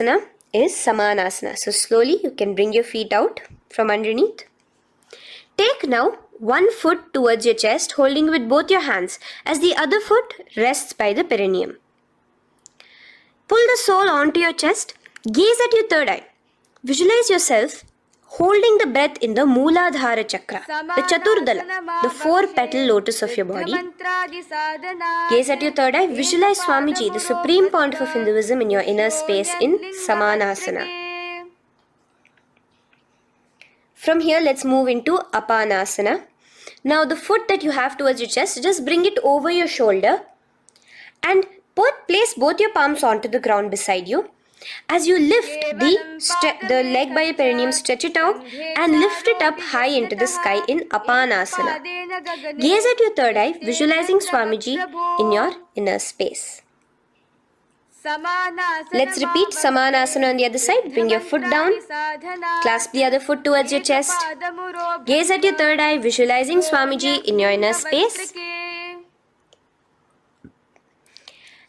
Asana is Samanasana. So slowly you can bring your feet out from underneath. Take now one foot towards your chest, holding with both your hands as the other foot rests by the perineum. Pull the sole onto your chest. Gaze at your third eye. Visualize yourself holding the breath in the Mooladhara Chakra, the Chaturdala, the 4-petal lotus of your body. Gaze at your third eye. Visualize Swamiji, the Supreme Pontiff of Hinduism, in your inner space in Samanasana. From here, let's move into Apanasana. Now, the foot that you have towards your chest, just bring it over your shoulder and place both your palms onto the ground beside you. As you lift the leg by your perineum, stretch it out and lift it up high into the sky in Apanasana. Gaze at your third eye, visualizing Swamiji in your inner space. Let's repeat Samanasana on the other side. Bring your foot down. Clasp the other foot towards your chest. Gaze at your third eye, visualizing Swamiji in your inner space.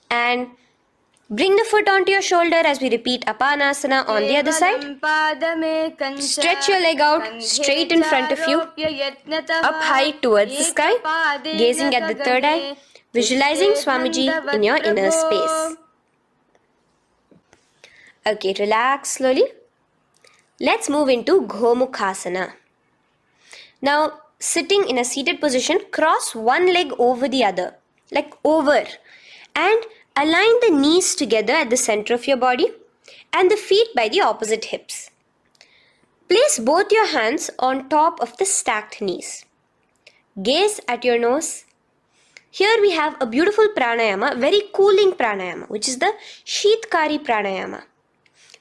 And bring the foot onto your shoulder as we repeat Apanasana on the other side. Stretch your leg out straight in front of you, up high towards the sky, gazing at the third eye, visualizing Swamiji in your inner space. Okay, relax slowly. Let's move into Gomukhasana. Now, sitting in a seated position, cross one leg over the other, like over, and align the knees together at the center of your body and the feet by the opposite hips. Place both your hands on top of the stacked knees. Gaze at your nose. Here we have a beautiful pranayama, very cooling pranayama, which is the Sheetkari pranayama,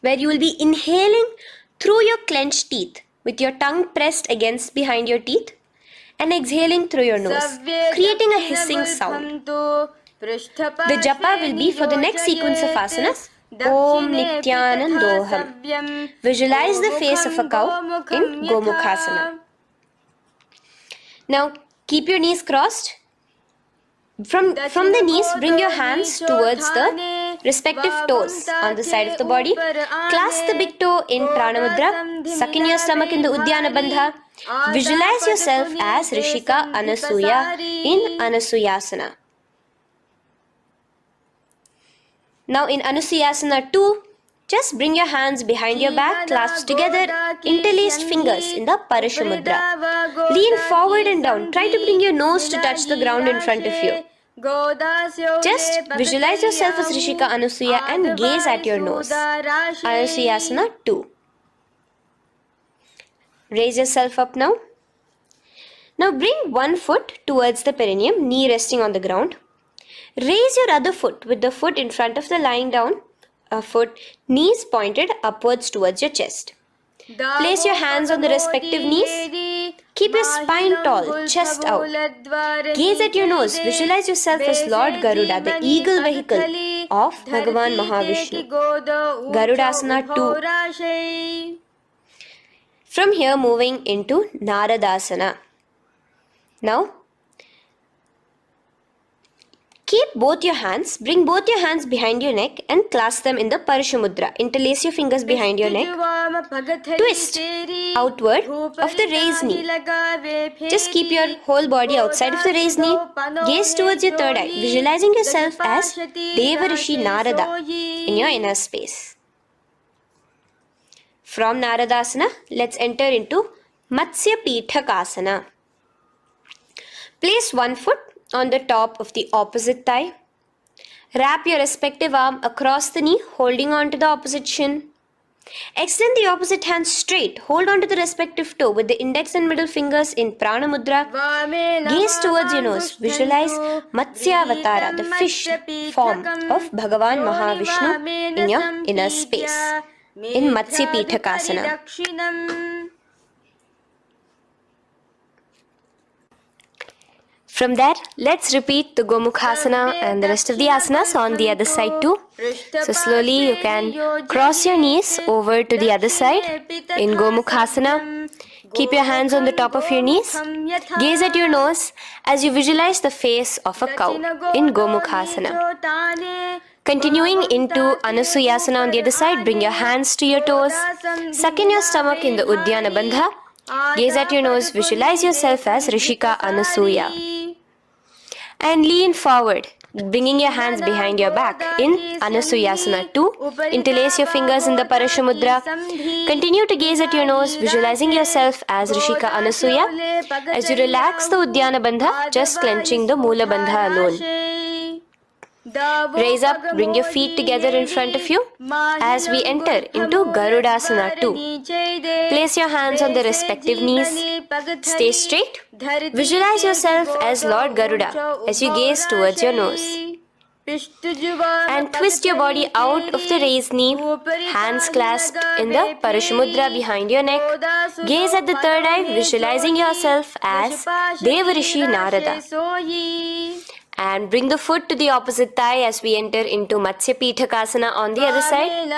where you will be inhaling through your clenched teeth with your tongue pressed against behind your teeth and exhaling through your nose, creating a hissing sound. The japa will be for the next sequence of asanas. Om Nityanandoham. Visualize the face of a cow in Gomukhasana. Now keep your knees crossed. From the knees, bring your hands towards the respective toes on the side of the body. Clasp the big toe in Pranamudra. Suck in your stomach in the Udyana Bandha. Visualize yourself as Rishika Anasuya in Anasuyasana. Now in Anusuyasana 2, just bring your hands behind your back, clasped together, interlaced fingers in the Parashamudra. Lean forward and down. Try to bring your nose to touch the ground in front of you. Just visualize yourself as Rishika Anasuya and gaze at your nose. Anusuyasana 2. Raise yourself up now. Now bring one foot towards the perineum, knee resting on the ground. Raise your other foot with the foot in front of the lying down foot, knees pointed upwards towards your chest. Place your hands on the respective knees. Keep your spine tall, chest out. Gaze at your nose. Visualize yourself as Lord Garuda, the eagle vehicle of Bhagavan Mahavishnu. Garudasana 2. From here, moving into Naradasana. Now, keep both your hands, bring both your hands behind your neck and clasp them in the Parashamudra. Interlace your fingers behind your neck. Twist outward of the raised knee. Just keep your whole body outside of the raised knee. Gaze towards your third eye, visualizing yourself as Devarishi Narada in your inner space. From Naradasana, let's enter into Matsya Pithakasana. Place one foot on the top of the opposite thigh. Wrap your respective arm across the knee, holding on to the opposite shin. Extend the opposite hand straight. Hold on to the respective toe with the index and middle fingers in Prana Mudra. Gaze towards your nose. Visualize Matsya Avatara, the fish form of Bhagavan Mahavishnu in your inner space in Matsya Pithakasana. From there, let's repeat the Gomukhasana and the rest of the asanas on the other side too. So slowly you can cross your knees over to the other side in Gomukhasana. Keep your hands on the top of your knees. Gaze at your nose as you visualize the face of a cow in Gomukhasana. Continuing into Anusuyasana on the other side, bring your hands to your toes, suck in your stomach in the Uddiyana Bandha, gaze at your nose, visualize yourself as Rishika Anasuya. And lean forward, bringing your hands behind your back in Anusuyasana 2. Interlace your fingers in the Parashamudra. Continue to gaze at your nose, visualizing yourself as Rishika Anasuya. As you relax the Uddiyana Bandha, just clenching the Mula Bandha alone. Raise up, bring your feet together in front of you as we enter into Garudasana 2. Place your hands on the respective knees. Stay straight. Visualize yourself as Lord Garuda as you gaze towards your nose. And twist your body out of the raised knee, hands clasped in the Parashamudra behind your neck. Gaze at the third eye, visualizing yourself as Devarishi Narada. And bring the foot to the opposite thigh as we enter into Matsya Pithakasana on the other side.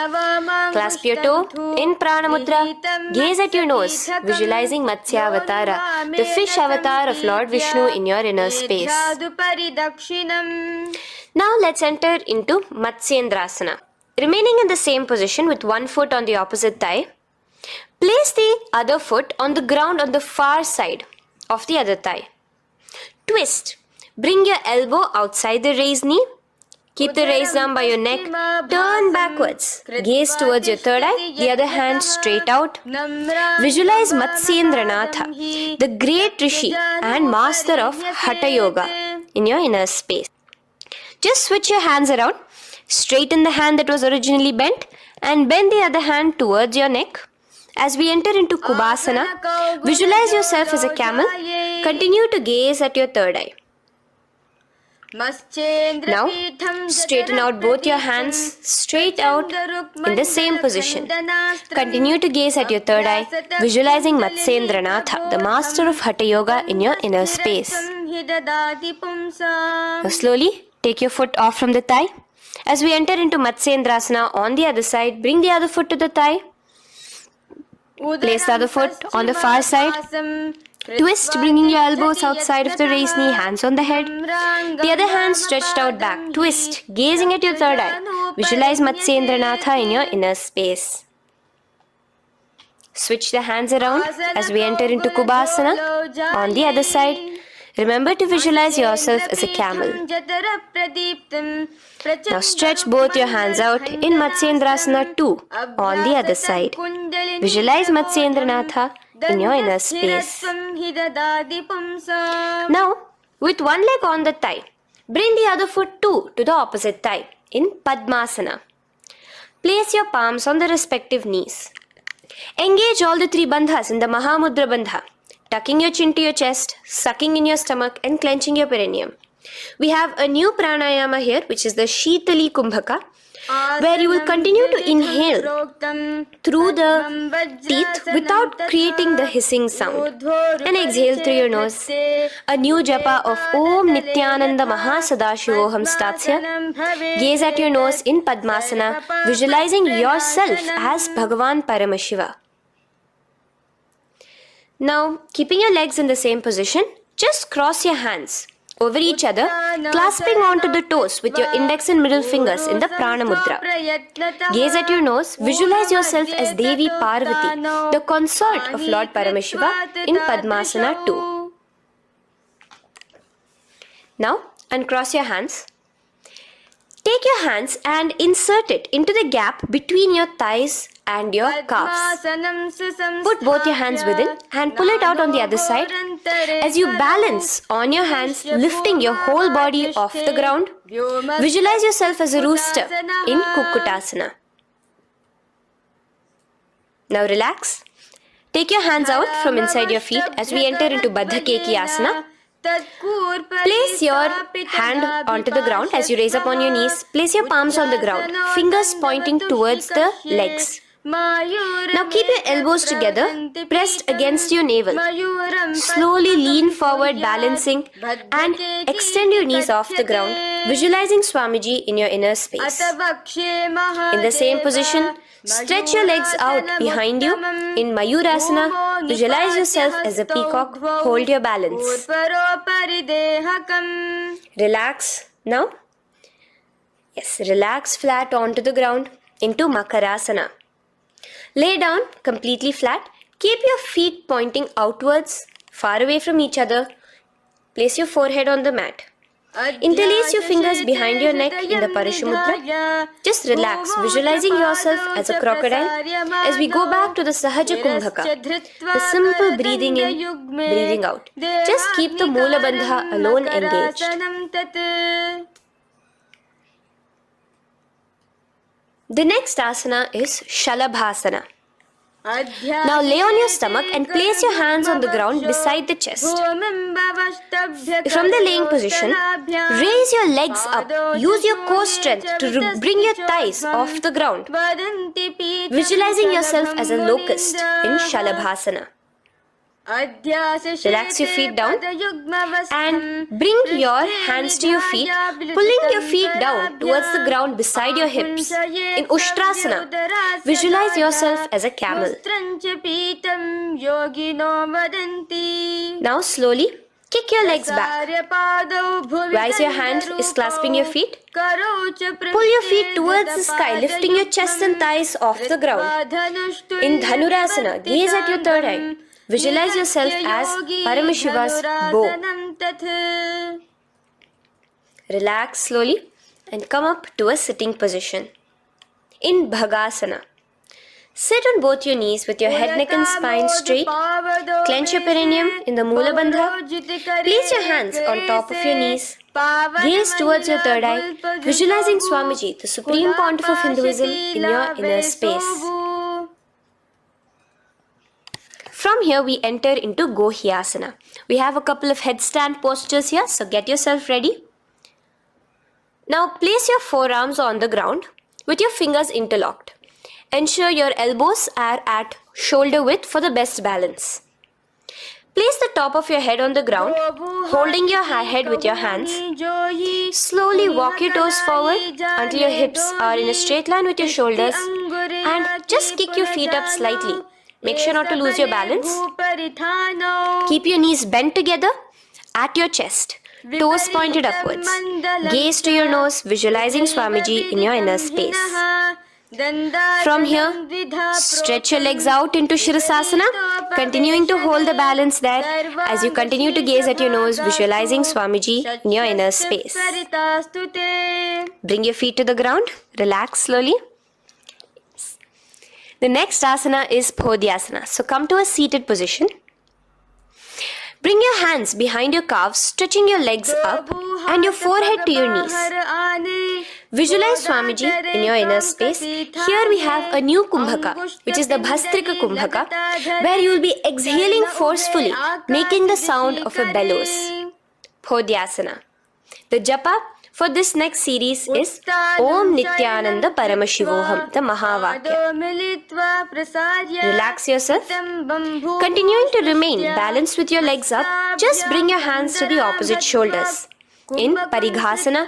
Clasp your toe in Prana Mudra. Gaze at your nose, visualizing Matsya Avatara, the fish avatar of Lord Vishnu in your inner space. Now let's enter into Matsyendrasana. Remaining in the same position with one foot on the opposite thigh, place the other foot on the ground on the far side of the other thigh. Twist. Bring your elbow outside the raised knee. Keep the raised arm by your neck. Turn backwards. Gaze towards your third eye, the other hand straight out. Visualize Matsyendranatha, the great Rishi and master of Hatha Yoga in your inner space. Just switch your hands around. Straighten the hand that was originally bent and bend the other hand towards your neck. As we enter into Kubhasana, visualize yourself as a camel. Continue to gaze at your third eye. Now, straighten out both your hands straight out in the same position. Continue to gaze at your third eye, visualizing Matsyendranatha, the master of Hatha Yoga in your inner space. Now slowly, take your foot off from the thigh. As we enter into Matsyendrasana on the other side, bring the other foot to the thigh. Place the other foot on the far side. Twist, bringing your elbows outside of the raised knee, hands on the head. The other hand stretched out back. Twist, gazing at your third eye. Visualize Matsyendranatha in your inner space. Switch the hands around as we enter into Kubhasana on the other side. Remember to visualize yourself as a camel. Now stretch both your hands out in Matsyendrasana 2 on the other side. Visualize Matsyendranatha in your inner space. Now, with one leg on the thigh, bring the other foot too to the opposite thigh in Padmasana. Place your palms on the respective knees. Engage all the three bandhas in the Mahamudra Bandha, tucking your chin to your chest, sucking in your stomach and clenching your perineum. We have a new pranayama here, which is the Shitali Kumbhaka, where you will continue to inhale through the teeth without creating the hissing sound, and exhale through your nose. A new japa of Om Nityananda Mahasadashivoham starts here. Gaze at your nose in Padmasana, visualizing yourself as Bhagavan Paramashiva. Now, keeping your legs in the same position, just cross your hands over each other, clasping onto the toes with your index and middle fingers in the Prana Mudra. Gaze at your nose, visualize yourself as Devi Parvati, the consort of Lord Paramashiva in Padmasana 2. Now, uncross your hands. Take your hands and insert it into the gap between your thighs and your calves. Put both your hands within and pull it out on the other side. As you balance on your hands, lifting your whole body off the ground, visualize yourself as a rooster in Kukkutasana. Now relax. Take your hands out from inside your feet as we enter into Baddha Keki Asana. Place your hand onto the ground as you raise up on your knees. Place your palms on the ground, fingers pointing towards the legs. Now keep your elbows together, pressed against your navel. Slowly lean forward, balancing, and extend your knees off the ground, visualizing Swamiji in your inner space. In the same position, stretch your legs out behind you. In Mayurasana, visualize yourself as a peacock. Hold your balance. Relax now. Yes, relax flat onto the ground into Makarasana. Lay down completely flat. Keep your feet pointing outwards, far away from each other. Place your forehead on the mat. Interlace your fingers behind your neck in the Parashumudra. Just relax, visualizing yourself as a crocodile as we go back to the Sahaja Kumbhaka, the simple breathing in, breathing out. Just keep the Moola Bandha alone engaged. The next asana is Shalabhasana. Now lay on your stomach and place your hands on the ground beside the chest. From the laying position, raise your legs up. Use your core strength to bring your thighs off the ground. Visualizing yourself as a locust in Shalabhasana. Relax your feet down and bring your hands to your feet, pulling your feet down towards the ground beside your hips. In Ushtrasana, visualize yourself as a camel. Now slowly kick your legs back. Rise your hand is clasping your feet. Pull your feet towards the sky, lifting your chest and thighs off the ground. In Dhanurasana, gaze at your third eye. Visualize yourself as Paramashiva's bow. Relax slowly and come up to a sitting position. In Bhagasana, sit on both your knees with your head, neck and spine straight. Clench your perineum in the Moola Bandha. Place your hands on top of your knees. Gaze towards your third eye, visualizing Swamiji, the Supreme Pontiff of Hinduism, in your inner space. From here we enter into Gohyasana. We have a couple of headstand postures here, so get yourself ready. Now place your forearms on the ground with your fingers interlocked. Ensure your elbows are at shoulder width for the best balance. Place the top of your head on the ground, holding your head with your hands. Slowly walk your toes forward until your hips are in a straight line with your shoulders, and just kick your feet up slightly. Make sure not to lose your balance. Keep your knees bent together at your chest, toes pointed upwards. Gaze to your nose, visualizing Swamiji in your inner space. From here, stretch your legs out into Shirasasana, continuing to hold the balance there as you continue to gaze at your nose, visualizing Swamiji in your inner space. Bring your feet to the ground, relax slowly. The next asana is Podhyasana. So come to a seated position. Bring your hands behind your calves, stretching your legs up and your forehead to your knees. Visualize Swamiji in your inner space. Here we have a new Kumbhaka, which is the Bhastrika Kumbhaka, where you will be exhaling forcefully, making the sound of a bellows. Podhyasana. The japa for this next series is Om Nityananda Paramashivoham, the Mahavakya. Relax yourself. Continuing to remain balanced with your legs up, just bring your hands to the opposite shoulders. In Parighasana,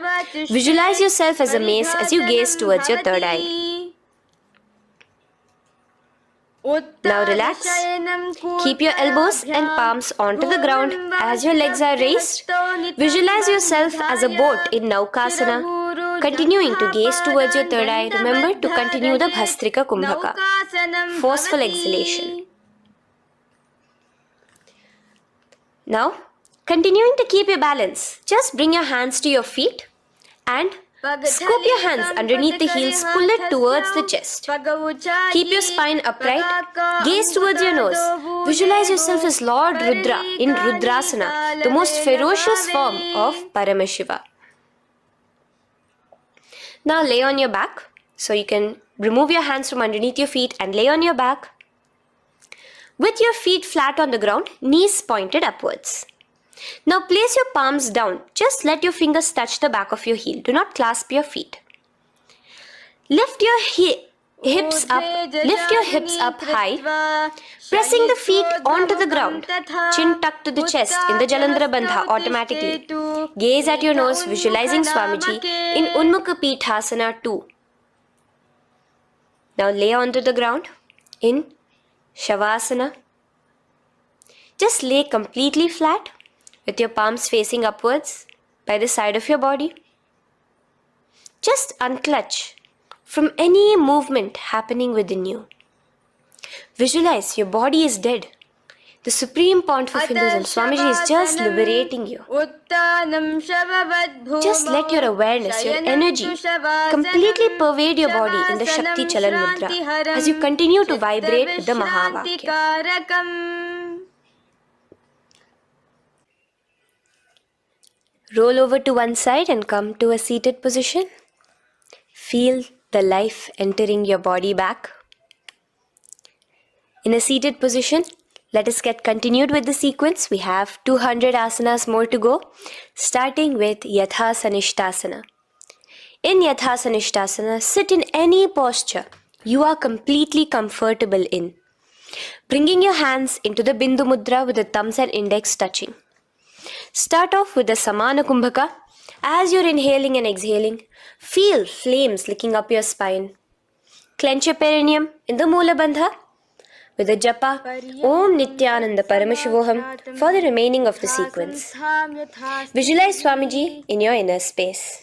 visualize yourself as a mace as you gaze towards your third eye. Now relax. Keep your elbows and palms onto the ground as your legs are raised. Visualize yourself as a boat in Naukasana. Continuing to gaze towards your third eye, remember to continue the Bhastrika Kumbhaka. Forceful exhalation. Now, continuing to keep your balance, just bring your hands to your feet and scoop your hands underneath the heels, pull it towards the chest. Keep your spine upright, gaze towards your nose. Visualize yourself as Lord Rudra in Rudrasana, the most ferocious form of Paramashiva. Now lay on your back, so you can remove your hands from underneath your feet and lay on your back. With your feet flat on the ground, knees pointed upwards. Now place your palms down. Just let your fingers touch the back of your heel. Do not clasp your feet. Lift your hips up high, pressing the feet onto the ground. Chin tucked to the chest in the Jalandhara Bandha automatically. Gaze at your nose, visualizing Swamiji in Unmukha Pithasana 2. Now lay onto the ground in Shavasana. Just lay completely flat, with your palms facing upwards by the side of your body. Just unclutch from any movement happening within you. Visualize your body is dead. The Supreme Pontiff of Hinduism, Swamiji, is just liberating you. Just let your awareness, your energy completely pervade your body in the Shakti Chalan Mudra as you continue to vibrate with the Mahavakya. Roll over to one side and come to a seated position. Feel the life entering your body back. In a seated position, let us get continued with the sequence. We have 200 asanas more to go, starting with Yatha Sanishtasana. In Yatha Sanishtasana, sit in any posture you are completely comfortable in, bringing your hands into the Bindu Mudra with the thumbs and index touching. Start off with the Samana Kumbhaka. As you're inhaling and exhaling, feel flames licking up your spine. Clench your perineum in the Moola Bandha with the japa Om Nityananda Paramashivoham for the remaining of the sequence. Visualize Swamiji in your inner space.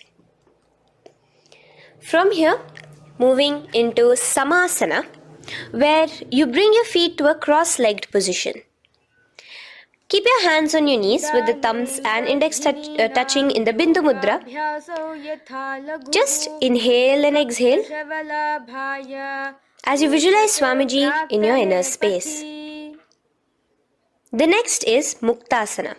From here, moving into Samasana, where you bring your feet to a cross-legged position. Keep your hands on your knees with the thumbs and index touching in the Bindu Mudra. Just inhale and exhale as you visualize Swamiji in your inner space. The next is Muktasana.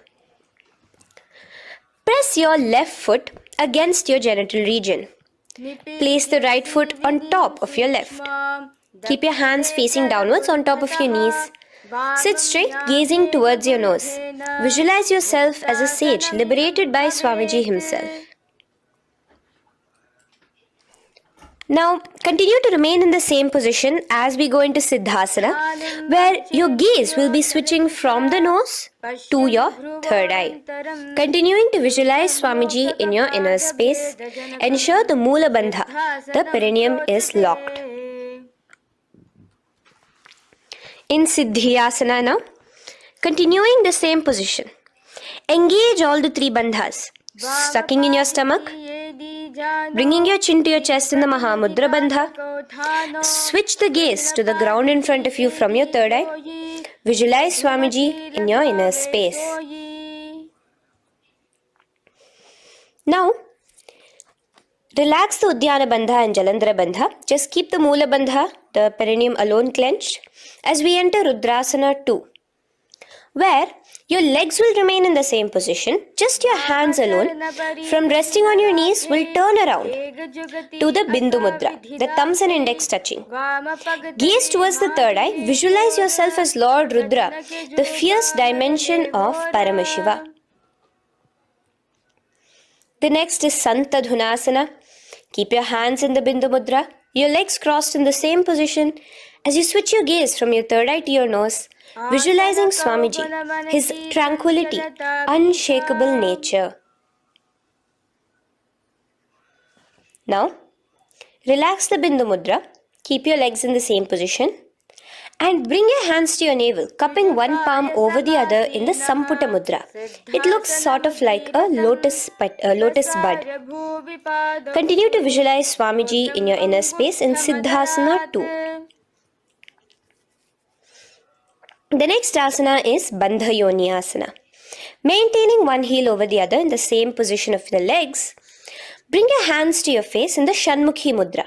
Press your left foot against your genital region. Place the right foot on top of your left. Keep your hands facing downwards on top of your knees. Sit straight, gazing towards your nose. Visualize yourself as a sage liberated by Swamiji himself. Now, continue to remain in the same position as we go into Siddhasana, where your gaze will be switching from the nose to your third eye. Continuing to visualize Swamiji in your inner space, ensure the Moola Bandha, the perineum, is locked. In Siddhyasana now, continuing the same position. Engage all the three bandhas, sucking in your stomach, bringing your chin to your chest in the Mahamudra Bandha. Switch the gaze to the ground in front of you from your third eye. Visualize Swamiji in your inner space. Now, relax the Uddiyana Bandha and Jalandhara Bandha. Just keep the Moola Bandha, the perineum, alone clenched as we enter Rudrasana 2, where your legs will remain in the same position, just your hands alone, from resting on your knees, will turn around to the Bindu Mudra, the thumbs and index touching. Gaze towards the third eye, visualize yourself as Lord Rudra, the fierce dimension of Paramashiva. The next is Santadhunasana. Keep your hands in the Bindu Mudra, your legs crossed in the same position as you switch your gaze from your third eye to your nose, visualizing Swamiji, his tranquility, unshakable nature. Now, relax the Bindu Mudra, keep your legs in the same position, and bring your hands to your navel, cupping one palm over the other in the Samputa Mudra. It looks sort of like a lotus bud. Continue to visualize Swamiji in your inner space in Siddhasana 2. The next asana is Bandha Yoni Asana. Maintaining one heel over the other in the same position of the legs, bring your hands to your face in the Shanmukhi Mudra.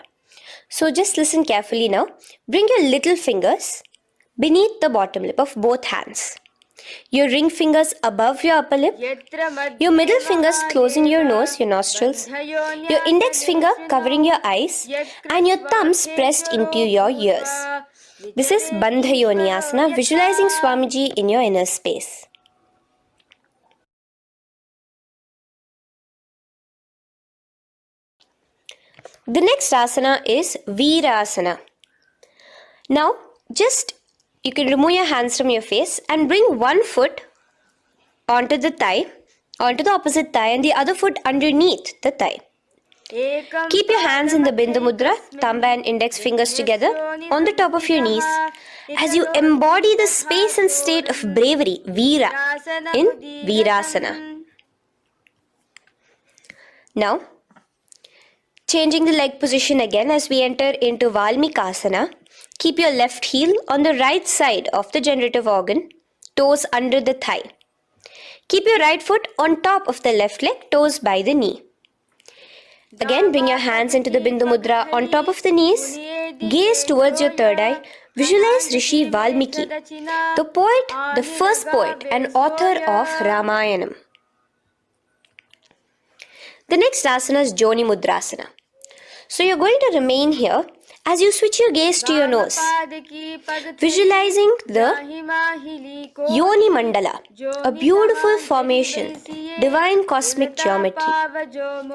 So just listen carefully now. Bring your little fingers beneath the bottom lip of both hands. Your ring fingers above your upper lip. Your middle fingers closing your nose, your nostrils. Your index finger covering your eyes. And your thumbs pressed into your ears. This is Bandha Yoni Asana, visualizing Swamiji in your inner space. The next asana is Virasana. Now, you can remove your hands from your face and bring one foot onto the thigh, onto the opposite thigh, and the other foot underneath the thigh. Keep your hands in the Bindu Mudra, thumb and index fingers together on the top of your knees as you embody the space and state of bravery, Veera, in Virasana. Now, Changing the leg position again as we enter into Valmikasana. Keep your left heel on the right side of the generative organ, toes under the thigh. Keep your right foot on top of the left leg, toes by the knee. Again, bring your hands into the Bindu Mudra on top of the knees. Gaze towards your third eye. Visualize Rishi Valmiki, the poet, the first poet and author of Ramayanam. The next asana is Joni Mudrasana. So you're going to remain here as you switch your gaze to your nose, visualizing the Yoni Mandala, a beautiful formation, divine cosmic geometry,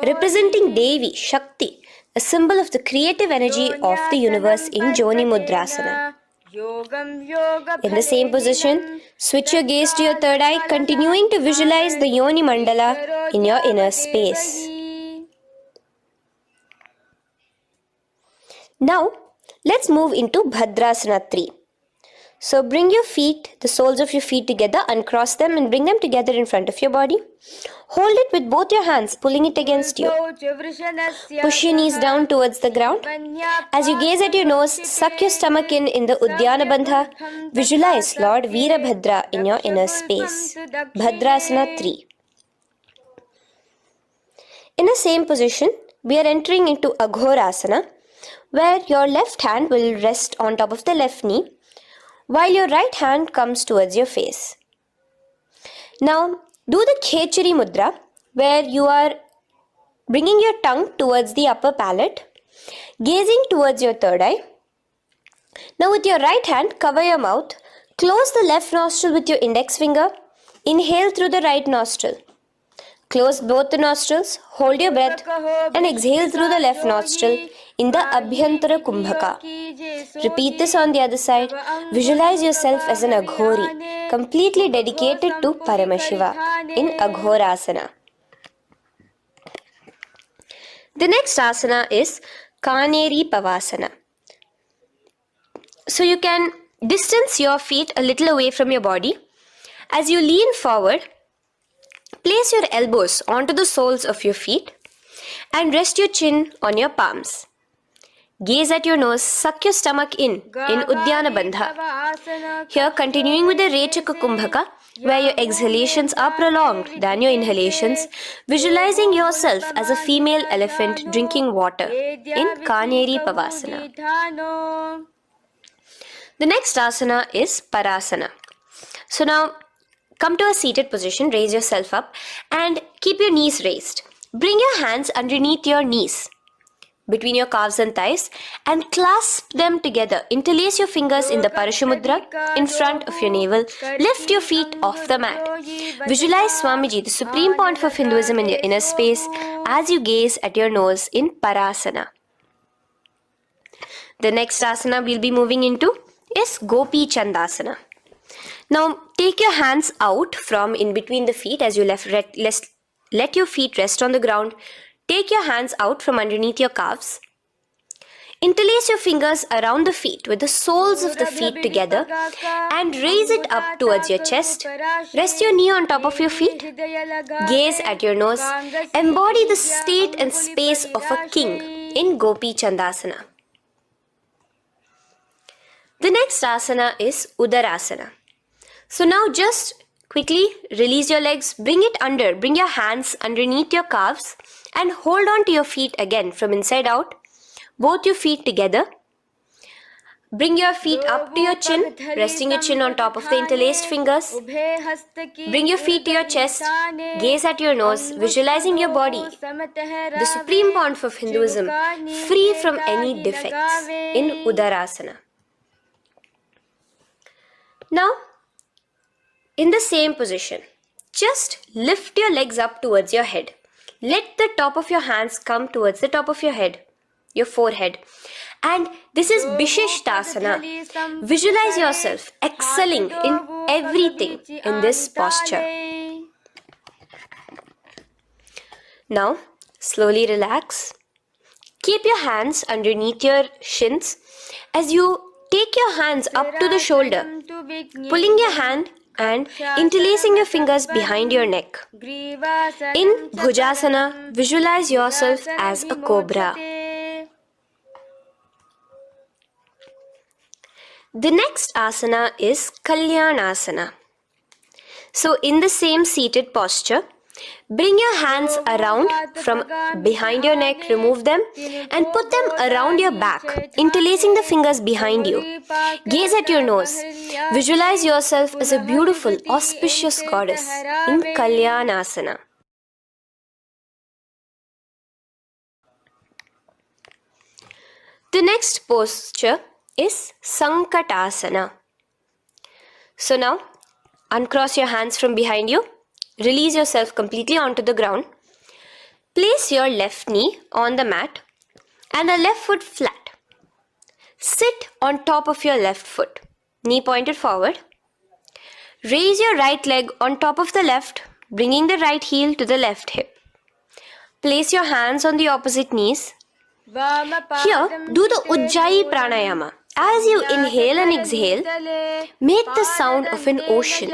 representing Devi, Shakti, a symbol of the creative energy of the universe in Joni Mudrasana. In the same position, switch your gaze to your third eye, continuing to visualize the Yoni Mandala in your inner space. Now, let's move into Bhadrasana 3. So bring your feet, the soles of your feet together, uncross them and bring them together in front of your body. Hold it with both your hands, pulling it against you. Push your knees down towards the ground. As you gaze at your nose, suck your stomach in the Udyana Bandha. Visualize Lord Veerabhadra in your inner space. Bhadrasana 3. In the same position, we are entering into Aghorasana, where your left hand will rest on top of the left knee, while your right hand comes towards your face. Now, do the Khechari Mudra, where you are bringing your tongue towards the upper palate, gazing towards your third eye. Now, with your right hand, cover your mouth, close the left nostril with your index finger, inhale through the right nostril. Close both the nostrils, hold your breath and exhale through the left nostril in the Abhyantara Kumbhaka. Repeat this on the other side. Visualize yourself as an Aghori, completely dedicated to Paramashiva in Aghorasana. The next asana is Kaneri Pavasana. So you can distance your feet a little away from your body. As you lean forward, place your elbows onto the soles of your feet and rest your chin on your palms. Gaze at your nose, suck your stomach in Udyana Bandha. Here, continuing with the Rechaka Kumbhaka, where your exhalations are prolonged than your inhalations, visualizing yourself as a female elephant drinking water in Kaneri Pavasana. The next asana is Parasana. So now, come to a seated position, raise yourself up and keep your knees raised. Bring your hands underneath your knees, between your calves and thighs, and clasp them together. Interlace your fingers in the Parashamudra in front of your navel. Lift your feet off the mat. Visualize Swamiji, the Supreme Pontiff of Hinduism, in your inner space as you gaze at your nose in Parasana. The next asana we'll be moving into is Gopi Chandasana. Now, take your hands out from in between the feet as you let your feet rest on the ground. Take your hands out from underneath your calves. Interlace your fingers around the feet with the soles of the feet together and raise it up towards your chest. Rest your knee on top of your feet. Gaze at your nose. Embody the state and space of a king in Gopi Chandasana. The next asana is Udarasana. So now just quickly release your legs, bring your hands underneath your calves and hold on to your feet again from inside out, both your feet together. Bring your feet up to your chin, resting your chin on top of the interlaced fingers. Bring your feet to your chest, gaze at your nose, visualizing your body, the Supreme Pontiff of Hinduism, free from any defects in Udarasana. Now, in the same position, just lift your legs up towards your head. Let the top of your hands come towards the top of your head, your forehead. And this is Vishishtasana. Visualize yourself excelling in everything in this posture. Now, slowly relax. Keep your hands underneath your shins as you take your hands up to the shoulder, pulling your hand and interlacing your fingers behind your neck. In Bhujasana, visualize yourself as a cobra. The next asana is Kalyanasana. So in the same seated posture, bring your hands around from behind your neck, remove them and put them around your back, interlacing the fingers behind you. Gaze at your nose. Visualize yourself as a beautiful, auspicious goddess in Kalyanasana. The next posture is Sankatasana. So now, uncross your hands from behind you. Release yourself completely onto the ground. Place your left knee on the mat and the left foot flat. Sit on top of your left foot, knee pointed forward. Raise your right leg on top of the left, bringing the right heel to the left hip. Place your hands on the opposite knees. Here, do the Ujjayi Pranayama. As you inhale and exhale, make the sound of an ocean.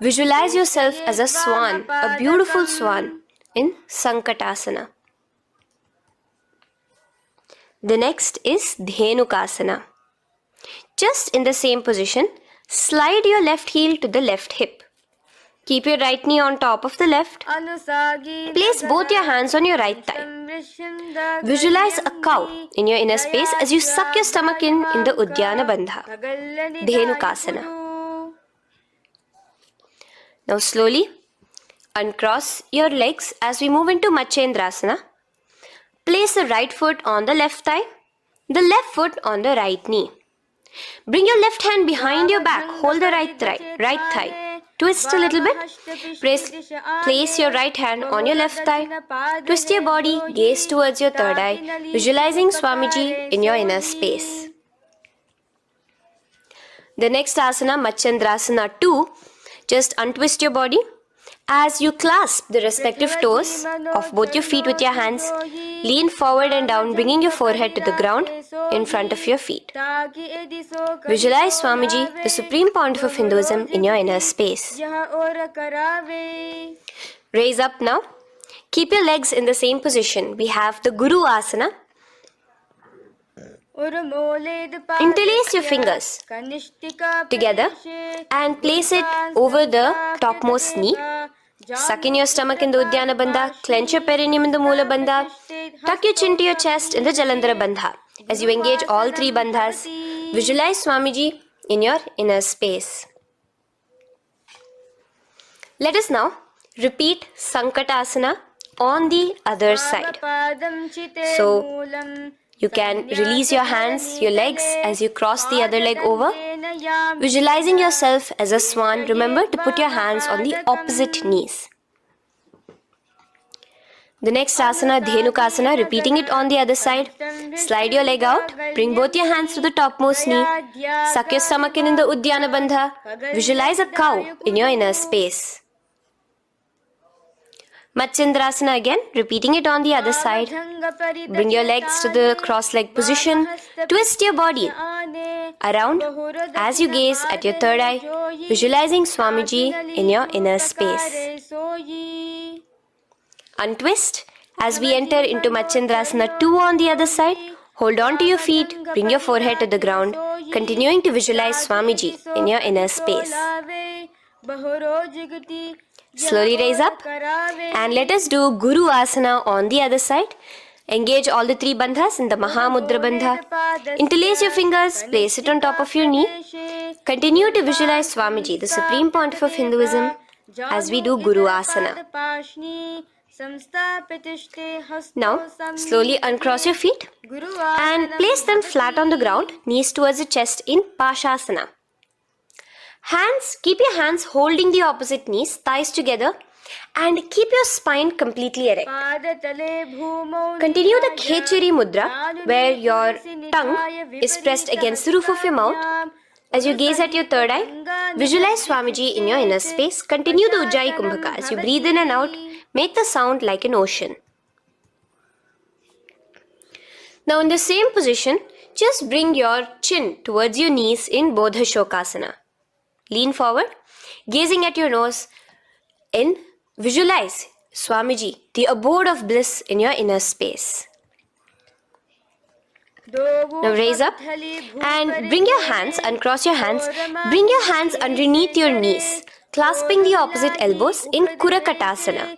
Visualize yourself as a swan, a beautiful swan in Sankatasana. The next is Dhenukasana. Just in the same position, slide your left heel to the left hip. Keep your right knee on top of the left. Place both your hands on your right thigh. Visualize a cow in your inner space as you suck your stomach in the Uddiyana Bandha, Dhenukasana. Now slowly uncross your legs as we move into Matsyendrasana. Place the right foot on the left thigh, the left foot on the right knee. Bring your left hand behind your back, hold the right thigh. Twist a little bit. Place your right hand on your left thigh. Twist your body, gaze towards your third eye, visualizing Swamiji in your inner space. The next asana, Matsyendrasana 2, just untwist your body. As you clasp the respective toes of both your feet with your hands, lean forward and down, bringing your forehead to the ground in front of your feet. Visualize Swamiji, the Supreme Pontiff of Hinduism, in your inner space. Raise up now. Keep your legs in the same position. We have the Guru Asana. Interlace your fingers together and place it over the topmost knee. Suck in your stomach in the Uddiyana Bandha, clench your perineum in the Moola Bandha, tuck your chin to your chest in the Jalandhara Bandha. As you engage all three bandhas, visualize Swamiji in your inner space. Let us now repeat Sankatasana on the other side. So, you can release your hands, your legs as you cross the other leg over. Visualizing yourself as a swan, remember to put your hands on the opposite knees. The next asana, Dhenukasana, repeating it on the other side. Slide your leg out, bring both your hands to the topmost knee. Suck your stomach in the Uddiyana Bandha. Visualize a cow in your inner space. Matsyendrasana again, repeating it on the other side. Bring your legs to the cross-leg position. Twist your body around as you gaze at your third eye, visualizing Swamiji in your inner space. Untwist as we enter into Matsyendrasana 2 on the other side. Hold on to your feet, bring your forehead to the ground, continuing to visualize Swamiji in your inner space. Slowly raise up and let us do Guru Asana on the other side. Engage all the three bandhas in the Mahamudra Bandha. Interlace your fingers, place it on top of your knee. Continue to visualize Swamiji, the Supreme Pontiff of Hinduism, as we do Guru Asana. Now, slowly uncross your feet and place them flat on the ground, knees towards the chest in Pashasana. Keep your hands holding the opposite knees, thighs together, and keep your spine completely erect. Continue the Khechari Mudra, where your tongue is pressed against the roof of your mouth. As you gaze at your third eye, visualize Swamiji in your inner space. Continue the Ujjayi Kumbhaka. As you breathe in and out, make the sound like an ocean. Now in the same position, just bring your chin towards your knees in Bodha Shokasana. Lean forward, gazing at your nose. Visualize Swamiji, the abode of bliss in your inner space. Now raise up and bring your hands, uncross your hands, bring your hands underneath your knees, clasping the opposite elbows in Kurakatasana.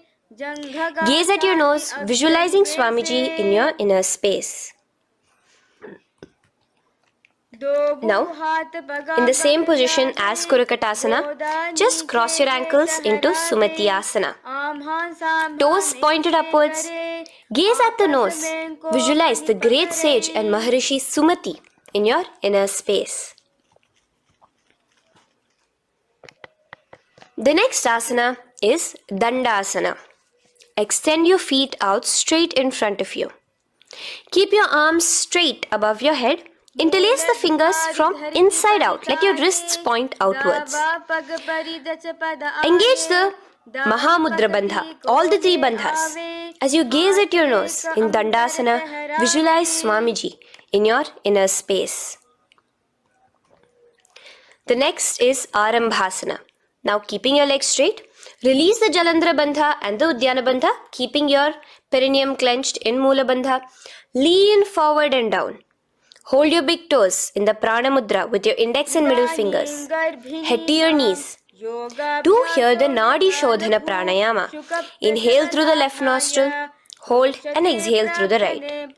Gaze at your nose, visualizing Swamiji in your inner space. Now, in the same position as Kurakatasana, just cross your ankles into Sumati Asana. Toes pointed upwards. Gaze at the nose. Visualize the great sage and Maharishi Sumati in your inner space. The next asana is Dandasana. Extend your feet out straight in front of you. Keep your arms straight above your head. Interlace the fingers from inside out. Let your wrists point outwards. Engage the Mahamudra Bandha, all the three bandhas. As you gaze at your nose in Dandasana, visualize Swamiji in your inner space. The next is Arambhasana. Now keeping your legs straight, release the Jalandhara Bandha and the Udyana Bandha, keeping your perineum clenched in Mula Bandha. Lean forward and down. Hold your big toes in the Prana Mudra with your index and middle fingers. Head to your knees. Do here the Nadi Shodhana Pranayama. Inhale through the left nostril, hold and exhale through the right.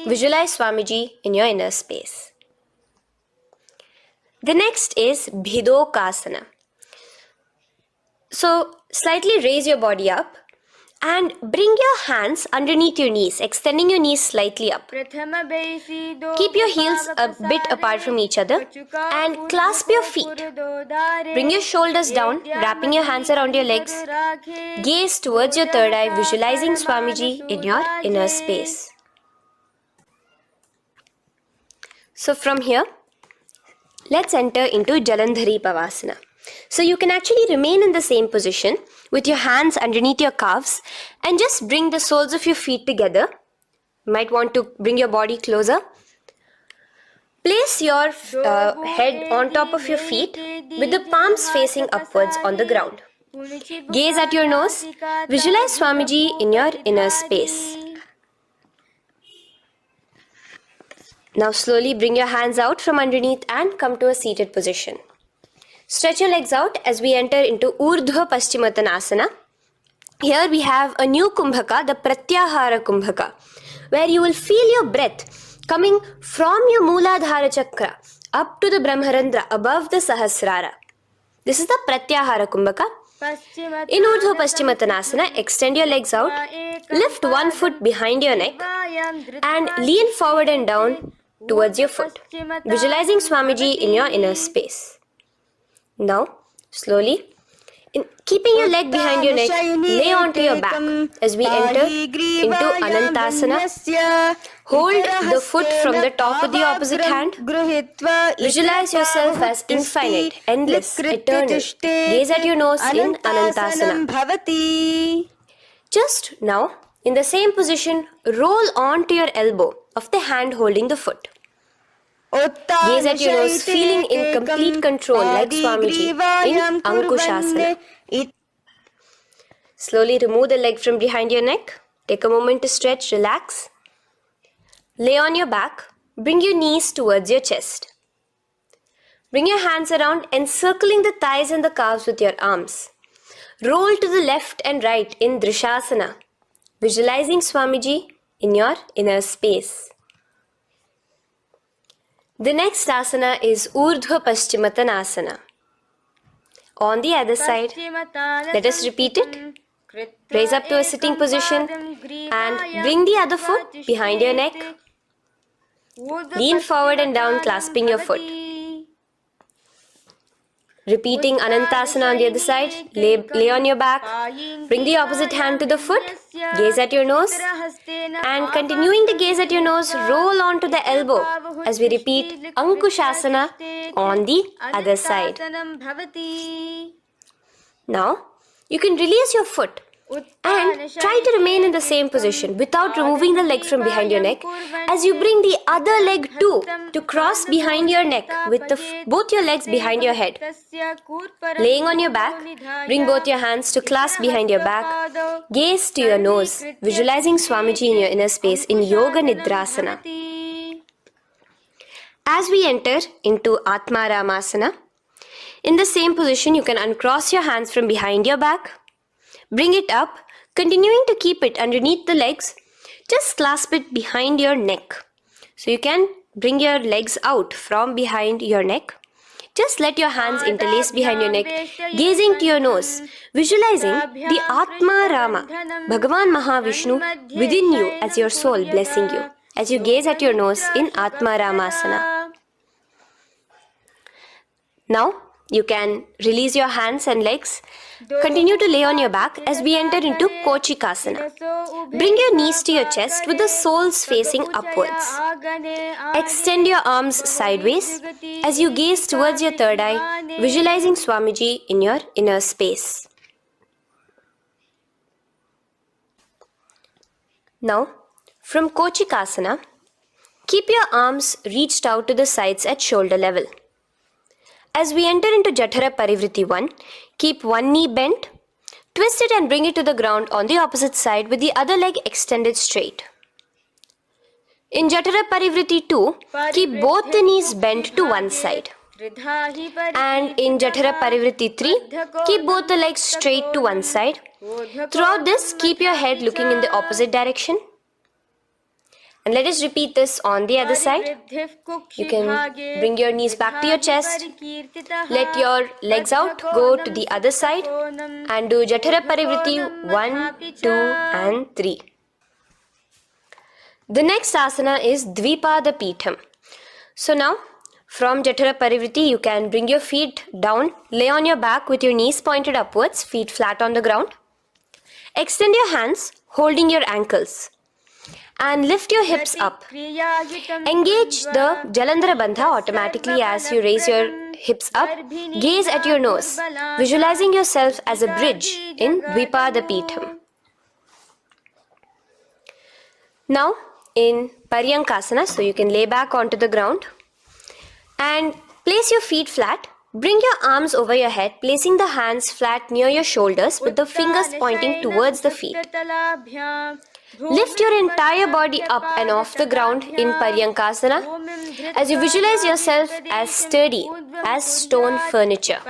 Visualize Swamiji in your inner space. The next is Bhidokasana. So slightly raise your body up and bring your hands underneath your knees, extending your knees slightly up. Keep your heels a bit apart from each other and clasp your feet. Bring your shoulders down, wrapping your hands around your legs. Gaze towards your third eye, visualizing Swamiji in your inner space. So from here, let's enter into Jalandhari Pavasana. So you can actually remain in the same position with your hands underneath your calves and just bring the soles of your feet together. You might want to bring your body closer. Place your head on top of your feet with the palms facing upwards on the ground. Gaze at your nose. Visualize Swamiji in your inner space. Now slowly bring your hands out from underneath and come to a seated position. Stretch your legs out as we enter into Urdhva Paschimottanasana. Here we have a new Kumbhaka, the Pratyahara Kumbhaka, where you will feel your breath coming from your Mooladhara Chakra up to the Brahmarandra above the Sahasrara. This is the Pratyahara Kumbhaka. In Urdhva Paschimottanasana, extend your legs out, lift one foot behind your neck and lean forward and down towards your foot, visualizing Swamiji in your inner space. Now, slowly, keeping your leg behind your neck, lay onto your back as we enter into Anantasana. Hold the foot from the top of the opposite hand. Visualize yourself as infinite, endless, eternal. Gaze at your nose in Anantasana. Just now, in the same position, roll onto your elbow of the hand holding the foot. Gaze at your nose, feeling in complete control like Swamiji in Ankushasana. Slowly remove the leg from behind your neck. Take a moment to stretch, relax. Lay on your back. Bring your knees towards your chest. Bring your hands around, encircling the thighs and the calves with your arms. Roll to the left and right in Drishasana, visualizing Swamiji in your inner space. The next asana is Urdhva Paschimottanasana. On the other side, let us repeat it. Raise up to a sitting position and bring the other foot behind your neck. Lean forward and down, clasping your foot. Repeating Anantasana on the other side, lay on your back, bring the opposite hand to the foot, gaze at your nose, and continuing the gaze at your nose, roll onto the elbow as we repeat Ankushasana on the other side. Now, you can release your foot And try to remain in the same position without removing the leg from behind your neck as you bring the other leg too to cross behind your neck with both your legs behind your head. Laying on your back, bring both your hands to clasp behind your back. Gaze to your nose, visualizing Swamiji in your inner space in Yoga Nidrasana. As we enter into Atma Ramasana, in the same position you can uncross your hands from behind your back. Bring it up, continuing to keep it underneath the legs. Just clasp it behind your neck. So you can bring your legs out from behind your neck. Just let your hands interlace behind your neck, gazing to your nose, visualizing the Atma Rama, Bhagavan Mahavishnu within you as your soul blessing you, as you gaze at your nose in Atma Ramasana. Now, you can release your hands and legs. Continue to lay on your back as we enter into Kochikasana. Bring your knees to your chest with the soles facing upwards. Extend your arms sideways as you gaze towards your third eye, visualizing Swamiji in your inner space. Now, from Kochikasana, keep your arms reached out to the sides at shoulder level. As we enter into Jatara Parivritti 1, keep one knee bent, twist it and bring it to the ground on the opposite side with the other leg extended straight. In Jatara Parivritti 2, keep both the knees bent to one side. And in Jatara Parivritti 3, keep both the legs straight to one side. Throughout this, keep your head looking in the opposite direction. And let us repeat this on the other side. You can bring your knees back to your chest. Let your legs out, go to the other side and do Jatara Parivritti 1, 2 and 3. The next asana is Dvipada Pitham. So now from Jatara Parivritti you can bring your feet down, lay on your back with your knees pointed upwards, feet flat on the ground. Extend your hands holding your ankles. And lift your hips up. Engage the Jalandhara Bandha automatically as you raise your hips up. Gaze at your nose, visualizing yourself as a bridge in Dvipada Pitham. Now in Paryankasana, so you can lay back onto the ground and place your feet flat. Bring your arms over your head, placing the hands flat near your shoulders with the fingers pointing towards the feet. Lift your entire body up and off the ground in Paryankasana as you visualize yourself as sturdy as stone furniture.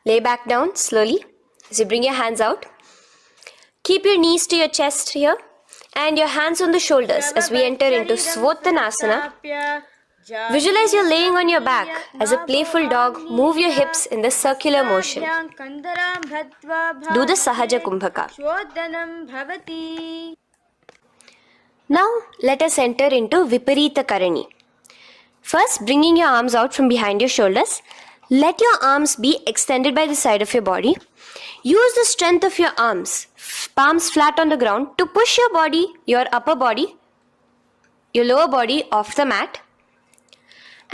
Lay back down slowly as you bring your hands out. Keep your knees to your chest here and your hands on the shoulders as we enter into Svottanasana. Visualize you're laying on your back as a playful dog. Move your hips in the circular motion. Do the Sahaja Kumbhaka. Now let us enter into Viparita Karani. First, bringing your arms out from behind your shoulders. Let your arms be extended by the side of your body. Use the strength of your arms, palms flat on the ground, to push your body, your upper body, your lower body off the mat.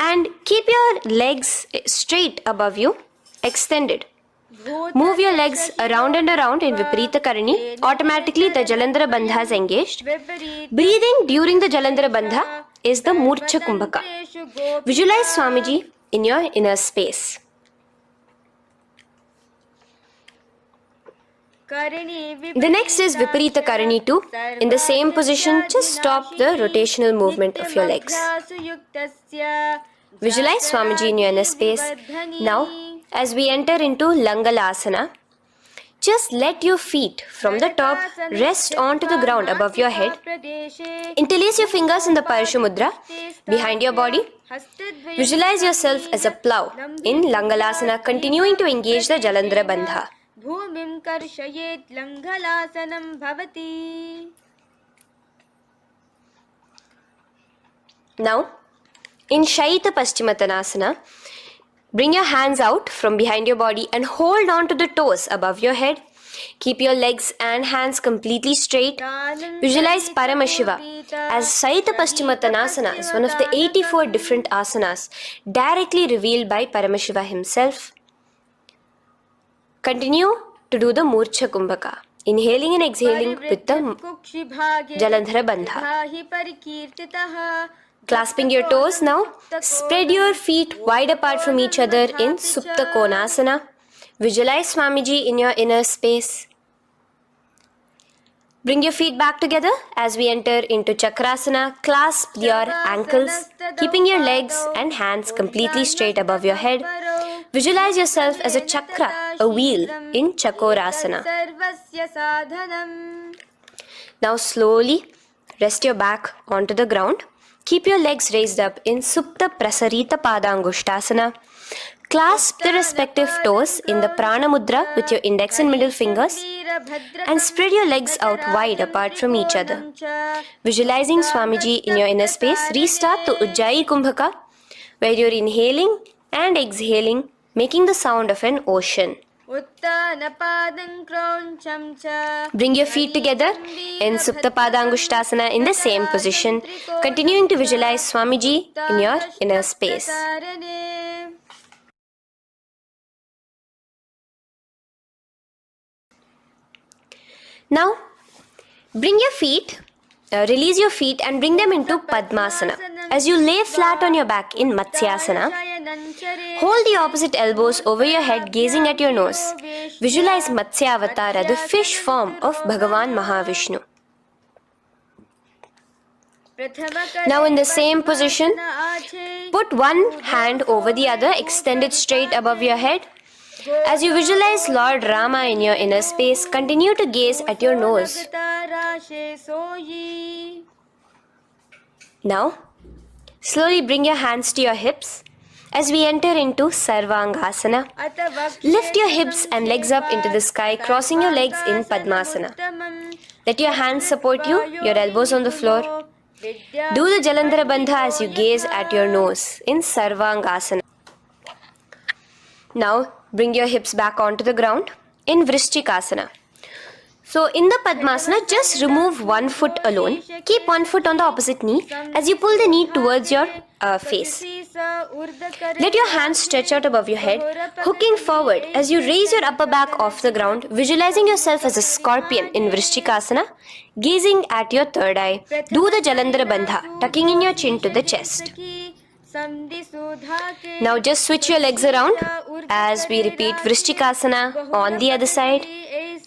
And keep your legs straight above you, extended. Move your legs around and around in Viparita Karani. Automatically the Jalandhara Bandha is engaged. Breathing during the Jalandhara Bandha is the Murcha Kumbhaka. Visualize Swamiji in your inner space. The next is Viparita Karani 2. In the same position, just stop the rotational movement of your legs. Visualize Swamiji in your inner space. Now, as we enter into Langalasana, just let your feet from the top rest onto the ground above your head. Interlace your fingers in the Parashu Mudra behind your body. Visualize yourself as a plow in Langalasana, continuing to engage the Jalandhara Bandha. Bhumim karshayet Langalasanam bhavati. Now, in Shaita Paschimottanasana, bring your hands out from behind your body and hold on to the toes above your head. Keep your legs and hands completely straight. Visualize Paramashiva as Shaita Paschimottanasana is one of the 84 different asanas directly revealed by Paramashiva himself. Continue to do the Murcha Kumbhaka, inhaling and exhaling with the Jalandhara Bandha. Clasping your toes now, spread your feet wide apart from each other in Supta Konasana. Visualize Swamiji in your inner space. Bring your feet back together as we enter into Chakrasana. Clasp your ankles, keeping your legs and hands completely straight above your head. Visualize yourself as a chakra, a wheel in Chakorasana. Now slowly rest your back onto the ground. Keep your legs raised up in Supta Prasarita Padangushtasana. Clasp the respective toes in the Prana Mudra with your index and middle fingers and spread your legs out wide apart from each other. Visualizing Swamiji in your inner space, restart the Ujjayi Kumbhaka where you're inhaling and exhaling, making the sound of an ocean. Bring your feet together in Supta Padangushtasana in the same position, continuing to visualize Swamiji in your inner space. Now, release your feet and bring them into Padmasana. As you lay flat on your back in Matsyasana, hold the opposite elbows over your head, gazing at your nose. Visualize Matsyavatara, the fish form of Bhagavan Mahavishnu. Now in the same position, put one hand over the other, extended straight above your head. As you visualize Lord Rama in your inner space, continue to gaze at your nose. Now, slowly bring your hands to your hips as we enter into Sarvangasana. Lift your hips and legs up into the sky, crossing your legs in Padmasana. Let your hands support you, your elbows on the floor. Do the Jalandhara Bandha as you gaze at your nose in Sarvangasana. Now, bring your hips back onto the ground in Vrishchikasana. So, in the Padmasana, just remove one foot alone. Keep one foot on the opposite knee as you pull the knee towards your face. Let your hands stretch out above your head, hooking forward as you raise your upper back off the ground, visualizing yourself as a scorpion in Vrishchikasana, gazing at your third eye. Do the Jalandhara Bandha, tucking in your chin to the chest. Now just switch your legs around as we repeat Vrishchikasana on the other side.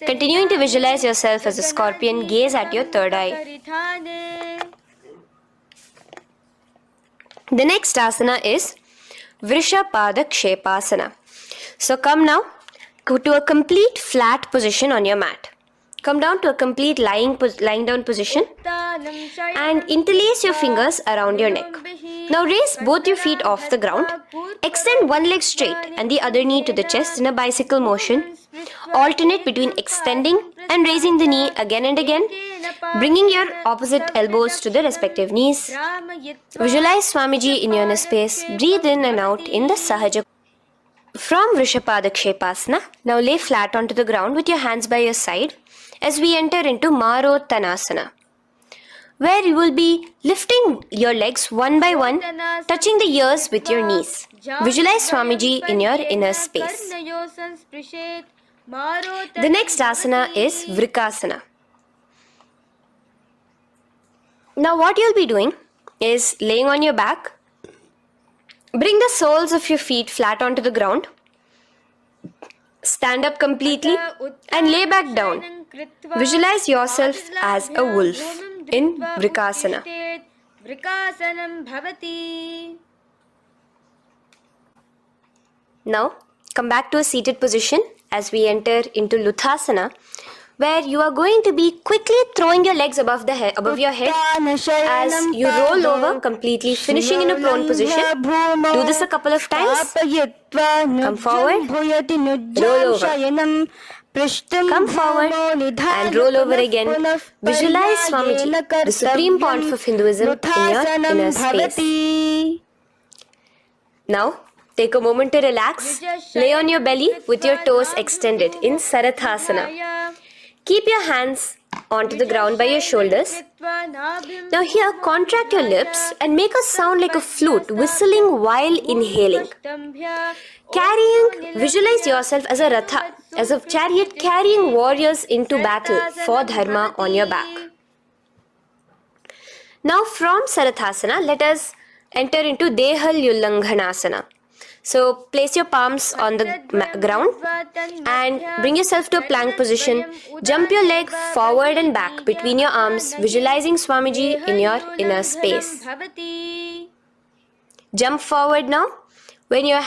Continuing to visualize yourself as a scorpion, gaze at your third eye. The next asana is Vrishapada Kshepasana. So come now to a complete flat position on your mat. Come down to a complete lying down position and interlace your fingers around your neck. Now raise both your feet off the ground. Extend one leg straight and the other knee to the chest in a bicycle motion. Alternate between extending and raising the knee again and again, bringing your opposite elbows to the respective knees. Visualize Swamiji in your inner space. Breathe in and out in the Sahaja. From Vrishapada Kshepasana, now lay flat onto the ground with your hands by your side as we enter into Marottanasana, where you will be lifting your legs one by one, touching the ears with your knees. Visualize Swamiji in your inner space. The next asana is Vrikasana. Now what you'll be doing is laying on your back. Bring the soles of your feet flat onto the ground. Stand up completely and lay back down. Visualize yourself as a wolf in Vrikasana. Now come back to a seated position as we enter into Luthasana, where you are going to be quickly throwing your legs above your head as you roll over completely, finishing in a prone position. Do this a couple of times. Come forward, roll over. Come forward and roll over again. Visualize Swamiji, the Supreme Pontiff of Hinduism, in your inner space. Now, take a moment to relax. Lay on your belly with your toes extended in Sarathasana. Keep your hands onto the ground by your shoulders Now here, contract your lips and make a sound like a flute, whistling while inhaling. Visualize yourself as a ratha, as a chariot carrying warriors into battle for dharma on your back. Now from Sarathasana, let us enter into Dehalyullanghanasana. So place your palms on the ground and bring yourself to a plank position. Jump your leg forward and back between your arms, visualizing Swamiji in your inner space. Jump forward now. When your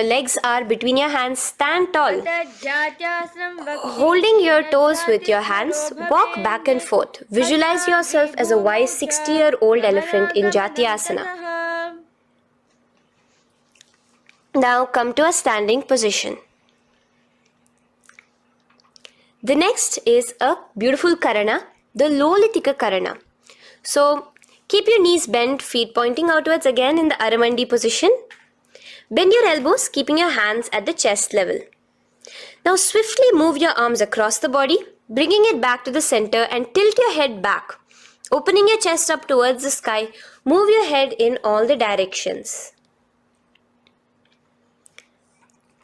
legs are between your hands, stand tall. Holding your toes with your hands, walk back and forth. Visualize yourself as a wise 60-year-old elephant in Jatyasana. Now come to a standing position. The next is a beautiful karana, the Lolitika karana. So keep your knees bent, feet pointing outwards again in the Aramandi position. Bend your elbows, keeping your hands at the chest level. Now swiftly move your arms across the body, bringing it back to the center and tilt your head back. Opening your chest up towards the sky, move your head in all the directions.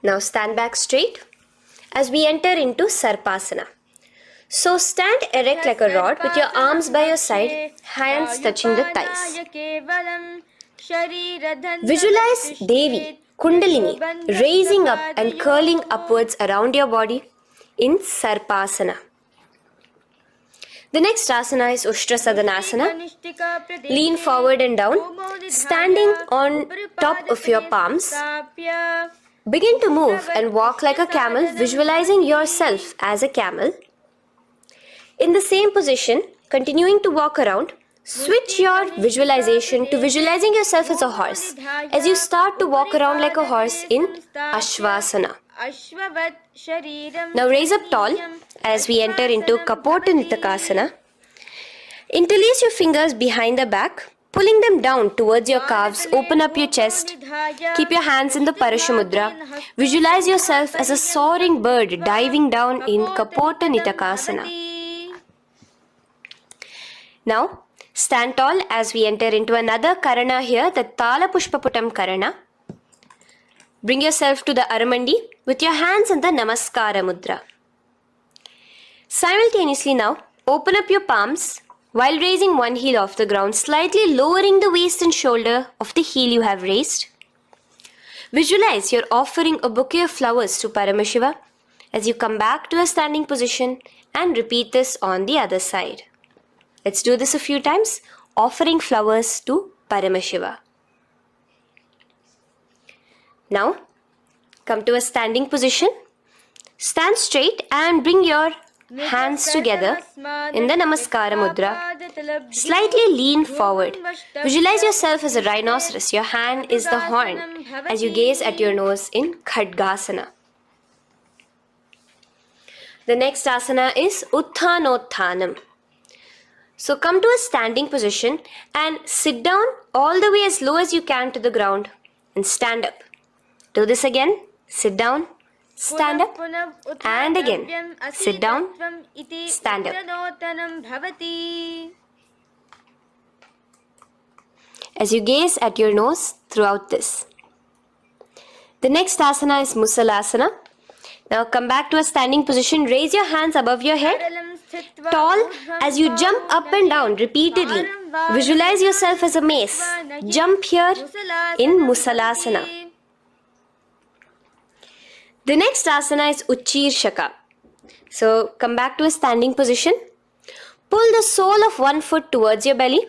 Now stand back straight as we enter into Sarpasana. So stand erect like a rod with your arms by your side, hands touching the thighs. Visualize Devi, Kundalini, raising up and curling upwards around your body in Sarpasana. The next asana is Ushtrasadanasana. Lean forward and down, standing on top of your palms. Begin to move and walk like a camel, visualizing yourself as a camel. In the same position, continuing to walk around, switch your visualization to visualizing yourself as a horse as you start to walk around like a horse in Ashvasana. Now raise up tall as we enter into Kapotanitakasana. Interlace your fingers behind the back, pulling them down towards your calves. Open up your chest. Keep your hands in the Parashamudra. Visualize yourself as a soaring bird diving down in Kapotanitakasana. Now stand tall as we enter into another karana here, the Tala Pushpaputam karana. Bring yourself to the Aramandi with your hands in the Namaskara mudra. Simultaneously now, open up your palms while raising one heel off the ground, slightly lowering the waist and shoulder of the heel you have raised. Visualize you're offering a bouquet of flowers to Paramashiva as you come back to a standing position, and repeat this on the other side. Let's do this a few times, offering flowers to Paramashiva. Now, come to a standing position. Stand straight and bring your hands together in the Namaskara mudra. Slightly lean forward. Visualize yourself as a rhinoceros. Your hand is the horn as you gaze at your nose in Khadgasana. The next asana is Utthanotthanam. So come to a standing position and sit down all the way as low as you can to the ground and stand up. Do this again. Sit down, stand up, and again. Sit down, stand up. As you gaze at your nose throughout this. The next asana is Musalasana. Now come back to a standing position. Raise your hands above your head. Tall as you jump up and down repeatedly. Visualize yourself as a mace. Jump here in Musalasana. The next asana is Uchirshaka. So come back to a standing position. Pull the sole of one foot towards your belly.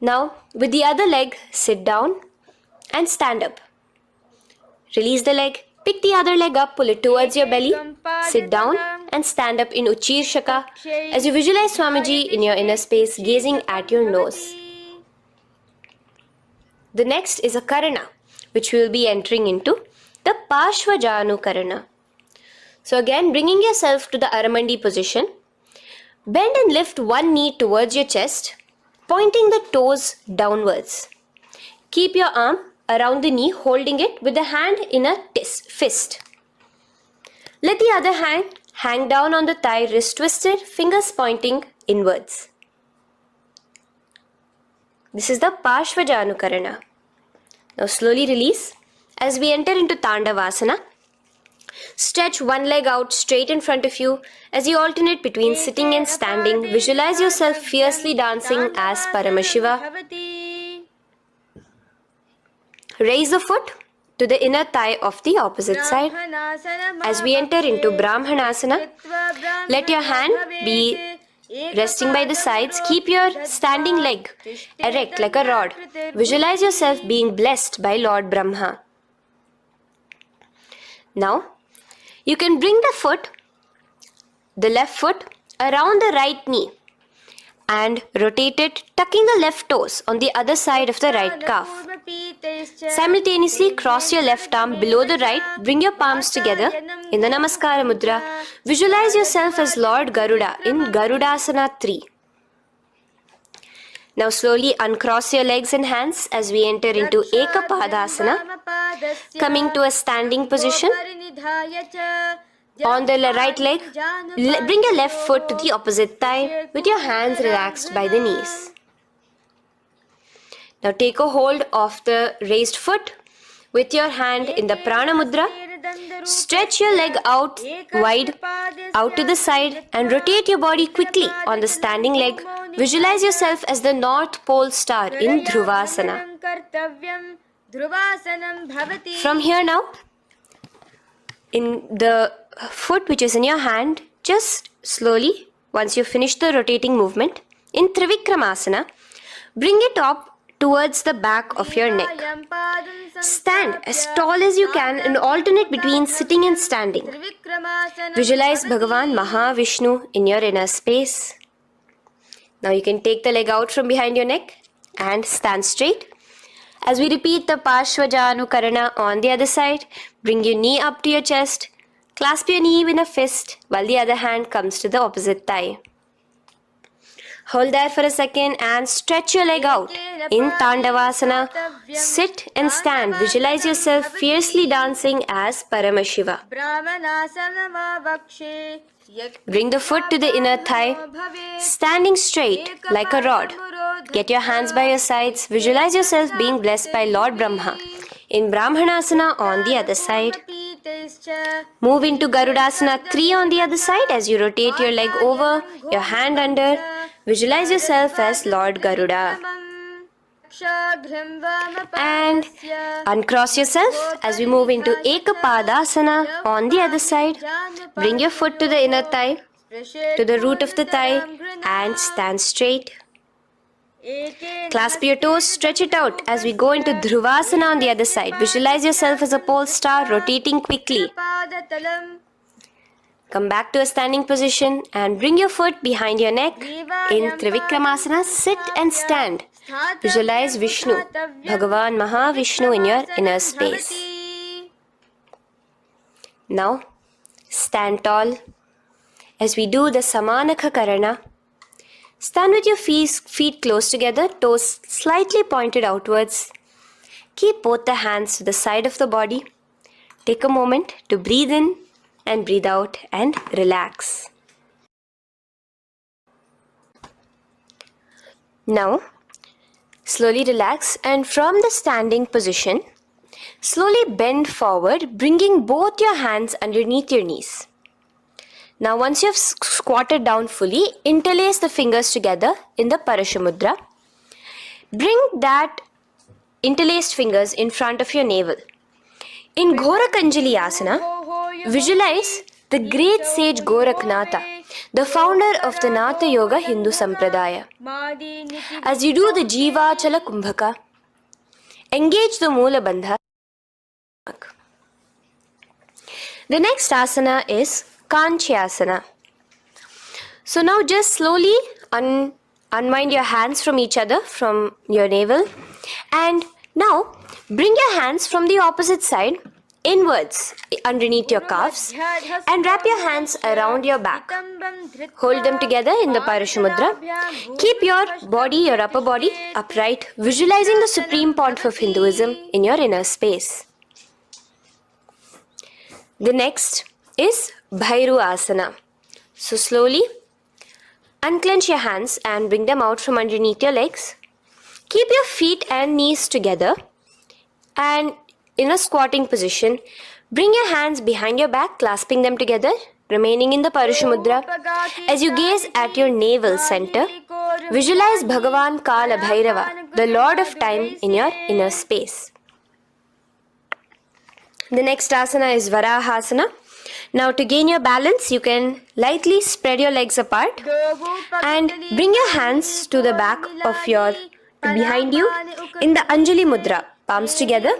Now with the other leg, sit down and stand up. Release the leg. Pick the other leg up, pull it towards your belly. Sit down and stand up in Uchirshaka as you visualize Swamiji in your inner space, gazing at your nose. The next is a Karana, which we will be entering into, the Pashvajanu Karana. So again, bringing yourself to the Aramandi position. Bend and lift one knee towards your chest, pointing the toes downwards. Keep your arm around the knee, holding it with the hand in a fist. Let the other hand hang down on the thigh, wrist twisted, fingers pointing inwards. This is the Parshvajanukarana. Now slowly release as we enter into Tandavasana. Stretch one leg out straight in front of you as you alternate between sitting and standing. Visualize yourself fiercely dancing as Paramashiva. Raise the foot to the inner thigh of the opposite side. As we enter into Brahmanasana, let your hand be resting by the sides. Keep your standing leg erect like a rod. Visualize yourself being blessed by Lord Brahma. Now, you can bring the left foot around the right knee and rotate it, tucking the left toes on the other side of the right calf. Simultaneously cross your left arm below the right, bring your palms together in the Namaskara Mudra. Visualize yourself as Lord Garuda in Garudasana 3. Now slowly uncross your legs and hands as we enter into Ekapadasana, coming to a standing position. On the right leg, bring your left foot to the opposite thigh with your hands relaxed by the knees. Now take a hold of the raised foot with your hand in the Prana Mudra. Stretch your leg out wide, out to the side, and rotate your body quickly on the standing leg. Visualize yourself as the North Pole star in Dhruvasana. From here now, in the foot which is in your hand, just slowly, once you finish the rotating movement, in Trivikramasana, bring it up towards the back of your neck. Stand as tall as you can and alternate between sitting and standing. Visualize Bhagavan Mahavishnu in your inner space. Now you can take the leg out from behind your neck and stand straight. As we repeat the Parshvajanukarana on the other side, bring your knee up to your chest, clasp your knee in a fist while the other hand comes to the opposite thigh. Hold there for a second and stretch your leg out. In Tandavasana, sit and stand. Visualize yourself fiercely dancing as Paramashiva. Bring the foot to the inner thigh, standing straight like a rod. Get your hands by your sides. Visualize yourself being blessed by Lord Brahma. In Brahmanasana on the other side. Move into Garudasana 3 on the other side as you rotate your leg over, your hand under. Visualize yourself as Lord Garuda. And uncross yourself as we move into Ekapadasana on the other side. Bring your foot to the inner thigh, to the root of the thigh, and stand straight. Clasp your toes, stretch it out as we go into Dhruvasana on the other side. Visualize yourself as a pole star rotating quickly. Come back to a standing position and bring your foot behind your neck. In Trivikramasana, sit and stand. Visualize Vishnu, Bhagavan Mahavishnu in your inner space. Now, stand tall as we do the Samanakha Karana. Stand with your feet close together, toes slightly pointed outwards. Keep both the hands to the side of the body. Take a moment to breathe in and breathe out and relax. Now, slowly relax and from the standing position, slowly bend forward, bringing both your hands underneath your knees. Now once you have squatted down fully, interlace the fingers together in the Parashamudra. Bring that interlaced fingers in front of your navel. In Ghorakanjali Asana, visualize the great sage Goraknatha, the founder of the Natha Yoga Hindu Sampradaya. As you do the Jiva Chala Kumbhaka, engage the Moola Bandha. The next asana is Kanchyasana. So now just slowly unwind your hands from each other, from your navel, and now bring your hands from the opposite side inwards underneath your calves and wrap your hands around your back. Hold them together in the Parashamudra. Keep your body, your upper body, upright, visualizing the Supreme Pontiff of Hinduism in your inner space. The next is Bhairu Asana. So slowly unclench your hands and bring them out from underneath your legs. Keep your feet and knees together, and in a squatting position, bring your hands behind your back, clasping them together, remaining in the Parashamudra. As you gaze at your navel center, visualize Bhagavan Kala Bhairava, the Lord of Time, in your inner space. The next asana is Varahasana. Now to gain your balance, you can lightly spread your legs apart and bring your hands to the back of behind you in the Anjali Mudra, palms together.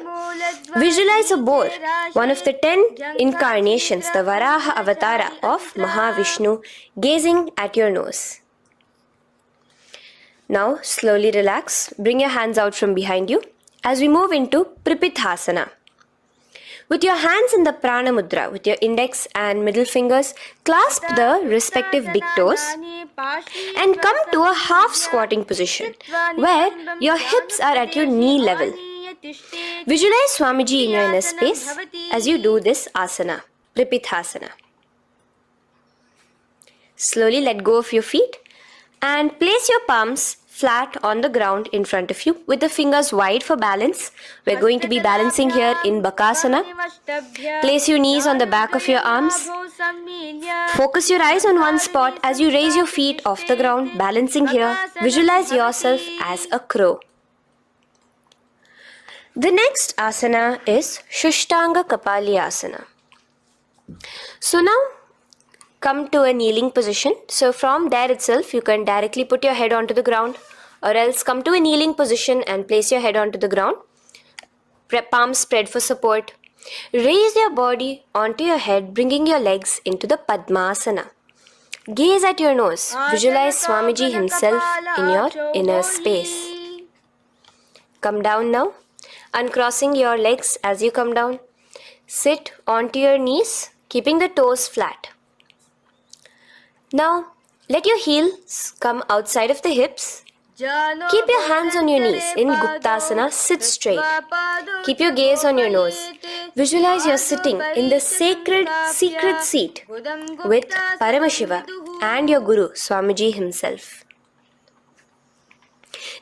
Visualize a boar, one of the 10 incarnations, the Varaha Avatara of Mahavishnu, gazing at your nose. Now slowly relax, bring your hands out from behind you as we move into Pripithasana. With your hands in the Prana Mudra, with your index and middle fingers, clasp the respective big toes and come to a half squatting position where your hips are at your knee level. Visualize Swamiji in your inner space as you do this asana, Pripithasana. Slowly let go of your feet and place your palms flat on the ground in front of you with the fingers wide for balance. We're going to be balancing here in Bakasana. Place your knees on the back of your arms. Focus your eyes on one spot as you raise your feet off the ground, balancing here. Visualize yourself as a crow. The next asana is Shushtanga Kapali Asana. So now come to a kneeling position. So from there itself, you can directly put your head onto the ground, or else come to a kneeling position and place your head onto the ground. Palms spread for support. Raise your body onto your head, bringing your legs into the Padmasana. Gaze at your nose. Visualize Swamiji himself in your inner space. Come down now, uncrossing your legs as you come down. Sit onto your knees, keeping the toes flat. Now, let your heels come outside of the hips. Keep your hands on your knees. In Guptasana, sit straight. Keep your gaze on your nose. Visualize you're sitting in the sacred secret seat with Paramashiva and your Guru, Swamiji himself.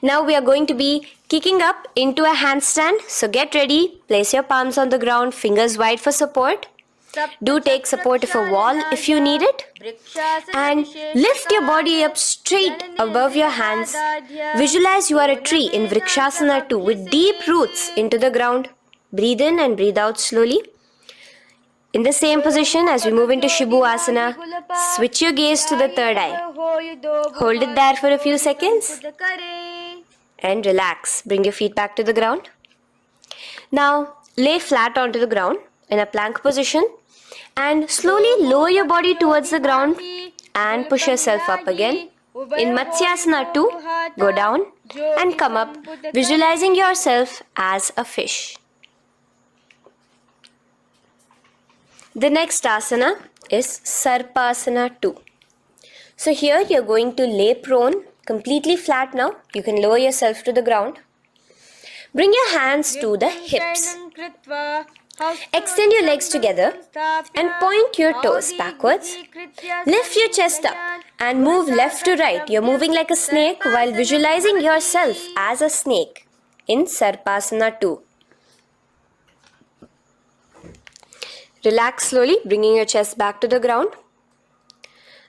Now we are going to be kicking up into a handstand. So get ready. Place your palms on the ground, fingers wide for support. Do take support of a wall if you need it. And lift your body up straight above your hands. Visualize you are a tree in Vrikshasana 2 with deep roots into the ground. Breathe in and breathe out slowly. In the same position as we move into Shibhu Asana, switch your gaze to the third eye. Hold it there for a few seconds. And relax. Bring your feet back to the ground. Now lay flat onto the ground in a plank position and slowly lower your body towards the ground and push yourself up again. In Matsyasana 2, go down and come up, visualizing yourself as a fish. The next asana is Sarpasana 2. So here you're going to lay prone, completely flat now. You can lower yourself to the ground. Bring your hands to the hips. Extend your legs together and point your toes backwards. Lift your chest up and move left to right. You're moving like a snake while visualizing yourself as a snake in Sarpasana 2. Relax slowly, bringing your chest back to the ground.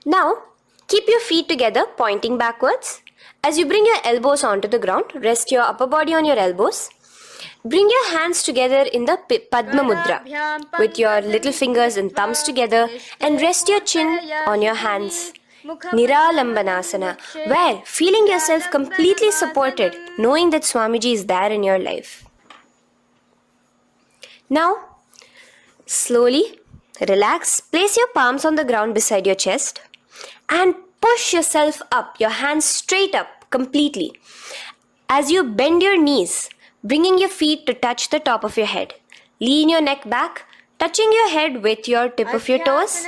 Now, keep your feet together, pointing backwards. As you bring your elbows onto the ground, rest your upper body on your elbows. Bring your hands together in the Padma Mudra with your little fingers and thumbs together and rest your chin on your hands. Niralambanasana, where feeling yourself completely supported, knowing that Swamiji is there in your life. Now, slowly relax, place your palms on the ground beside your chest and push yourself up, your hands straight up completely. As you bend your knees, bringing your feet to touch the top of your head. Lean your neck back, touching your head with your tip of your toes.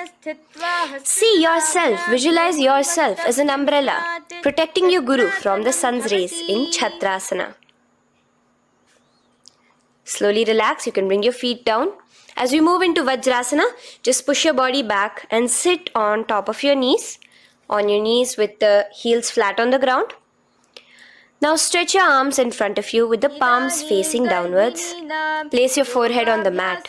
See yourself, visualize yourself as an umbrella, protecting your Guru from the sun's rays in Chhatrasana. Slowly relax, you can bring your feet down. As we move into Vajrasana, just push your body back and sit on top of your knees with the heels flat on the ground. Now stretch your arms in front of you with the palms facing downwards. Place your forehead on the mat.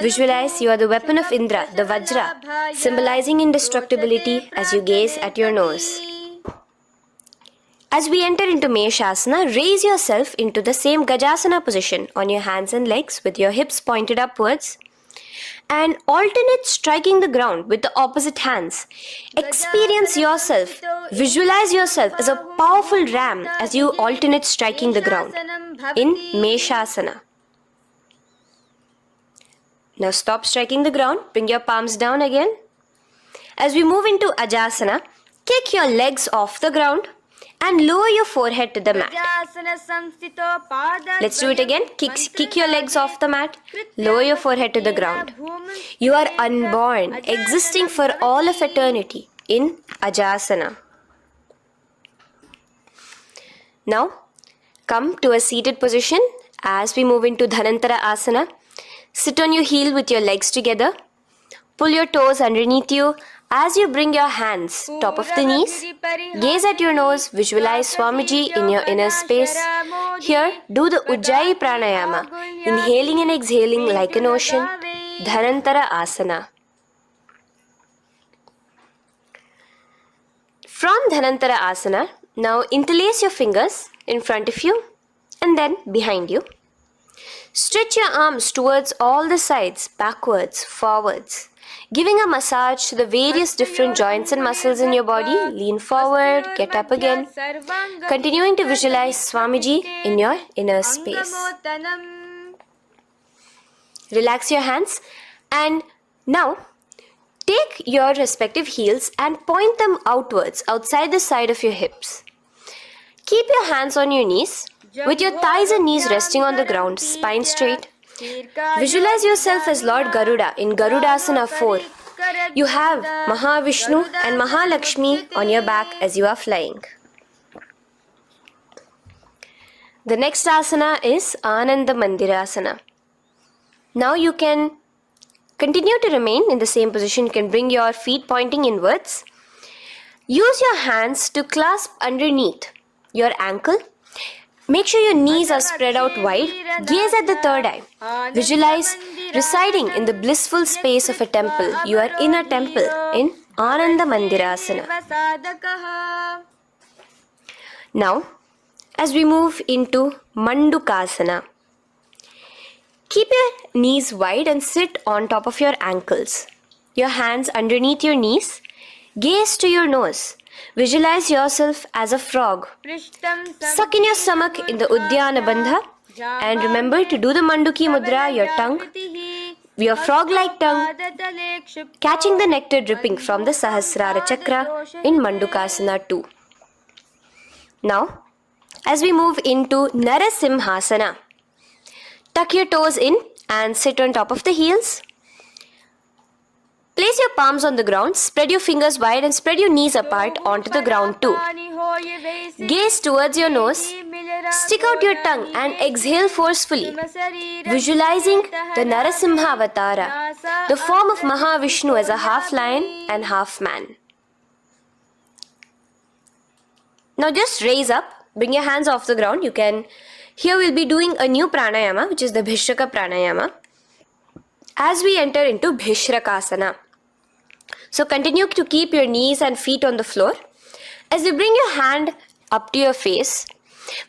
Visualize you are the weapon of Indra, the Vajra, symbolizing indestructibility as you gaze at your nose. As we enter into Meshasana, raise yourself into the same Gajasana position on your hands and legs with your hips pointed upwards and alternate striking the ground with the opposite hands. Experience yourself, visualize yourself as a powerful ram as you alternate striking the ground in Meshasana. Now stop striking the ground, bring your palms down again. As we move into Ajasana, kick your legs off the ground and lower your forehead to the mat. Let's do it again. Kick your legs off the mat. Lower your forehead to the ground. You are unborn, existing for all of eternity in Ajasana. Now, come to a seated position as we move into Dhanantara Asana. Sit on your heel with your legs together. Pull your toes underneath you. As you bring your hands top of the knees, gaze at your nose, visualize Swamiji in your inner space. Here, do the Ujjayi Pranayama, inhaling and exhaling like an ocean, Dhanantara Asana. From Dhanantara Asana, now interlace your fingers in front of you and then behind you. Stretch your arms towards all the sides, backwards, forwards. Giving a massage to the various different joints and muscles in your body. Lean forward, get up again. Continuing to visualize Swamiji in your inner space. Relax your hands and now take your respective heels and point them outwards, outside the side of your hips. Keep your hands on your knees with your thighs and knees resting on the ground, spine straight. Visualize yourself as Lord Garuda in Garudasana 4. You have Mahavishnu and Mahalakshmi on your back as you are flying. The next asana is Ananda Mandirasana. Now you can continue to remain in the same position. You can bring your feet pointing inwards. Use your hands to clasp underneath your ankle. Make sure your knees are spread out wide. Gaze at the third eye. Visualize residing in the blissful space of a temple. You are in a temple in Ananda Mandirasana. Now, as we move into Mandukasana, keep your knees wide and sit on top of your ankles. Your hands underneath your knees. Gaze to your nose. Visualize yourself as a frog. Suck in your stomach in the Udyana Bandha and remember to do the Manduki Mudra, your frog-like tongue, catching the nectar dripping from the Sahasrara Chakra in Mandukasana 2. Now, as we move into Narasimhasana, tuck your toes in and sit on top of the heels. Place your palms on the ground, spread your fingers wide and spread your knees apart onto the ground too. Gaze towards your nose, stick out your tongue and exhale forcefully, visualizing the Narasimha Avatara, the form of Mahavishnu as a half lion and half man. Now just raise up, bring your hands off the ground. Here we'll be doing a new pranayama, which is the Bhishraka Pranayama, as we enter into Bhishrakasana. So continue to keep your knees and feet on the floor. As you bring your hand up to your face,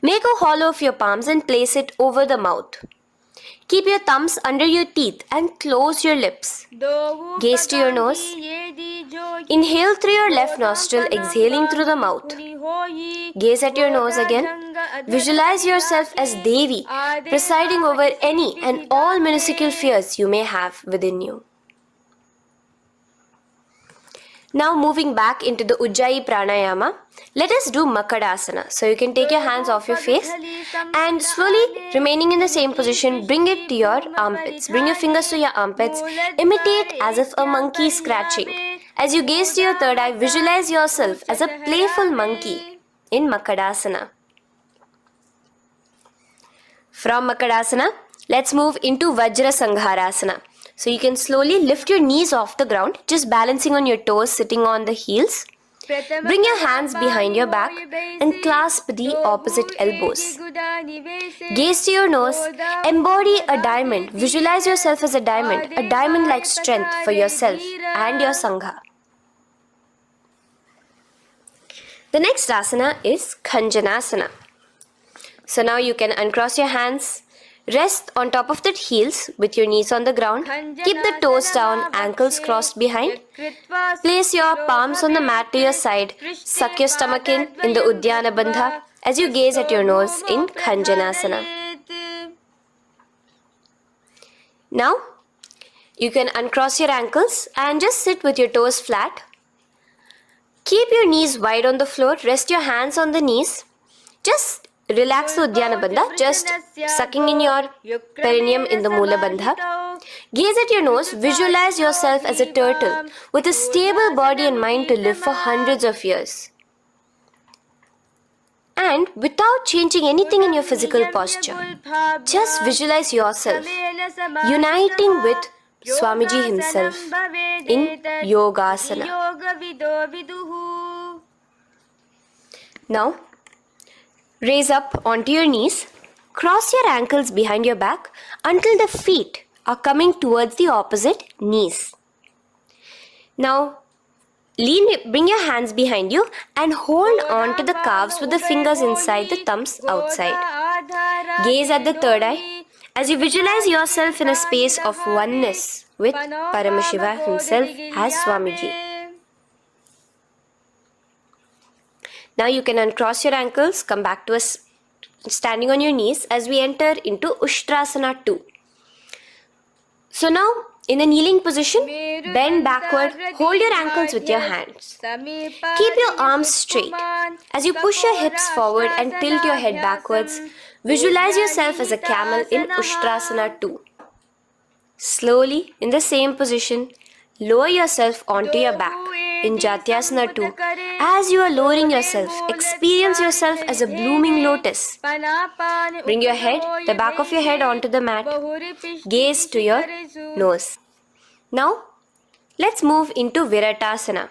make a hollow of your palms and place it over the mouth. Keep your thumbs under your teeth and close your lips. Gaze to your nose. Inhale through your left nostril, exhaling through the mouth. Gaze at your nose again. Visualize yourself as Devi, presiding over any and all minuscule fears you may have within you. Now moving back into the Ujjayi Pranayama, let us do Makadasana. So you can take your hands off your face and slowly remaining in the same position, bring it to your armpits. Bring your fingers to your armpits. Imitate as if a monkey is scratching. As you gaze to your third eye, visualize yourself as a playful monkey in Makadasana. From Makadasana, let's move into Vajra Sangharasana. So you can slowly lift your knees off the ground, just balancing on your toes, sitting on the heels. Bring your hands behind your back and clasp the opposite elbows. Gaze to your nose. Embody a diamond. Visualize yourself as a diamond-like strength for yourself and your Sangha. The next asana is Khanjanasana. So now you can uncross your hands. Rest on top of the heels with your knees on the ground. Keep the toes down, ankles crossed behind. Place your palms on the mat to your side. Suck your stomach in the Uddiyana Bandha as you gaze at your nose in Khanjanasana. Now, you can uncross your ankles and just sit with your toes flat. Keep your knees wide on the floor. Rest your hands on the knees. Just relax the Uddiyana Bandha, just sucking in your perineum in the Mula Bandha. Gaze at your nose, visualize yourself as a turtle with a stable body and mind to live for hundreds of years. And without changing anything in your physical posture, just visualize yourself uniting with Swamiji himself in Yogasana. Now, raise up onto your knees, cross your ankles behind your back until the feet are coming towards the opposite knees. Now, bring your hands behind you and hold on to the calves with the fingers inside, the thumbs outside. Gaze at the third eye as you visualize yourself in a space of oneness with Paramashiva himself as Swamiji. Now you can uncross your ankles, come back to us standing on your knees as we enter into Ushtrasana 2. So now, in a kneeling position, bend backward, hold your ankles with your hands. Keep your arms straight. As you push your hips forward and tilt your head backwards, visualize yourself as a camel in Ushtrasana 2. Slowly, in the same position, lower yourself onto your back in Jatyasana 2. As you are lowering yourself, experience yourself as a blooming lotus. Bring your head, the back of your head onto the mat. Gaze to your nose. Now, let's move into Viratasana.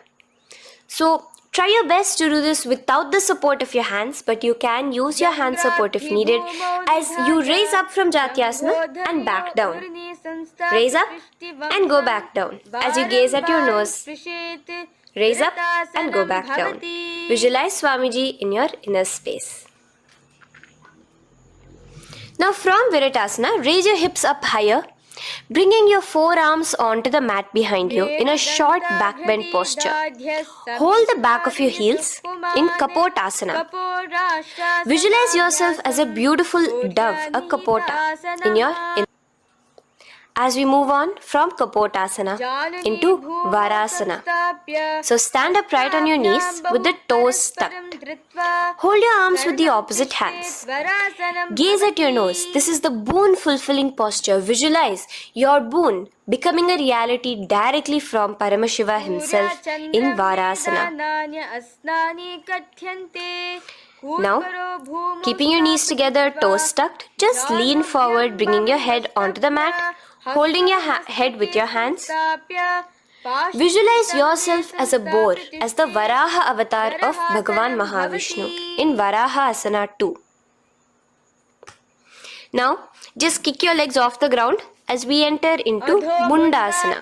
So, try your best to do this without the support of your hands, but you can use your hand support if needed as you raise up from Jatyasana and back down. Raise up and go back down as you gaze at your nose. Raise up and go back down. Visualize Swamiji in your inner space. Now from Viratasana, raise your hips up higher, bringing your forearms onto the mat behind you in a short back bend posture. Hold the back of your heels in Kapotasana. Visualize yourself as a beautiful dove, a Kapota, in your as we move on from Kapotasana into Varasana. So stand upright on your knees with the toes tucked. Hold your arms with the opposite hands. Gaze at your nose. This is the boon fulfilling posture. Visualize your boon becoming a reality directly from Paramashiva himself in Varasana. Now, keeping your knees together, toes tucked, just lean forward, bringing your head onto the mat, holding your head with your hands. Visualize yourself as a boar, as the Varaha avatar of Bhagavan Mahavishnu in Varaha Asana 2. Now, just kick your legs off the ground as we enter into Mundasana.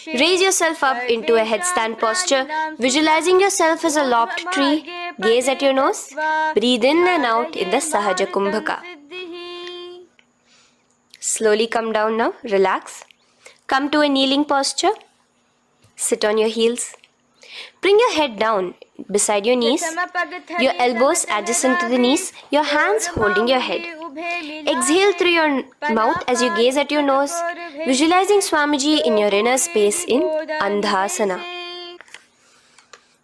Raise yourself up into a headstand posture, visualizing yourself as a lopped tree. Gaze at your nose. Breathe in and out in the Sahaja Kumbhaka. Slowly come down now. Relax. Come to a kneeling posture. Sit on your heels. Bring your head down beside your knees, your elbows adjacent to the knees, your hands holding your head. Exhale through your mouth as you gaze at your nose, visualizing Swamiji in your inner space in Andhasana.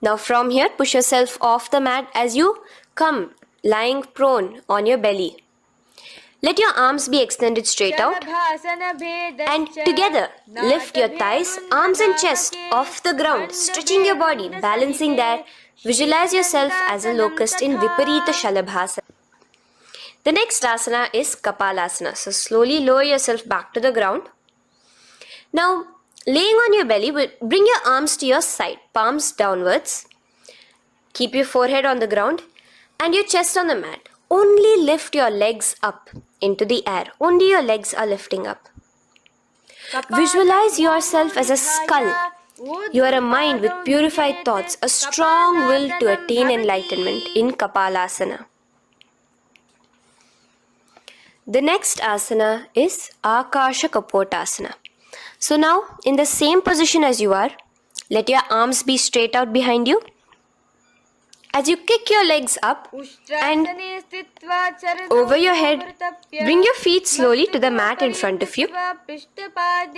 Now from here, push yourself off the mat as you come lying prone on your belly. Let your arms be extended straight out and together lift your thighs, arms and chest off the ground, stretching your body, balancing there. Visualize yourself as a locust in Viparita Shalabhasana. The next asana is Kapalasana. So slowly lower yourself back to the ground. Now laying on your belly, bring your arms to your side, palms downwards. keep your forehead on the ground and your chest on the mat. Only lift your legs up into the air. Only your legs are lifting up. Visualize yourself as a skull. You are a mind with purified thoughts, a strong will to attain enlightenment in Kapalasana. The next asana is Akasha Kapotasana. So now, in the same position as you are, let your arms be straight out behind you. As you kick your legs up and over your head, bring your feet slowly to the mat in front of you.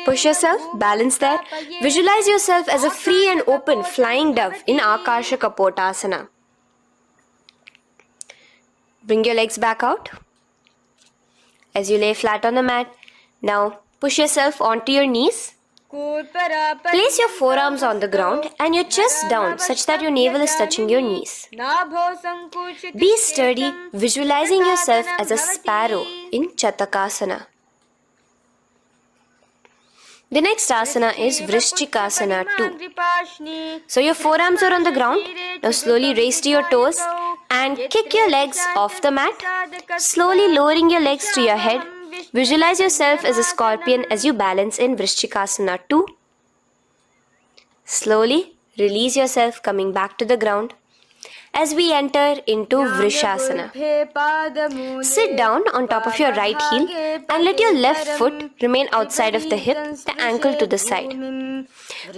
Push yourself, balance there. Visualize yourself as a free and open flying dove in Akasha Kapotasana. Bring your legs back out as you lay flat on the mat. Now push yourself onto your knees. Place your forearms on the ground and your chest down such that your navel is touching your knees. Be sturdy, visualizing yourself as a sparrow in Chatakasana. The next asana is Vrishchikasana 2. So your forearms are on the ground. Now slowly raise to your toes and kick your legs off the mat. Slowly lowering your legs to your head. Visualize yourself as a scorpion as you balance in Vrishchikasana 2. Slowly release yourself, coming back to the ground as we enter into Vrishasana. Sit down on top of your right heel and let your left foot remain outside of the hip, the ankle to the side.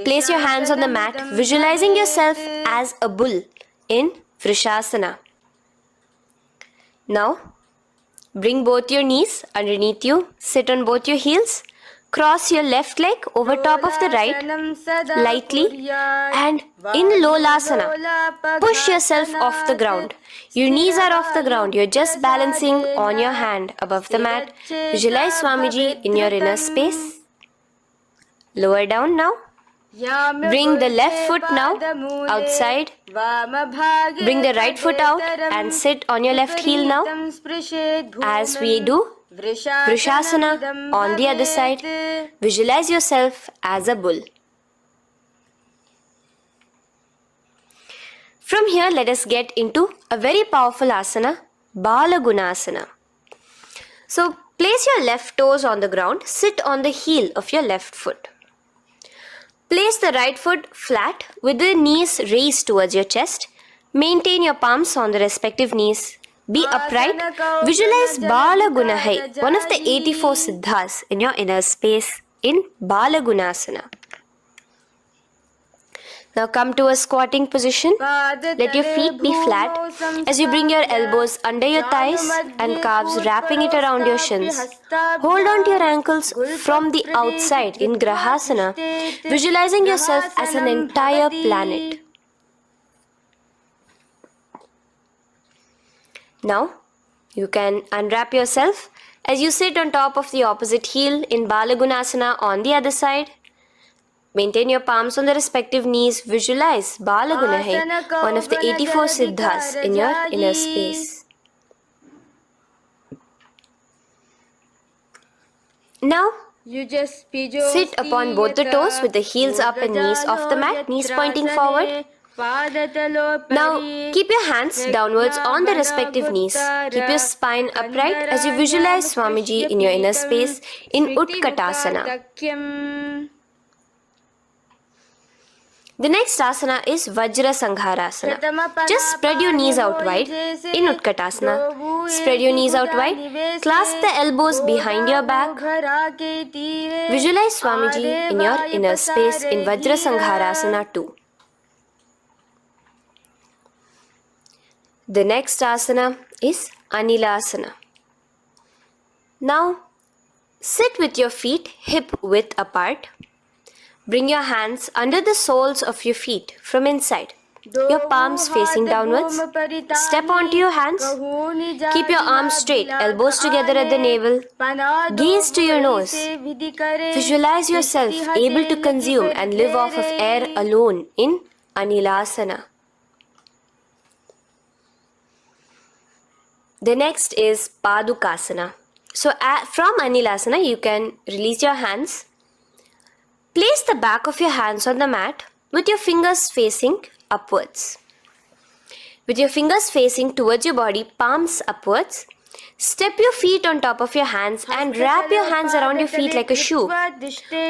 Place your hands on the mat, visualizing yourself as a bull in Vrishasana. Now, bring both your knees underneath you, sit on both your heels, cross your left leg over top of the right lightly and in Lolasana, push yourself off the ground. Your knees are off the ground, you're just balancing on your hand above the mat. Visualize Swamiji in your inner space. Lower down now. Bring the left foot now outside. Bring the right foot out and sit on your left heel now as we do Vrishasana on the other side. Visualize yourself as a bull. From here, let us get into a very powerful asana, Balagunasana. So, place your left toes on the ground, sit on the heel of your left foot. Place the right foot flat with the knees raised towards your chest. Maintain your palms on the respective knees. Be upright. Visualize Balagunahai, one of the 84 siddhas in your inner space in Balagunasana. Now come to a squatting position. Let your feet be flat as you bring your elbows under your thighs and calves, wrapping it around your shins. Hold on to your ankles from the outside in Grahasana, visualizing yourself as an entire planet. Now, you can unwrap yourself as you sit on top of the opposite heel in Balagunasana on the other side. Maintain your palms on the respective knees. Visualize Balagunahai, one of the 84 siddhas in your inner space. Now, sit upon both the toes with the heels up and knees off the mat, knees pointing forward. Now, keep your hands downwards on the respective knees. Keep your spine upright as you visualize Swamiji in your inner space in Utkatasana. The next asana is Vajra Sangharasana. Just spread your knees out wide in Utkatasana. Spread your knees out wide. Clasp the elbows behind your back. Visualize Swamiji in your inner space in Vajra Sangharasana 2. The next asana is Anilasana. Now, sit with your feet hip width apart. Bring your hands under the soles of your feet from inside. Your palms facing downwards. Step onto your hands. Keep your arms straight, elbows together at the navel. Gaze to your nose. Visualize yourself able to consume and live off of air alone in Anilasana. The next is Padukasana. So from Anilasana, you can release your hands. Place the back of your hands on the mat with your fingers facing upwards. With your fingers facing towards your body, palms upwards, step your feet on top of your hands and wrap your hands around your feet like a shoe.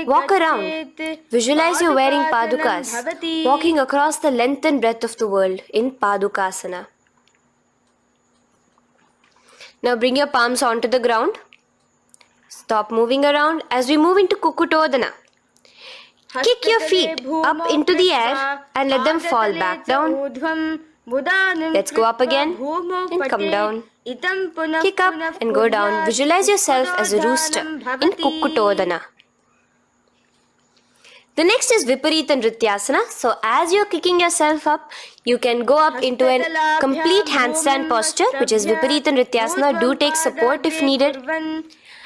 Walk around. Visualize you're wearing padukas, walking across the length and breadth of the world in Padukasana. Now bring your palms onto the ground. Stop moving around as we move into Kukutodana. Kick your feet up into the air and let them fall back down. Let's go up again and come down. Kick up and go down. Visualize yourself as a rooster in Kukutodana. The next is Viparita Nrityasana. So as you're kicking yourself up, you can go up into a complete handstand posture, which is Viparita Nrityasana. Do take support if needed.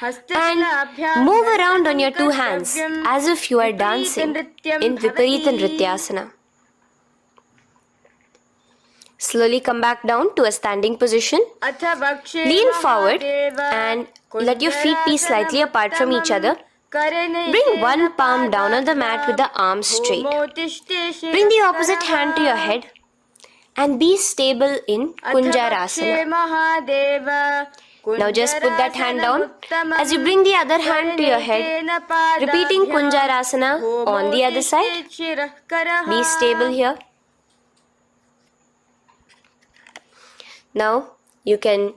And move around on your two hands as if you are dancing in Viparita Nrityasana. Slowly come back down to a standing position. Lean forward and let your feet be slightly apart from each other. Bring one palm down on the mat with the arms straight. Bring the opposite hand to your head and be stable in Kunjarasana. Now just put that hand down as you bring the other hand to your head, repeating Kunjarasana on the other side. Be stable here. Now you can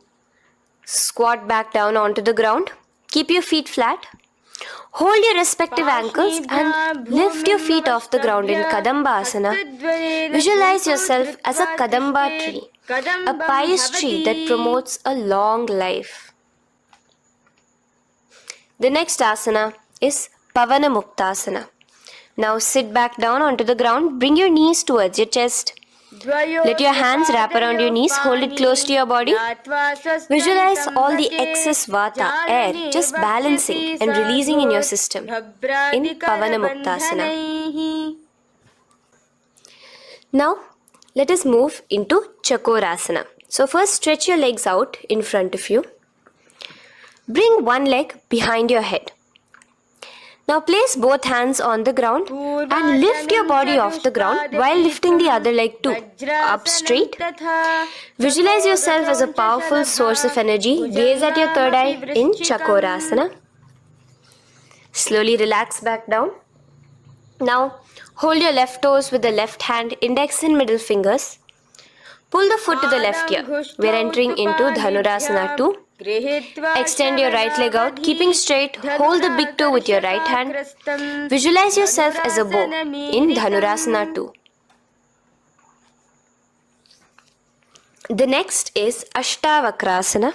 squat back down onto the ground. Keep your feet flat. Hold your respective ankles and lift your feet off the ground in Kadamba Asana. Visualize yourself as a Kadamba tree, a pious tree that promotes a long life. The next asana is Pavana Muktasana. Now sit back down onto the ground. Bring your knees towards your chest. Let your hands wrap around your knees. Hold it close to your body. Visualize all the excess vata, air, just balancing and releasing in your system in Pavana Muktasana. Now, let us move into Chakorasana. So first stretch your legs out in front of you. Bring one leg behind your head. Now place both hands on the ground and lift your body off the ground while lifting the other leg too, up straight. Visualize yourself as a powerful source of energy. Gaze at your third eye in Chakorasana. Slowly relax back down. Now hold your left toes with the left hand, index and middle fingers. Pull the foot to the left ear. We are entering into Dhanurasana 2. Extend your right leg out, keeping straight. Hold the big toe with your right hand. Visualize yourself as a bow in Dhanurasana 2. The next is Ashtavakrasana.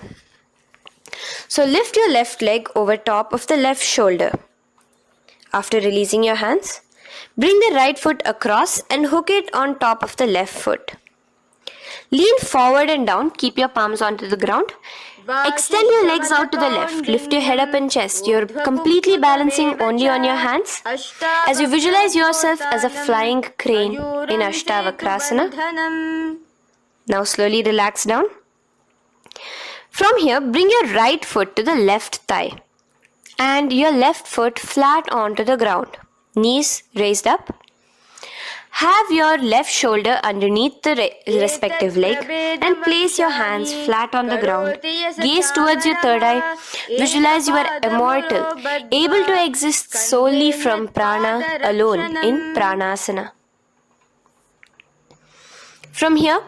So lift your left leg over top of the left shoulder. After releasing your hands, bring the right foot across and hook it on top of the left foot. Lean forward and down. Keep your palms onto the ground. Extend your legs out to the left. Lift your head up and chest. You're completely balancing only on your hands as you visualize yourself as a flying crane in Ashtavakrasana. Now slowly relax down. From here, bring your right foot to the left thigh and your left foot flat onto the ground. Knees raised up. Have your left shoulder underneath the respective leg and place your hands flat on the ground. Gaze towards your third eye. Visualize you are immortal, able to exist solely from prana alone in Pranasana. From here,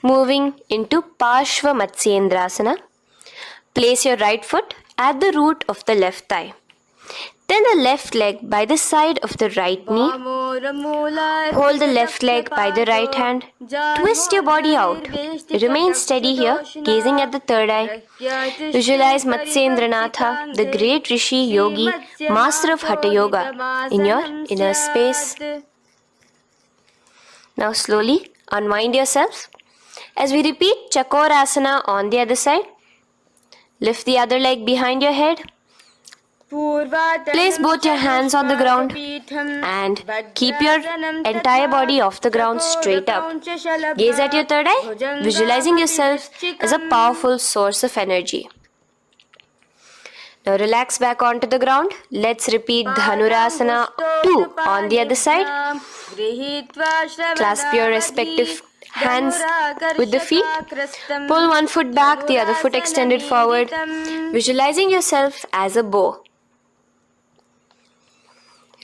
moving into Parshva Matsyendrasana. Place your right foot at the root of the left thigh. Then the left leg by the side of the right knee. Hold the left leg by the right hand. Twist your body out. Remain steady here, gazing at the third eye. Visualize Matsyendranatha, the great Rishi, Yogi, master of Hatha Yoga, in your inner space. Now slowly unwind yourself. As we repeat Chakorasana on the other side, lift the other leg behind your head. Place both your hands on the ground and keep your entire body off the ground straight up. Gaze at your third eye, visualizing yourself as a powerful source of energy. Now relax back onto the ground. Let's repeat Dhanurasana 2 on the other side. Clasp your respective hands with the feet. Pull one foot back, the other foot extended forward, visualizing yourself as a bow.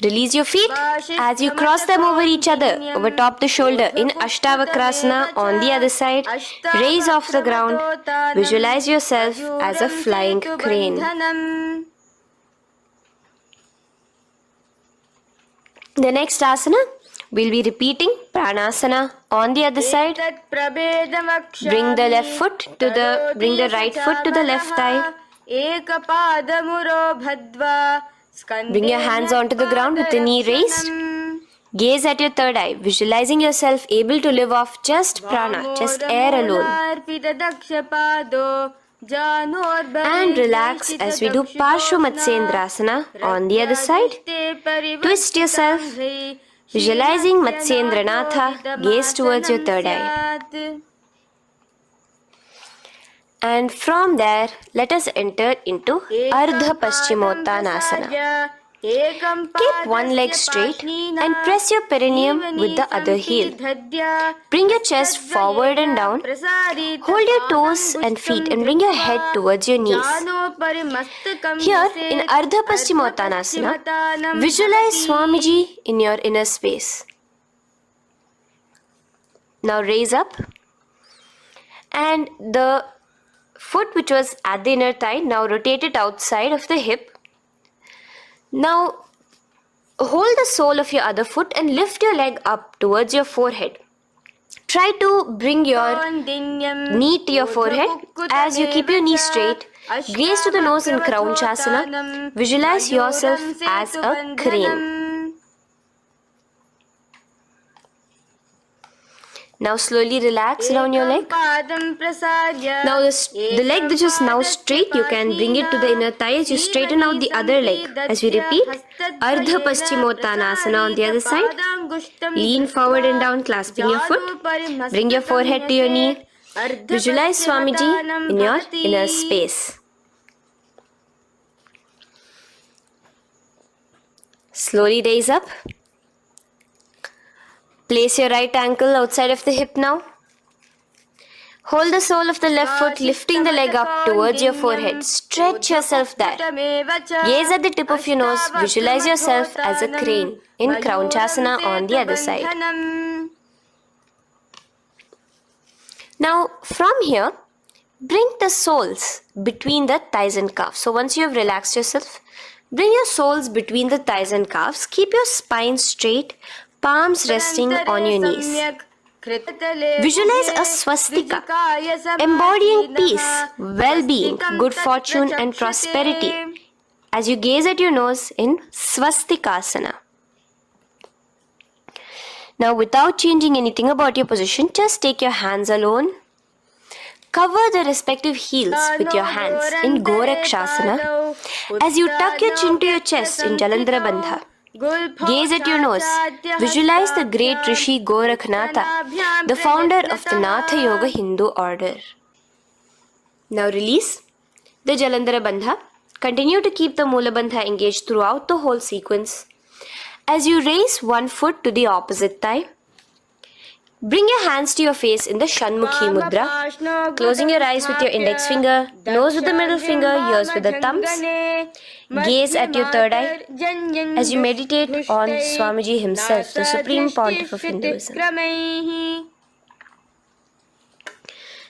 Release your feet as you cross them over each other, over top the shoulder in Ashtavakrasana on the other side. Raise off the ground. Visualize yourself as a flying crane. The next asana, we'll be repeating Pranasana on the other side. Bring the right foot to the left thigh. Bring your hands onto the ground with the knee raised. Gaze at your third eye, visualizing yourself able to live off just prana, just air alone. And relax as we do Parshva on the other side. Twist yourself, visualizing Matsyendranatha, gaze towards your third eye. And from there, let us enter into Ardha Paschimottanasana. Keep one leg straight and press your perineum with the other heel. Bring your chest forward and down. Hold your toes and feet and bring your head towards your knees. Here in Ardha Paschimottanasana, visualize Swamiji in your inner space. Now raise up, and the foot which was at the inner thigh, now rotate it outside of the hip. Now hold the sole of your other foot and lift your leg up towards your forehead. Try to bring your knee to your forehead as you keep your knee straight. Gaze to the nose in Kraunchasana. Visualize yourself as a crane. Now slowly relax down your leg. Now the leg that is now straight, you can bring it to the inner thigh as you straighten out the other leg. As we repeat, Ardha Paschimottanasana on the other side. Lean forward and down, clasping your foot. Bring your forehead to your knee. Visualize Swamiji in your inner space. Slowly raise up. Place your right ankle outside of the hip now. Hold the sole of the left foot, lifting the leg up towards your forehead. Stretch yourself there. Gaze at the tip of your nose. Visualize yourself as a crane in Kraunchasana on the other side. Now from here, bring the soles between the thighs and calves. So once you have relaxed yourself, bring your soles between the thighs and calves. Keep your spine straight. Palms resting on your knees. Visualize a swastika, embodying peace, well-being, good fortune and prosperity as you gaze at your nose in swastikasana. Now without changing anything about your position, just take your hands alone. Cover the respective heels with your hands in Gorakshasana as you tuck your chin to your chest in Jalandhara Bandha. Gaze at your nose. Visualize the great Rishi Gorakhnatha, the founder of the Natha Yoga Hindu order. Now release the Jalandhara Bandha. Continue to keep the Mula Bandha engaged throughout the whole sequence. As you raise one foot to the opposite thigh, bring your hands to your face in the Shanmukhi Mudra, closing your eyes with your index finger, nose with the middle finger, ears with the thumbs. Gaze at your third eye as you meditate on Swamiji himself, the Supreme Pontiff of Hinduism.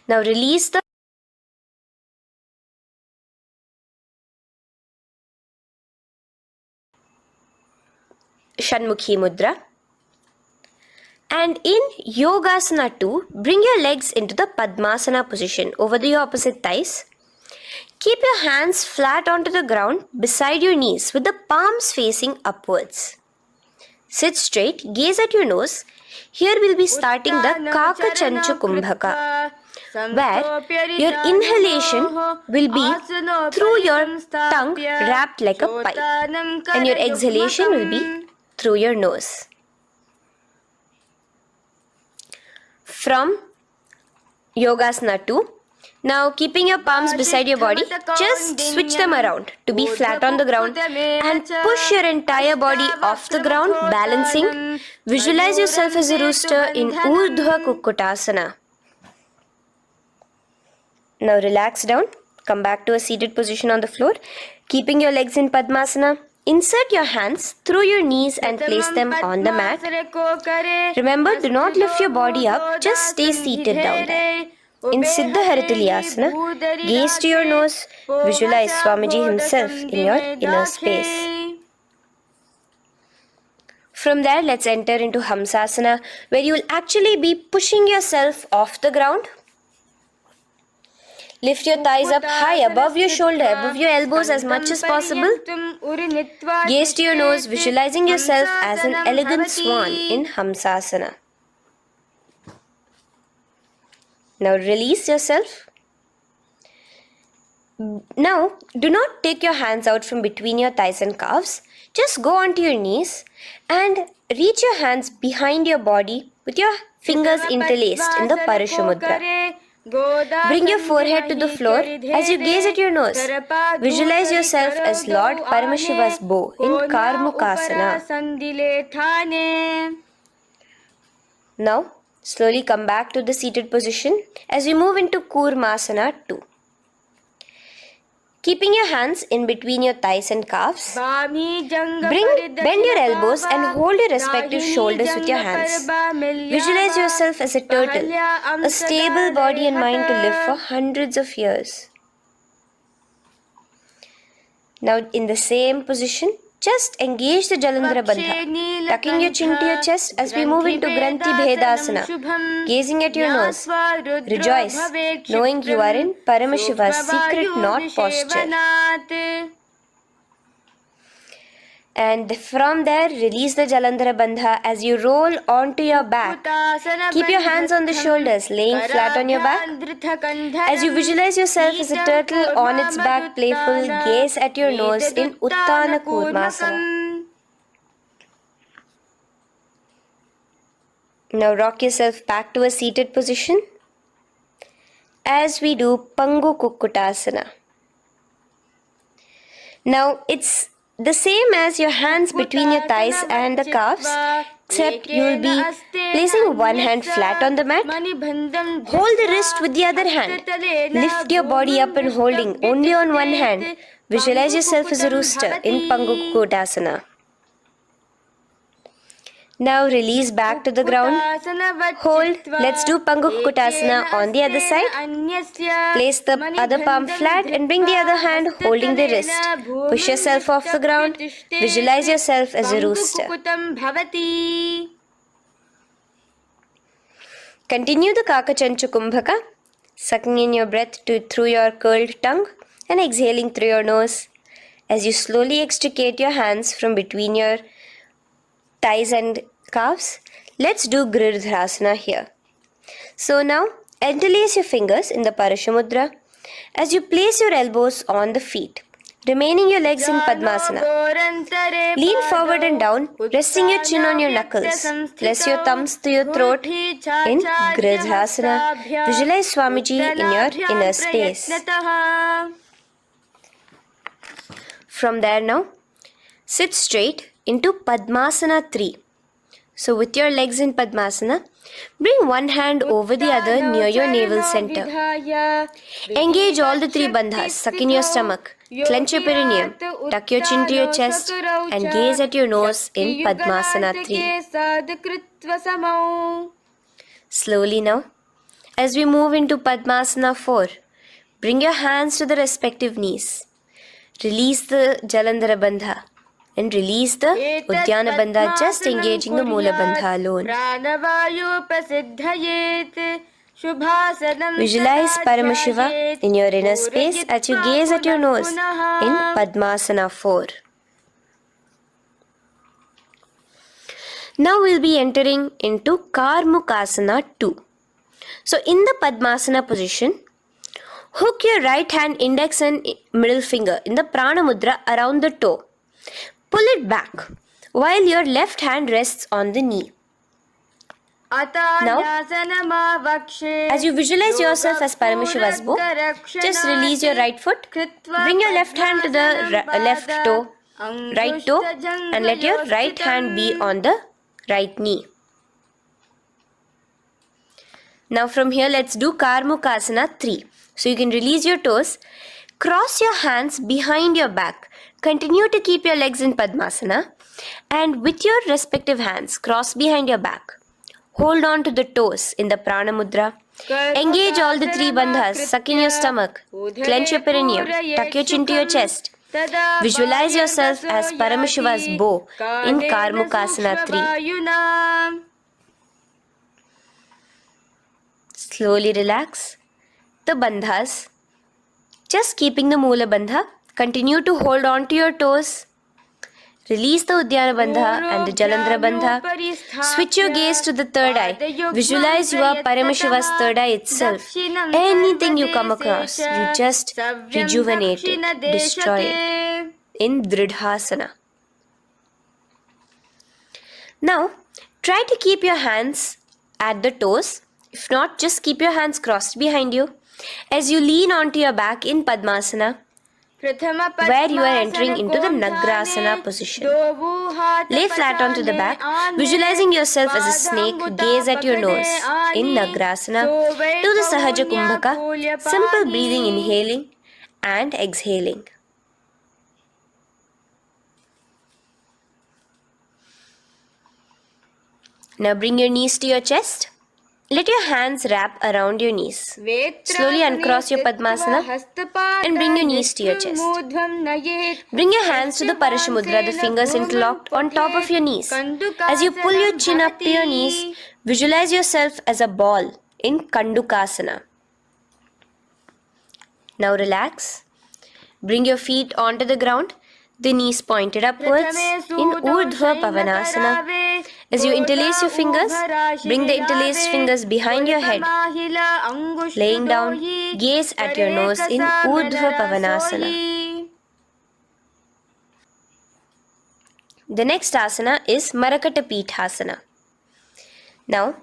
Now release the Shanmukhi Mudra. And in Yogasana 2, bring your legs into the Padmasana position over the opposite thighs. Keep your hands flat onto the ground beside your knees with the palms facing upwards. Sit straight, gaze at your nose. Here we'll be starting the Kaka Chanchu Kumbhaka, where your inhalation will be through your tongue wrapped like a pipe, and your exhalation will be through your nose. From Yogasana 2, Now, keeping your palms beside your body, just switch them around to be flat on the ground and push your entire body off the ground, balancing. Visualize yourself as a rooster in Urdhva Kukkutasana. Now relax down. Come back to a seated position on the floor. Keeping your legs in Padmasana, insert your hands through your knees and place them on the mat. Remember, do not lift your body up, just stay seated down there. In Siddha Harituliyasana, gaze to your nose, visualize Swamiji himself in your inner space. From there, let's enter into Hamsasana, where you will actually be pushing yourself off the ground. Lift your thighs up high above your shoulder, above your elbows as much as possible. Gaze to your nose, visualizing yourself as an elegant swan in Hamsasana. Now release yourself. Now, do not take your hands out from between your thighs and calves. Just go onto your knees and reach your hands behind your body with your fingers interlaced in the Parashamudra. Bring your forehead to the floor as you gaze at your nose. Visualize yourself as Lord Paramashiva's bow in Karmukasana. Now, slowly come back to the seated position as we move into Kurmasana 2. Keeping your hands in between your thighs and calves, bend your elbows and hold your respective shoulders with your hands. Visualize yourself as a turtle, a stable body and mind to live for hundreds of years. Now in the same position, just engage the Jalandhara Bandha, tucking your chin to your chest as we move into Granthi Bhedasana, gazing at your nose. Rejoice, knowing you are in Paramashiva's secret knot posture. And from there, release the Jalandhara Bandha as you roll onto your back. Keep your hands on the shoulders, laying flat on your back. As you visualize yourself as a turtle on its back, playful, gaze at your nose in Uttana Kurmasana. Now rock yourself back to a seated position as we do Pangu Kukkutasana. Now it's the same as your hands between your thighs and the calves, except you will be placing one hand flat on the mat. Hold the wrist with the other hand. Lift your body up and holding only on one hand. Visualize yourself as a rooster in Pangu Kukkutasana. Now release back to the ground. Hold. Let's do Pangu Kukkutasana on the other side. Place the other palm flat and bring the other hand holding the wrist. Push yourself off the ground. Visualize yourself as a rooster. Continue the Kakachanchu Kumbhaka, sucking in your breath through your curled tongue and exhaling through your nose. As you slowly extricate your hands from between your thighs and calves, let's do Girdharasana here. So now, interlace your fingers in the Parashamudra as you place your elbows on the feet, remaining your legs in Padmasana. Lean forward and down, resting your chin on your knuckles. Place your thumbs to your throat in Girdharasana. Visualize Swamiji in your inner space. From there now, sit straight into Padmasana 3. So with your legs in Padmasana, bring one hand over the other near your navel center. Engage all the three bandhas, suck in your stomach, clench your perineum, tuck your chin to your chest and gaze at your nose in Padmasana 3. Slowly now, as we move into Padmasana 4, bring your hands to the respective knees. Release the Jalandhara Bandha and release the Uddiyana Bandha, just engaging the Mula Bandha alone. Visualize Paramashiva in your inner space as you gaze at your nose in Padmasana 4. Now we'll be entering into Karmukasana 2. So in the Padmasana position, hook your right hand index and middle finger in the Prana Mudra around the toe. Pull it back while your left hand rests on the knee. Now, as you visualize yourself as Paramashiva's bow, just release your right foot, bring your left hand to the left toe, right toe, and let your right hand be on the right knee. Now from here, let's do Karmukasana 3. So you can release your toes, cross your hands behind your back, continue to keep your legs in Padmasana, and with your respective hands, cross behind your back. Hold on to the toes in the Prana Mudra. Engage all the 3 bandhas, suck in your stomach, clench your perineum, tuck your chin to your chest. Visualize yourself as Paramashiva's bow in Karmukasana 3. Slowly relax the bandhas, just keeping the Moola Bandha. Continue to hold on to your toes. Release the Udyana Bandha and the Jalandhara Bandha. Switch your gaze to the third eye. Visualize you are Paramashiva's third eye itself. Anything you come across, you just rejuvenate it, destroy it in Dridhasana. Now, try to keep your hands at the toes. If not, just keep your hands crossed behind you. As you lean onto your back in Padmasana, where you are entering into the Nagrasana position. Lay flat onto the back, visualizing yourself as a snake, gaze at your nose in Nagrasana. Do the Sahaja Kumbhaka, simple breathing, inhaling and exhaling. Now bring your knees to your chest. Let your hands wrap around your knees. Slowly uncross your Padmasana and bring your knees to your chest. Bring your hands to the Parashamudra, the fingers interlocked on top of your knees. As you pull your chin up to your knees, visualize yourself as a ball in Kandukasana. Now relax. Bring your feet onto the ground, the knees pointed upwards in Urdhva Pavanasana. As you interlace your fingers, bring the interlaced fingers behind your head. Laying down, gaze at your nose in Urdhva Pavanasana. The next asana is Marakata Pithasana. Now,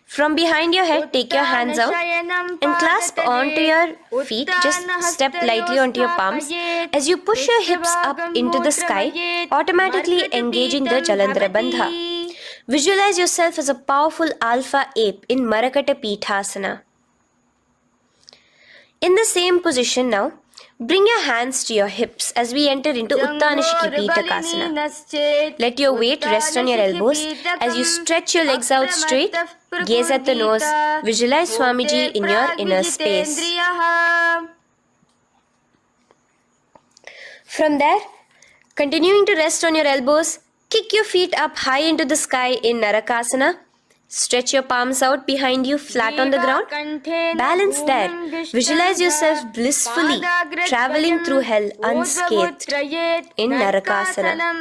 from behind your head, take your hands out and clasp onto your feet. Just step lightly onto your palms. As you push your hips up into the sky, automatically engaging the Jalandhara Bandha. Visualize yourself as a powerful alpha ape in Marakata Pithasana. In the same position now, bring your hands to your hips as we enter into Uttanashiki Pitakasana. Let your weight rest on your elbows as you stretch your legs out straight. Gaze at the nose. Visualize Swamiji in your inner space. From there, continuing to rest on your elbows, kick your feet up high into the sky in Narakasana. Stretch your palms out behind you, flat on the ground. Balance there. Visualize yourself blissfully traveling through hell unscathed in Narakasana.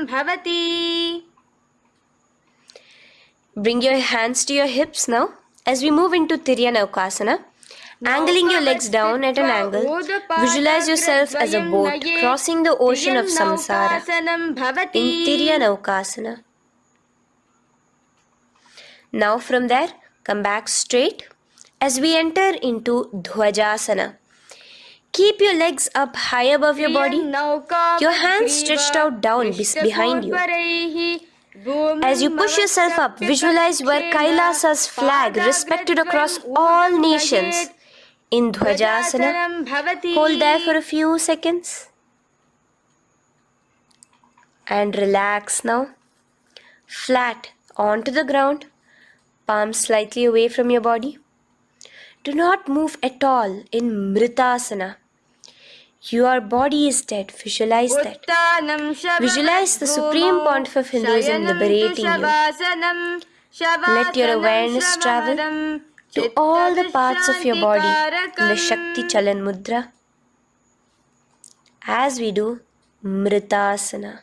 Bring your hands to your hips now as we move into Tiryanaukasana. Angling your legs down at an angle, visualize yourself as a boat crossing the ocean of samsara in Tiryanaukasana. Now from there, come back straight as we enter into Dhwajasana. Keep your legs up high above your body, your hands stretched out down behind you. As you push yourself up, visualize where Kailasa's flag respected across all nations in Dhwajasana. Hold there for a few seconds. And relax now. Flat onto the ground. Palms slightly away from your body. Do not move at all in Mritasana. Your body is dead. Visualize that. Visualize the Supreme Pontiff of Hinduism liberating you. Let your awareness travel to all the parts of your body in the Shakti Chalan Mudra as we do Mritasana.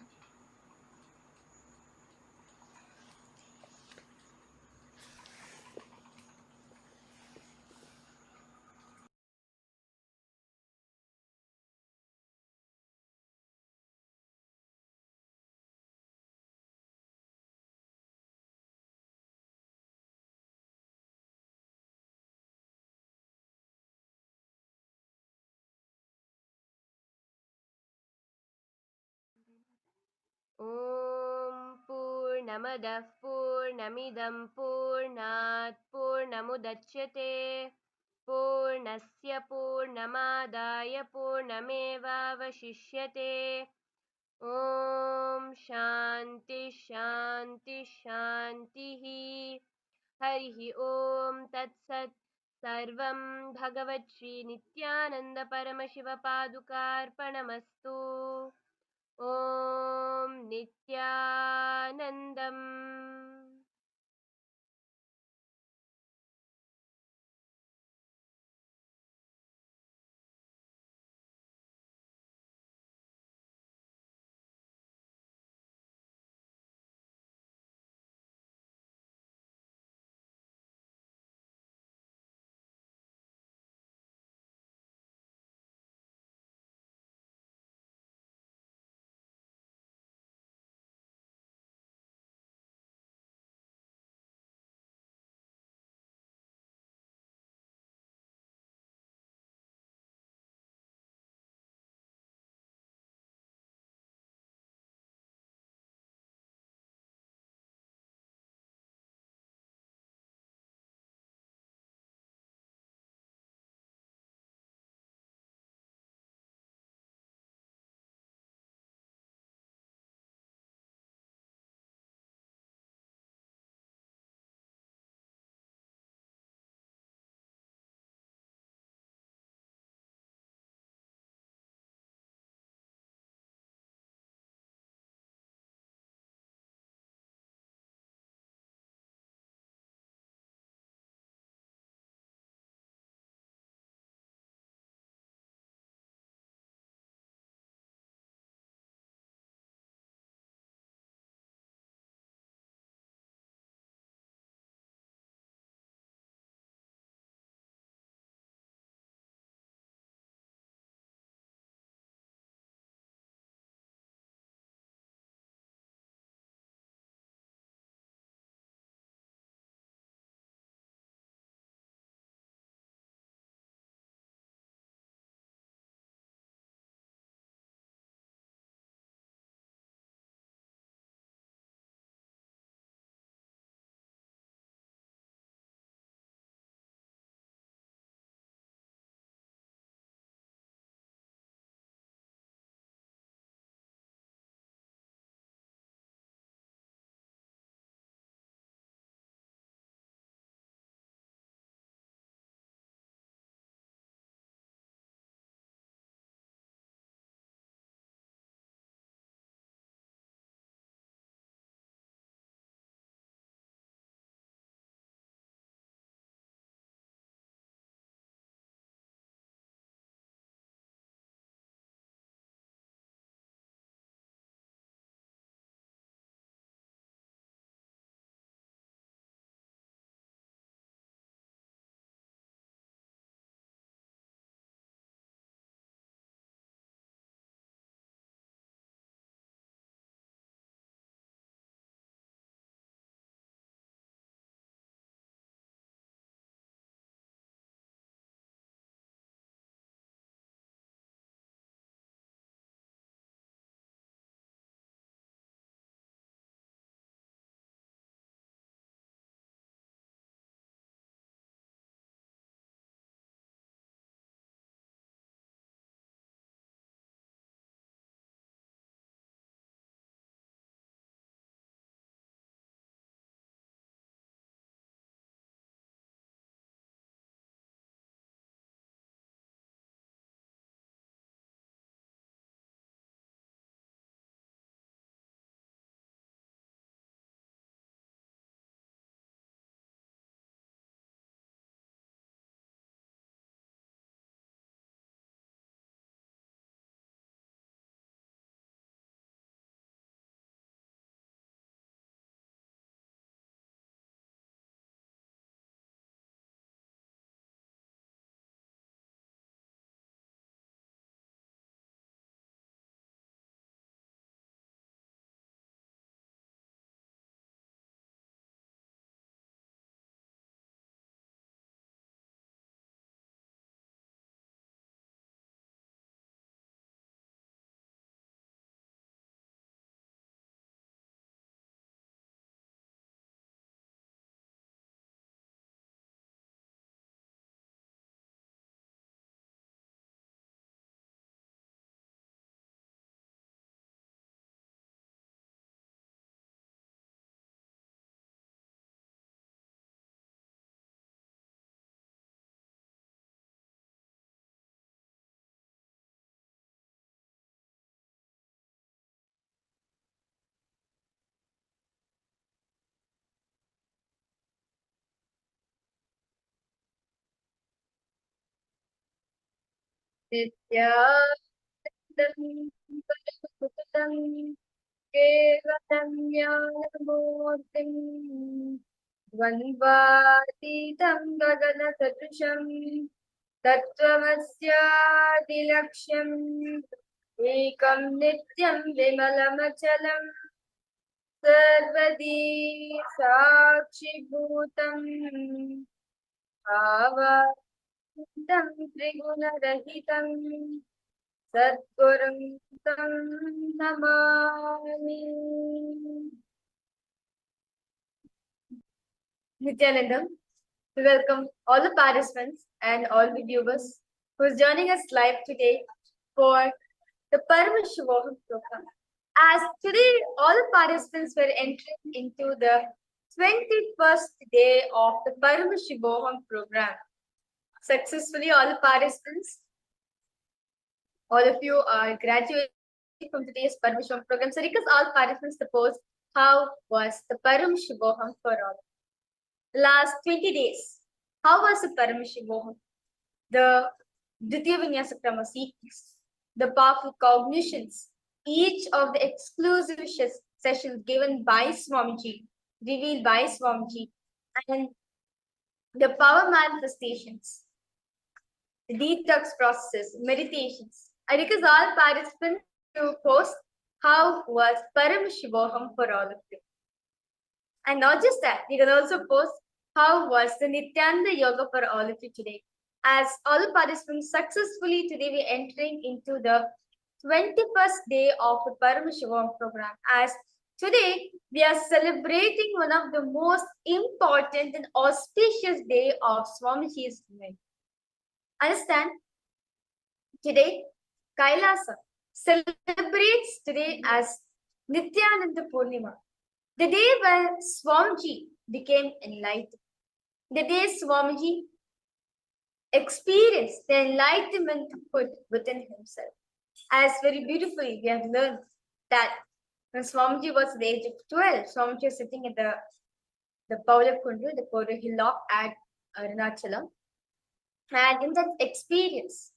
पूर्णमदः पूर्णमिदं पूर्णात् पूर्णमुदच्यते पूर्णस्य पूर्णमादाय पूर्णमेवावशिष्यते ॐ शान्ति शान्ति शान्तिः हरिः ॐ तत्सत् सर्वं भगवच्छ्रीनित्यानन्दपरमशिवपादुकार्पणमस्तु ॐ नित्यानन्दम् नित्यानन्दं केवलं ज्ञानमूर्तिं द्वन्द्वातीतं गगनसदृशं तत्त्वमस्यादिलक्ष्यम् एकं नित्यं विमलमचलं सर्वदी साक्षिभूतम् भावातीतं त्रिगुणरहितं सद्गुरुं तं Namami. Nityanandam, we welcome all the participants and all the viewers who is joining us live today for the Paramashivoham program. As today all the participants were entering into the 21st day of the Paramashivoham program. Successfully, all the participants, all of you are graduating from today's Paramashivoham program. So, request all participants to post how was the Paramashivoham for all. Last 20 days, how was the Paramashivoham? The Dvitiya Vinyasa Krama sequence, the powerful cognitions, each of the exclusive sessions given by Swamiji, revealed by Swamiji, and the power manifestations, the detox processes, meditations. I request all participants to post how was Paramashivoham for all of you. And not just that, you can also post how was the Nityananda Yoga for all of you today. As all the participants successfully today we're entering into the 21st day of the Paramashivoham program. As today we are celebrating one of the most important and auspicious day of Swamiji's life. Understand? Today, Kailasa celebrates today as Nityananda Purnima, the day when Swamiji became enlightened, the day Swamiji experienced the enlightenment within himself. As very beautifully we have learned that when Swamiji was at the age of 12, Swamiji was sitting at the Paula Kundu, the Koru hillock at Arunachalam. And in that experience,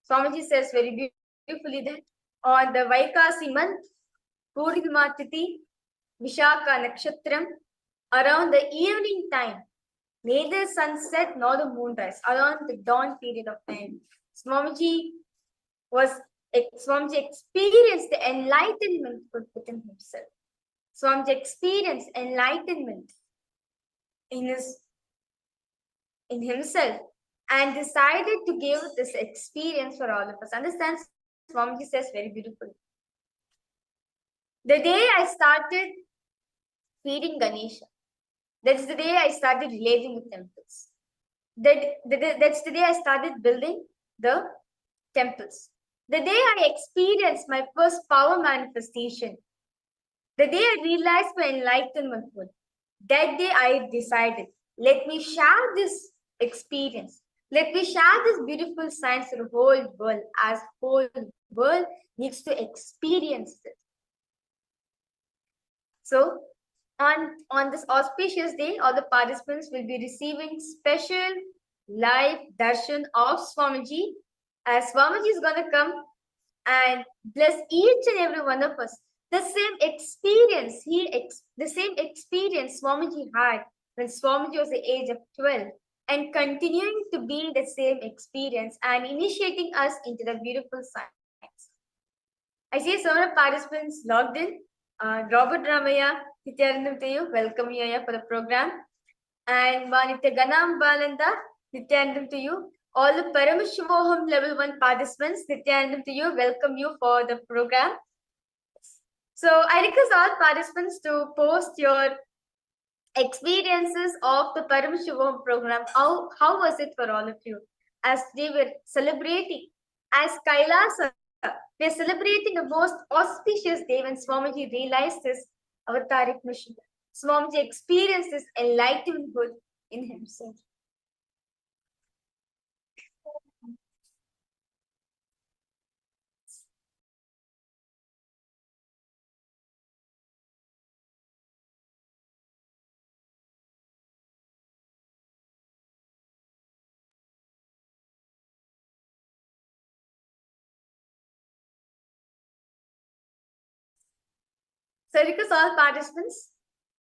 Swamiji says very beautifully that on the Vaikasi month, Purnima Tithi, Vishaka Nakshatram, around the evening time, neither sunset nor the moonrise, around the dawn period of time, Swamiji experienced the enlightenment within himself. Swamiji experienced enlightenment in himself and decided to give this experience for all of us. Understand? Swamiji says very beautifully. The day I started feeding Ganesha, that's the day I started relating with temples. That's the day I started building the temples. The day I experienced my first power manifestation, the day I realized my enlightenment would, that day I decided, let me share this experience. Let me share this beautiful science to the whole world, as whole world needs to experience it. So, on this auspicious day, all the participants will be receiving special live darshan of Swamiji, as Swamiji is going to come and bless each and every one of us. The same experience Swamiji had when Swamiji was the age of 12, and continuing to be the same experience and initiating us into the beautiful science. I see so many participants logged in. Robert Ramaya, Nityanandam to you, welcome you for the program. And Manitya Ganam Balanda, Nityanandam to you. All the Paramashivoham Level 1 participants, Nityanandam to you, welcome you for the program. So I request all participants to post your experiences of the Paramashivoham program. How was it for all of you? As they were celebrating, as Kailasa, we are celebrating a most auspicious day when Swamiji realized his avataric mission. Swamiji experienced this enlightenment in himself. So request all participants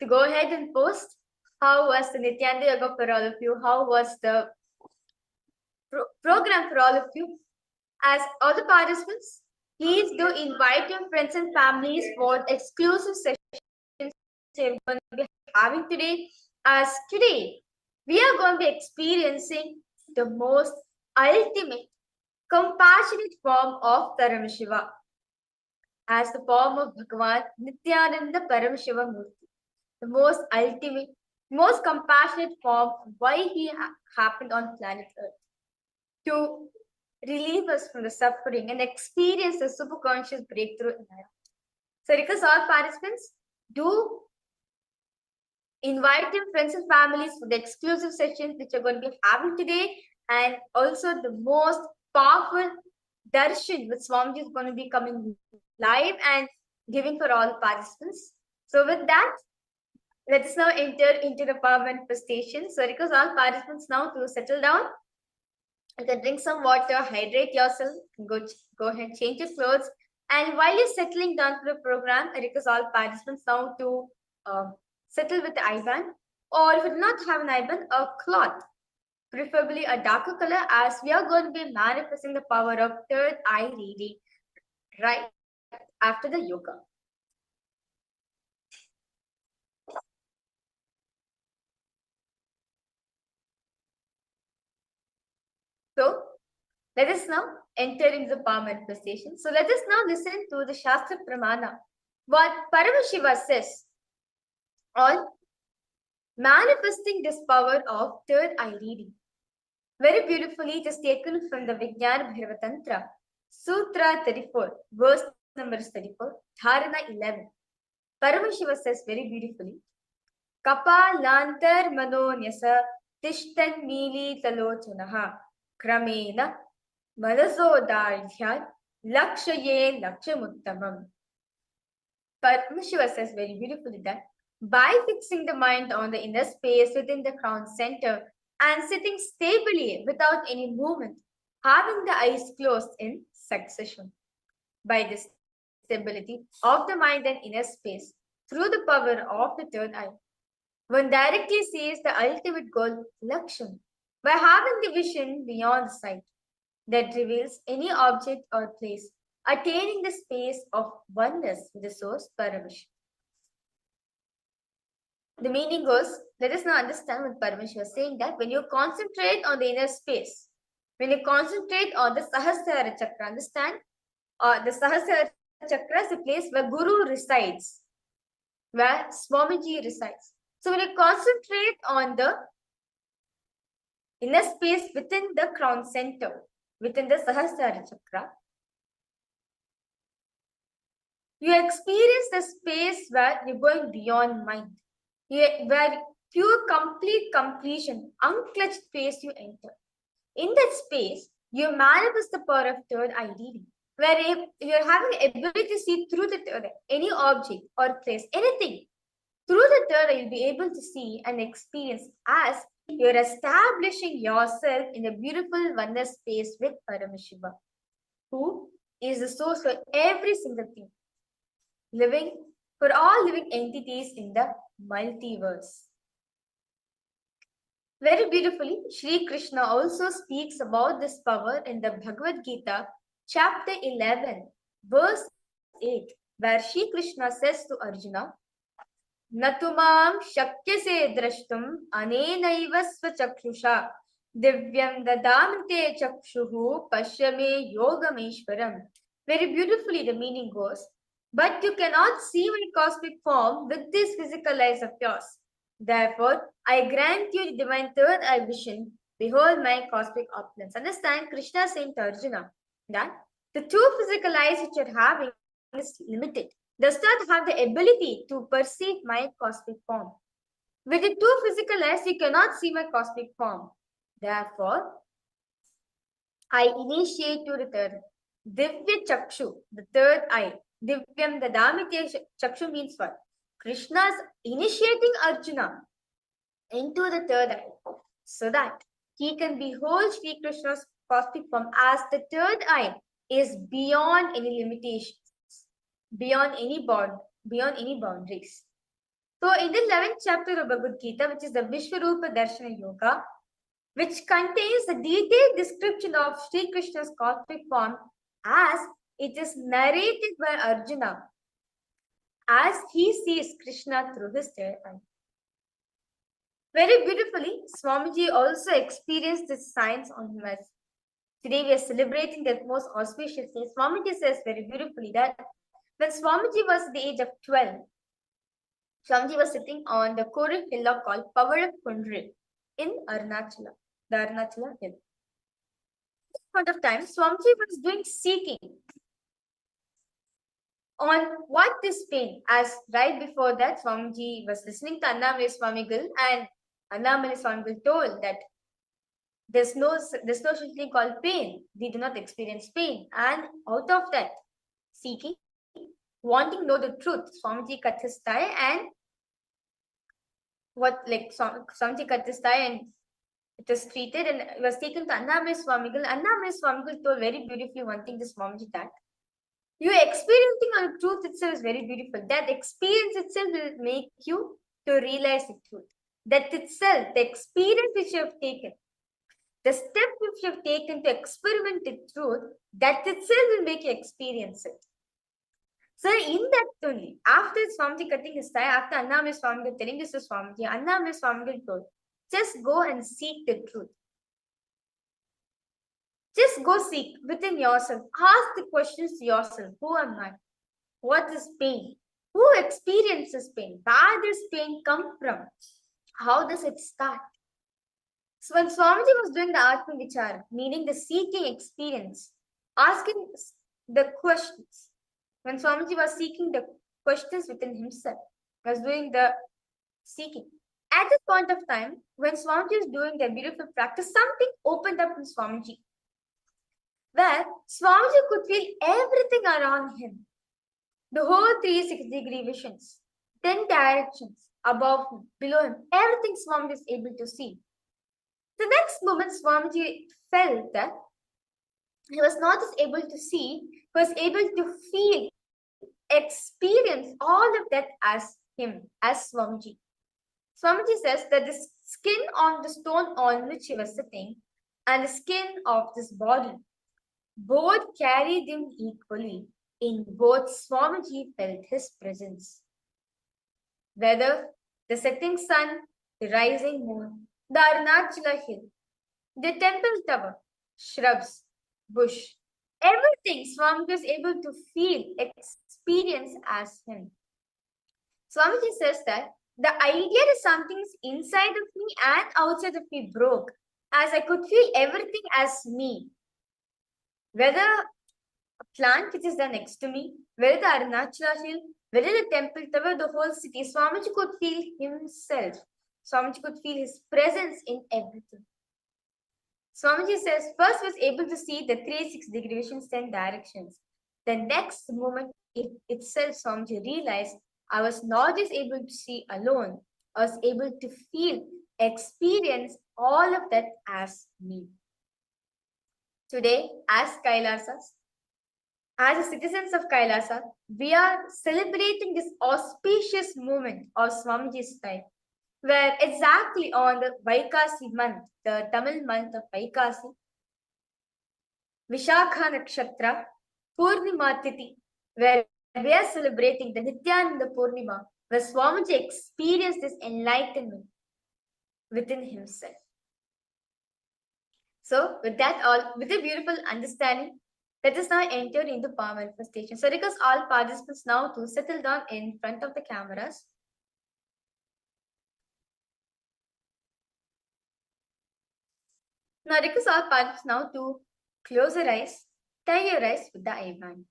to go ahead and post how was the Nityanda Yoga for all of you, how was the program for all of you. As all the participants, please do invite your friends and families for exclusive sessions we're going to be having today. As today, we are going to be experiencing the most ultimate, compassionate form of Paramashiva as the form of Bhagavan Nityananda Paramashiva Murti, the most ultimate, most compassionate form why he happened on planet Earth to relieve us from the suffering and experience the superconscious breakthrough in life. So request all participants do invite your friends and families for the exclusive sessions which are going to be having today, and also the most powerful darshan which Swamiji is going to be coming live and giving for all participants. So with that, let us now enter into the power manifestation. So request all participants now to settle down. You can drink some water, hydrate yourself, go ahead, change your clothes. And while you're settling down for the program, I request all participants now to settle with the IBAN, or if you do not have an IBAN, a cloth, preferably a darker color, as we are going to be manifesting the power of third eye reading right after the yoga. So let us now enter into the power manifestation. So let us now listen to the Shastra Pramana, what Paramashiva says on manifesting this power of third eye reading. Very beautifully, it is taken from the Vijnana Bhairava Tantra, Sutra 34, verse number 34, Dharana 11. Paramashiva says very beautifully, Kapalantar manonyasa tishtan mili talochanaha kramena manasodardhyat lakshaye lakshamuttamam. Paramashiva says very beautifully that by fixing the mind on the inner space within the crown center and sitting stably without any movement, having the eyes closed in succession, by this stability of the mind and inner space through the power of the third eye, one directly sees the ultimate goal, Laksham, by having the vision beyond the sight that reveals any object or place, attaining the space of oneness with the source, Paramash. The meaning goes, let us now understand what Paramash was saying, that when you concentrate on the inner space, when you concentrate on the Sahasrara Chakra, understand? The Sahasrara Chakra is the place where Guru resides, where Swamiji resides. So when you concentrate on the inner space within the crown center, within the Sahasrara Chakra, you experience the space where you're going beyond mind, where pure complete completion, unclutched space you enter. In that space, you manifest the power of third eye reading, where you're having the ability to see through the third eye, any object or place, anything. Through the third eye, you'll be able to see and experience as you're establishing yourself in a beautiful oneness space with Paramashiva, who is the source for every single thing, living for all living entities in the multiverse. Very beautifully, Sri Krishna also speaks about this power in the Bhagavad Gita, chapter 11, verse 8, where Sri Krishna says to Arjuna, Natumam shakyase drashtum anenaiva svachakshusa divyam dadamite chakshuhu pashyame yogameshwaram. Very beautifully the meaning goes, but you cannot see my cosmic form with these physical eyes of yours. Therefore, I grant you the divine third eye vision. Behold my cosmic opulence. Understand, Krishna saying to Arjuna that the two physical eyes which you're having is limited, does not have the ability to perceive my cosmic form. With the two physical eyes, you cannot see my cosmic form. Therefore, I initiate you the third. Divya Chakshu, the third eye. Divyam Dadamite Chakshu means what? Krishna's initiating Arjuna into the third eye so that he can behold Sri Krishna's cosmic form, as the third eye is beyond any limitations, beyond any beyond any boundaries. So in the 11th chapter of Bhagavad Gita, which is the Vishwarupa Darshana Yoga, which contains a detailed description of Sri Krishna's cosmic form as it is narrated by Arjuna as he sees Krishna through his third eye. Very beautifully, Swamiji also experienced this science on him as today we are celebrating that most auspicious day. Swamiji says very beautifully that when Swamiji was at the age of 12, Swamiji was sitting on the Koru hillock called Pavarak Kundri in Arunachala, the Arunachala hill. At this point of time, Swamiji was doing seeking on what is pain. As right before that, Swamiji was listening to Annamale Swamigal, and Annamale Swamigal told that there's no such thing called pain. We do not experience pain. And out of that seeking, wanting to know the truth, Swamiji cut his tie and Swamiji cut his tie and it was treated and it was taken to Annamale Swamigal. Annamale Swamigal told very beautifully one thing to Swamiji that you experiencing on the truth itself is very beautiful. That experience itself will make you to realize the truth. That itself, the experience which you have taken, the step which you have taken to experiment the truth, that itself will make you experience it. So in that only, after Swamiji cutting his tie, after Annamale Swamigal telling this to Swamiji, Annamale Swamigal told, just go and seek the truth. Just go seek within yourself. Ask the questions to yourself. Who am I? What is pain? Who experiences pain? Where does pain come from? How does it start? So when Swamiji was doing the Atma Vichara, meaning the seeking experience, asking the questions, when Swamiji was seeking the questions within himself, was doing the seeking. At this point of time, when Swamiji was doing the beautiful practice, something opened up in Swamiji, where Swamiji could feel everything around him. The whole 360-degree visions, 10 directions above him, below him, everything Swamiji is able to see. The next moment, Swamiji felt that he was not just able to see, he was able to feel, experience all of that as him, as Swamiji. Swamiji says that the skin on the stone on which he was sitting and the skin of this body both carried him equally. In both, Swamiji felt his presence. Whether the setting sun, the rising moon, the Arunachala hill, the temple tower, shrubs, bush, everything Swamiji was able to feel, experience as him. Swamiji says that the idea that something is inside of me and outside of me broke, as I could feel everything as me. Whether a plant which is there next to me, whether the Arunachala hill, whether the temple tower, the whole city, Swamiji could feel himself. Swamiji could feel his presence in everything. Swamiji says, first was able to see the 360-degree visions, 10 directions. The next moment itself, Swamiji realized I was not just able to see alone, I was able to feel, experience all of that as me. Today, as Kailasas, as the citizens of Kailasa, we are celebrating this auspicious moment of Swamiji's life, where exactly on the Vaikasi month, the Tamil month of Vaikasi, Vishakha Nakshatra, Purnima Tithi, where we are celebrating the Nityananda Purnima, where Swamiji experienced this enlightenment within himself. So, with that all, with a beautiful understanding, let us now enter into power manifestation. So, request all participants now to settle down in front of the cameras. Now, request all participants now to close your eyes, tie your eyes with the eye band.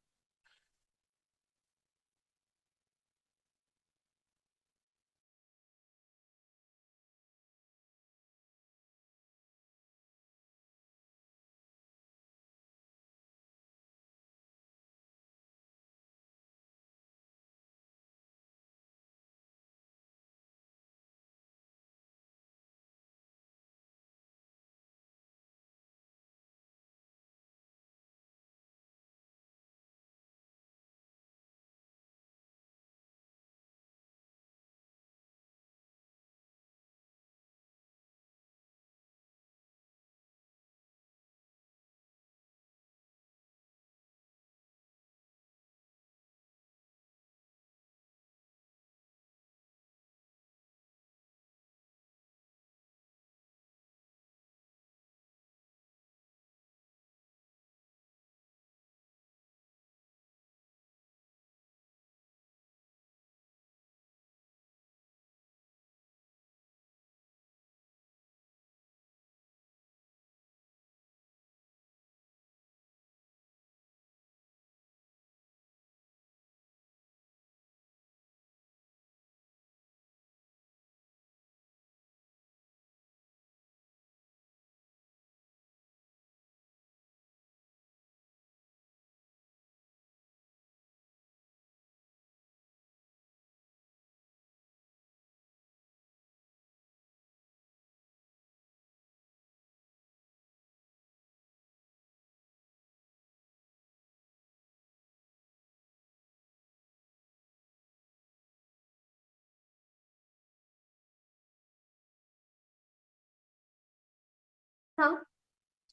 Now,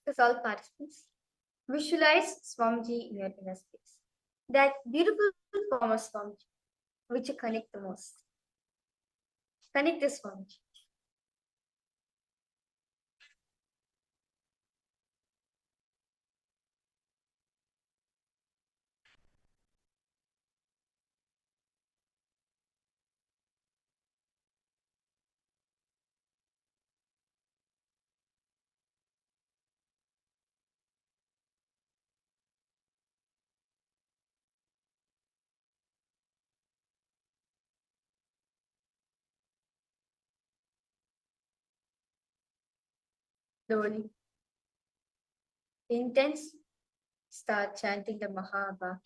to all participants, visualize Swamiji in your inner space. That beautiful form of Swamiji, which you connect the most. Connect this Swamiji. Slowly, intense, start chanting the Mahabha.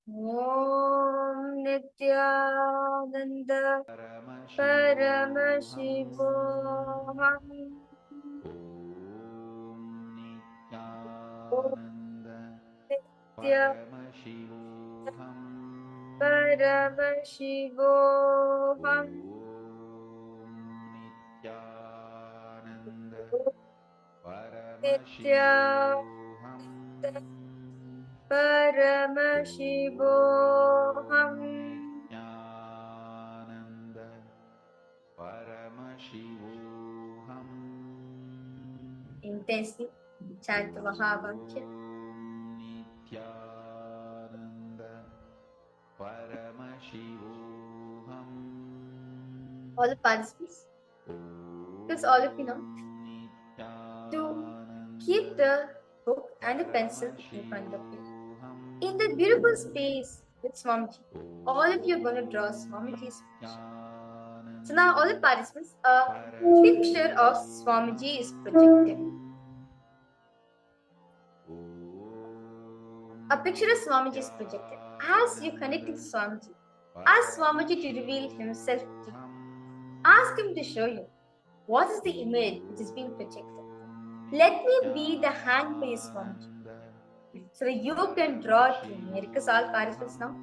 Om Nityananda Paramashivoham Paramashivoham Paramashivoham Nityananda Nityananda Paramashivoham Paramashivoham Nityananda Paramashivoham Intensely chant the Mahavakya. Nityananda Paramashivoham All the participants, because all of you know, to keep the book and the pencil in front of you. In the beautiful space with Swamiji, all of you are going to draw Swamiji's picture. So now all the participants, a picture of Swamiji is projected. A picture of Swamiji is projected. As you connect with Swamiji, ask Swamiji to reveal himself to you. Ask him to show you what is the image which is being projected. Let me be the hand for you, Swamiji, so that you can draw through me. I request all participants now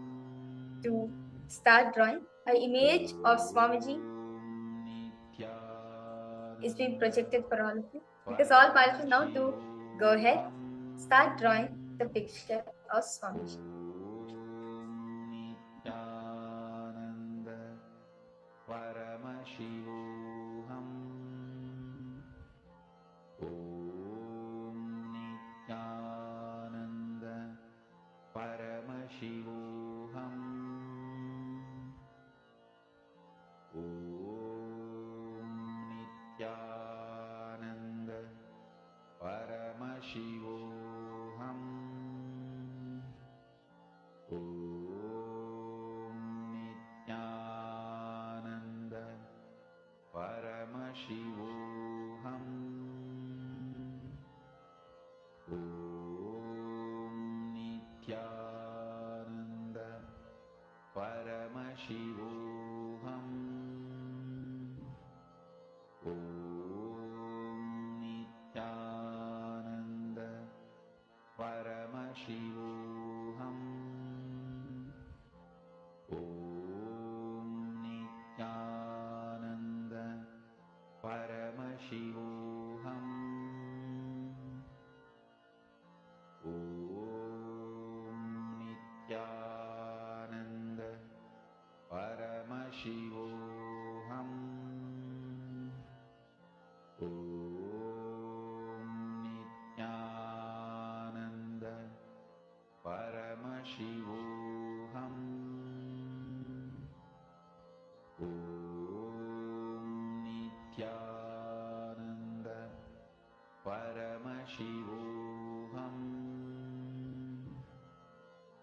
to start drawing. An image of Swamiji is being projected for all of you. Because all participants now to go ahead, start drawing the picture of Swamiji. Nityananda Paramashivoham Om Nityananda Paramashivoham Om Nityananda Paramashivoham Om Nityananda Paramashivoham Om Nityananda Paramashivoham Om Nityananda Paramashivoham Om Nityananda Paramashivoham Om Nityananda Paramashivoham Om Nityananda Paramashivoham Om Nityananda Paramashivoham Om Nityananda Paramashivoham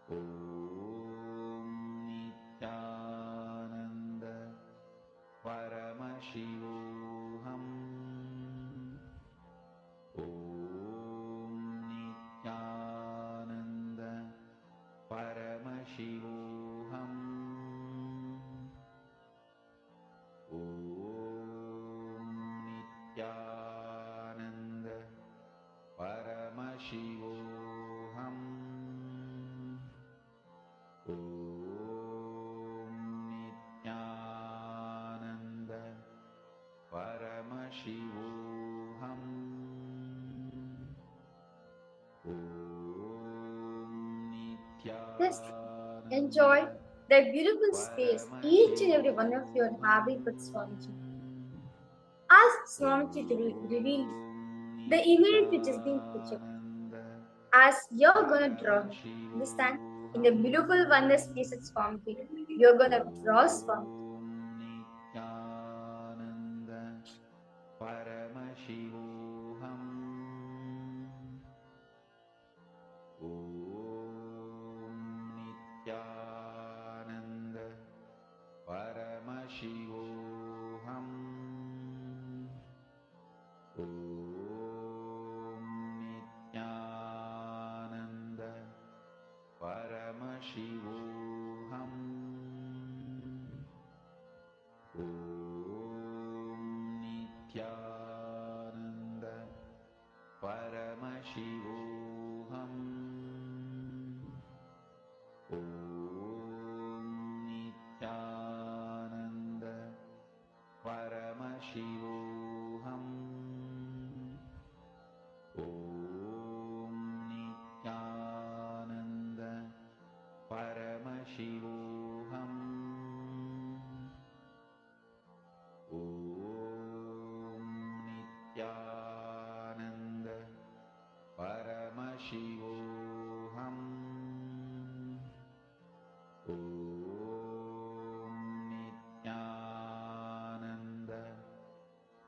Om Nityananda Paramashivoham Om Nityananda Paramashivoham Om Nityananda Paramashivoham Just enjoy that beautiful space each and every one of you are having with Swamiji. Ask Swamiji to reveal the image which is being projected as you're gonna draw it. Understand? In the beautiful oneness piece of Swamiji, you're gonna draw Swamiji. Paramashivoham Om Nityananda Paramashivoham Om Nityananda Paramashivoham Om Nityananda Paramashivoham Om Nityananda Paramashivoham Om Nityananda Paramashivoham Om Nityananda Paramashivoham Om Nityananda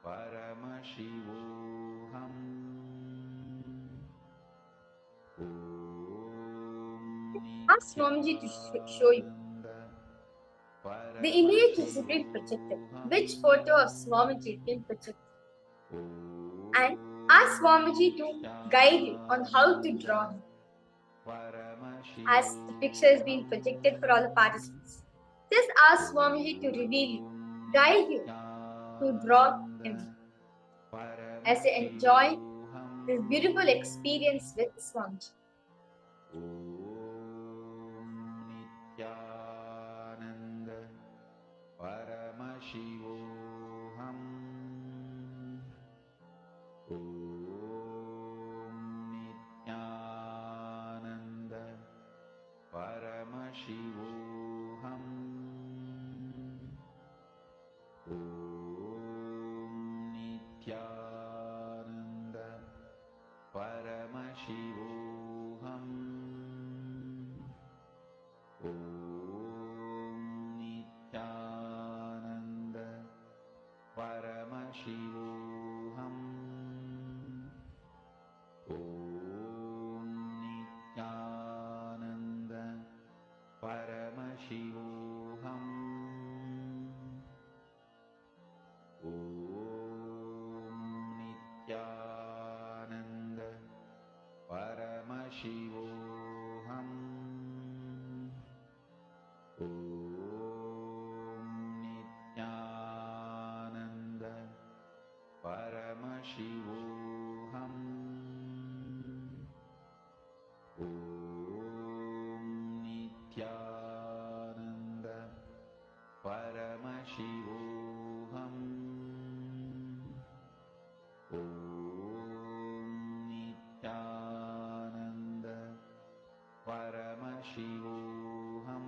Paramashivoham Ask Swamiji to show you the image which is being projected. Which photo of Swamiji is being projected? And ask Swamiji to guide you on how to draw him. As the picture is being projected for all the participants, just ask Swamiji to reveal you, guide you to draw him as you enjoy this beautiful experience with Swamiji. Nityananda Paramashivoham Om Nityananda Paramashivoham Om Nityananda Paramashivoham Om Nityananda Paramashivoham Om Nityananda Paramashivoham Om Nityananda Paramashivoham Om Nityananda Paramashivoham Om Nityananda Paramashivoham Om Nityananda Paramashivoham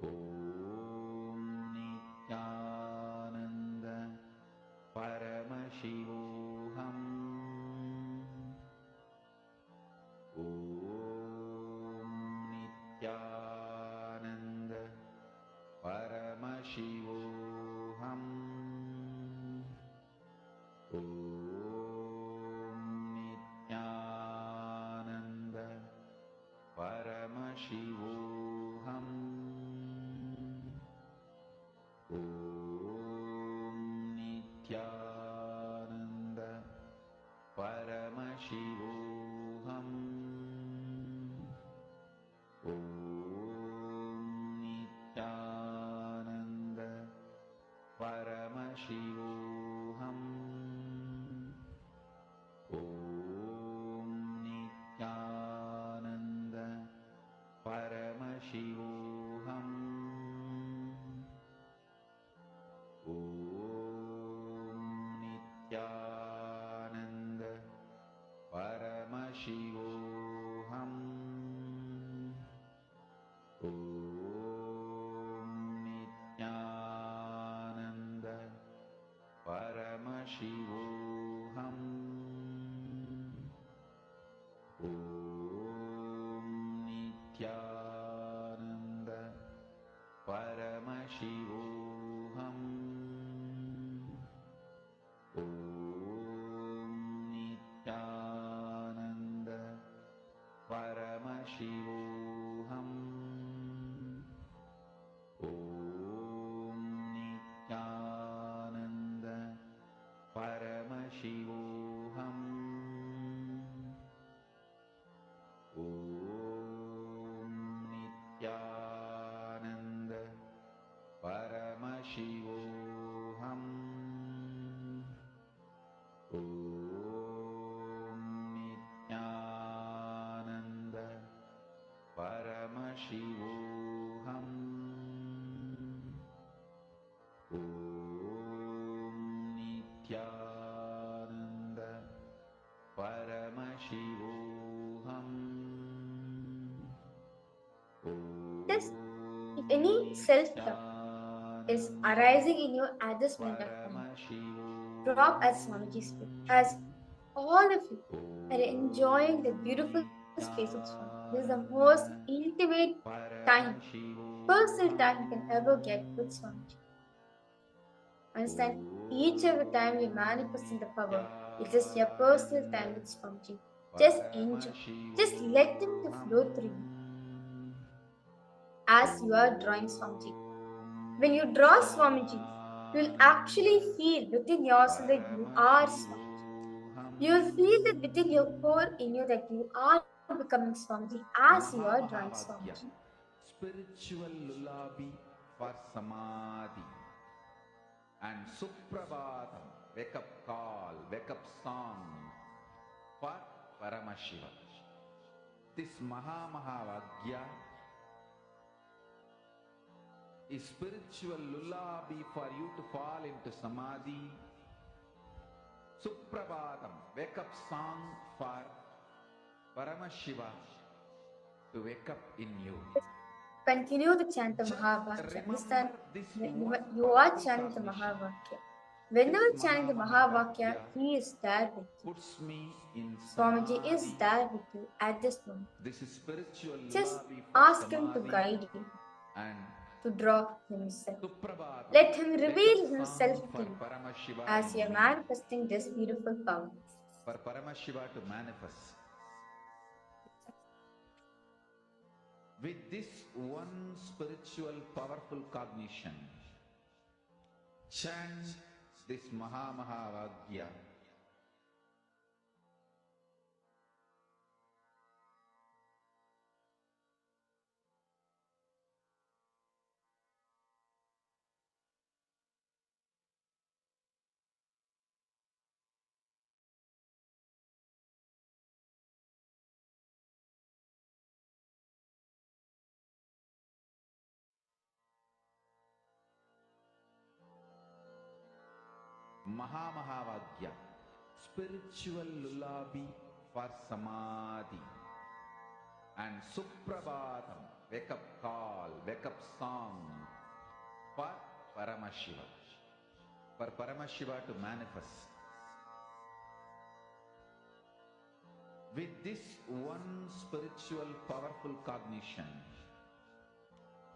Om Nityananda Paramashivoham Om Nityananda Paramashivoham Om Nityananda Paramashivoham Om Nityananda Paramashivoham Om Nityananda Paramashivoham Om Nityananda Paramashivoham Nityananda Paramashivoham Om Nityananda Paramashivoham Om Nityananda Paramashivoham Om Nityananda Paramashivoham Om Nityananda Paramashivoham Om Nityananda Paramashivoham Just if any self-doubt is arising in you at this moment of time, drop as Swamiji speaks, as all of you are enjoying the beautiful space of Swami. This is the most intimate time, personal time you can ever get with Swamiji. Understand? Each every time you're manifesting the power, it's just your personal time with Swamiji. Just enjoy. Just let them to flow through you as you are drawing Swamiji. When you draw Swamiji, you'll actually feel within yourself that you are Swamiji. You'll feel that within your core in you that you are becoming Swamiji as you are drawing Swamiji. Spiritual lullaby for samadhi and suprabhatam, wake up call, wake up song for Paramashiva. This Mahavagya is spiritual lullaby for you to fall into samadhi. Suprabhatam, wake up song for Paramashiva to wake up in you. Continue to chant the Mahavakya. Understand? You are chanting the Mahavakya. Whenever chanting the Mahavakya, he is there with you. Puts me in Swamiji is samadhi. there with you at this moment. This is spiritual Just lullaby for ask him to samadhi guide you, and to draw himself. Suprabhatam. Let him Wake reveal up himself song to for you Paramashiva as you in are me. manifesting this beautiful power. For Paramashiva to manifest. With this one spiritual powerful cognition, chant this Mahavagya. Mahavagya, spiritual lullaby for samadhi and suprabhatam, wake up call, wake up song for Paramashiva. For Paramashiva to manifest. With this one spiritual powerful cognition,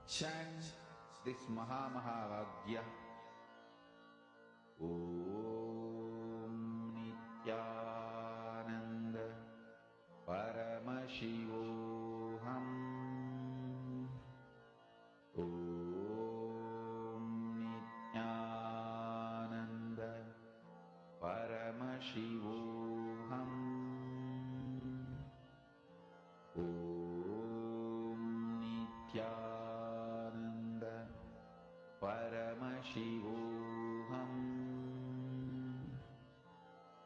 chant this Mahavagya. Om Nityananda Paramashivoham. Om Nityananda Paramashivoham. Om Nityananda Paramashivoham.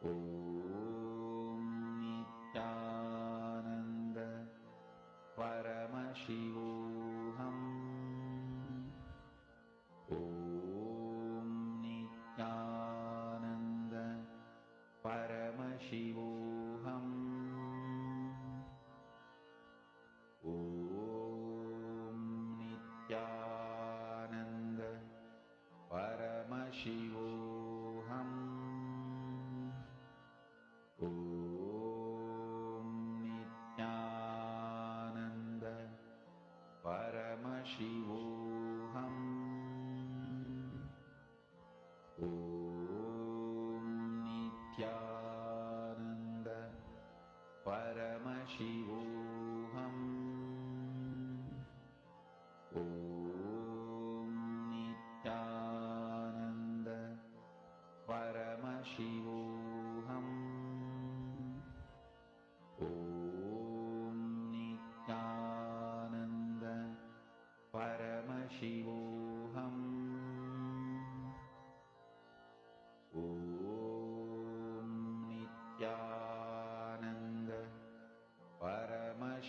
Om Nityananda Paramashivoham. Om Nityananda Paramashivoham. Om Nityananda Paramashivoham. Om Nityananda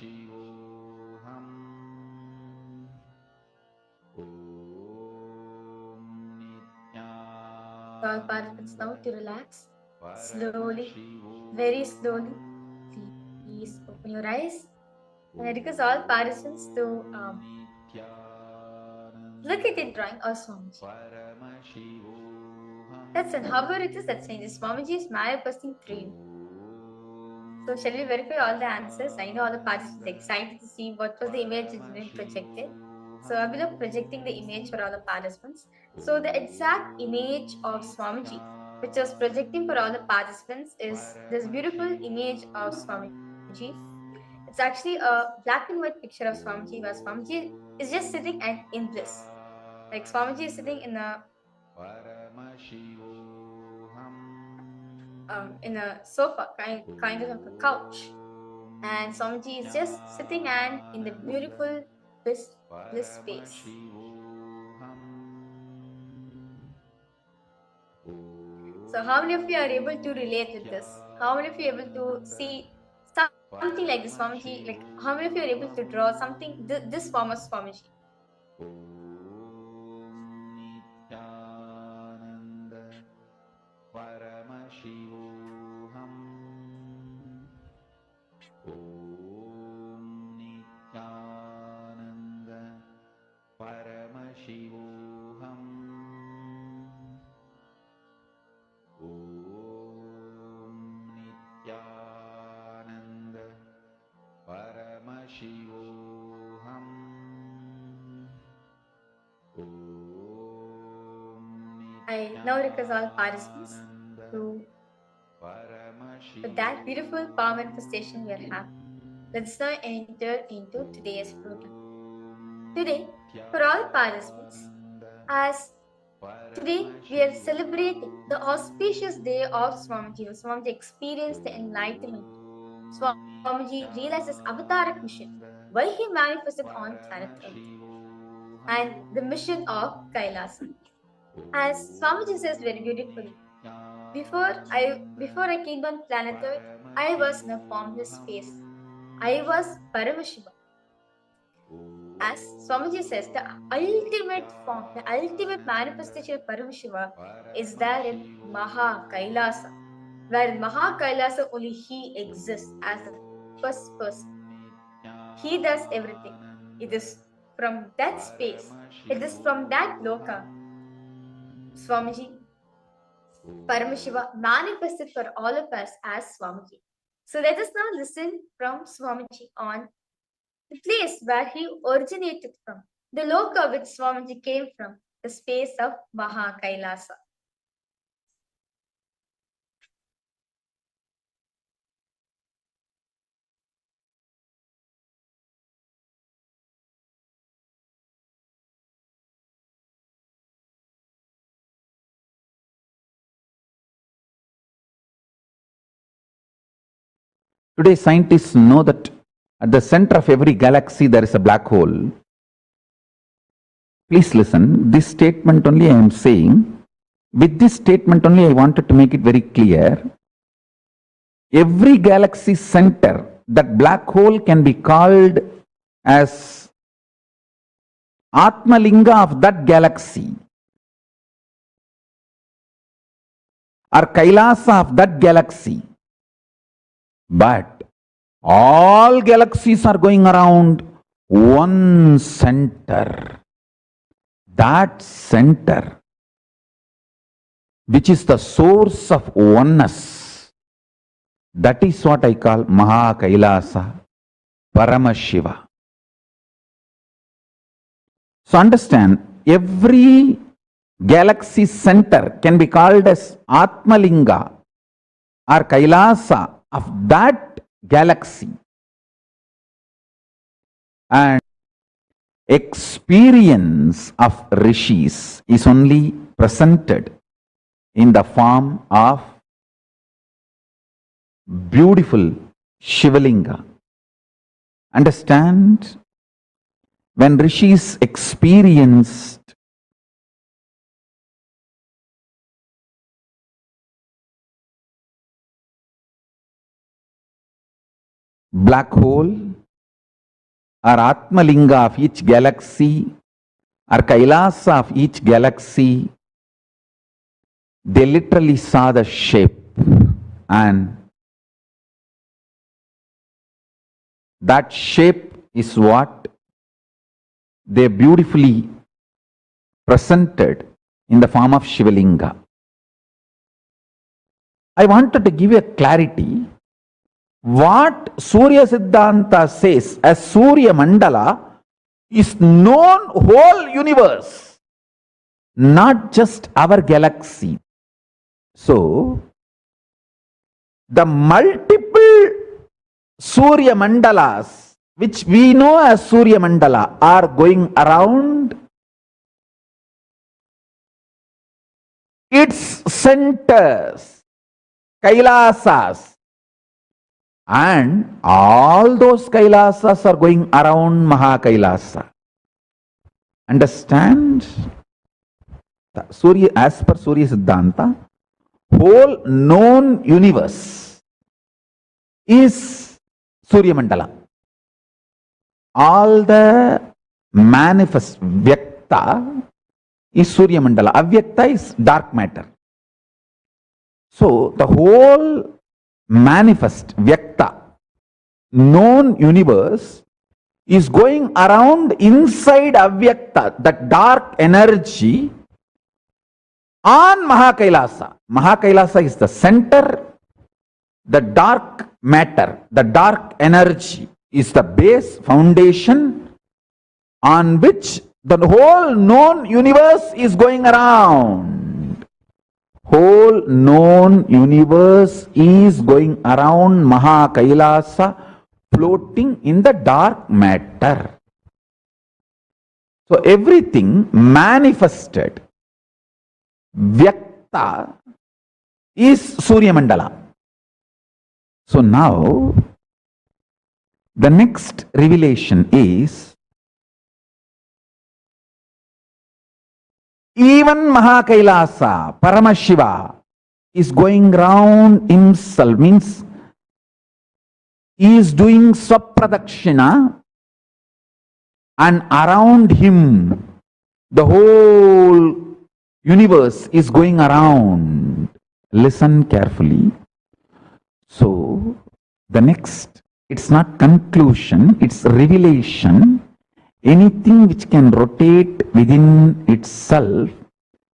Paramashivoham. All participants now to relax slowly, very slowly. Please open your eyes. And I request all participants to look at the drawing of Swamiji. That's it. However it is, that changes. Swamiji is manifesting through you. So shall we verify all the answers? I know all the participants are excited to see what was the image that been projected. So I will be projecting the image for all the participants. So the exact image of Swamiji, which was projecting for all the participants, is this beautiful image of Swamiji. It's actually a black and white picture of Swamiji, where Swamiji is just sitting and in bliss. Like Swamiji is sitting in a sofa, kind of a couch, and Swamiji is just sitting and in the beautiful bliss space. So how many of you are able to relate with this? How many of you are able to see something like this Swamiji? Like how many of you are able to draw something this form of Swamiji? Paramashivoham. Om Nityananda Paramashivoham. Om Nityananda Paramashivoham. I now request all participants to, with that beautiful power manifestation we are having, let's now enter into today's program. Today, for all participants, as today we are celebrating the auspicious day of Swamiji. Swamiji experienced the enlightenment. Swamiji realized his avataric mission, why he manifested on planet Earth, and the mission of Kailasa. As Swamiji says very beautifully, before I came on planet Earth, I was in a formless space. I was Paramashiva. As Swamiji says, the ultimate form, the ultimate manifestation of Paramashiva is there in Maha Kailasa, where Maha Kailasa only he exists as the first person. He does everything. It is from that space, it is from that loka, Swamiji, Paramashiva manifested for all of us as Swamiji. So let us now listen from Swamiji on the place where he originated from, the loka which Swamiji came from, the space of Maha Kailasa. Today, scientists know that at the center of every galaxy there is a black hole. Please listen, this statement only I am saying. With this statement only I wanted to make it very clear. Every galaxy center, that black hole can be called as Atmalinga of that galaxy, or Kailasa of that galaxy. But all galaxies are going around one center. That center, which is the source of oneness, that is what I call Maha Kailasa, Paramashiva. So understand, every galaxy center can be called as Atmalinga or Kailasa of that galaxy. And experience of rishis is only presented in the form of beautiful Shivalinga. Understand? When rishis experienced black hole, or Atmalinga of each galaxy, or Kailasa of each galaxy, they literally saw the shape, and that shape is what they beautifully presented in the form of Shivalinga. I wanted to give you a clarity. What Surya Siddhanta says as Surya Mandala is known whole universe, not just our galaxy. So, the multiple Surya Mandalas, which we know as Surya Mandala, are going around its centers, Kailasas, and all those Kailasas are going around Mahakailasa. Understand? Surya, as per Surya Siddhanta, whole known universe is Surya Mandala. All the manifest Vyakta is Surya Mandala. Avyakta is dark matter. So the whole manifest Vyakta, known universe, is going around inside Avyakta, the dark energy, on Mahakailasa. Mahakailasa is the center. The dark matter, the dark energy is the base foundation on which the whole known universe is going around. Whole known universe is going around Mahakailasa, floating in the dark matter. So everything manifested, Vyakta, is Surya Mandala. So now, the next revelation is, even Mahakailasa, Paramashiva, is going round himself, means he is doing Swapradakshina, and around him the whole universe is going around. Listen carefully. So, the next, it's not conclusion, it's revelation. Anything which can rotate within itself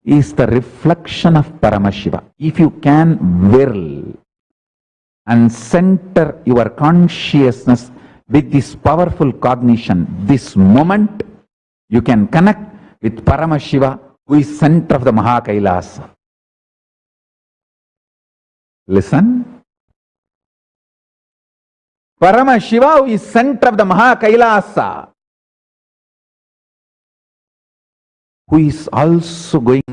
is the reflection of Paramashiva. If you can will and center your consciousness with this powerful cognition, this moment, you can connect with Paramashiva, who is center of the Mahakailasa. Listen. Paramashiva, who is center of the Mahakailasa, who is also going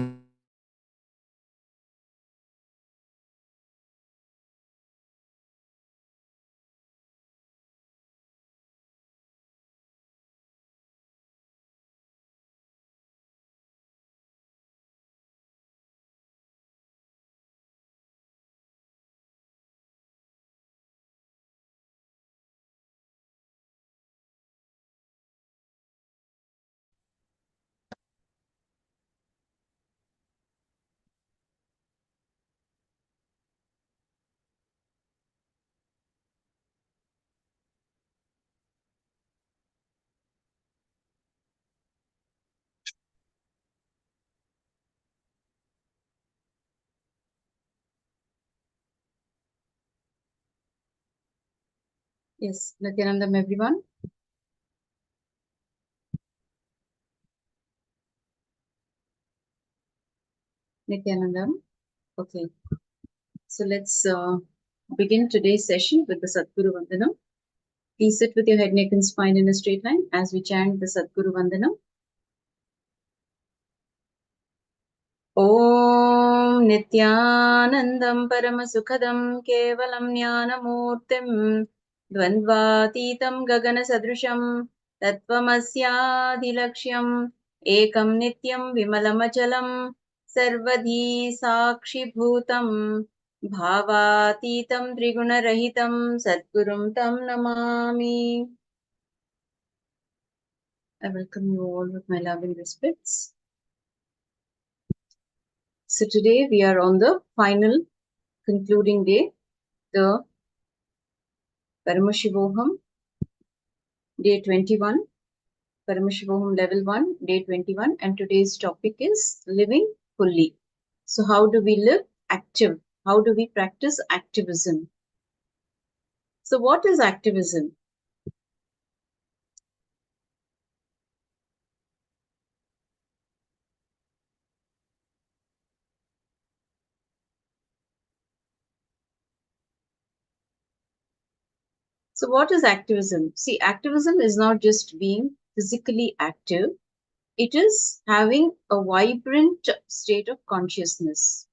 Yes, Nityanandam, everyone. Nityanandam. Okay. So let's begin today's session with the Sadguru Vandanam. Please sit with your head, neck, and spine in a straight line as we chant the Sadguru Vandanam. Om Nityanandam Paramasukhadam Kevalam Jnanamurtim Dvandvatitam Gagana Sadrusham Tattvamasyaadhilaksham Ekam Nityam Vimalamachalam Sarvadhi Sakshi Bhutam Bhavatitam Triguna Rahitam Sadgurum Tam Namami. I welcome you all with my love and respects. So today we are on the final concluding day, the Paramashivoham, day 21, Paramashivoham Level 1, day 21, and today's topic is living fully. So how do we live active? How do we practice activism? So what is activism? So what is activism? See, activism is not just being physically active. It is having a vibrant state of consciousness.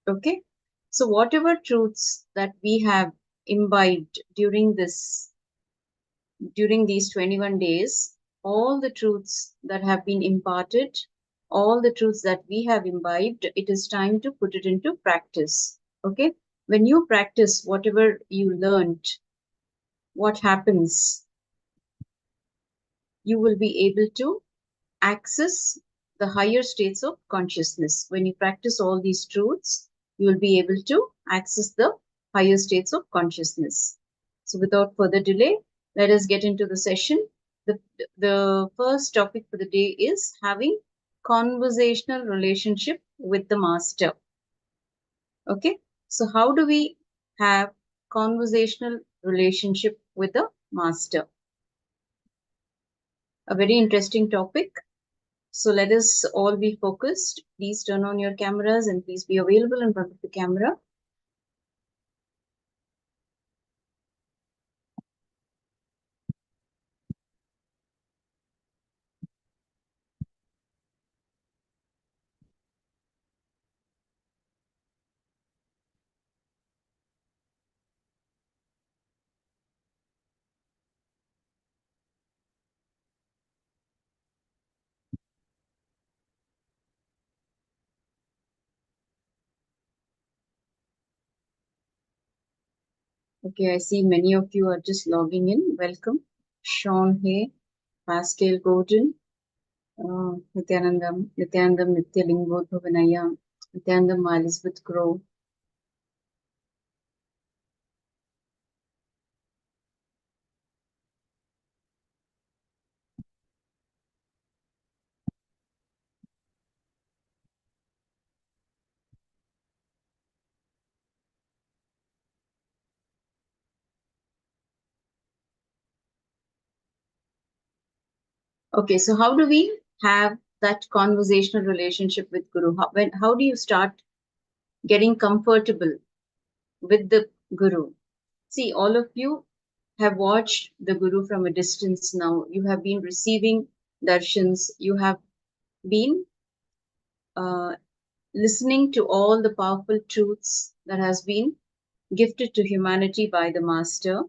Okay. So whatever truths that we have imbibed during these 21 days, all the truths that have been imparted, all the truths that we have imbibed, it is time to put it into practice. Okay. When you practice whatever you learned, what happens? You will be able to access the higher states of consciousness. When you practice all these truths, you will be able to access the higher states of consciousness. So without further delay, let us get into the session. The first topic for the day is having conversational relationship with the master. Okay, so how do we have conversational relationship with the master? A very interesting topic. So let us all be focused. Please turn on your cameras and please be available in front of the camera. Okay, I see many of you are just logging in. Welcome. Sean Hay, Pascal Gordon, Nityanandam, Nityalingvodhavanaya, Nityanandam Elizabeth Grow. Okay, so how do we have that conversational relationship with Guru? How do you start getting comfortable with the Guru? See, all of you have watched the Guru from a distance now. You have been receiving darshans. You have been listening to all the powerful truths that has been gifted to humanity by the Master.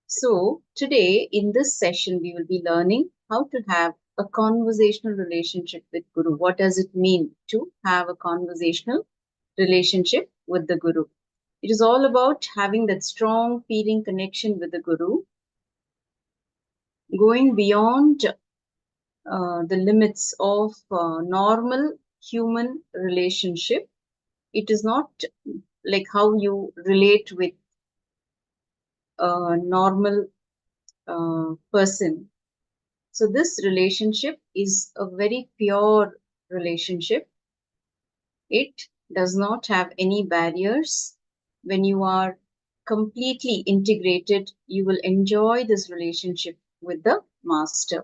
So today in this session, we will be learning how to have a conversational relationship with Guru. What does it mean to have a conversational relationship with the Guru? It is all about having that strong feeling connection with the Guru, going beyond the limits of normal human relationship. It is not like how you relate with a normal person. So this relationship is a very pure relationship. It does not have any barriers. When you are completely integrated, you will enjoy this relationship with the Master.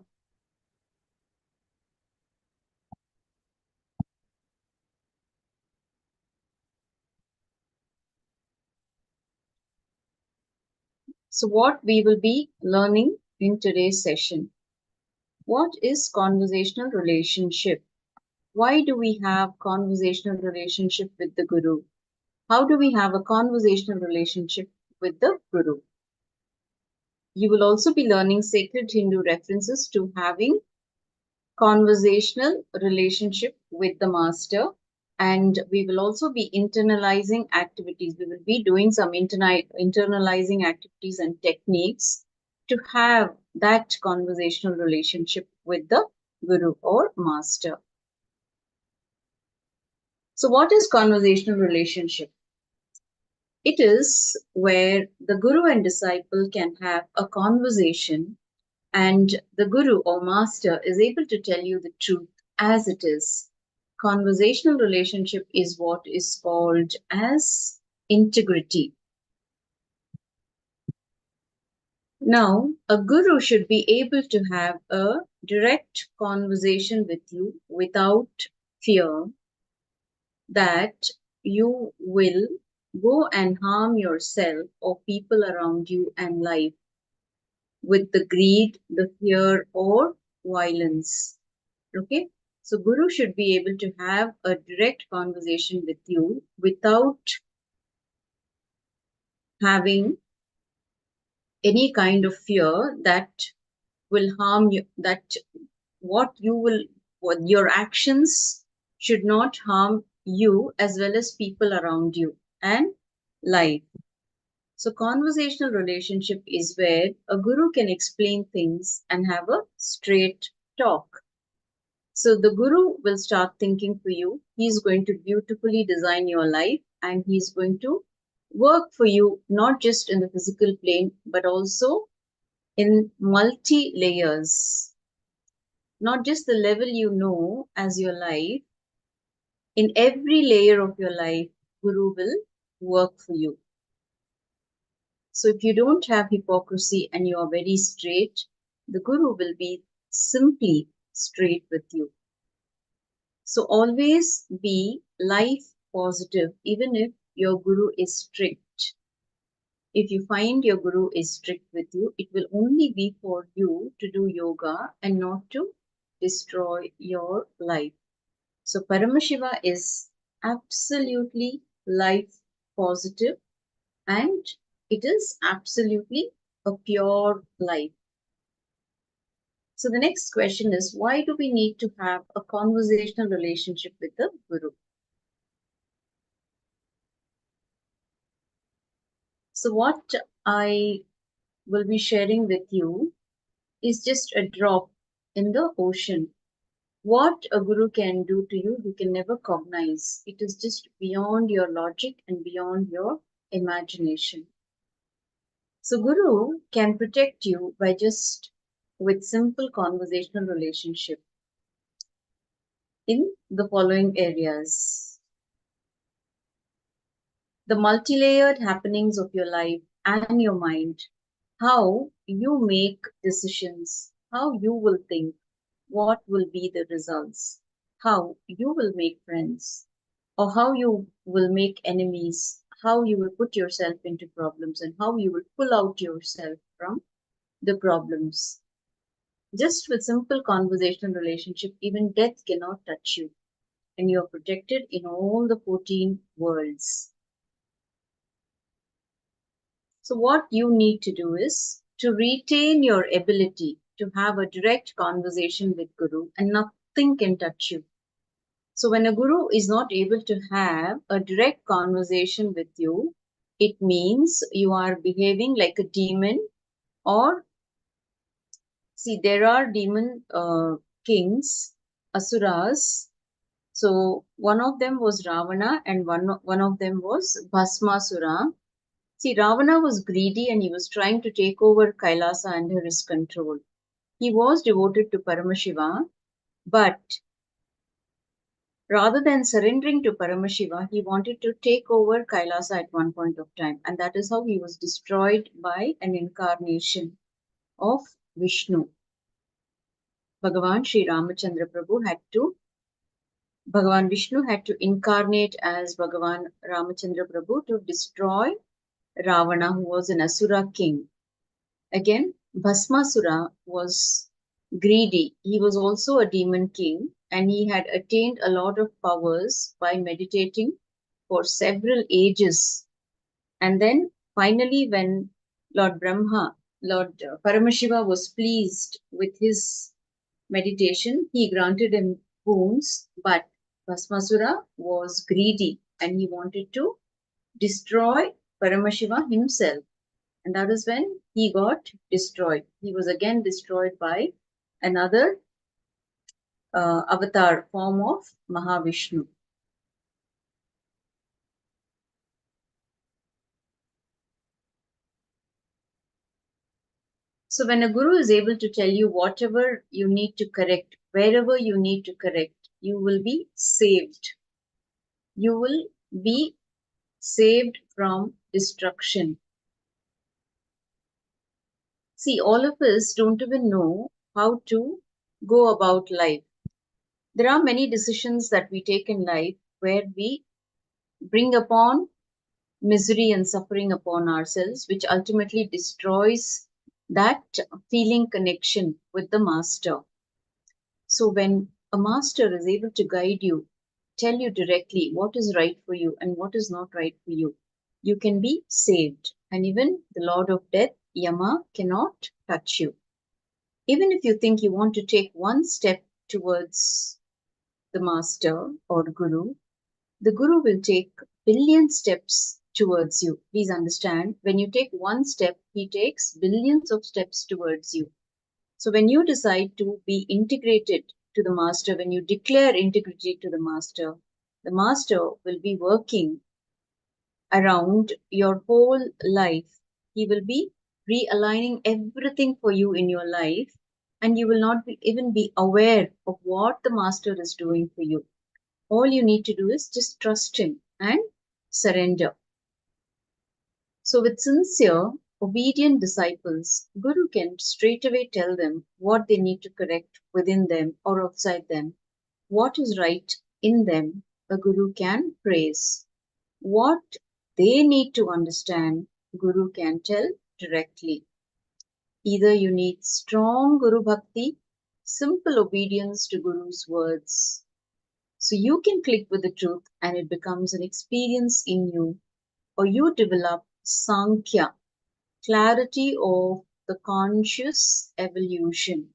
So what we will be learning in today's session. What is conversational relationship? Why do we have conversational relationship with the Guru? How do we have a conversational relationship with the Guru? You will also be learning sacred Hindu references to having conversational relationship with the Master. And we will also be internalizing activities. We will be doing some internalizing activities and techniques to have that conversational relationship with the Guru or Master. So what is conversational relationship? It is where the Guru and disciple can have a conversation and the Guru or Master is able to tell you the truth as it is. Conversational relationship is what is called as integrity. Now, a Guru should be able to have a direct conversation with you without fear that you will go and harm yourself or people around you and life with the greed, the fear, or violence. Okay? So, Guru should be able to have a direct conversation with you without having any kind of fear that will harm you, that what your actions should not harm you as well as people around you and life. So conversational relationship is where a Guru can explain things and have a straight talk. So the Guru will start thinking for you. He's going to beautifully design your life and he's going to work for you, not just in the physical plane, but also in multi layers. Not just the level you know as your life, in every layer of your life, Guru will work for you. So if you don't have hypocrisy and you are very straight, the Guru will be simply straight with you. So always be life positive, even if your Guru is strict. If you find your Guru is strict with you, it will only be for you to do yoga and not to destroy your life. So Paramashiva is absolutely life positive and it is absolutely a pure life. So the next question is, why do we need to have a conversational relationship with the Guru? So what I will be sharing with you is just a drop in the ocean. What a Guru can do to you, you can never cognize. It is just beyond your logic and beyond your imagination. So Guru can protect you by just with simple conversational relationship in the following areas. The multi-layered happenings of your life and your mind, how you make decisions, how you will think, what will be the results, how you will make friends, or how you will make enemies, how you will put yourself into problems, and how you will pull out yourself from the problems. Just with simple conversational relationship, even death cannot touch you, and you are protected in all the 14 worlds. So what you need to do is to retain your ability to have a direct conversation with Guru, and nothing can touch you. So when a Guru is not able to have a direct conversation with you, it means you are behaving like a demon. Or see, there are demon kings, asuras. So one of them was Ravana and one of them was Bhasmasura. See, Ravana was greedy and he was trying to take over Kailasa under his control. He was devoted to Paramashiva, but rather than surrendering to Paramashiva, he wanted to take over Kailasa at one point of time. And that is how he was destroyed by an incarnation of Vishnu. Bhagavan Sri Ramachandra Prabhu Bhagavan Vishnu had to incarnate as Bhagavan Ramachandra Prabhu to destroy Ravana, who was an Asura king. Again, Bhasmasura was greedy. He was also a demon king and he had attained a lot of powers by meditating for several ages. And then finally, when Lord Paramashiva was pleased with his meditation, he granted him boons, but Bhasmasura was greedy and he wanted to destroy Paramashiva himself. And that is when he got destroyed. He was again destroyed by another avatar form of Mahavishnu. So when a guru is able to tell you whatever you need to correct, wherever you need to correct, you will be saved. You will be saved from destruction. See, all of us don't even know how to go about life. There are many decisions that we take in life where we bring upon misery and suffering upon ourselves, which ultimately destroys that feeling connection with the master. So when a master is able to guide you, tell you directly what is right for you and what is not right for you, you can be saved. And even the Lord of Death, Yama, cannot touch you. Even if you think you want to take one step towards the master or guru, the guru will take billion steps towards you. Please understand, when you take one step, he takes billions of steps towards you. So when you decide to be integrated to the master, when you declare integrity to the master will be working around your whole life. He will be realigning everything for you in your life, and you will not even be aware of what the master is doing for you. All you need to do is just trust him and surrender. So with sincere, obedient disciples, Guru can straightaway tell them what they need to correct within them or outside them. What is right in them, a Guru can praise. What they need to understand, Guru can tell directly. Either you need strong Guru Bhakti, simple obedience to Guru's words. So you can click with the truth and it becomes an experience in you, or you develop Sankhya, clarity of the conscious evolution.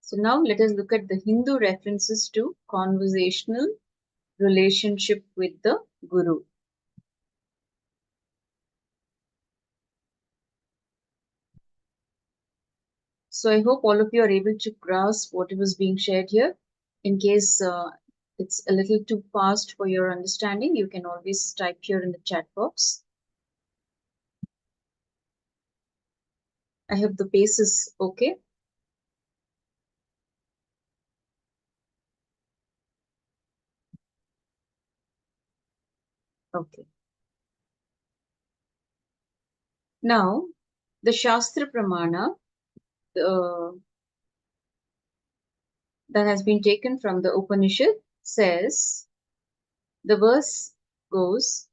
So now let us look at the Hindu references to conversational relationship with the Guru. So I hope all of you are able to grasp what was being shared here. In case it's a little too fast for your understanding, you can always type here in the chat box. I hope the pace is okay. Okay. Now, the Shastra Pramana that has been taken from the Upanishad says, the verse goes,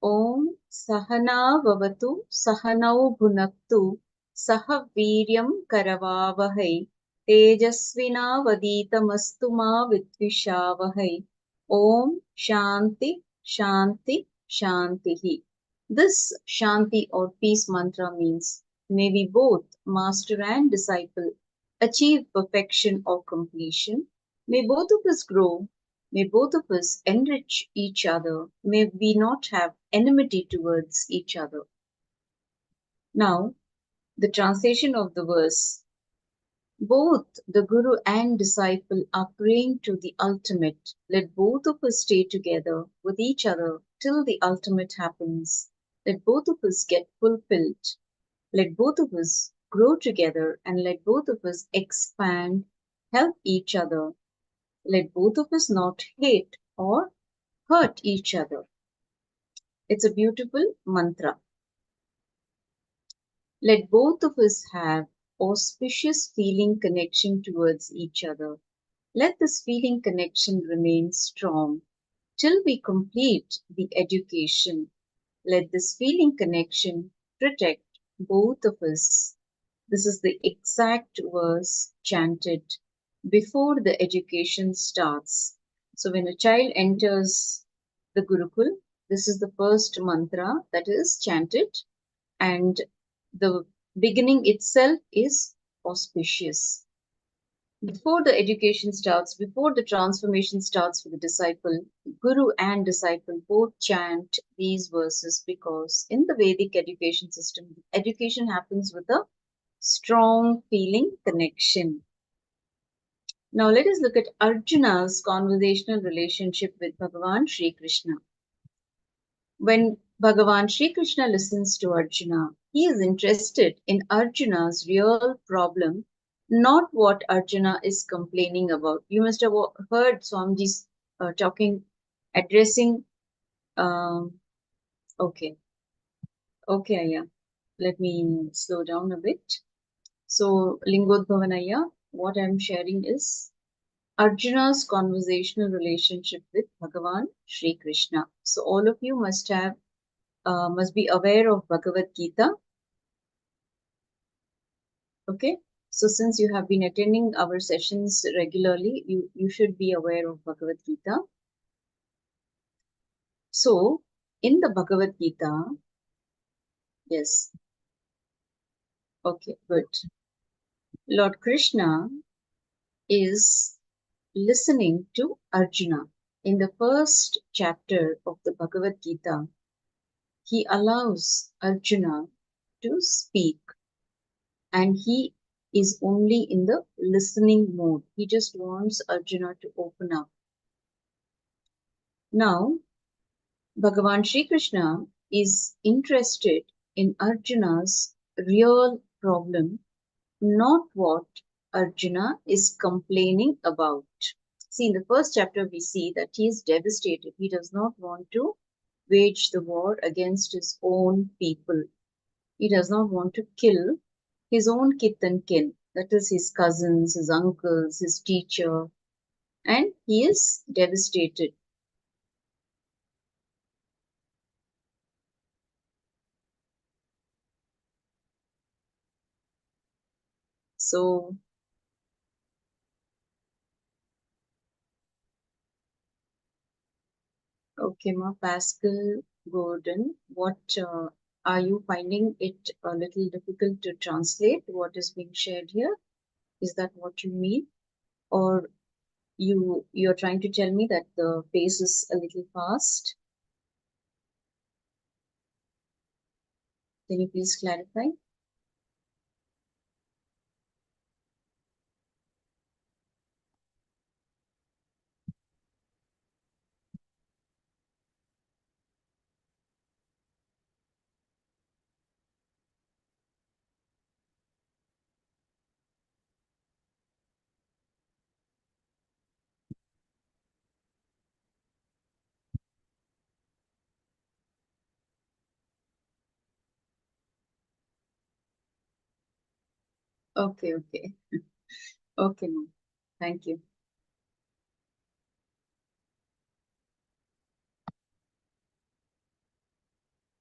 Om Sahana Vavatu Sahanau Bhunaktu Saha Viryam Karavavahai Tejasvina Vaditamastu Ma Vidvishavahai Om Shanti Shanti Shantihi. This Shanti or peace mantra means, may we both, master and disciple, achieve perfection or completion. May both of us grow. May both of us enrich each other. May we not have enmity towards each other. Now, the translation of the verse. Both the Guru and disciple are praying to the ultimate. Let both of us stay together with each other till the ultimate happens. Let both of us get fulfilled. Let both of us grow together and let both of us expand, help each other. Let both of us not hate or hurt each other. It's a beautiful mantra. Let both of us have auspicious feeling connection towards each other. Let this feeling connection remain strong till we complete the education. Let this feeling connection protect both of us. This is the exact verse chanted before the education starts. So when a child enters the Gurukul, this is the first mantra that is chanted, and the beginning itself is auspicious. Before the education starts, before the transformation starts for the disciple, guru and disciple both chant these verses because in the Vedic education system, education happens with a strong feeling connection. Now let us look at Arjuna's conversational relationship with Bhagavan Sri Krishna. When Bhagavan Sri Krishna listens to Arjuna, he is interested in Arjuna's real problem, not what Arjuna is complaining about. You must have heard Swamiji's addressing. Okay, yeah. Let me slow down a bit. So, Lingodbhavanaya, what I'm sharing is Arjuna's conversational relationship with Bhagavan Sri Krishna. So, all of you must be aware of Bhagavad Gita. Okay, so since you have been attending our sessions regularly, you should be aware of Bhagavad Gita. So, in the Bhagavad Gita, yes, okay, good. Lord Krishna is listening to Arjuna. In the first chapter of the Bhagavad Gita, he allows Arjuna to speak and he is only in the listening mode. He just wants Arjuna to open up. Now, Bhagavan Sri Krishna is interested in Arjuna's real problem, not what Arjuna is complaining about. See, in the first chapter, we see that he is devastated. He does not want to wage the war against his own people. He does not want to kill his own kith and kin, that is, his cousins, his uncles, his teacher, and he is devastated. So, okay, Ma, Pascal Gordon, what are you finding it a little difficult to translate what is being shared here? Is that what you mean? Or you're trying to tell me that the pace is a little fast? Can you please clarify? Okay, okay. Okay, ma'am. Thank you.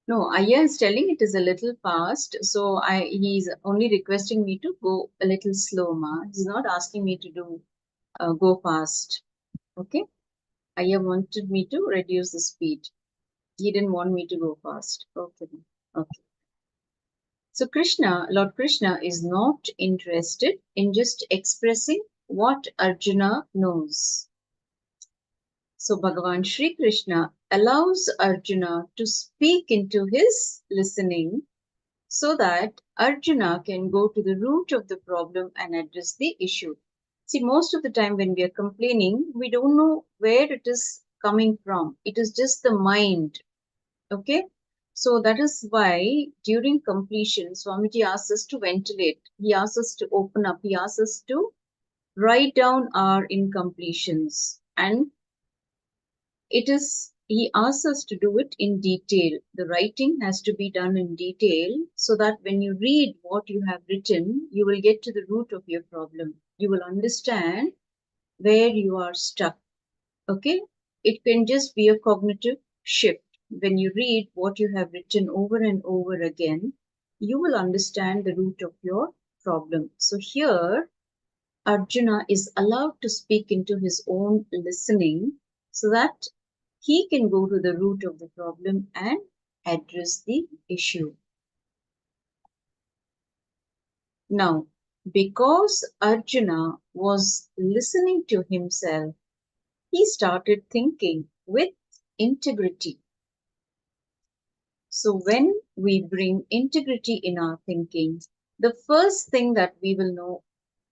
No, Aya is telling it is a little fast, so he's only requesting me to go a little slow, ma. He's not asking me to do go fast. Okay? Aya wanted me to reduce the speed. He didn't want me to go fast. Okay. Okay. So Lord Krishna is not interested in just expressing what Arjuna knows. So Bhagavan Sri Krishna allows Arjuna to speak into his listening so that Arjuna can go to the root of the problem and address the issue. See, most of the time when we are complaining, we don't know where it is coming from. It is just the mind. Okay? So that is why during completion, Swamiji asks us to ventilate. He asks us to open up. He asks us to write down our incompletions. And he asks us to do it in detail. The writing has to be done in detail so that when you read what you have written, you will get to the root of your problem. You will understand where you are stuck. Okay? It can just be a cognitive shift. When you read what you have written over and over again, you will understand the root of your problem. So here, Arjuna is allowed to speak into his own listening so that he can go to the root of the problem and address the issue. Now, because Arjuna was listening to himself, he started thinking with integrity. So when we bring integrity in our thinking, the first thing that we will know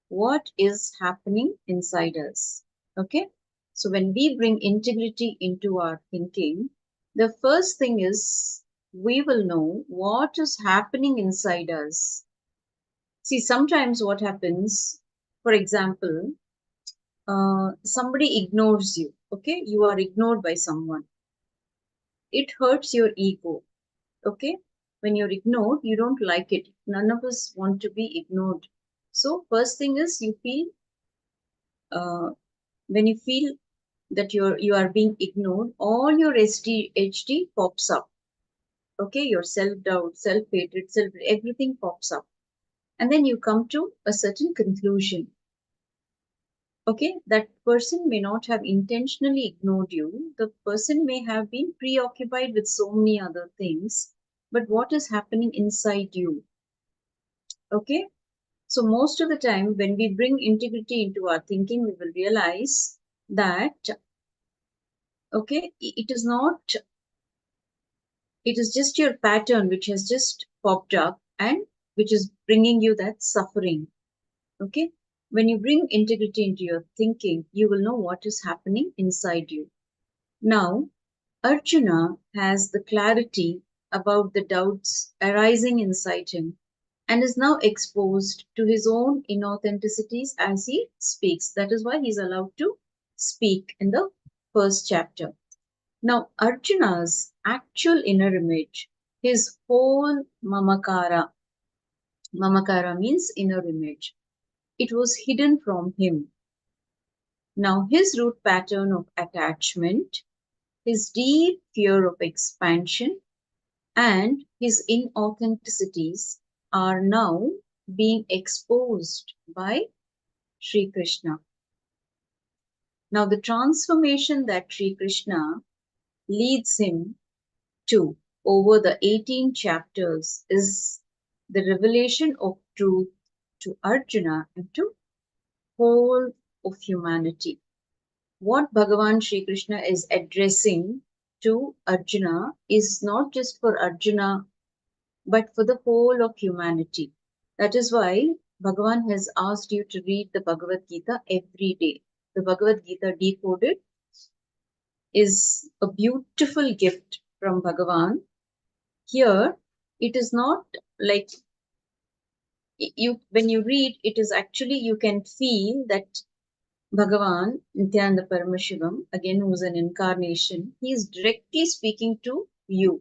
what is happening inside us. Okay? So when we bring integrity into our thinking, the first thing is we will know what is happening inside us. See, sometimes what happens, for example, somebody ignores you. Okay? You are ignored by someone. It hurts your ego. Okay? When you're ignored, you don't like it. None of us want to be ignored. So first thing is you feel, when you feel that you are being ignored, all your HD pops up. Okay? Your self-doubt, self-hatred, everything pops up. And then you come to a certain conclusion. Okay? That person may not have intentionally ignored you. The person may have been preoccupied with so many other things. But what is happening inside you? Okay? So most of the time when we bring integrity into our thinking, we will realize that, okay, it is just your pattern which has just popped up and which is bringing you that suffering. Okay? When you bring integrity into your thinking, you will know what is happening inside you. Now, Arjuna has the clarity about the doubts arising inside him and is now exposed to his own inauthenticities as he speaks. That is why he is allowed to speak in the first chapter. Now, Arjuna's actual inner image, his whole mamakara means inner image, it was hidden from him. Now, his root pattern of attachment, his deep fear of expansion, and his inauthenticities are now being exposed by Sri Krishna. Now, the transformation that Sri Krishna leads him to over the 18 chapters is the revelation of truth to Arjuna and to whole of humanity. What Bhagavan Sri Krishna is addressing to Arjuna is not just for Arjuna but for the whole of humanity. That is why Bhagavan has asked you to read the Bhagavad Gita every day. The Bhagavad Gita decoded is a beautiful gift from Bhagavan. Here, it is not like when you read, it is actually, you can feel that Bhagavan, Nityananda Paramashivoham, again who is an incarnation, he is directly speaking to you.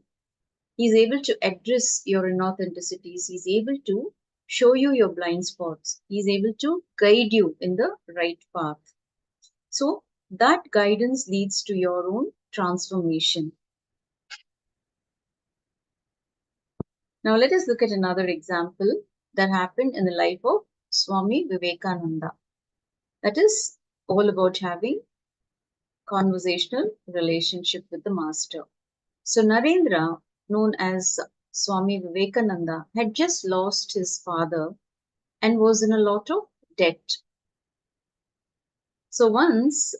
He is able to address your inauthenticities. He is able to show you your blind spots. He is able to guide you in the right path. So that guidance leads to your own transformation. Now let us look at another example that happened in the life of Swami Vivekananda. That is all about having conversational relationship with the master. So Narendra, known as Swami Vivekananda, had just lost his father and was in a lot of debt. So once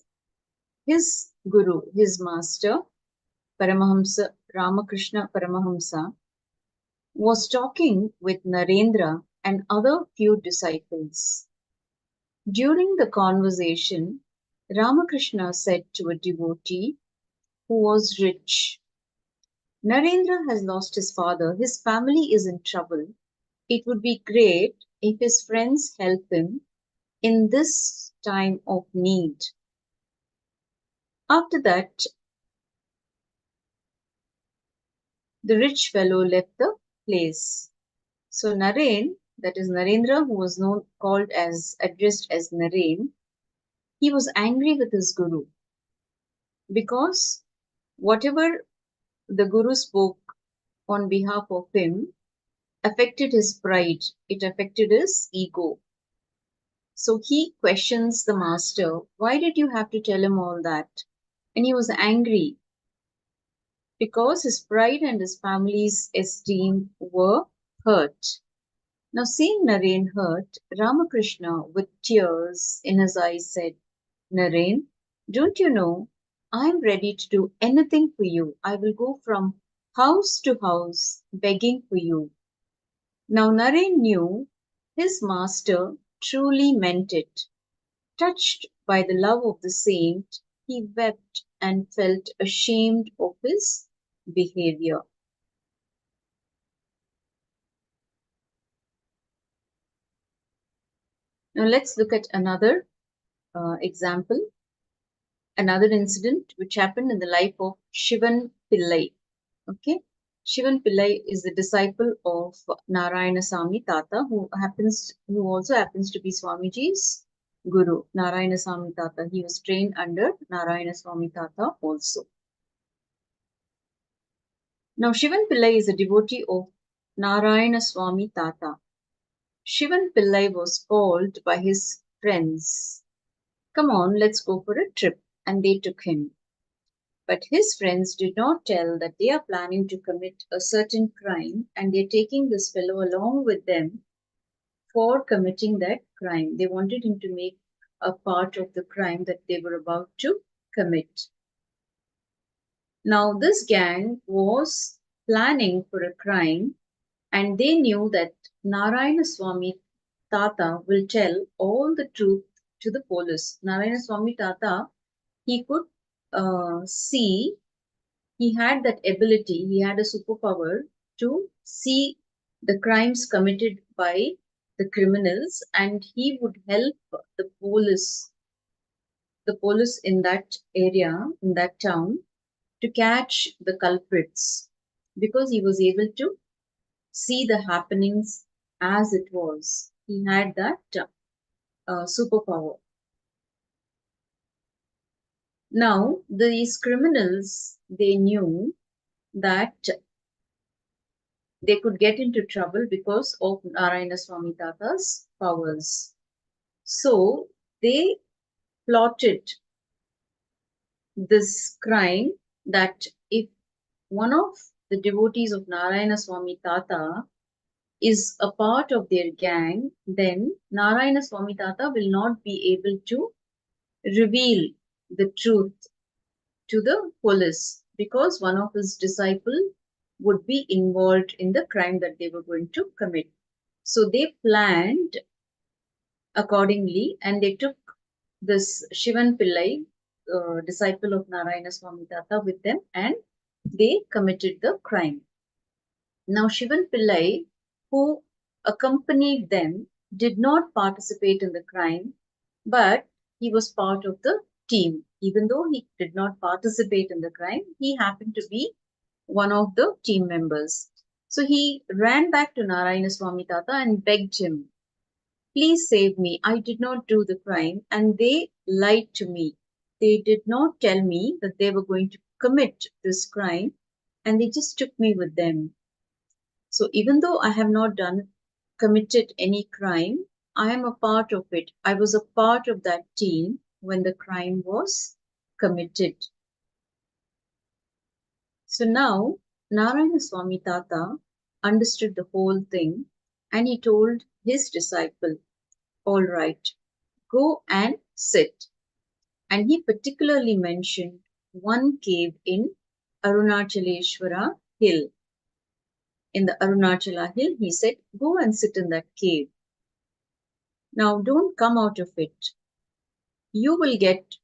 his guru, his master, Paramahamsa Ramakrishna Paramahamsa, was talking with Narendra and other few disciples. During the conversation, Ramakrishna said to a devotee who was rich, Narendra has lost his father, his family is in trouble. It would be great if his friends help him in this time of need. After that, the rich fellow left the place. So Naren, that is Narendra, who was addressed as Naren, he was angry with his guru because whatever the guru spoke on behalf of him affected his pride, it affected his ego. So he questions the master, why did you have to tell him all that? And he was angry because his pride and his family's esteem were hurt. Now, seeing Naren hurt, Ramakrishna, with tears in his eyes, said, Naren, don't you know, I am ready to do anything for you. I will go from house to house begging for you. Now, Naren knew his master truly meant it. Touched by the love of the saint, he wept and felt ashamed of his behavior. Now, let's look at another example, another incident which happened in the life of Shivan Pillai. Okay, Shivan Pillai is the disciple of Narayanasamy Tata, who also happens to be Swamiji's guru. Narayanasamy Tata, he was trained under Narayanasamy Tata also. Now, Shivan Pillai is a devotee of Narayanaswamy Tata. Shivan Pillai was called by his friends. Come on, let's go for a trip. And they took him. But his friends did not tell that they are planning to commit a certain crime and they're taking this fellow along with them for committing that crime. They wanted him to make a part of the crime that they were about to commit. Now, this gang was planning for a crime and they knew that Narayanaswamy Tata will tell all the truth to the police. Narayanaswamy Tata, he could see, he had that ability, he had a superpower to see the crimes committed by the criminals, and he would help the police in that area, in that town, to catch the culprits, because he was able to see the happenings as it was. He had that superpower. Now, these criminals, they knew that they could get into trouble because of Narayanaswamy Tata's powers. So, they plotted this crime that if one of the devotees of Narayanaswamy Tata is a part of their gang, then Narayanaswamy Tata will not be able to reveal the truth to the police because one of his disciples would be involved in the crime that they were going to commit. So they planned accordingly and they took this Shivan Pillai, disciple of Narayanaswamy Tata, with them and they committed the crime. Now Shivan Pillai, who accompanied them, did not participate in the crime, but he was part of the team. Even though he did not participate in the crime, he happened to be one of the team members. So he ran back to Narayanaswamy Tata and begged him, please save me. I did not do the crime and they lied to me. They did not tell me that they were going to commit this crime and they just took me with them. So even though I have not committed any crime, I am a part of it. I was a part of that team when the crime was committed. So now Narayanaswamy Tata understood the whole thing and he told his disciple, all right, go and sit. And he particularly mentioned one cave in Arunachaleshwara hill. In the Arunachala hill, he said, go and sit in that cave. Now don't come out of it. You will get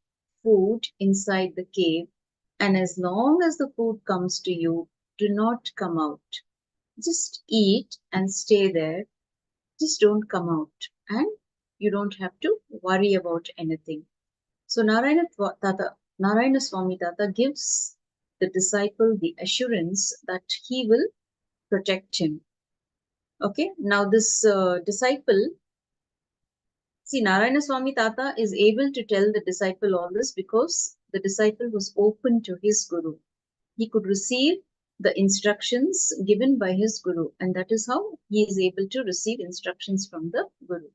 food inside the cave, and as long as the food comes to you, do not come out. Just eat and stay there. Just don't come out, and you don't have to worry about anything. So Narayanaswamy Tata gives the disciple the assurance that he will protect him. Okay, now this disciple, see, Narayanaswamy Tata is able to tell the disciple all this because the disciple was open to his guru. He could receive the instructions given by his guru, and that is how he is able to receive instructions from the guru.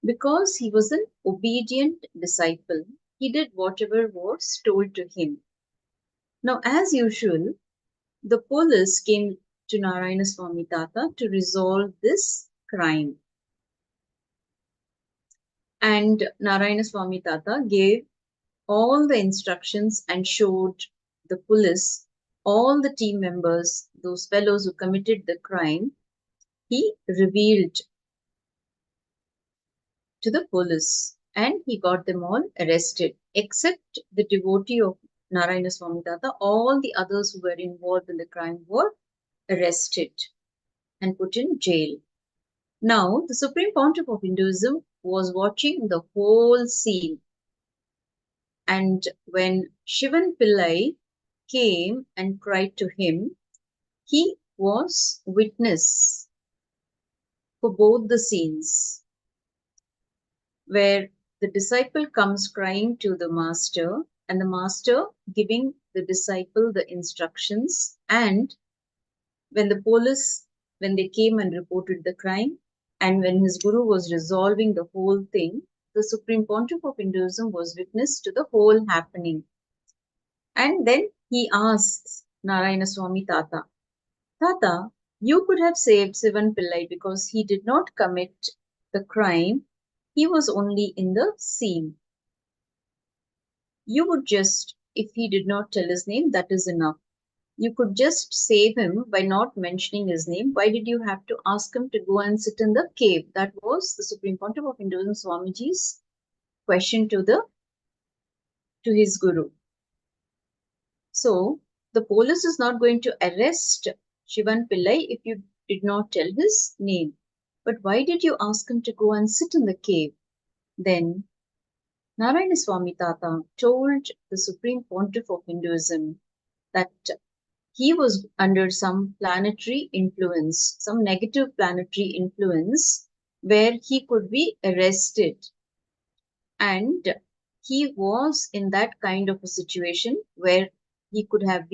Because he was an obedient disciple, he did whatever was told to him. Now, as usual, the police came to Narayanaswamy Tata to resolve this crime. And Narayana Swami Tata gave all the instructions and showed the police, all the team members, those fellows who committed the crime, he revealed to the police and he got them all arrested, except the devotee of Narayana Swami Tata. All the others who were involved in the crime were arrested and put in jail. Now, the Supreme Pontiff of Hinduism was watching the whole scene. And when Shivan Pillai came and cried to him, he was witness for both the scenes, where the disciple comes crying to the master and the master giving the disciple the instructions, and when the police, when they came and reported the crime, and when his guru was resolving the whole thing, the Supreme Pontiff of Hinduism was witness to the whole happening. And then he asks Narayana Swami Tata, Tata, you could have saved Sivan Pillai because he did not commit the crime. He was only in the scene. You would just, if he did not tell his name, that is enough. You could just save him by not mentioning his name. Why did you have to ask him to go and sit in the cave? That was the Supreme Pontiff of Hinduism Swamiji's question to his guru. So the police is not going to arrest Shivan Pillai if you did not tell his name. But why did you ask him to go and sit in the cave? Then Narayana Swami Tata told the Supreme Pontiff of Hinduism that he was under some planetary influence, some negative planetary influence, where he could be arrested. And he was in that kind of a situation where he could have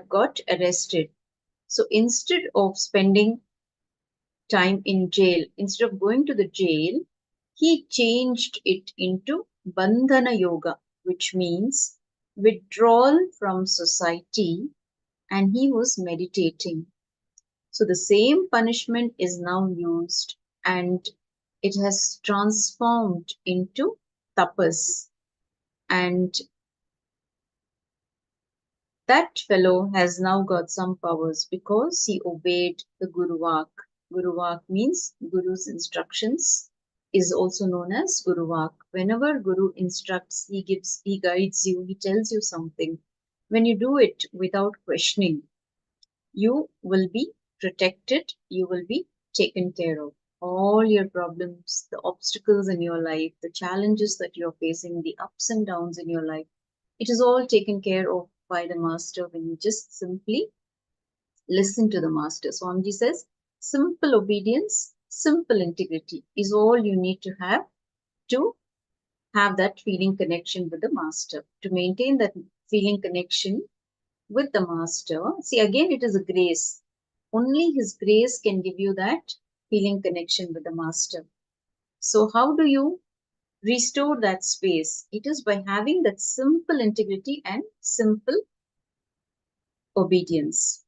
got arrested. So instead of spending time in jail, instead of going to the jail, he changed it into Bandhana Yoga, which means withdrawal from society, and he was meditating. So the same punishment is now used and it has transformed into tapas. And that fellow has now got some powers because he obeyed the Guru Vak. Guru Vak means Guru's instructions, is also known as Guru Vak. Whenever Guru instructs, he guides you, he tells you something. When you do it without questioning, you will be protected, you will be taken care of. All your problems, the obstacles in your life, the challenges that you're facing, the ups and downs in your life, it is all taken care of by the master when you just simply listen to the master. Swamiji says, simple obedience, simple integrity is all you need to have that feeling connection with the master. To maintain that feeling connection with the master, see, again, it is a grace. Only his grace can give you that feeling connection with the master. So how do you restore that space? It is by having that simple integrity and simple obedience.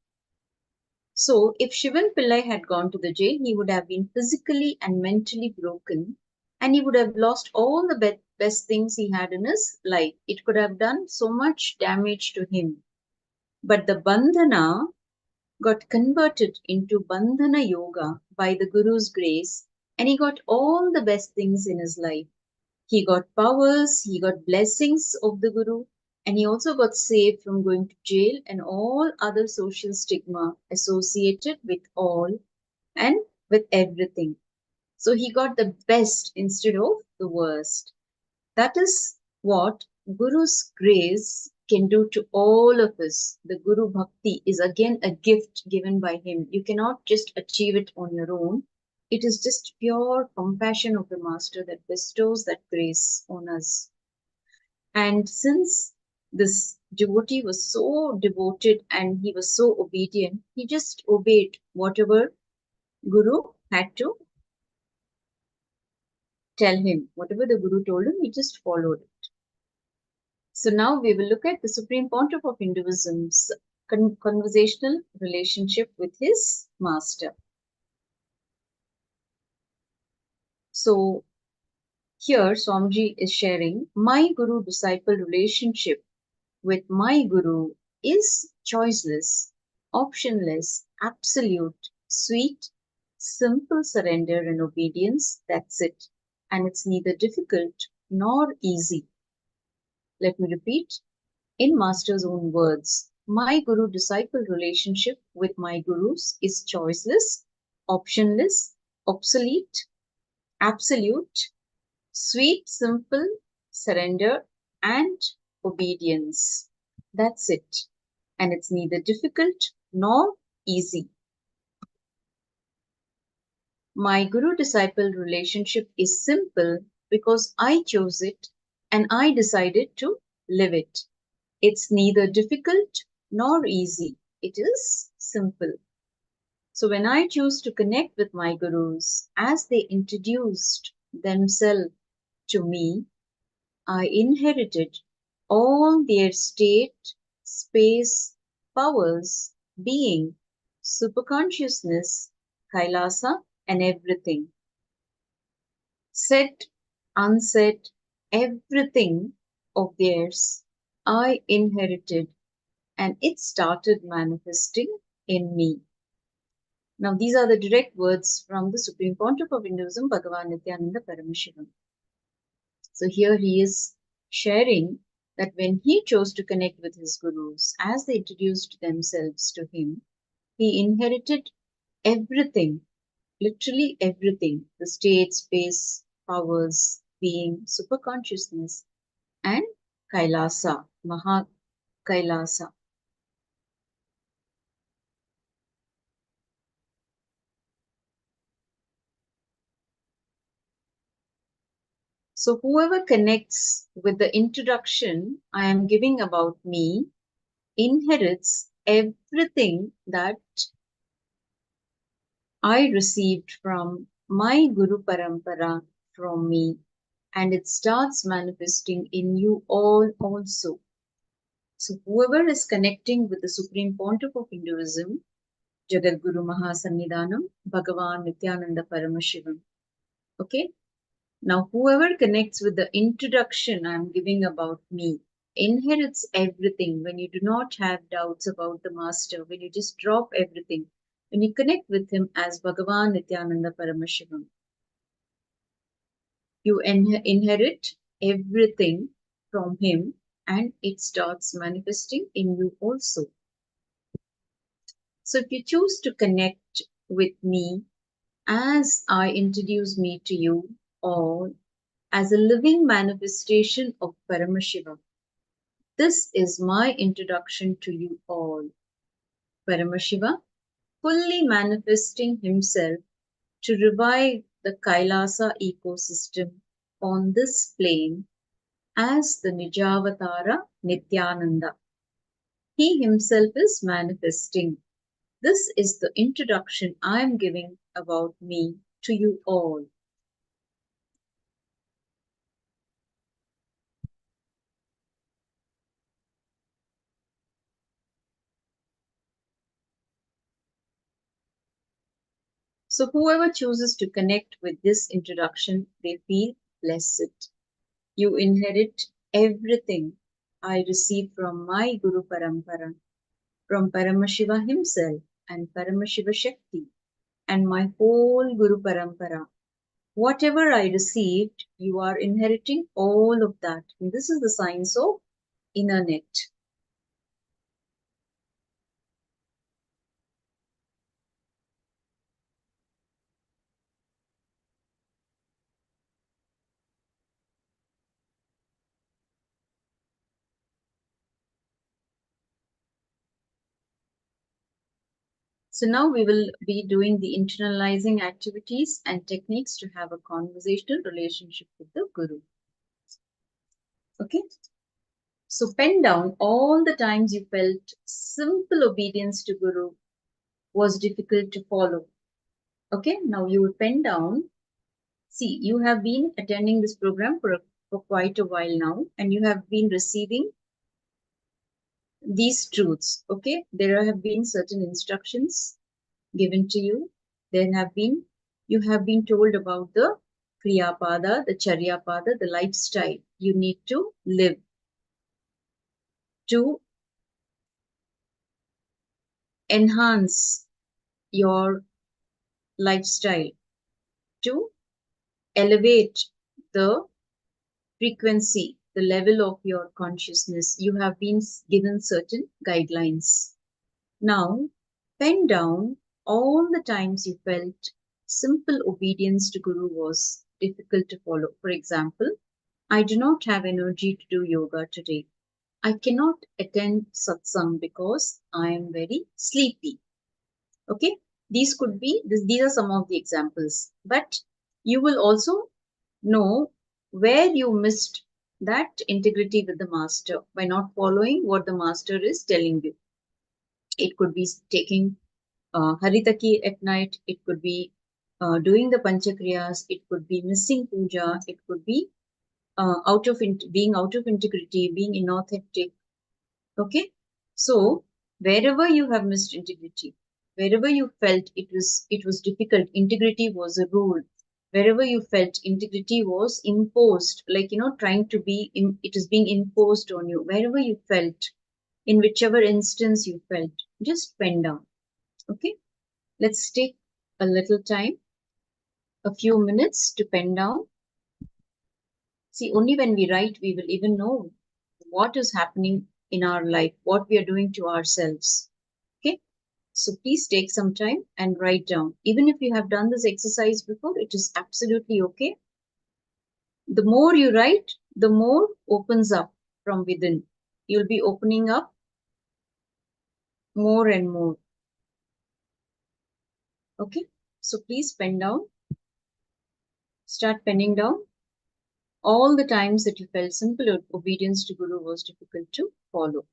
So if Shivan Pillai had gone to the jail, he would have been physically and mentally broken, and he would have lost all the best things he had in his life. It could have done so much damage to him. But the bandhana got converted into bandhana yoga by the Guru's grace, and he got all the best things in his life. He got powers, he got blessings of the Guru, and he also got saved from going to jail and all other social stigma associated with all and with everything. So he got the best instead of the worst. That is what Guru's grace can do to all of us. The Guru Bhakti is again a gift given by him. You cannot just achieve it on your own. It is just pure compassion of the Master that bestows that grace on us. And since this devotee was so devoted and he was so obedient, he just obeyed whatever Guru had to tell him. Whatever the Guru told him, he just followed it. So now we will look at the Supreme Pontiff of Hinduism's conversational relationship with his master. So here Swamiji is sharing, my guru-disciple relationship with my guru is choiceless, optionless, absolute, sweet, simple surrender and obedience. That's it. And it's neither difficult nor easy. Let me repeat in Master's own words. My guru-disciple relationship with my gurus is choiceless, optionless, obsolete, absolute, sweet, simple, surrender, and obedience. That's it. And it's neither difficult nor easy. My guru-disciple relationship is simple because I chose it and I decided to live it. It's neither difficult nor easy. It is simple. So when I choose to connect with my gurus as they introduced themselves to me, I inherited all their state, space, powers, being, superconsciousness, KAILASA, and everything. Said, unsaid, everything of theirs I inherited, and it started manifesting in me. Now, these are the direct words from the Supreme Pontiff of Hinduism, Bhagavan Nityananda Paramashivoham. So here he is sharing that when he chose to connect with his gurus, as they introduced themselves to him, he inherited everything, literally everything, the state, space, powers, being, superconsciousness, and Kailasa, Maha Kailasa. So whoever connects with the introduction I am giving about me inherits everything that I received from my Guru Parampara from me, and it starts manifesting in you all also. So whoever is connecting with the Supreme Pontiff of Hinduism, Jagat Guru Mahasannidhanam, Bhagavan Nityananda Paramashivam. Okay? Now, whoever connects with the introduction I am giving about me inherits everything when you do not have doubts about the Master, when you just drop everything, when you connect with him as Bhagavan Nityananda Paramashivam. You inherit everything from him and it starts manifesting in you also. So if you choose to connect with me as I introduce me to you all as a living manifestation of Paramashiva, this is my introduction to you all. Paramashiva fully manifesting himself to revive the Kailasa ecosystem on this plane as the Nijavatara Nityananda. He himself is manifesting. This is the introduction I am giving about me to you all. So whoever chooses to connect with this introduction, they feel blessed. You inherit everything I received from my Guru Parampara, from Paramashiva himself and Paramashiva Shakti and my whole Guru Parampara. Whatever I received, you are inheriting all of that. And this is the science of inner net. So now we will be doing the internalizing activities and techniques to have a conversational relationship with the Guru. Okay? So pen down all the times you felt simple obedience to Guru was difficult to follow. Okay? Now you will pen down. See, you have been attending this program for quite a while now and you have been receiving these truths. Okay? There have been certain instructions given to you. You have been told about the Kriyapada, the Charyapada, the lifestyle you need to live to enhance your lifestyle, to elevate the frequency, the level of your consciousness. You have been given certain guidelines. Now, pen down all the times you felt simple obedience to Guru was difficult to follow. For example, I do not have energy to do yoga today. I cannot attend satsang because I am very sleepy. Okay, these could be, these are some of the examples, but you will also know where you missed that integrity with the master by not following what the master is telling you. It could be taking haritaki at night, it could be doing the panchakriyas, it could be missing puja, it could be being out of integrity, being inauthentic. Okay, so wherever you have missed integrity, wherever you felt it was difficult, integrity was a rule. Wherever you felt integrity was imposed, like trying to be, it is being imposed on you. Wherever you felt, in whichever instance you felt, just pen down. Okay, let's take a little time, a few minutes to pen down. See, only when we write, we will even know what is happening in our life, what we are doing to ourselves. Okay, so please take some time and write down. Even if you have done this exercise before, it is absolutely okay. The more you write, the more opens up from within. You'll be opening up more and more. Okay, so please pen down. Start penning down all the times that you felt simple obedience to Guru was difficult to follow.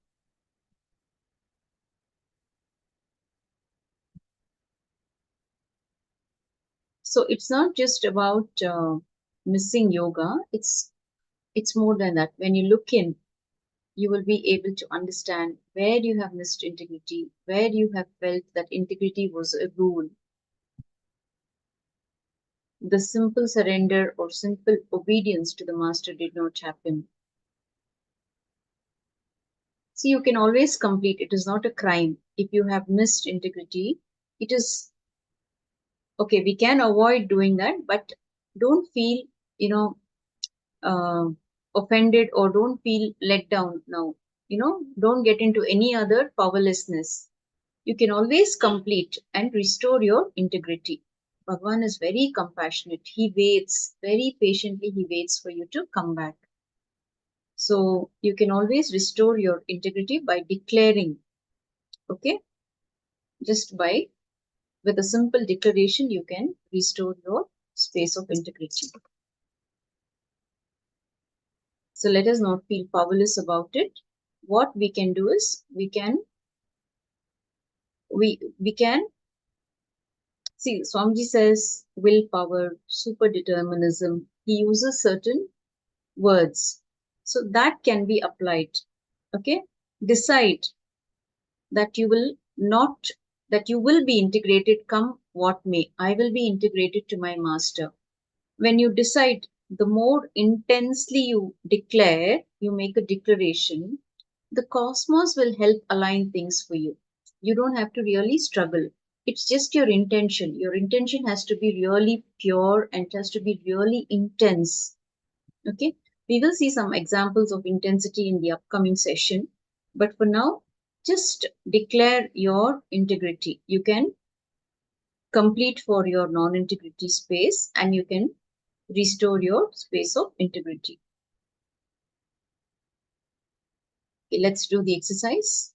So it's not just about missing yoga. It's more than that. When you look in, you will be able to understand where you have missed integrity, where you have felt that integrity was a rule. The simple surrender or simple obedience to the master did not happen. See, you can always complete. It is not a crime. If you have missed integrity, it is okay. We can avoid doing that, but don't feel, uh, offended or don't feel let down now. Don't get into any other powerlessness. You can always complete and restore your integrity. Bhagwan is very compassionate. He waits very patiently. He waits for you to come back. So you can always restore your integrity by declaring, okay? Just with a simple declaration, you can restore your space of integrity. So let us not feel powerless about it. What we can do is we can see, Swamiji says willpower, super determinism. He uses certain words. So that can be applied. Okay? Decide that you will be integrated come what may. I will be integrated to my master. When you decide, the more intensely you declare, you make a declaration, the cosmos will help align things for you. You don't have to really struggle. It's just your intention. Your intention has to be really pure and it has to be really intense. Okay, we will see some examples of intensity in the upcoming session. But for now, just declare your integrity. You can complete for your non-integrity space and you can restore your space of integrity. Okay, let's do the exercise.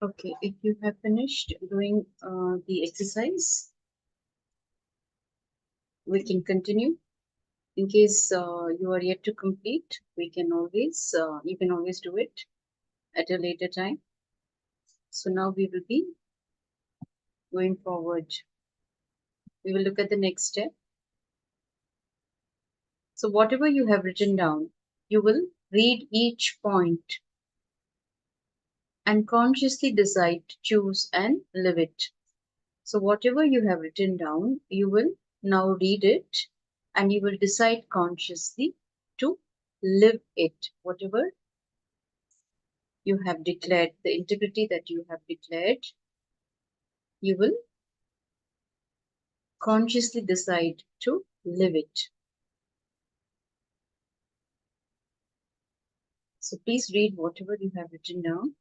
Okay, if you have finished doing the exercise, we can continue. In case you are yet to complete, we can always you can always do it at a later time. So now we will be going forward. We will look at the next step. So whatever you have written down, you will read each point and consciously decide, choose and live it. So whatever you have written down, you will now read it and you will decide consciously to live it. Whatever you have declared, the integrity that you have declared, you will consciously decide to live it. So please read whatever you have written down.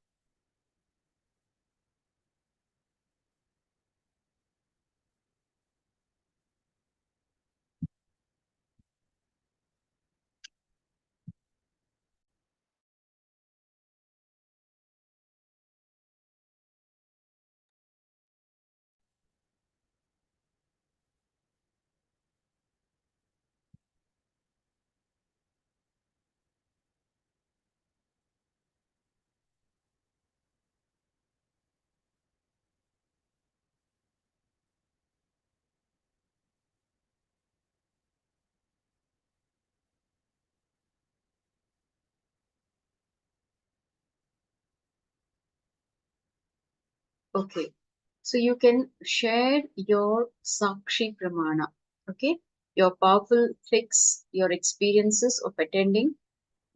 Okay. So you can share your Sakshi Pramana. Okay. Your powerful fix, your experiences of attending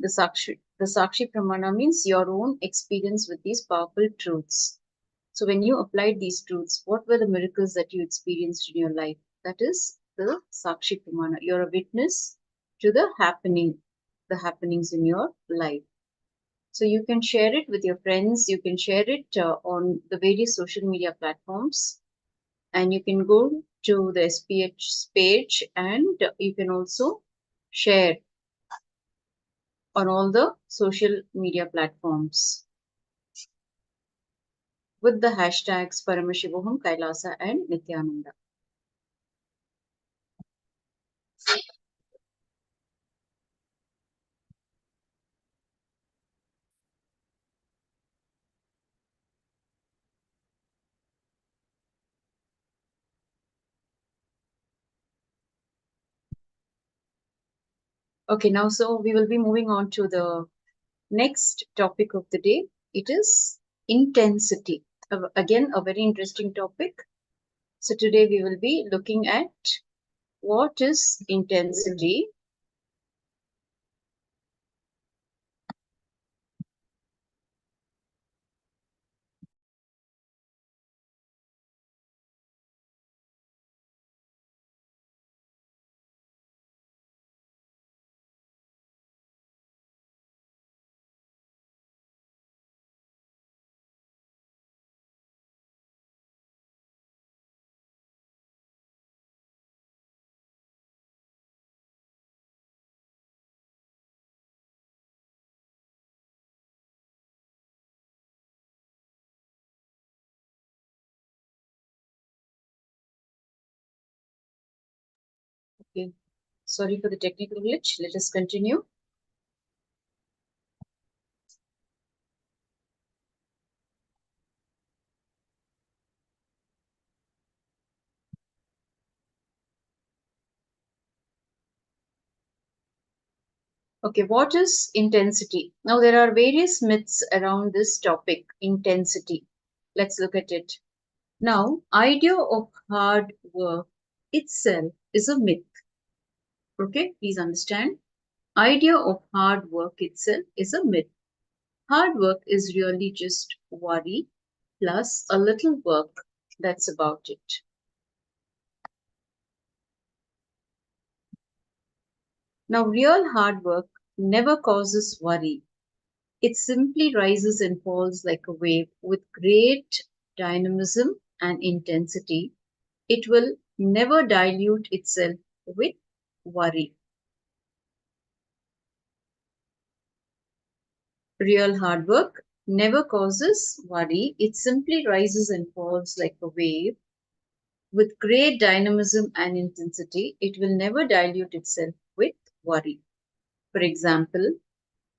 the Sakshi. The Sakshi Pramana means your own experience with these powerful truths. So when you applied these truths, what were the miracles that you experienced in your life? That is the Sakshi Pramana. You're a witness to the happenings in your life. So you can share it with your friends. You can share it on the various social media platforms. And you can go to the SPH page and you can also share on all the social media platforms with the hashtags Paramashivoham, KAILASA and Nityananda. Okay, now so we will be moving on to the next topic of the day. It is intensity. Again, a very interesting topic. So today we will be looking at what is intensity. Okay, sorry for the technical glitch. Let us continue. Okay, what is intensity? Now, there are various myths around this topic, intensity. Let's look at it. Now, idea of hard work itself is a myth. Okay, please understand. Idea of hard work itself is a myth. Hard work is really just worry plus a little work. That's about it. Now, real hard work never causes worry. It simply rises and falls like a wave with great dynamism and intensity. It will never dilute itself with worry. Real hard work never causes worry. It simply rises and falls like a wave with great dynamism and intensity. It will never dilute itself with worry. For example,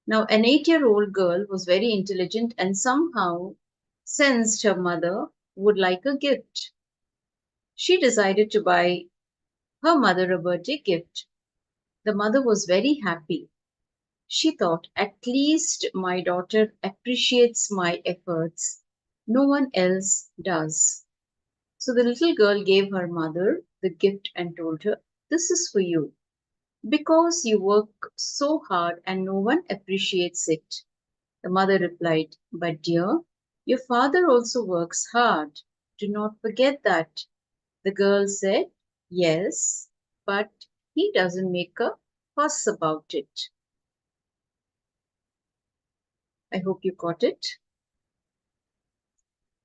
now an 8-year-old girl was very intelligent and somehow sensed her mother would like a gift. She decided to buy her mother a birthday gift. The mother was very happy. She thought, at least my daughter appreciates my efforts. No one else does. So the little girl gave her mother the gift and told her, "This is for you, because you work so hard and no one appreciates it." The mother replied, "But dear, your father also works hard. Do not forget that." The girl said, "Yes, but he doesn't make a fuss about it." I hope you got it.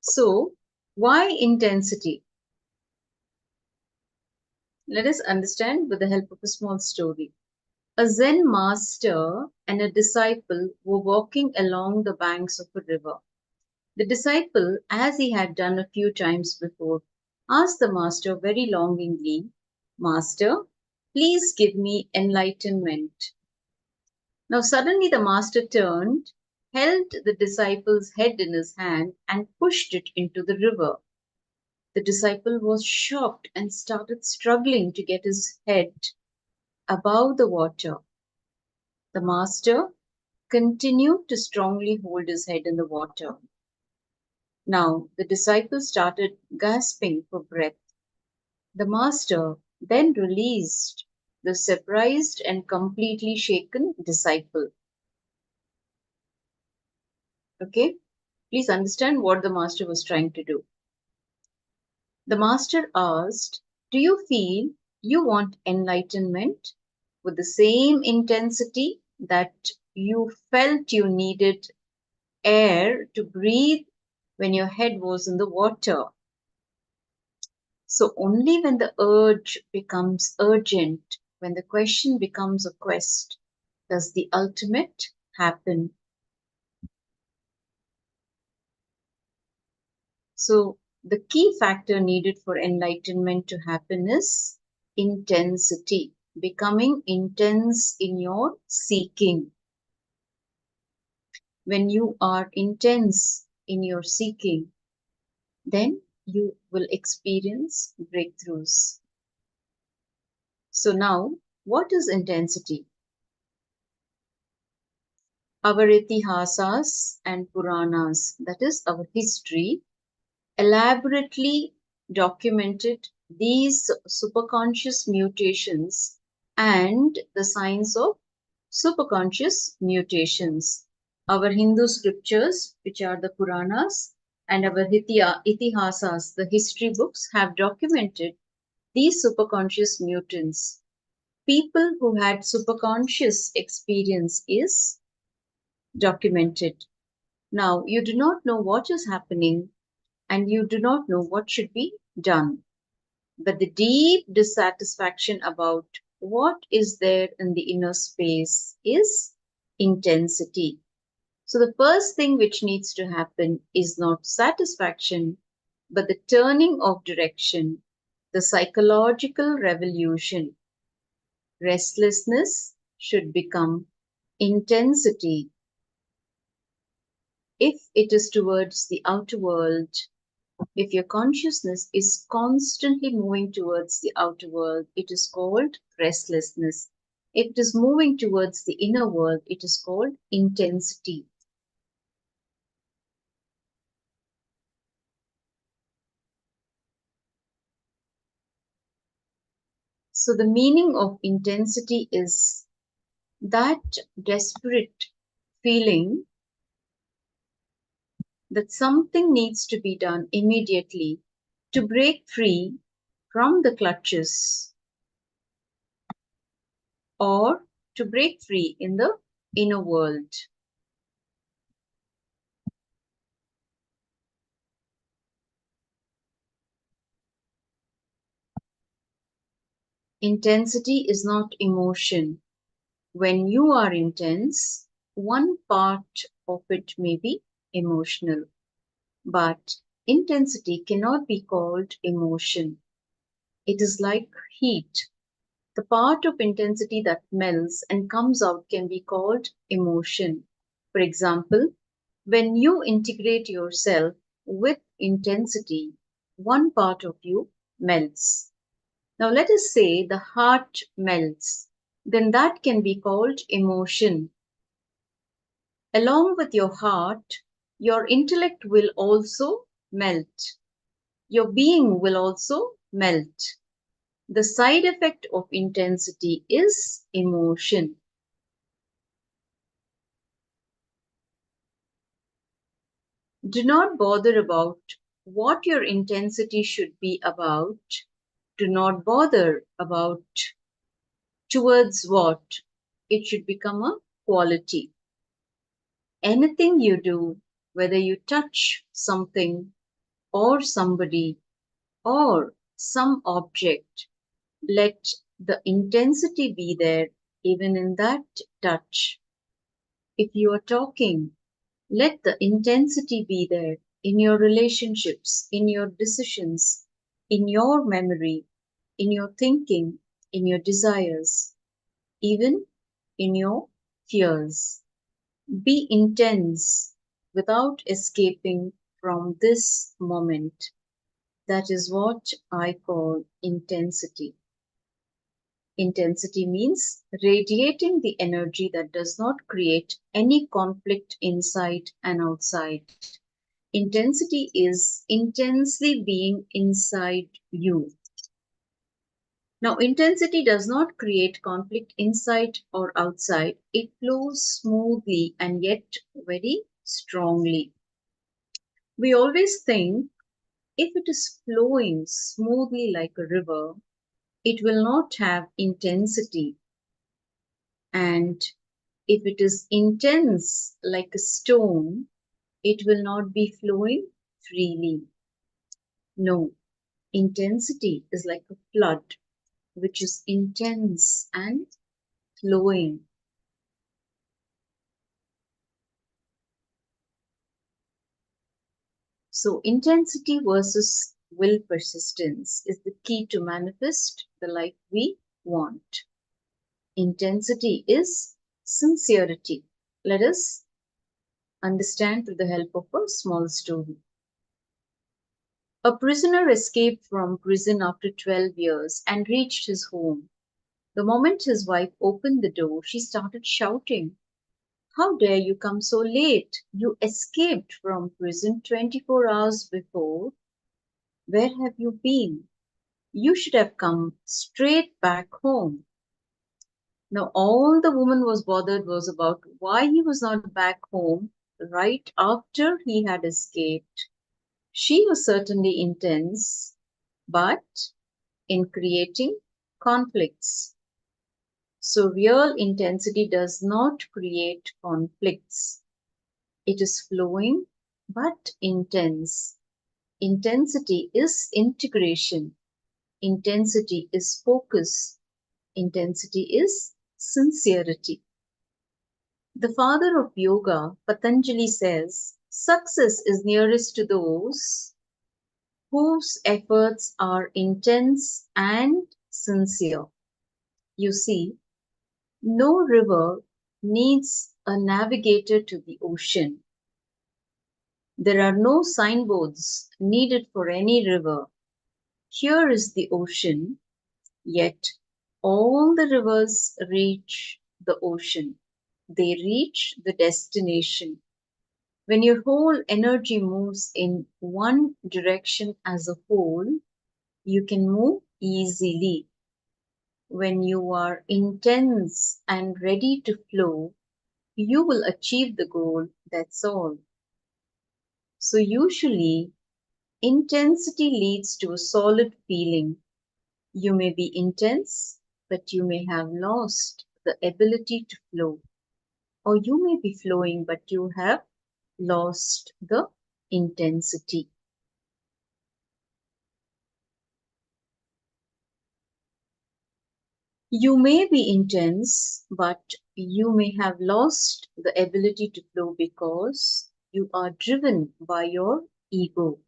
So, why intensity? Let us understand with the help of a small story. A Zen master and a disciple were walking along the banks of a river. The disciple, as he had done a few times before, asked the master very longingly, "Master, please give me enlightenment." Now suddenly the master turned, held the disciple's head in his hand, and pushed it into the river. The disciple was shocked and started struggling to get his head above the water. The master continued to strongly hold his head in the water. Now the disciple started gasping for breath. The master then released the surprised and completely shaken disciple. Okay, please understand what the master was trying to do. The master asked, "Do you feel you want enlightenment with the same intensity that you felt you needed air to breathe when your head was in the water?" So only when the urge becomes urgent, when the question becomes a quest, does the ultimate happen. So the key factor needed for enlightenment to happen is intensity, becoming intense in your seeking. When you are intense in your seeking, then you will experience breakthroughs. So now, what is intensity? Our itihasas and Puranas, that is our history, elaborately documented these superconscious mutations and the signs of superconscious mutations. Our Hindu scriptures, which are the Puranas, and our itihasas, the history books, have documented these superconscious mutants. People who had superconscious experience is documented. Now, you do not know what is happening and you do not know what should be done. But the deep dissatisfaction about what is there in the inner space is intensity. So the first thing which needs to happen is not satisfaction, but the turning of direction, the psychological revolution. Restlessness should become intensity. If it is towards the outer world, if your consciousness is constantly moving towards the outer world, it is called restlessness. If it is moving towards the inner world, it is called intensity. So the meaning of intensity is that desperate feeling that something needs to be done immediately to break free from the clutches or to break free in the inner world. Intensity is not emotion. When you are intense, one part of it may be emotional. But intensity cannot be called emotion. It is like heat. The part of intensity that melts and comes out can be called emotion. For example, when you integrate yourself with intensity, one part of you melts. Now let us say the heart melts, then that can be called emotion. Along with your heart, your intellect will also melt. Your being will also melt. The side effect of intensity is emotion. Do not bother about what your intensity should be about. Do not bother about towards what. It should become a quality. Anything you do, whether you touch something or somebody or some object, let the intensity be there even in that touch. If you are talking, let the intensity be there in your relationships, in your decisions, in your memory, in your thinking, in your desires, even in your fears. Be intense without escaping from this moment. That is what I call intensity. Intensity means radiating the energy that does not create any conflict inside and outside. Intensity is intensely being inside you. Now, intensity does not create conflict inside or outside. It flows smoothly and yet very strongly. We always think if it is flowing smoothly like a river, it will not have intensity. And if it is intense like a stone, it will not be flowing freely. No, intensity is like a flood, which is intense and flowing. So, intensity versus will persistence is the key to manifest the life we want. Intensity is sincerity. Let us understand through the help of a small story. A prisoner escaped from prison after 12 years and reached his home. The moment his wife opened the door, she started shouting, "How dare you come so late? You escaped from prison 24 hours before. Where have you been? You should have come straight back home." Now, all the woman was bothered was about why he was not back home right after he had escaped. She was certainly intense, but in creating conflicts. So, real intensity does not create conflicts. It is flowing but intense. Intensity is integration. Intensity is focus. Intensity is sincerity. The father of yoga, Patanjali, says success is nearest to those whose efforts are intense and sincere. You see, no river needs a navigator to the ocean. There are no signboards needed for any river. Here is the ocean, yet all the rivers reach the ocean. They reach the destination. When your whole energy moves in one direction as a whole, you can move easily. When you are intense and ready to flow, you will achieve the goal, that's all. So usually, intensity leads to a solid feeling. You may be intense, but you may have lost the ability to flow. Or you may be flowing, but you have lost the intensity. You may be intense, but you may have lost the ability to flow because you are driven by your ego.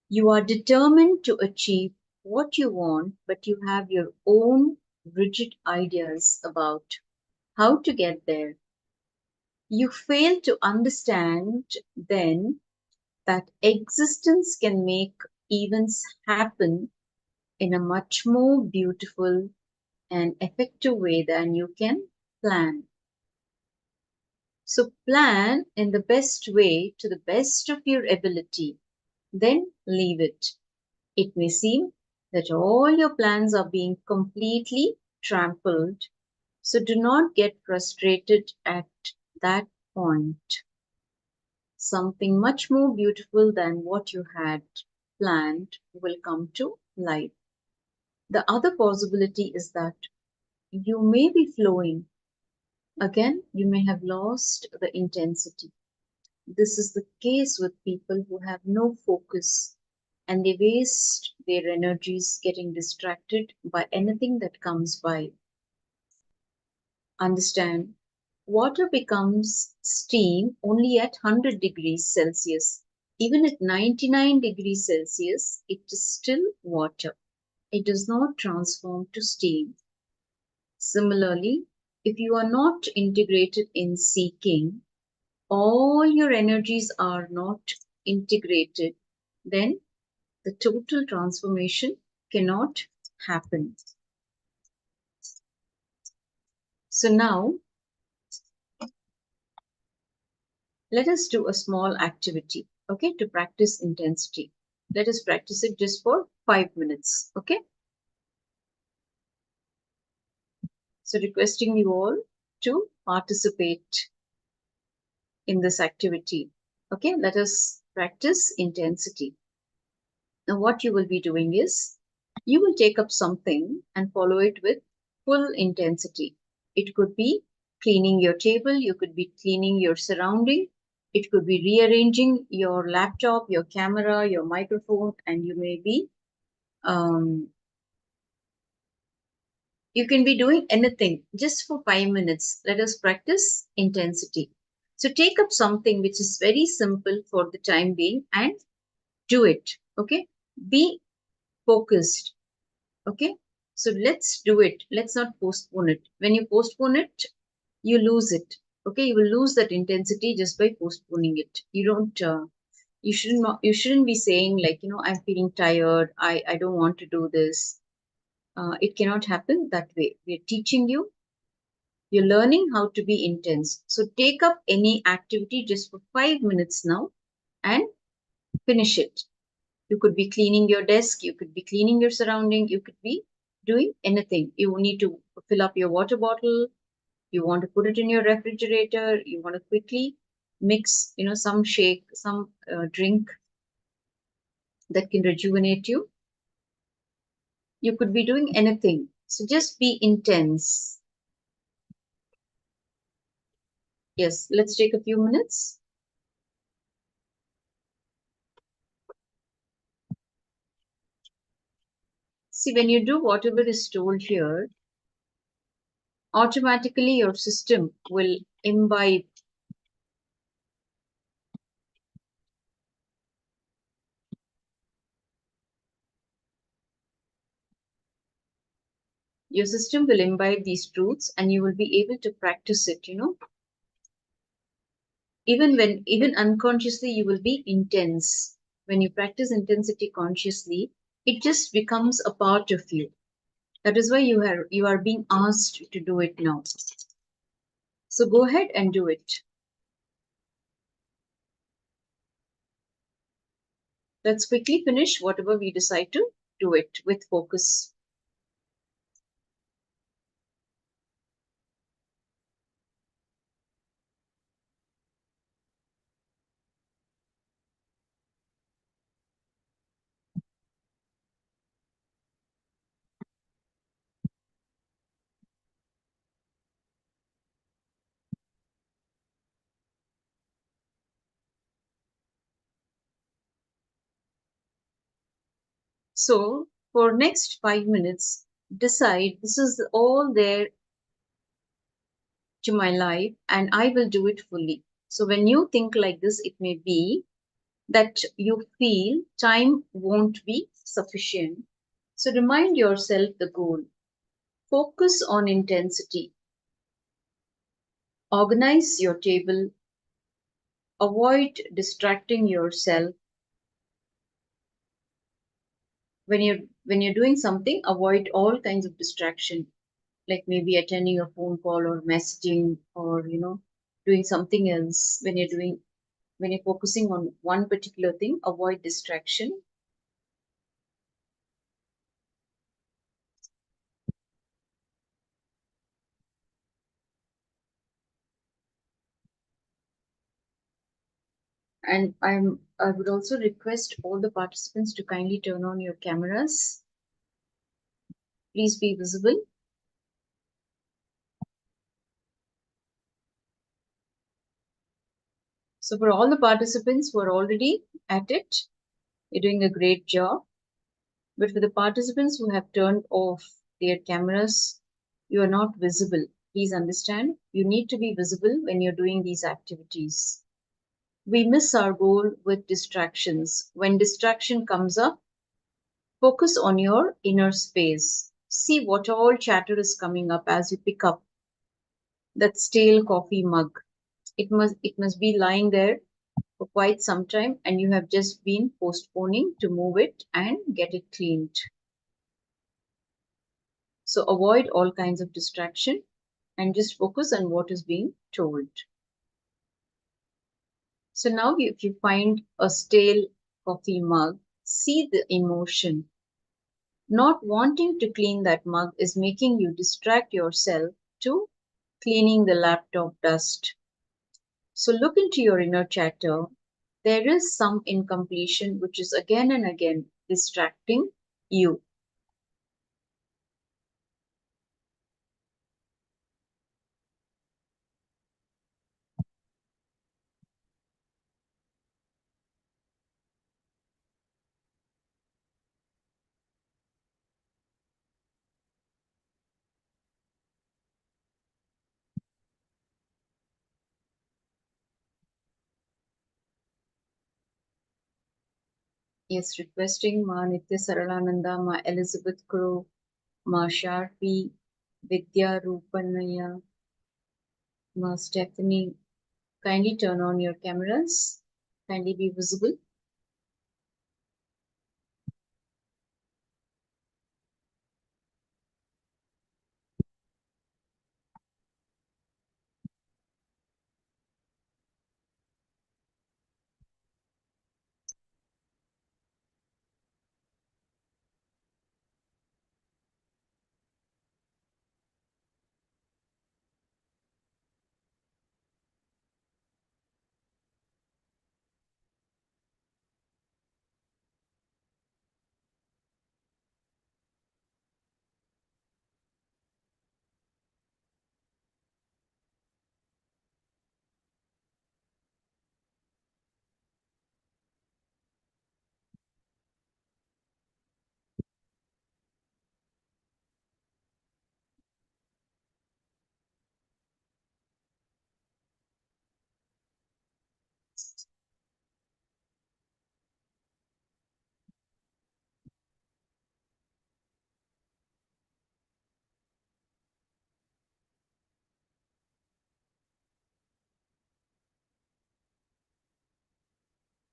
You are determined to achieve what you want, but you have your own rigid ideas about how to get there. You fail to understand then that existence can make events happen in a much more beautiful and effective way than you can plan. So plan in the best way to the best of your ability, then leave it. It may seem that all your plans are being completely trampled, so do not get frustrated at that point. Something much more beautiful than what you had planned will come to life. The other possibility is that you may be flowing. Again, you may have lost the intensity. This is the case with people who have no focus and they waste their energies getting distracted by anything that comes by. Understand, water becomes steam only at 100 degrees Celsius. Even at 99 degrees Celsius, it is still water. It does not transform to steam. Similarly, if you are not integrated in seeking, all your energies are not integrated, then the total transformation cannot happen. So now, let us do a small activity, okay, to practice intensity. Let us practice it just for 5 minutes, okay? So requesting you all to participate in this activity, okay? Let us practice intensity. Now what you will be doing is, you will take up something and follow it with full intensity. It could be cleaning your table, you could be cleaning your surrounding, it could be rearranging your laptop, your camera, your microphone, and you may be, you can be doing anything just for 5 minutes. Let us practice intensity. So take up something which is very simple for the time being and do it, okay? Be focused, okay? So let's do it. Let's not postpone it. When you postpone it, you lose it, okay? You will lose that intensity just by postponing it. You don't, you shouldn't be saying like, I'm feeling tired. I don't want to do this. It cannot happen that way. We're teaching you. You're learning how to be intense. So take up any activity just for 5 minutes now and finish it. You could be cleaning your desk, you could be cleaning your surrounding, you could be doing anything. You need to fill up your water bottle, you want to put it in your refrigerator, you want to quickly mix, some shake, some drink that can rejuvenate you. You could be doing anything. So just be intense. Yes, let's take a few minutes. See, when you do whatever is told here, automatically your system will imbibe these truths and you will be able to practice it, even unconsciously you will be intense. When you practice intensity consciously, it just becomes a part of you. That is why you are being asked to do it now. So go ahead and do it. Let's quickly finish whatever we decide to do it with focus. So for next 5 minutes, decide this is all there to my life and I will do it fully. So when you think like this, it may be that you feel time won't be sufficient. So remind yourself the goal. Focus on intensity. Organize your table. Avoid distracting yourself. When you're doing something, avoid all kinds of distraction, like maybe attending a phone call or messaging, or doing something else. When you're focusing on one particular thing, avoid distraction. And I would also request all the participants to kindly turn on your cameras. Please be visible. So for all the participants who are already at it, you're doing a great job. But for the participants who have turned off their cameras, you are not visible. Please understand, you need to be visible when you're doing these activities. We miss our goal with distractions. When distraction comes up, focus on your inner space. See what all chatter is coming up as you pick up that stale coffee mug. It must be lying there for quite some time, and you have just been postponing to move it and get it cleaned. So avoid all kinds of distraction and just focus on what is being told. So now if you find a stale coffee mug, see the emotion. Not wanting to clean that mug is making you distract yourself to cleaning the laptop dust. So look into your inner chatter. There is some incompletion which is again and again distracting you. Yes, requesting Ma Nitya Saralananda, Ma Elizabeth Crow, Ma Sharpi, Vidya Rupanaya, Ma Stephanie. Kindly turn on your cameras. Kindly be visible.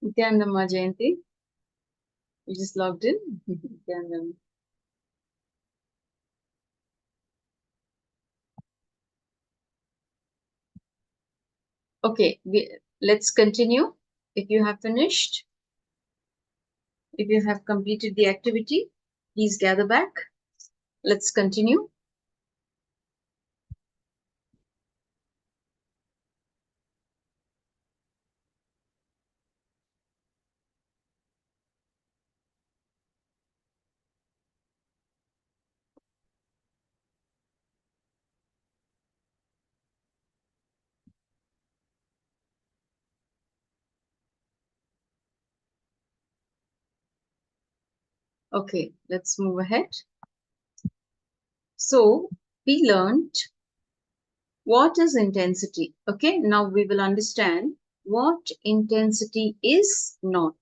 Nityanandama Jayanti, you just logged in. Nityanandama. Okay, let's continue. If you have finished, if you have completed the activity, please gather back. Let's continue. Okay, let's move ahead. So we learned What is intensity? Okay, now we will understand what intensity is not.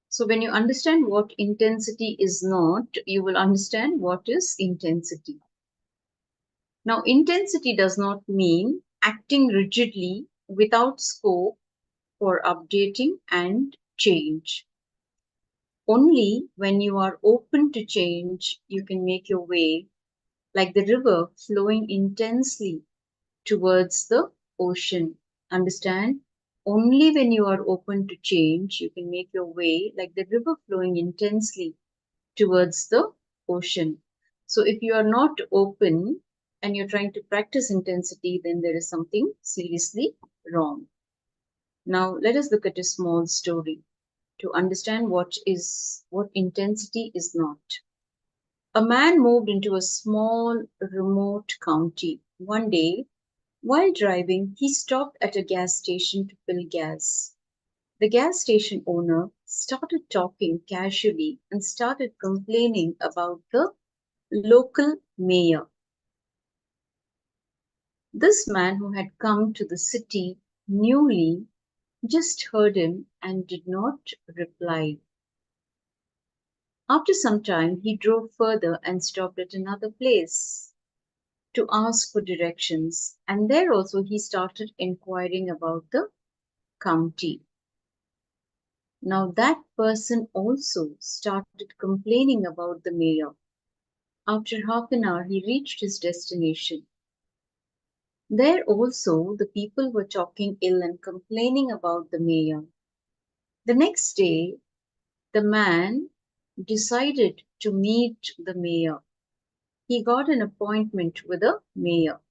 So when you understand what intensity is not, you will understand what is intensity. Now, intensity does not mean acting rigidly without scope for updating and change. Only when you are open to change, you can make your way like the river flowing intensely towards the ocean. Understand? Only when you are open to change, you can make your way like the river flowing intensely towards the ocean. So if you are not open and you're trying to practice intensity, then there is something seriously wrong. Now let us look at a small story to understand what intensity is not. A man moved into a small remote county. One day, while driving, he stopped at a gas station to fill gas. The gas station owner started talking casually and started complaining about the local mayor. This man, who had come to the city newly, just heard him and did not reply. After some time, he drove further and stopped at another place to ask for directions, and there also he started inquiring about the county. Now that person also started complaining about the mayor. After half an hour, he reached his destination. There also the people were talking ill and complaining about the mayor. The next day, the man decided to meet the mayor. He got an appointment with the mayor.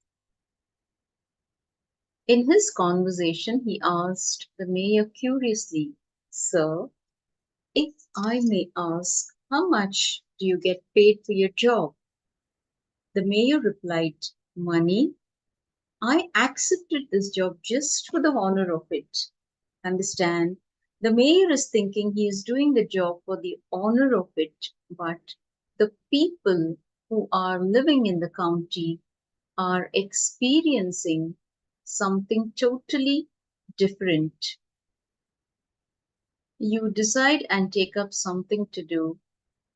In his conversation, he asked the mayor curiously, "Sir, if I may ask, how much do you get paid for your job?" The mayor replied, "Money? I accepted this job just for the honor of it." Understand? The mayor is thinking he is doing the job for the honor of it, but the people who are living in the county are experiencing something totally different. You decide and take up something to do.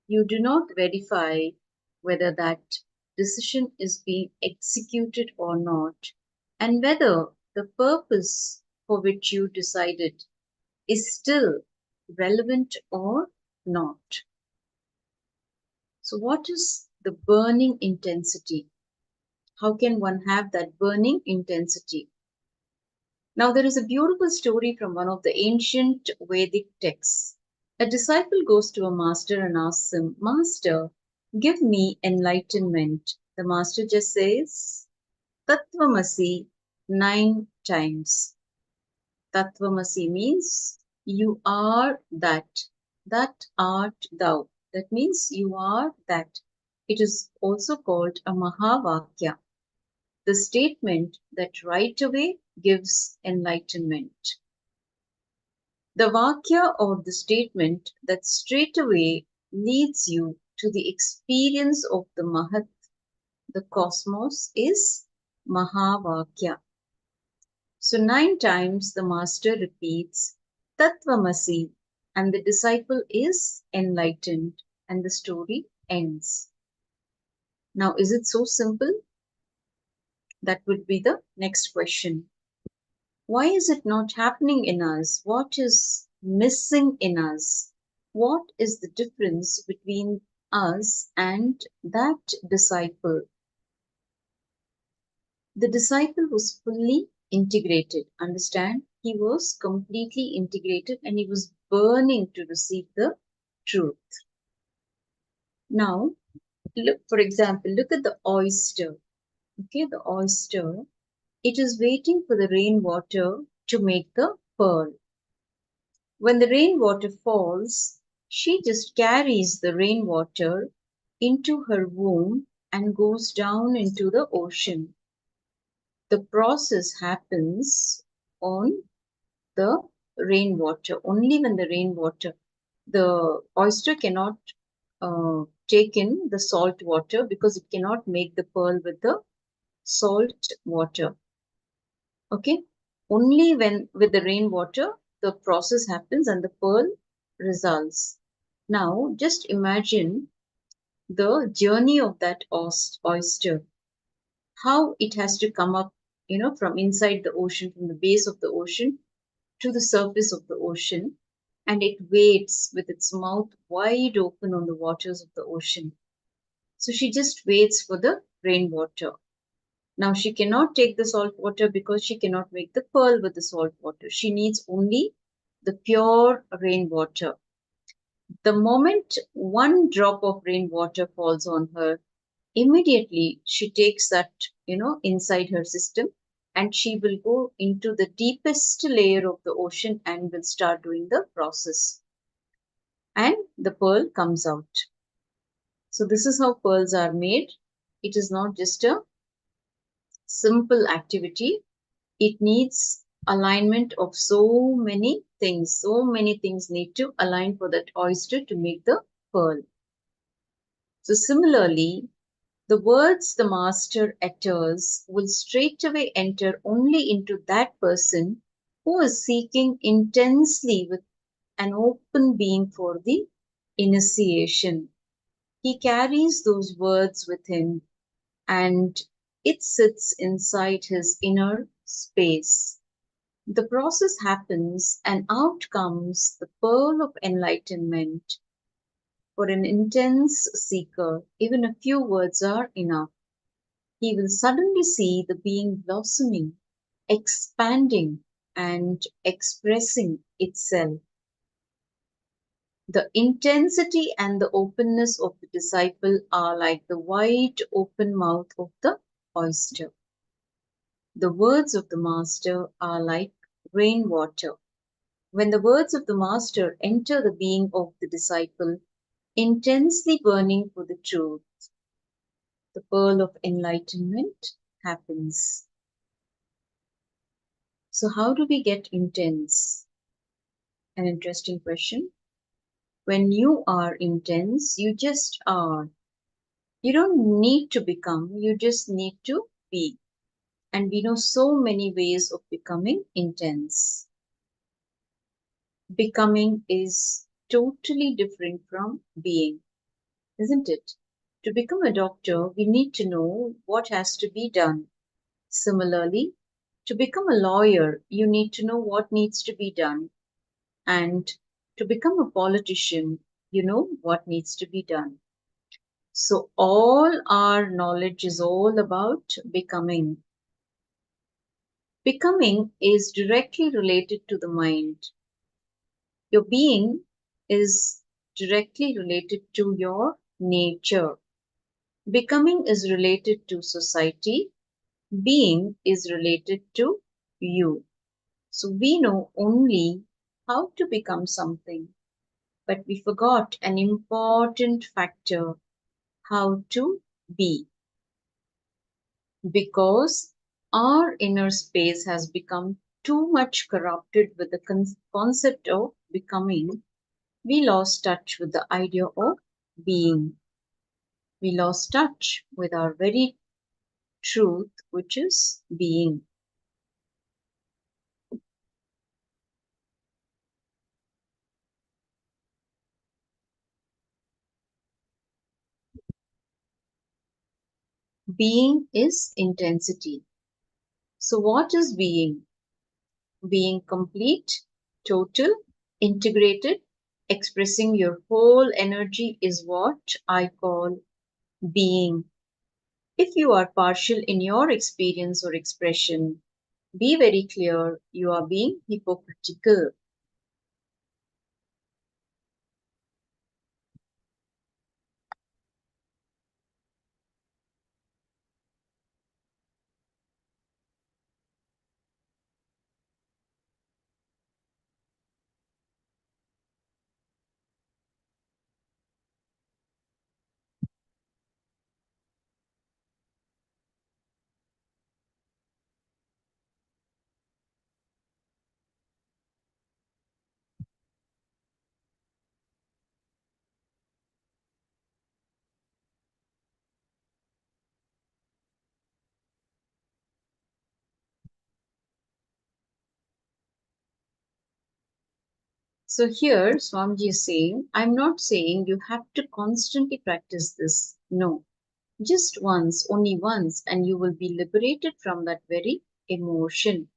You do not verify whether that decision is being executed or not, and whether the purpose for which you decided is still relevant or not. So, what is the burning intensity? How can one have that burning intensity? Now, there is a beautiful story from one of the ancient Vedic texts. A disciple goes to a master and asks him, "Master, give me enlightenment." The master just says, "Tattvamasi" 9 times. Tattvamasi means you are that art thou. That means you are that. It is also called a Mahavakya, the statement that right away gives enlightenment. The Vakya, or the statement that straight away leads you to the experience of the Mahat, the cosmos, is Mahavakya. So 9 times the master repeats Tattvamasi, and the disciple is enlightened, and the story ends. Now, is it so simple? That would be the next question. Why is it not happening in us? What is missing in us? What is the difference between us and that disciple? The disciple was fully integrated. Understand? He was completely integrated and he was burning to receive the truth. Now, look, for example, look at the oyster. Okay, the oyster, it is waiting for the rainwater to make the pearl. When the rainwater falls, she just carries the rainwater into her womb and goes down into the ocean. The process happens on the rainwater. Only when the oyster cannot taken the salt water because it cannot make the pearl with the salt water. Okay, only when with the rainwater the process happens and the pearl results. Now just imagine the journey of that oyster, how it has to come up, from inside the ocean, from the base of the ocean to the surface of the ocean, and it waits with its mouth wide open on the waters of the ocean. So she just waits for the rainwater. Now she cannot take the salt water because she cannot make the pearl with the salt water. She needs only the pure rainwater. The moment one drop of rainwater falls on her, immediately she takes that, inside her system, and she will go into the deepest layer of the ocean and will start doing the process. And the pearl comes out. So this is how pearls are made. It is not just a simple activity. It needs alignment of so many things. So many things need to align for that oyster to make the pearl. So similarly, the words the master utters will straightaway enter only into that person who is seeking intensely with an open being for the initiation. He carries those words with him and it sits inside his inner space. The process happens and out comes the pearl of enlightenment. For an intense seeker, even a few words are enough. He will suddenly see the being blossoming, expanding, and expressing itself. The intensity and the openness of the disciple are like the wide open mouth of the oyster. The words of the master are like rainwater. When the words of the master enter the being of the disciple, intensely burning for the truth, the pearl of enlightenment happens. So, how do we get intense? An interesting question. When you are intense, you just are. You don't need to become, you just need to be. And we know so many ways of becoming intense. Becoming is totally different from being, isn't it? To become a doctor, we need to know what has to be done. Similarly, to become a lawyer, you need to know what needs to be done. And to become a politician, you know what needs to be done. So all our knowledge is all about becoming. Becoming is directly related to the mind. Your being is directly related to your nature. Becoming is related to society. Being is related to you. So we know only how to become something, but we forgot an important factor, how to be. Because our inner space has become too much corrupted with the concept of becoming, we lost touch with the idea of being. We lost touch with our very truth, which is being. Being is intensity. So, what is being? Being complete, total, integrated, expressing your whole energy is what I call being. If you are partial in your experience or expression, be very clear you are being hypocritical. So here Swamiji is saying, I'm not saying you have to constantly practice this. No, just once, only once, and you will be liberated from that very emotion.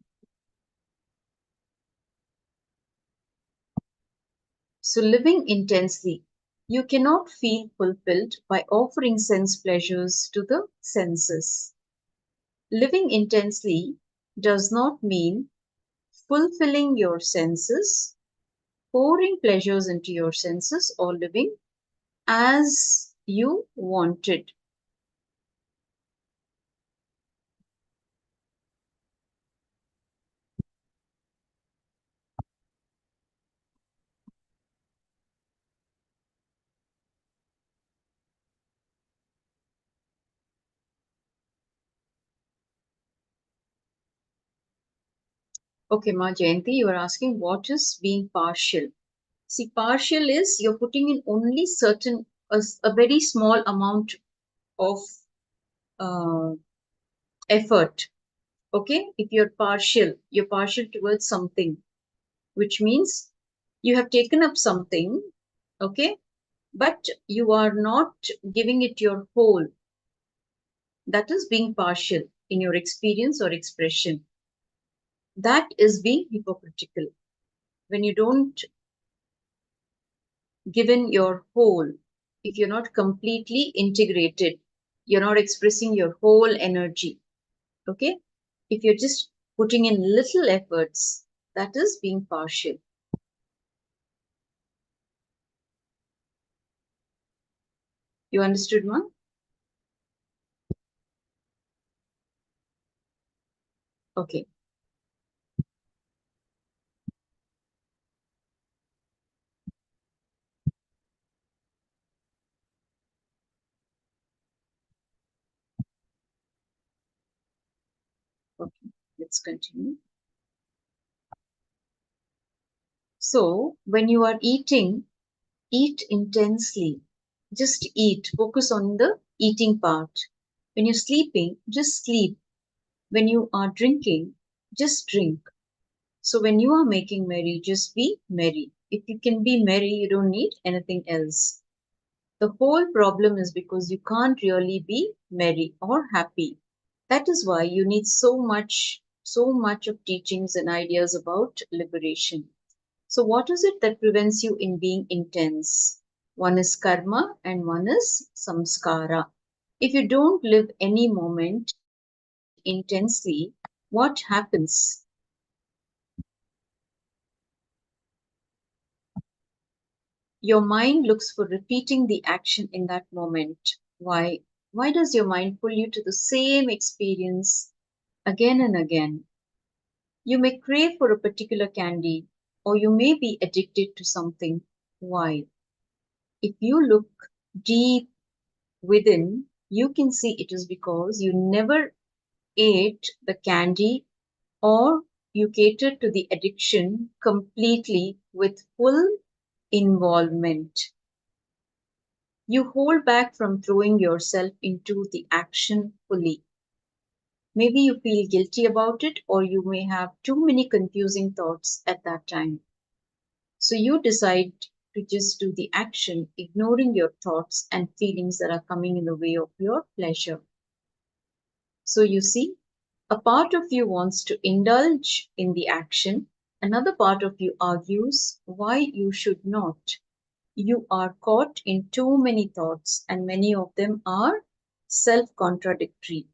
So living intensely, you cannot feel fulfilled by offering sense pleasures to the senses. Living intensely does not mean fulfilling your senses, pouring pleasures into your senses, or living as you wanted. Okay, Ma Jayanti, you are asking what is being partial. See, partial is you're putting in only certain, a very small amount of uh, effort. Okay, if you're partial towards something, which means you have taken up something, okay, but you are not giving it your whole. That is being partial in your experience or expression. That is being hypocritical. When you don't give in your whole, if you're not completely integrated, you're not expressing your whole energy. Okay, if you're just putting in little efforts, that is being partial. You understood, ma? Okay. Okay, let's continue. So, when you are eating, eat intensely. Just eat. Focus on the eating part. When you're sleeping, just sleep. When you are drinking, just drink. So, when you are making merry, just be merry. If you can be merry, you don't need anything else. The whole problem is because you can't really be merry or happy. That is why you need so much of teachings and ideas about liberation. So what is it that prevents you in being intense? One is karma and one is samskara. If you don't live any moment intensely, what happens? Your mind looks for repeating the action in that moment. Why? Why does your mind pull you to the same experience again and again? You may crave for a particular candy, or you may be addicted to something. Why? If you look deep within, you can see it is because you never ate the candy or you catered to the addiction completely with full involvement. You hold back from throwing yourself into the action fully. Maybe you feel guilty about it, or you may have too many confusing thoughts at that time. So you decide to just do the action, ignoring your thoughts and feelings that are coming in the way of your pleasure. So you see, a part of you wants to indulge in the action, another part of you argues why you should not. You are caught in too many thoughts, and many of them are self contradictory.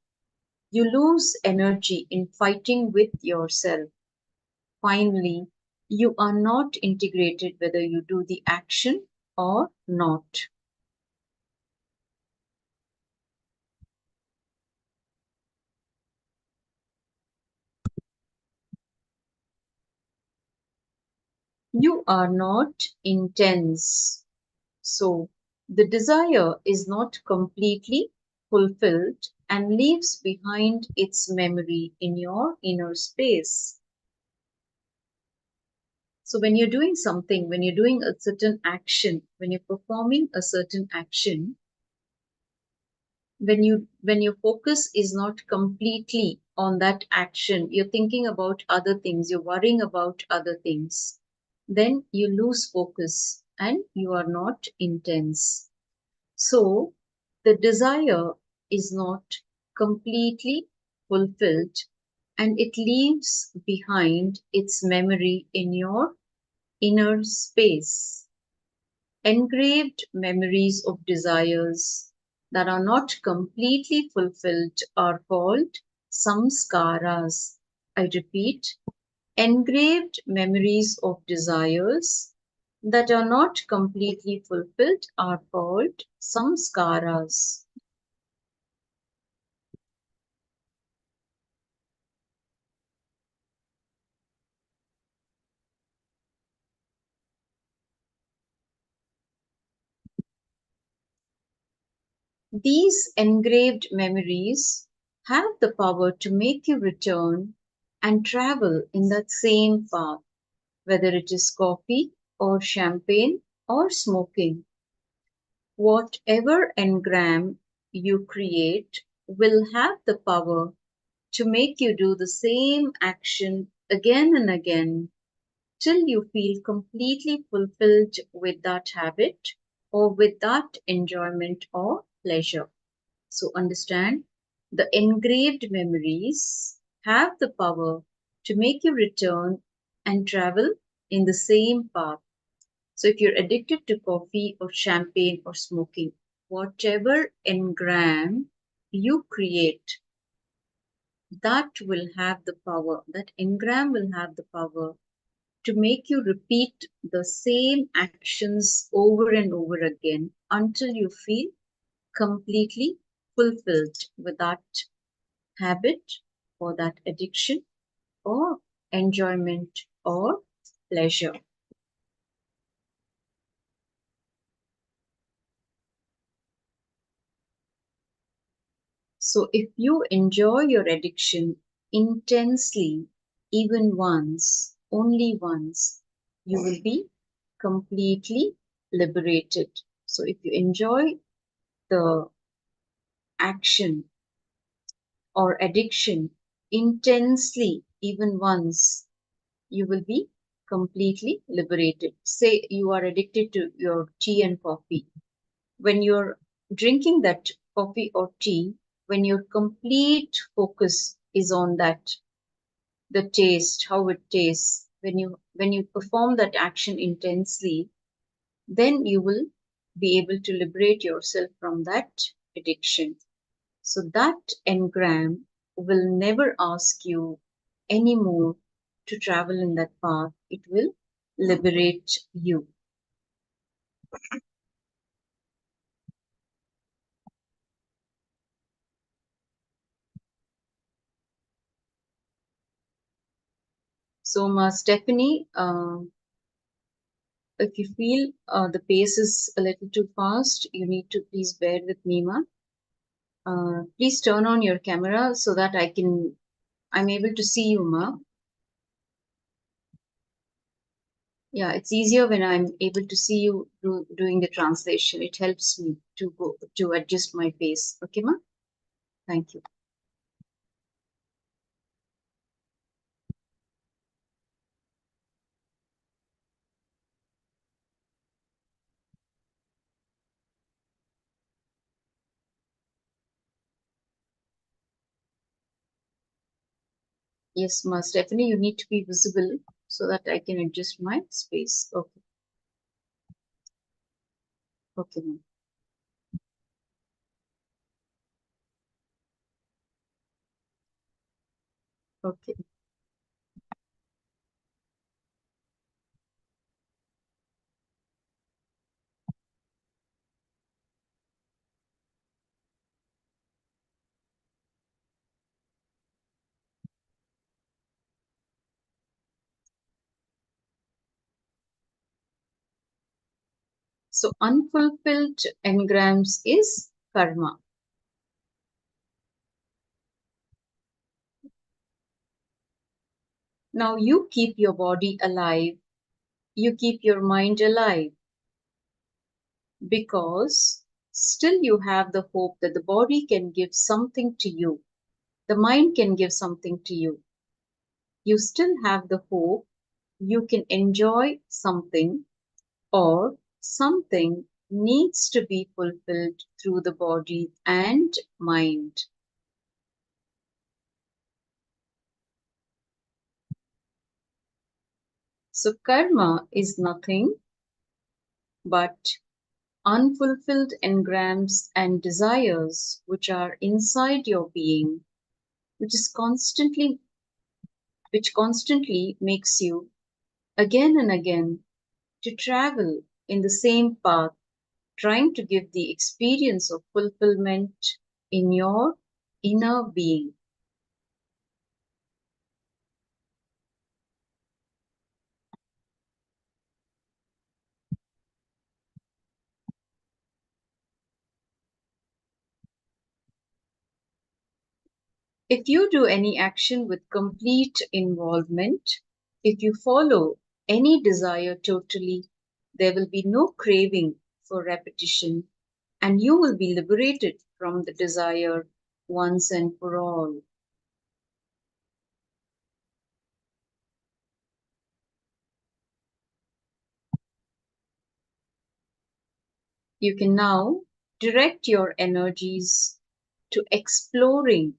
You lose energy in fighting with yourself. Finally, you are not integrated whether you do the action or not. You are not intense. So the desire is not completely fulfilled and leaves behind its memory in your inner space. So when you're doing something, when you're doing a certain action, when you're performing a certain action, when your focus is not completely on that action, you're thinking about other things, you're worrying about other things. then you lose focus and you are not intense. So the desire is not completely fulfilled and it leaves behind its memory in your inner space. Engraved memories of desires that are not completely fulfilled are called samskaras. I repeat, engraved memories of desires that are not completely fulfilled are called samskaras. These engraved memories have the power to make you return and travel in that same path, whether it is coffee or champagne or smoking. Whatever engram you create will have the power to make you do the same action again and again till you feel completely fulfilled with that habit or with that enjoyment or pleasure. So understand, the engraved memories have the power to make you return and travel in the same path. So if you're addicted to coffee or champagne or smoking, whatever engram you create, that will have the power, that engram will have the power to make you repeat the same actions over and over again until you feel completely fulfilled with that habit or that addiction or enjoyment or pleasure. So if you enjoy your addiction intensely, even once, only once, you will be completely liberated. So if you enjoy the action or addiction intensely, even once, you will be completely liberated. Say you are addicted to your tea and coffee. When you're drinking that coffee or tea, when your complete focus is on that, the taste, how it tastes, when you perform that action intensely, then you will be able to liberate yourself from that addiction. So that engram will never ask you anymore to travel in that path. It will liberate you. So, Ma Stephanie, if you feel the pace is a little too fast, you need to please bear with me, Ma. Please turn on your camera so that I'm able to see you, Ma. Yeah, it's easier when I'm able to see you doing the translation. It helps me to adjust my pace. Okay, Ma? Thank you. Yes, Ma Stephanie, you need to be visible so that I can adjust my space. Okay. Okay, ma'am. Okay. So unfulfilled engrams is karma. Now you keep your body alive. You keep your mind alive because still you have the hope that the body can give something to you. The mind can give something to you. You still have the hope you can enjoy something, or something needs to be fulfilled through the body and mind. So karma is nothing but unfulfilled engrams and desires which are inside your being, which constantly makes you again and again to travel in the same path, trying to give the experience of fulfillment in your inner being. If you do any action with complete involvement, if you follow any desire totally, there will be no craving for repetition, and you will be liberated from the desire once and for all. You can now direct your energies to exploring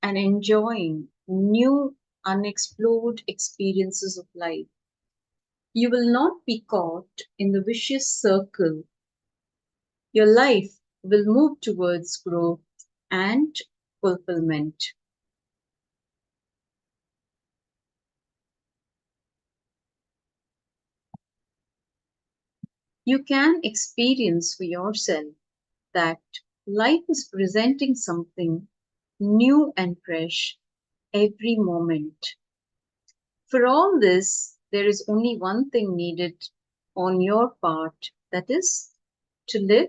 and enjoying new unexplored experiences of life. You will not be caught in the vicious circle. Your life will move towards growth and fulfillment. You can experience for yourself that life is presenting something new and fresh every moment. For all this, there is only one thing needed on your part, that is to live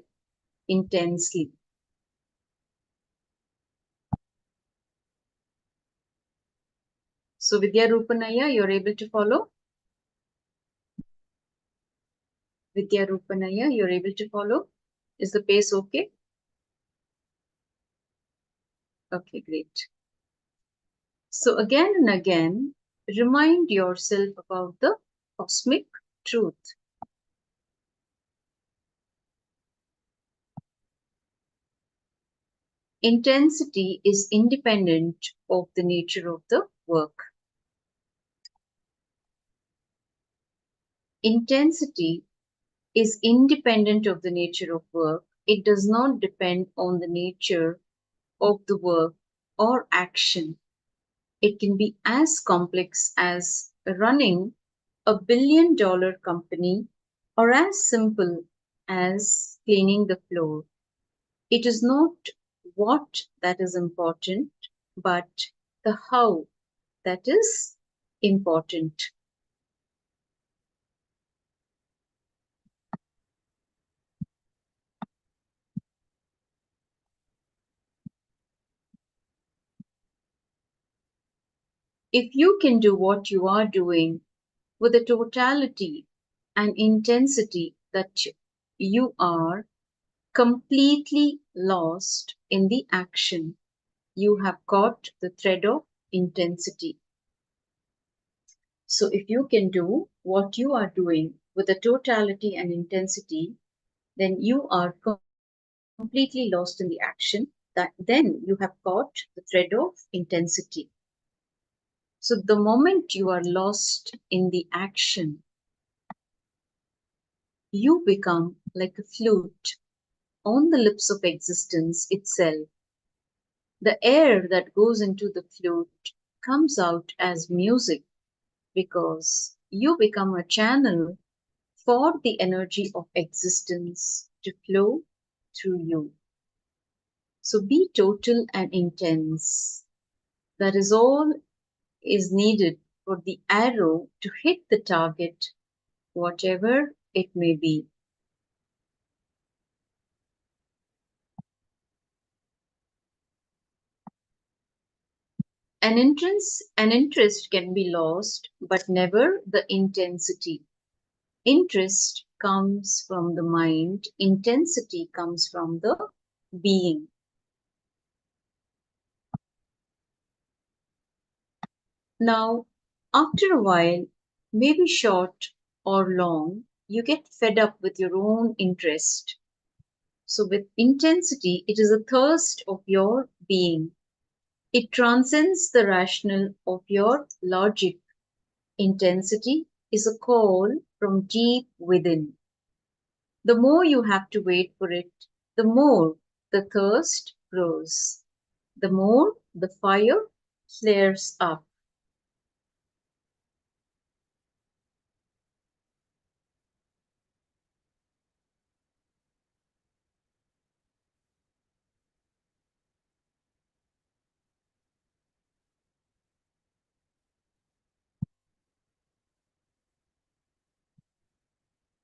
intensely. So Vidya Rupanaya, you're able to follow? Vidya Rupanaya, you're able to follow? Is the pace okay? Okay, great. So again and again, remind yourself about the cosmic truth. Intensity is independent of the nature of the work. Intensity is independent of the nature of work. It does not depend on the nature of the work or action. It can be as complex as running a billion-dollar company or as simple as cleaning the floor. It is not what that is important, but the how that is important. If you can do what you are doing with the totality and intensity that you are completely lost in the action, you have caught the thread of intensity. So if you can do what you are doing with the totality and intensity, then you are completely lost in the action, that then you have caught the thread of intensity. So the moment you are lost in the action, you become like a flute on the lips of existence itself. The air that goes into the flute comes out as music because you become a channel for the energy of existence to flow through you. So be total and intense. That is all is needed for the arrow to hit the target, whatever it may be. An interest can be lost, but never the intensity. Interest comes from the mind, intensity comes from the being. Now, after a while, maybe short or long, you get fed up with your own interest. So, with intensity, it is a thirst of your being. It transcends the rational of your logic. Intensity is a call from deep within. The more you have to wait for it, the more the thirst grows, the more the fire flares up.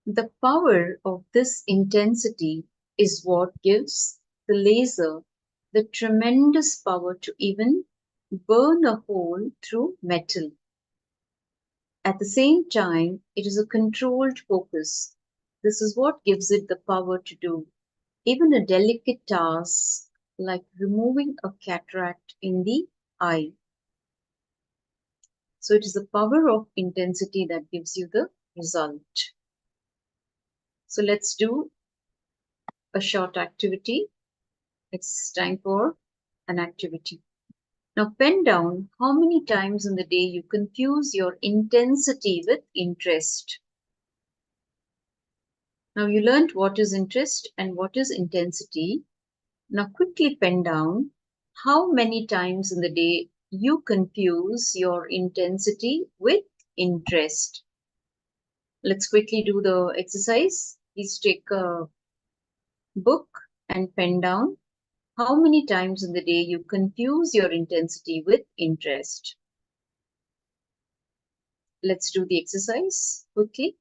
The power of this intensity is what gives the laser the tremendous power to even burn a hole through metal. At the same time, it is a controlled focus. This is what gives it the power to do even a delicate task like removing a cataract in the eye. So it is the power of intensity that gives you the result. So let's do a short activity. It's time for an activity. Now pen down how many times in the day you confuse your intensity with interest. Now you learned what is interest and what is intensity. Now quickly pen down how many times in the day you confuse your intensity with interest. Let's quickly do the exercise. Please take a book and pen down how many times in the day you confuse your intensity with interest. Let's do the exercise quickly.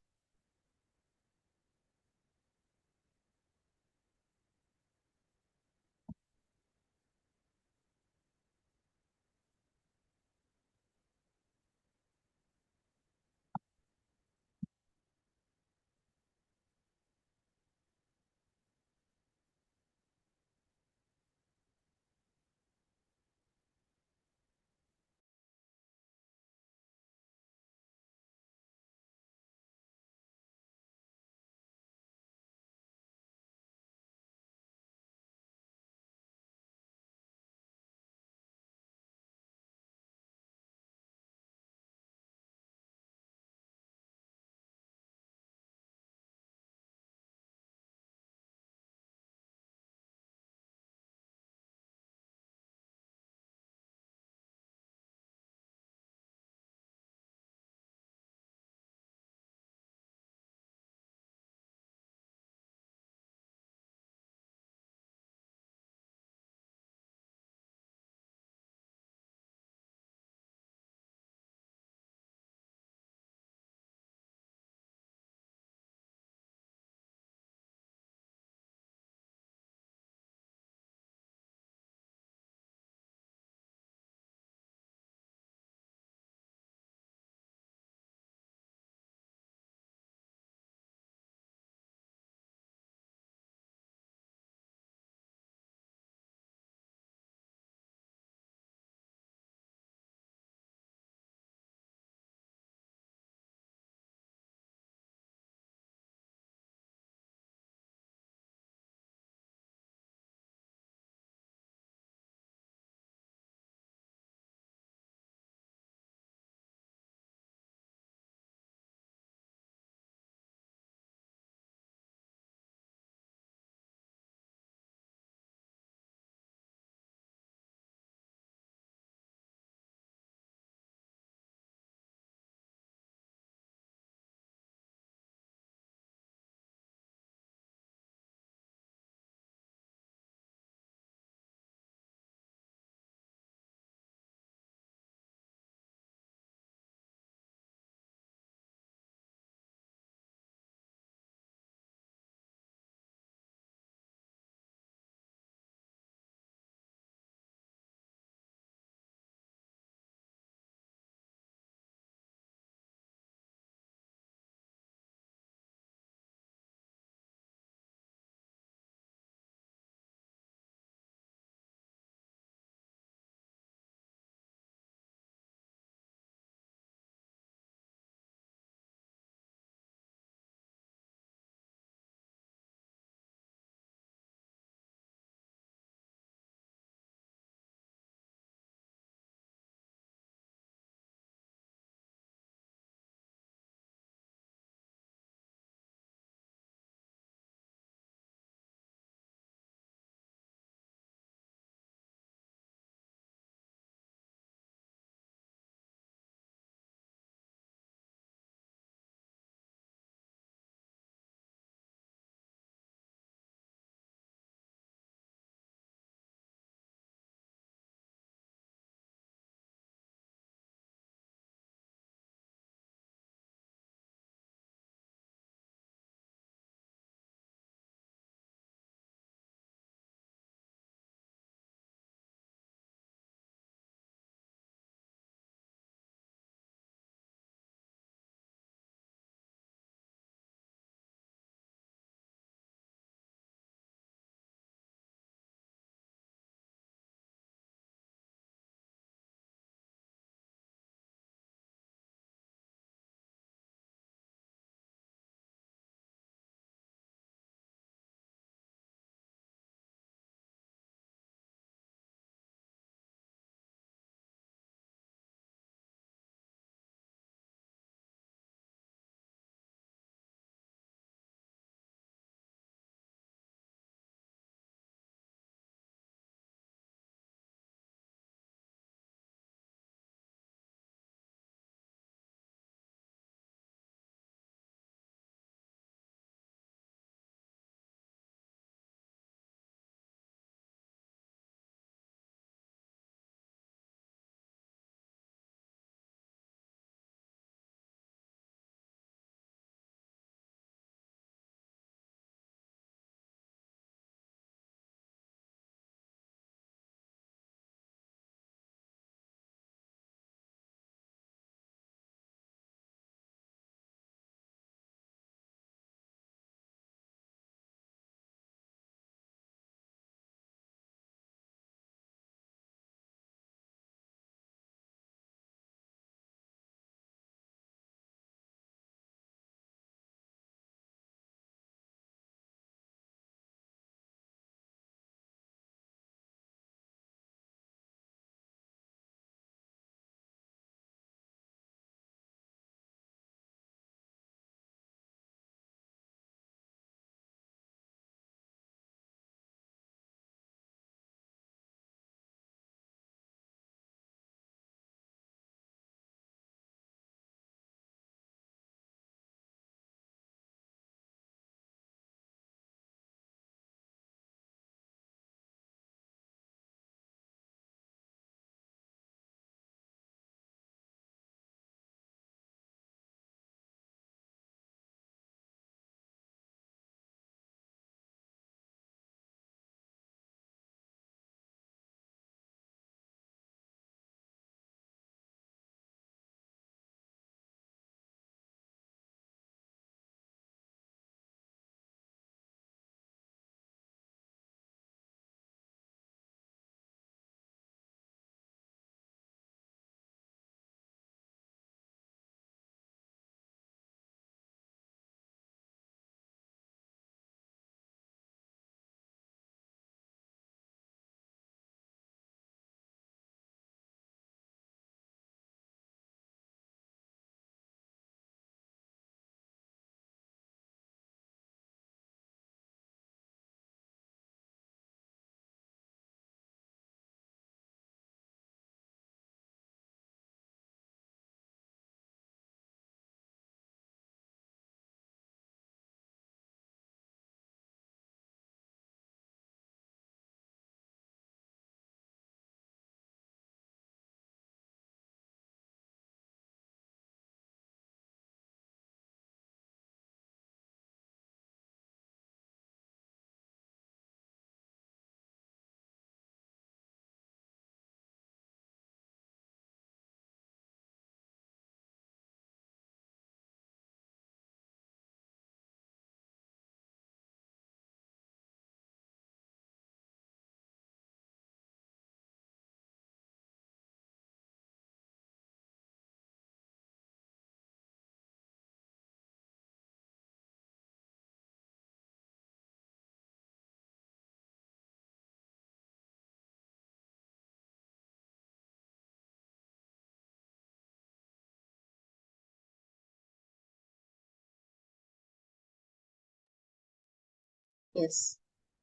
Yes.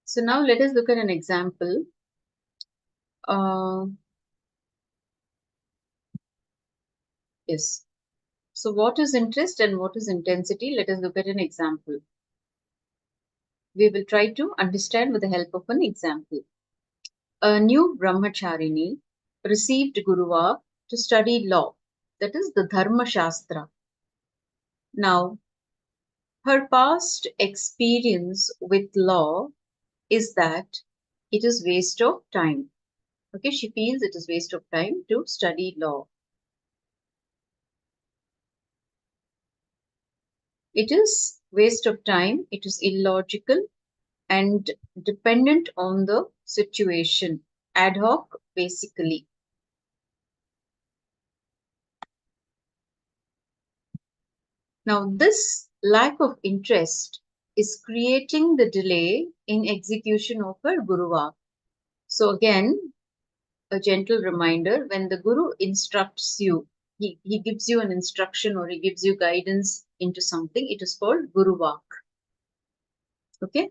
So now let us look at an example. Yes. So what is interest and what is intensity? Let us look at an example. We will try to understand with the help of an example. A new brahmacharini received Guruva to study law, that is the Dharma Shastra. Now, her past experience with law is that it is waste of time. Okay, she feels it is waste of time to study law. It is waste of time, it is illogical and dependent on the situation, ad hoc basically. Now, this lack of interest is creating the delay in execution of her Guruva. So, again, a gentle reminder, when the Guru instructs you, he gives you an instruction or he gives you guidance into something, it is called Guruvak. Okay?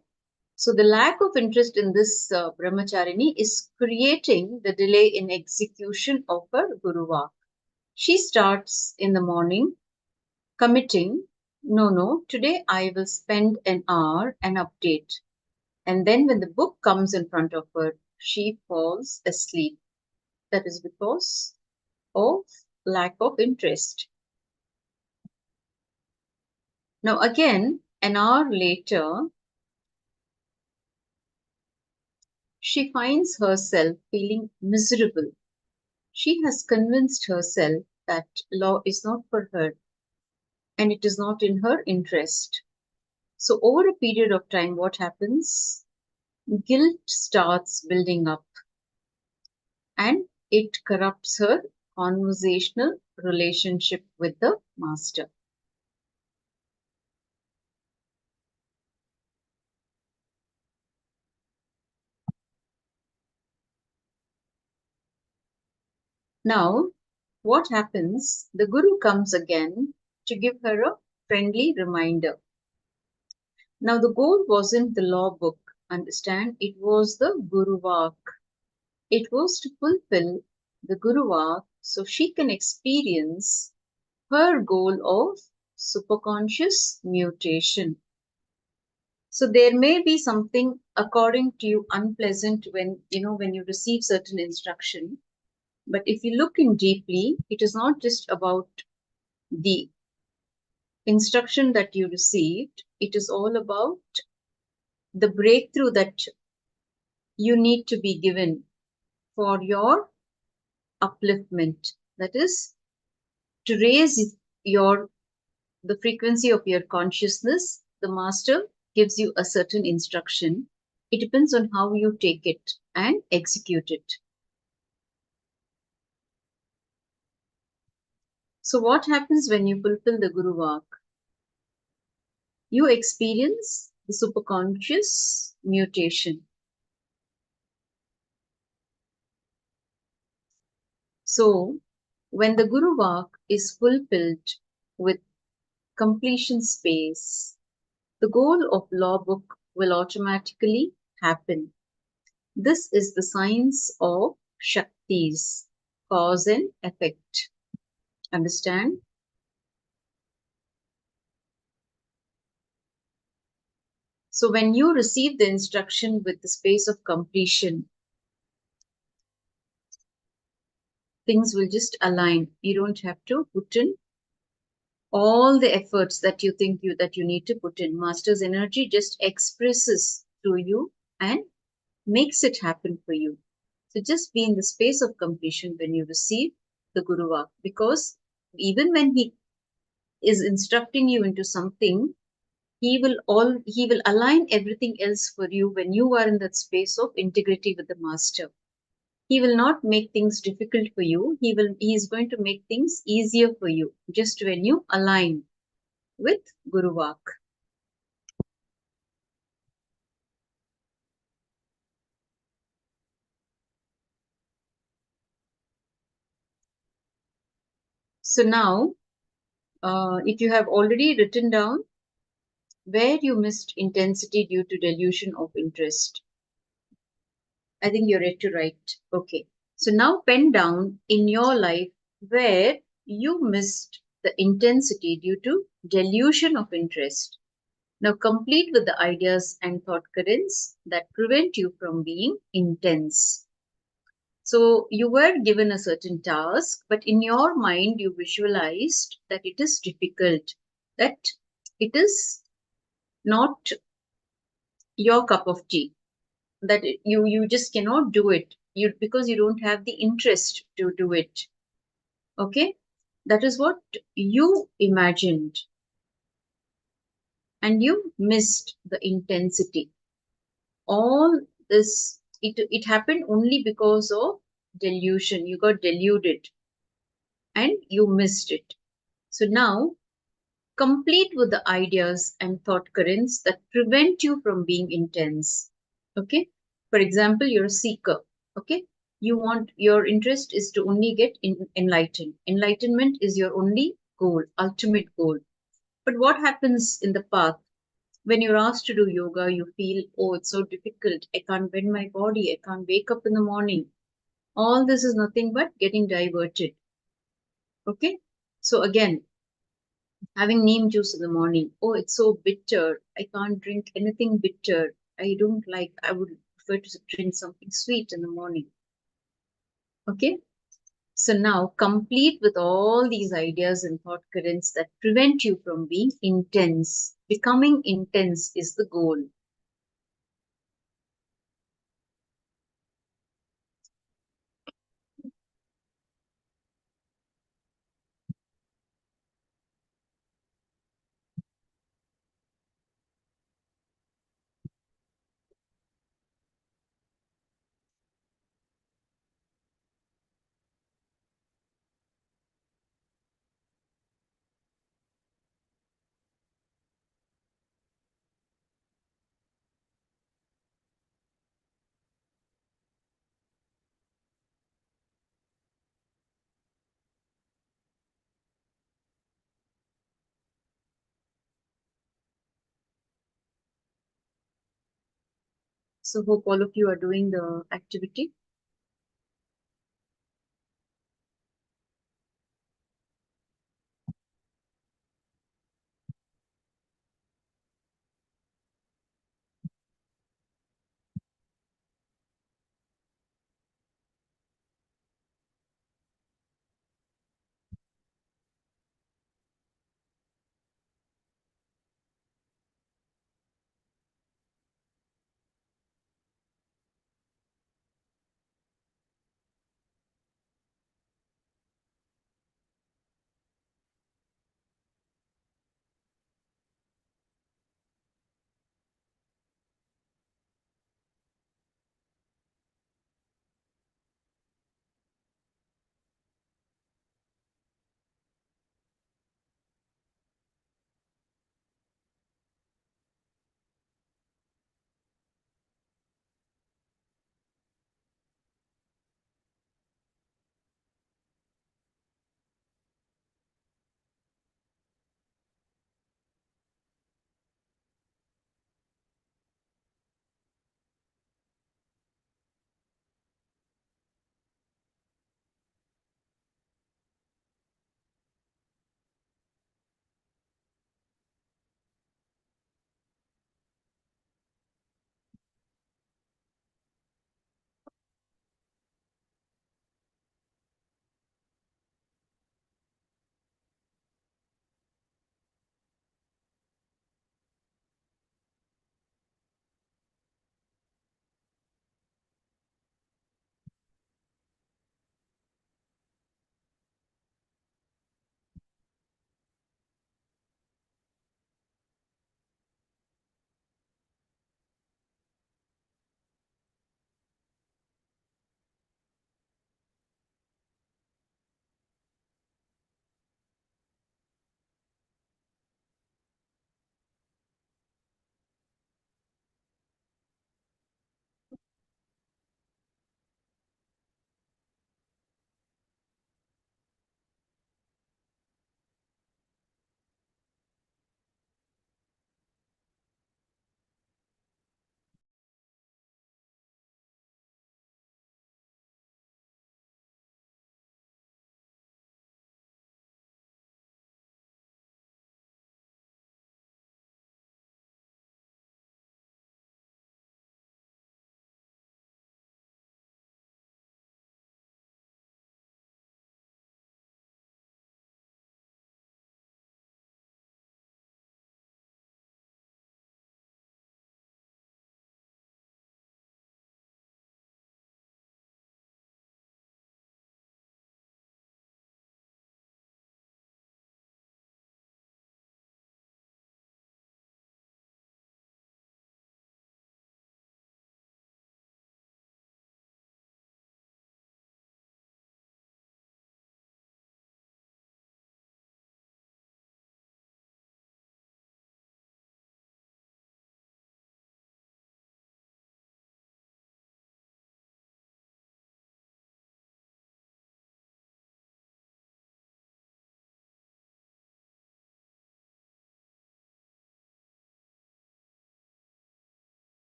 So, the lack of interest in this brahmacharini is creating the delay in execution of her Guruvak. She starts in the morning committing, no, today I will spend an hour and update. And then when the book comes in front of her, she falls asleep. That is because of lack of interest. Now, again, an hour later, she finds herself feeling miserable. She has convinced herself that law is not for her and it is not in her interest. So, over a period of time, what happens? Guilt starts building up and it corrupts her conversational relationship with the master. Now, what happens? The Guru comes again to give her a friendly reminder. Now, the goal wasn't the law book, understand? It was the Guru Vak. It was to fulfill the Guru Vak so she can experience her goal of superconscious mutation. So there may be something according to you unpleasant when you receive certain instruction. But if you look in deeply, it is not just about the instruction that you received, it is all about the breakthrough that you need to be given for your upliftment. That is to raise the frequency of your consciousness. The master gives you a certain instruction. It depends on how you take it and execute it. So what happens when you fulfill the Guru Vak? You experience the superconscious mutation. So when the Guru Vak is fulfilled with completion space, the goal of law book will automatically happen. This is the science of Shaktis, cause and effect. Understand? So when you receive the instruction with the space of completion, things will just align. You don't have to put in all the efforts that you think that you need to put in. Master's energy just expresses through you and makes it happen for you. So just be in the space of completion when you receive the Guru Vak, because even when he is instructing you into something, he will align everything else for you when you are in that space of integrity with the master. He will not make things difficult for you. He is going to make things easier for you just when you align with Guru Vak. So now, if you have already written down where you missed intensity due to delusion of interest. I think you're ready to write. Okay. So now pen down in your life where you missed the intensity due to delusion of interest. Now complete with the ideas and thought currents that prevent you from being intense. So you were given a certain task, but in your mind you visualized that it is difficult, that it is not your cup of tea, that you just cannot do it because you don't have the interest to do it. Okay, that is what you imagined, and you missed the intensity. All this, it happened only because of delusion. You got deluded and you missed it. So now complete with the ideas and thought currents that prevent you from being intense. Okay, for example, you're a seeker. Okay, your interest is to only get enlightened. Enlightenment is your only goal, ultimate goal. But what happens in the path? When you're asked to do yoga, you feel, oh, it's so difficult. I can't bend my body. I can't wake up in the morning. All this is nothing but getting diverted. Okay, so again, having neem juice in the morning. Oh, it's so bitter. I can't drink anything bitter. I don't like, I would prefer to drink something sweet in the morning. Okay. So now complete with all these ideas and thought currents that prevent you from being intense. Becoming intense is the goal. So hope all of you are doing the activity.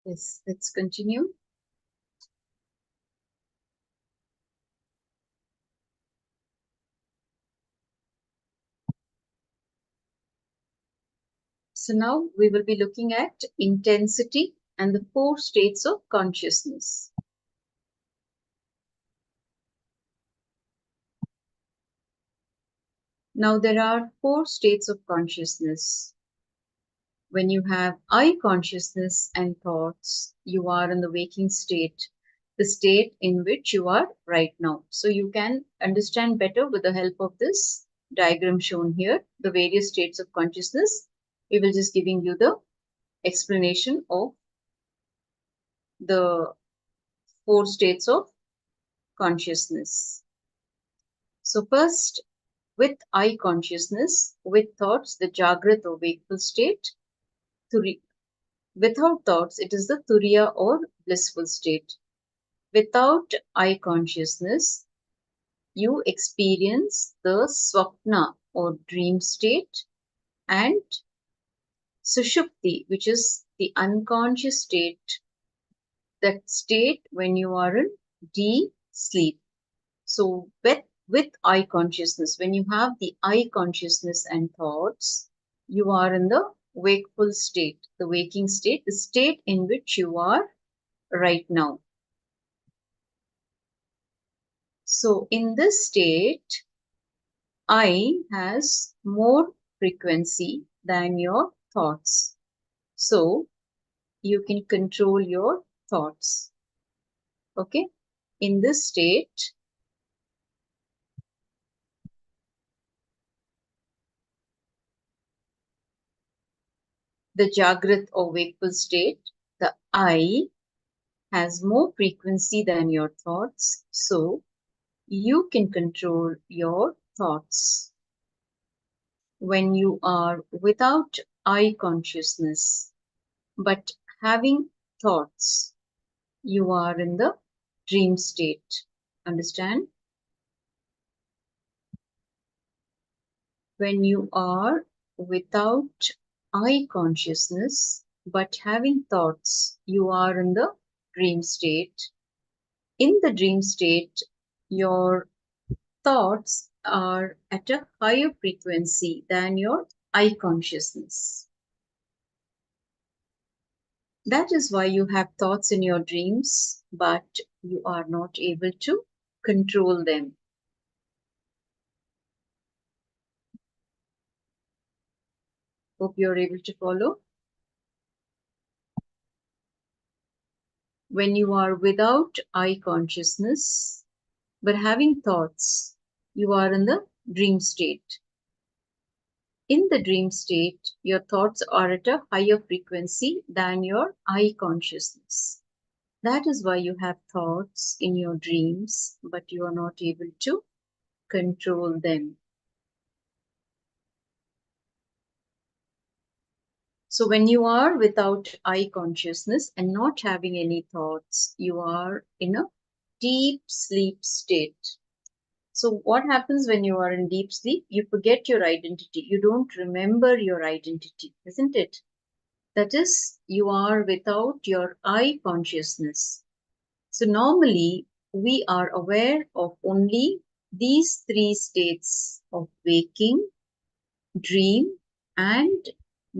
Yes, let's continue. So now we will be looking at intensity and the 4 states of consciousness. Now there are 4 states of consciousness. When you have I consciousness and thoughts, you are in the waking state, the state in which you are right now. So you can understand better with the help of this diagram shown here, the various states of consciousness. We will just giving you the explanation of the 4 states of consciousness. So first, with I consciousness, with thoughts, the Jagrat or wakeful state. Without thoughts, it is the Turiya or blissful state. Without I consciousness, you experience the Swapna or dream state and Sushupti, which is the unconscious state, that state when you are in deep sleep. So with I consciousness, when you have the I consciousness and thoughts, you are in the wakeful state, the waking state, the state in which you are right now. So in this state, I has more frequency than your thoughts. So you can control your thoughts. Okay. In this state, the Jagrat or wakeful state, the I has more frequency than your thoughts. So you can control your thoughts. When you are without I consciousness, but having thoughts, you are in the dream state. Understand? When you are without I consciousness, but having thoughts, you are in the dream state. In the dream state, your thoughts are at a higher frequency than your I consciousness. That is why you have thoughts in your dreams, but you are not able to control them. Hope you are able to follow. When you are without I consciousness, but having thoughts, you are in the dream state. In the dream state, your thoughts are at a higher frequency than your I consciousness. That is why you have thoughts in your dreams, but you are not able to control them. So when you are without I consciousness and not having any thoughts, you are in a deep sleep state. So what happens when you are in deep sleep? You forget your identity. You don't remember your identity, isn't it? That is, you are without your I consciousness. So normally we are aware of only these 3 states of waking, dream, and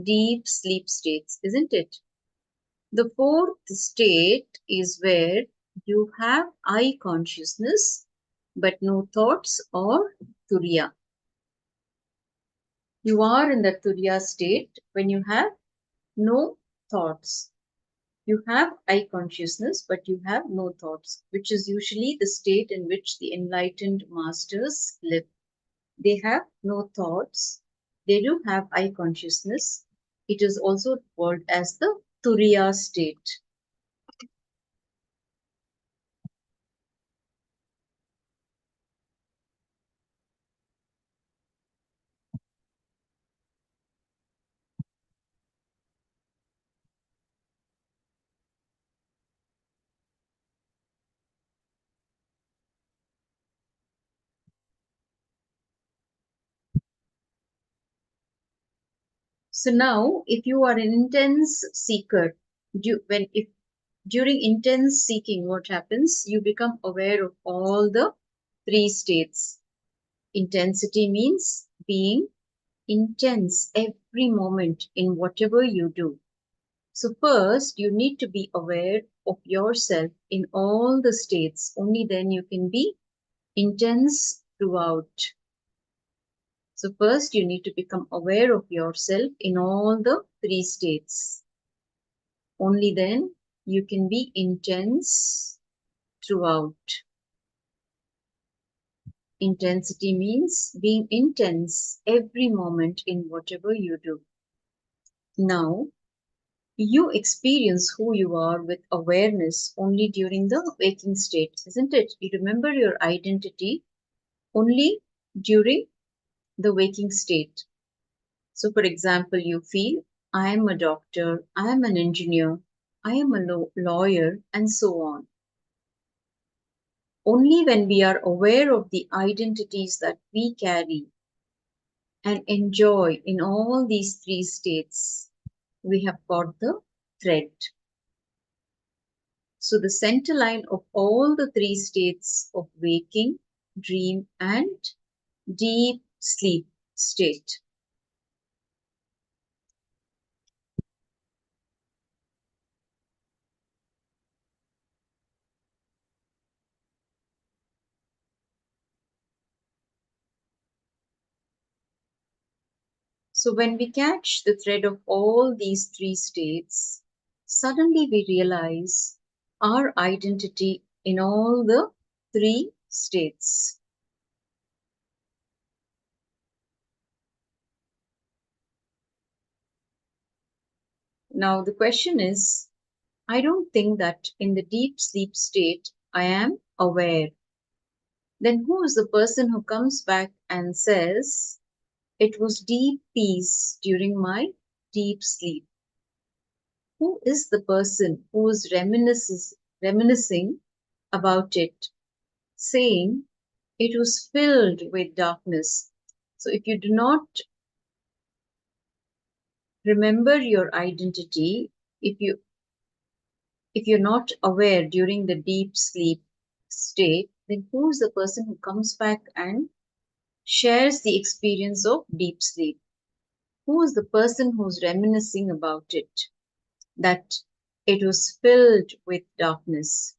deep sleep states, isn't it? The 4th state is where you have I consciousness but no thoughts or turiya. You are in the turiya state when you have no thoughts. You have I consciousness but you have no thoughts, which is usually the state in which the enlightened masters live. They have no thoughts. They do have I consciousness. It is also called as the turiya state. So now, if you are an intense seeker, During intense seeking, what happens? You become aware of all the three states. Intensity means being intense every moment in whatever you do. So first, you need to be aware of yourself in all the states. Only then you can be intense throughout. So first, you need to become aware of yourself in all the three states. Only then you can be intense throughout. Intensity means being intense every moment in whatever you do. Now, you experience who you are with awareness only during the waking state, isn't it? You remember your identity only during the waking state. So, for example, you feel, I am a doctor, I am an engineer, I am a lawyer, and so on. Only when we are aware of the identities that we carry and enjoy in all these three states, we have got the thread. So the center line of all the three states of waking, dream, and deep sleep state. So when we catch the thread of all these three states, suddenly we realize our identity in all the three states. Now the question is, I don't think that in the deep sleep state I am aware. Then who is the person who comes back and says, it was deep peace during my deep sleep? Who is the person who is reminiscing about it, saying it was filled with darkness? So if you do not remember your identity, if you're not aware during the deep sleep state, then who is the person who comes back and shares the experience of deep sleep? Who is the person who's reminiscing about it, that it was filled with darkness?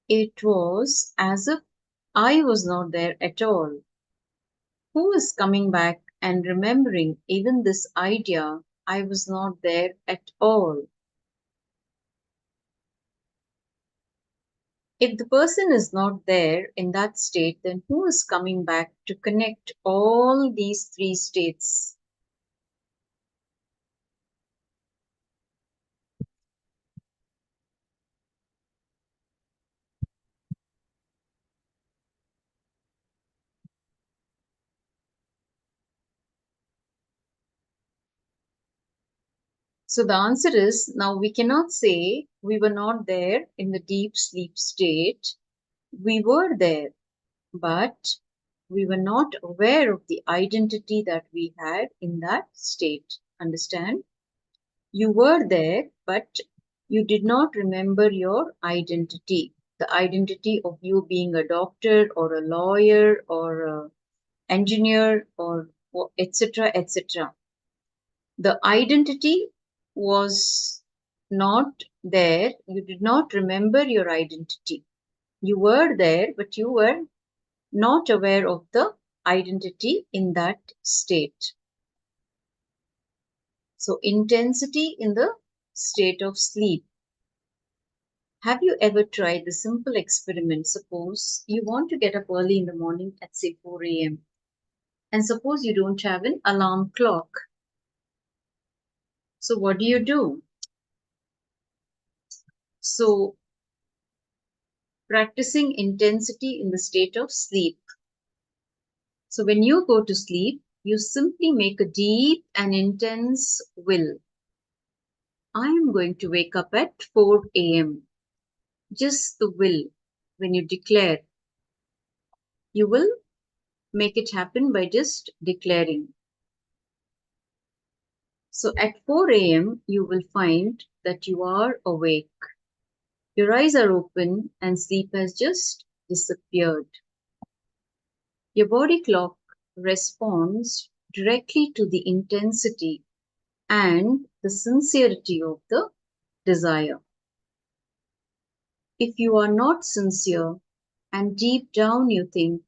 It was as if I was not there at all. Who is coming back and remembering even this idea, I was not there at all? If the person is not there in that state, then who is coming back to connect all these three states? So the answer is, now we cannot say we were not there in the deep sleep state. We were there, but we were not aware of the identity that we had in that state. Understand? You were there, but you did not remember your identity. The identity of you being a doctor or a lawyer or an engineer or etc. etc. The identity was not there. You did not remember your identity. You were there, but you were not aware of the identity in that state. So, intensity in the state of sleep. Have you ever tried the simple experiment? Suppose you want to get up early in the morning at say 4 a.m. and suppose you don't have an alarm clock. So, what do? So, practicing intensity in the state of sleep. So when you go to sleep, you simply make a deep and intense will. I am going to wake up at 4 a.m. Just the will. When you declare, you will make it happen by just declaring. So at 4 a.m., you will find that you are awake. Your eyes are open and sleep has just disappeared. Your body clock responds directly to the intensity and the sincerity of the desire. If you are not sincere and deep down you think,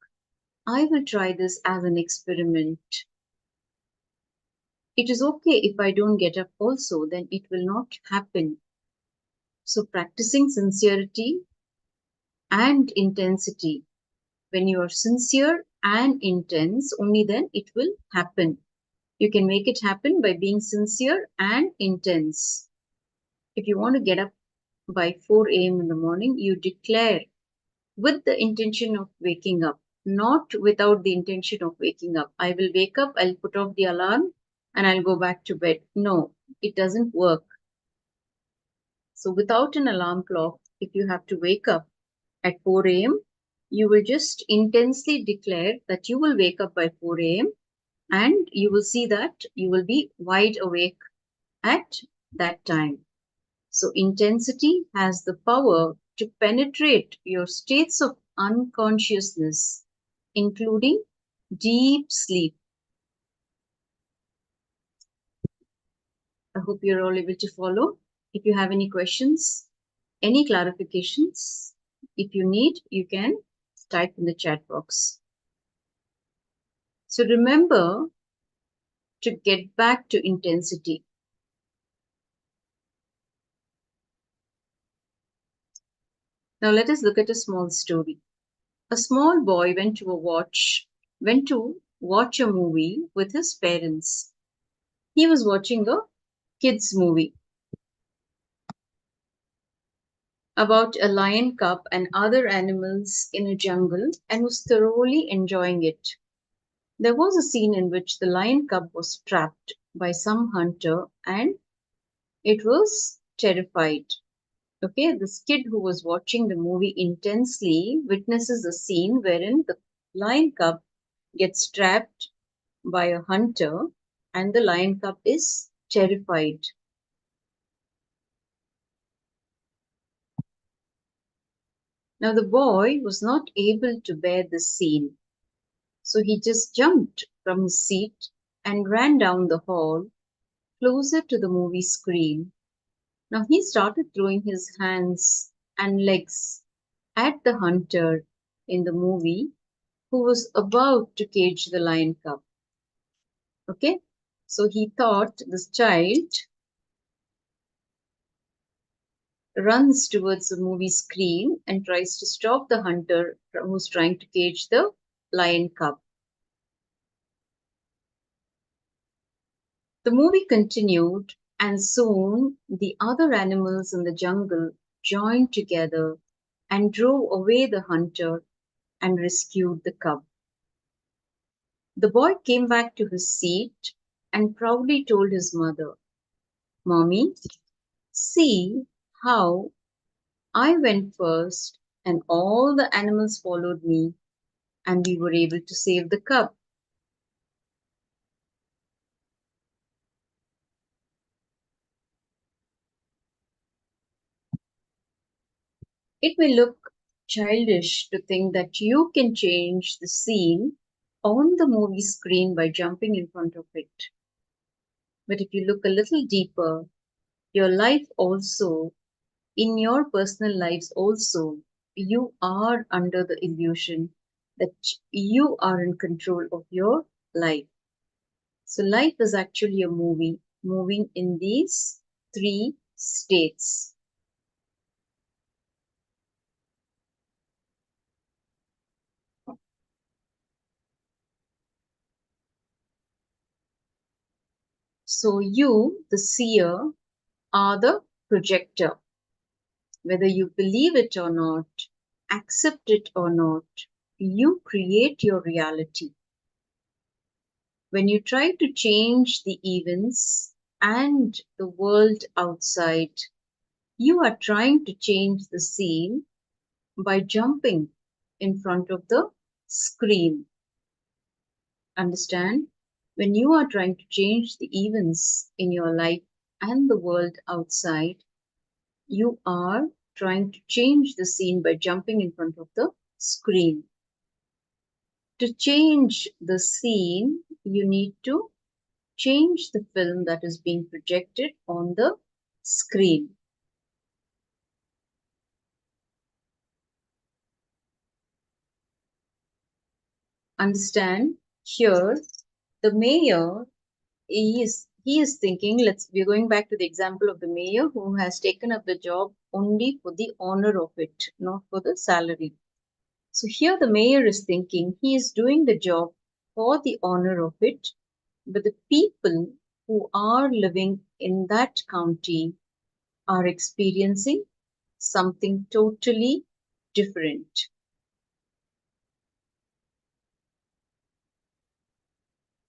I will try this as an experiment. It is okay if I don't get up also, then it will not happen. So practicing sincerity and intensity. When you are sincere and intense, only then it will happen. You can make it happen by being sincere and intense. If you want to get up by 4 a.m. in the morning, you declare with the intention of waking up, not without the intention of waking up. I will wake up, I'll put off the alarm, and I'll go back to bed. No, it doesn't work. So without an alarm clock, if you have to wake up at 4 a.m., you will just intensely declare that you will wake up by 4 a.m. and you will see that you will be wide awake at that time. So intensity has the power to penetrate your states of unconsciousness, including deep sleep. I hope you're all able to follow. If you have any questions, any clarifications, if you need, you can type in the chat box. So remember to get back to intensity. Now let us look at a small story. A small boy went to watch a movie with his parents. He was watching a kids movie about a lion cub and other animals in a jungle and was thoroughly enjoying it. There was a scene in which the lion cub was trapped by some hunter and it was terrified. Okay, this kid who was watching the movie intensely witnesses a scene wherein the lion cub gets trapped by a hunter and the lion cub is terrified. Now the boy was not able to bear this scene, so he just jumped from his seat and ran down the hall closer to the movie screen. Now he started throwing his hands and legs at the hunter in the movie who was about to cage the lion cub. Okay, so he thought this child runs towards the movie screen and tries to stop the hunter who's trying to cage the lion cub. The movie continued, and soon the other animals in the jungle joined together and drove away the hunter and rescued the cub. The boy came back to his seat and proudly told his mother, "Mommy, see how I went first and all the animals followed me and we were able to save the cub." It may look childish to think that you can change the scene on the movie screen by jumping in front of it. But if you look a little deeper, your life also, in your personal lives also, you are under the illusion that you are in control of your life. So life is actually a movie moving in these three states. So you, the seer, are the projector. Whether you believe it or not, accept it or not, you create your reality. When you try to change the events and the world outside, you are trying to change the scene by jumping in front of the screen. Understand? When you are trying to change the events in your life and the world outside, you are trying to change the scene by jumping in front of the screen. To change the scene, you need to change the film that is being projected on the screen. Understand, here the mayor he is thinking, we're going back to the example of the mayor who has taken up the job only for the honor of it, not for the salary. So here the mayor is thinking he is doing the job for the honor of it, but the people who are living in that county are experiencing something totally different.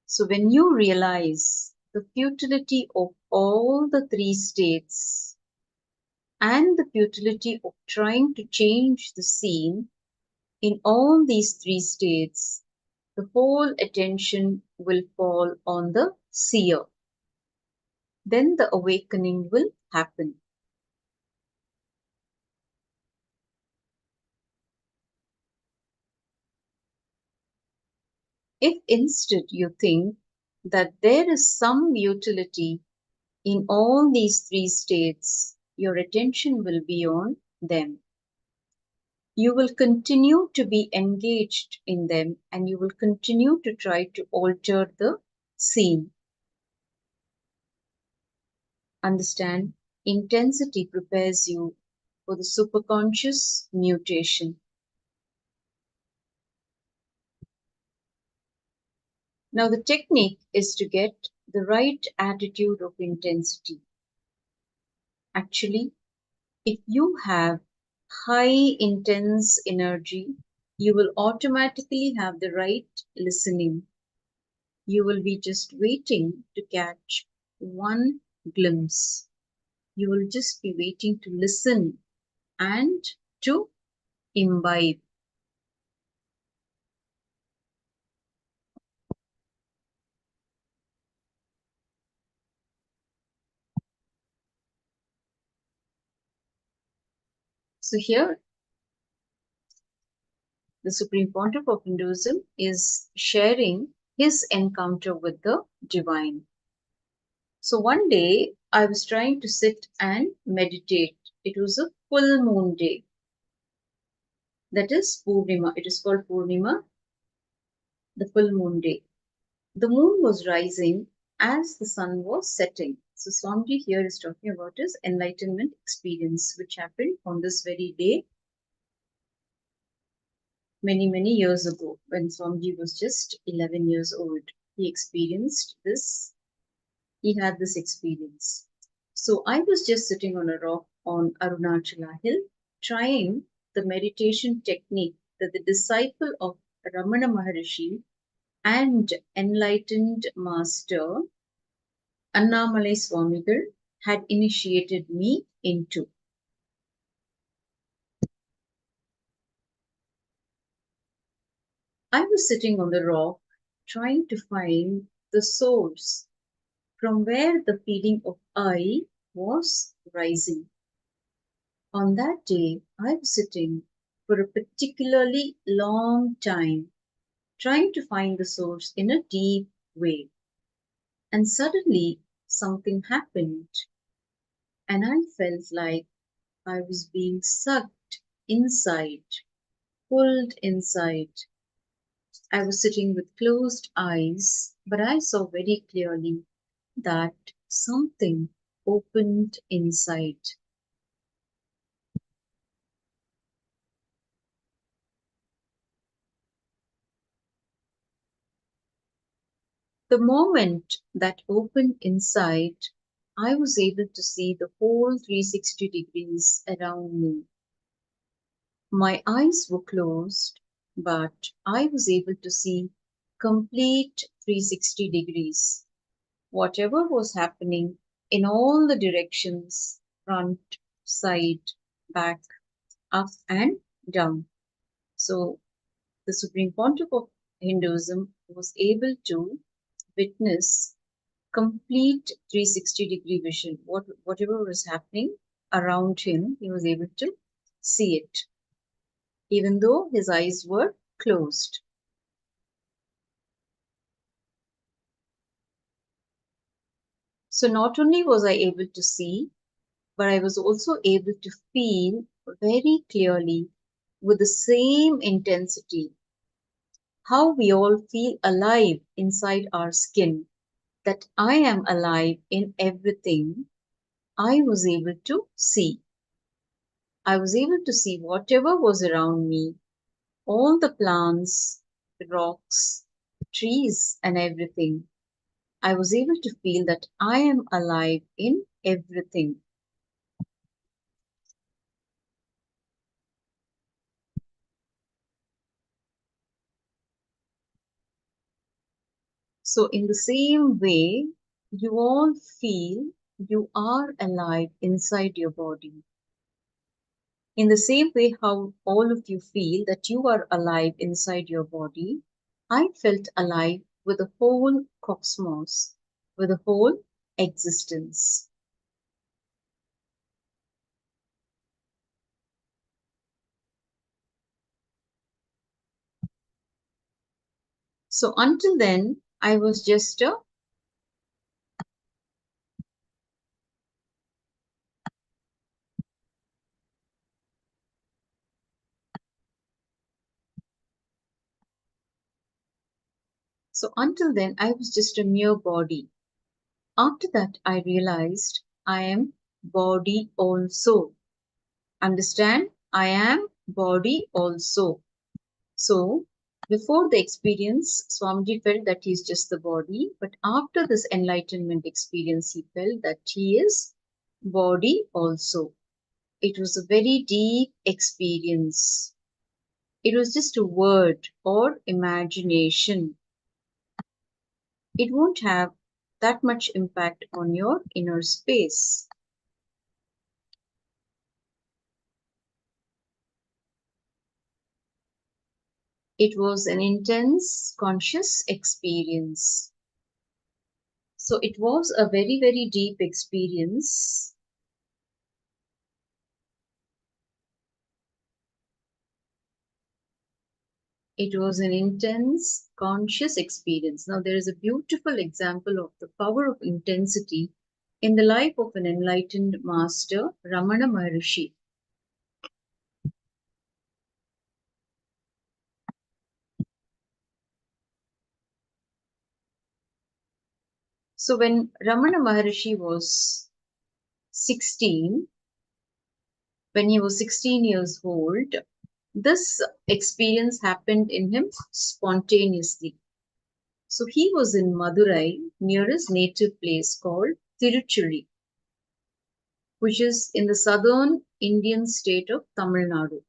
So when you realize the futility of all the three states and the futility of trying to change the scene in all these three states, the whole attention will fall on the seer. Then the awakening will happen. If instead you think that there is some utility in all these three states, your attention will be on them. You will continue to be engaged in them and you will continue to try to alter the scene. Understand, intensity prepares you for the superconscious mutation. Now, the technique is to get the right attitude of intensity. Actually, if you have high intense energy, you will automatically have the right listening. You will be just waiting to catch one glimpse. You will just be waiting to listen and to imbibe. So here, the Supreme Pontiff of Hinduism is sharing his encounter with the divine. So one day, I was trying to sit and meditate. It was a full moon day. That is Purnima. It is called Purnima, the full moon day. The moon was rising as the sun was setting. So Swamiji here is talking about his enlightenment experience, which happened on this very day many years ago when Swamiji was just 11 years old. He experienced this, he had this experience. So I was just sitting on a rock on Arunachala Hill, trying the meditation technique that the disciple of Ramana Maharishi and enlightened master Annamalai Swamigal had initiated me into. I was sitting on the rock trying to find the source from where the feeling of I was rising. On that day, I was sitting for a particularly long time trying to find the source in a deep way. And suddenly something happened and I felt like I was being sucked inside, pulled inside. I was sitting with closed eyes, but I saw very clearly that something opened inside. The moment that opened inside, I was able to see the whole 360 degrees around me. My eyes were closed, but I was able to see complete 360 degrees. Whatever was happening in all the directions, front, side, back, up and down. So the Supreme Pontiff of Hinduism was able to witness complete 360-degree vision. Whatever was happening around him, he was able to see it, even though his eyes were closed. So not only was I able to see, but I was also able to feel very clearly with the same intensity how we all feel alive inside our skin, that I am alive in everything. I was able to see. I was able to see whatever was around me, all the plants, the rocks, trees, and everything. I was able to feel that I am alive in everything. So, in the same way, you all feel you are alive inside your body. In the same way, how all of you feel that you are alive inside your body, I felt alive with the whole cosmos, with the whole existence. So until then, I was just a mere body. After that, I realized I am body also. Understand? I am body also. So, before the experience, Swamiji felt that he is just the body, but after this enlightenment experience, he felt that he is body also. It was a very deep experience. It was just a word or imagination. It won't have that much impact on your inner space. It was an intense conscious experience. So it was a very, very deep experience. It was an intense conscious experience. Now, there is a beautiful example of the power of intensity in the life of an enlightened master, Ramana Maharishi. So, when Ramana Maharishi was 16, when he was 16 years old, this experience happened in him spontaneously. So he was in Madurai near his native place called Tiruchuri, which is in the southern Indian state of Tamil Nadu.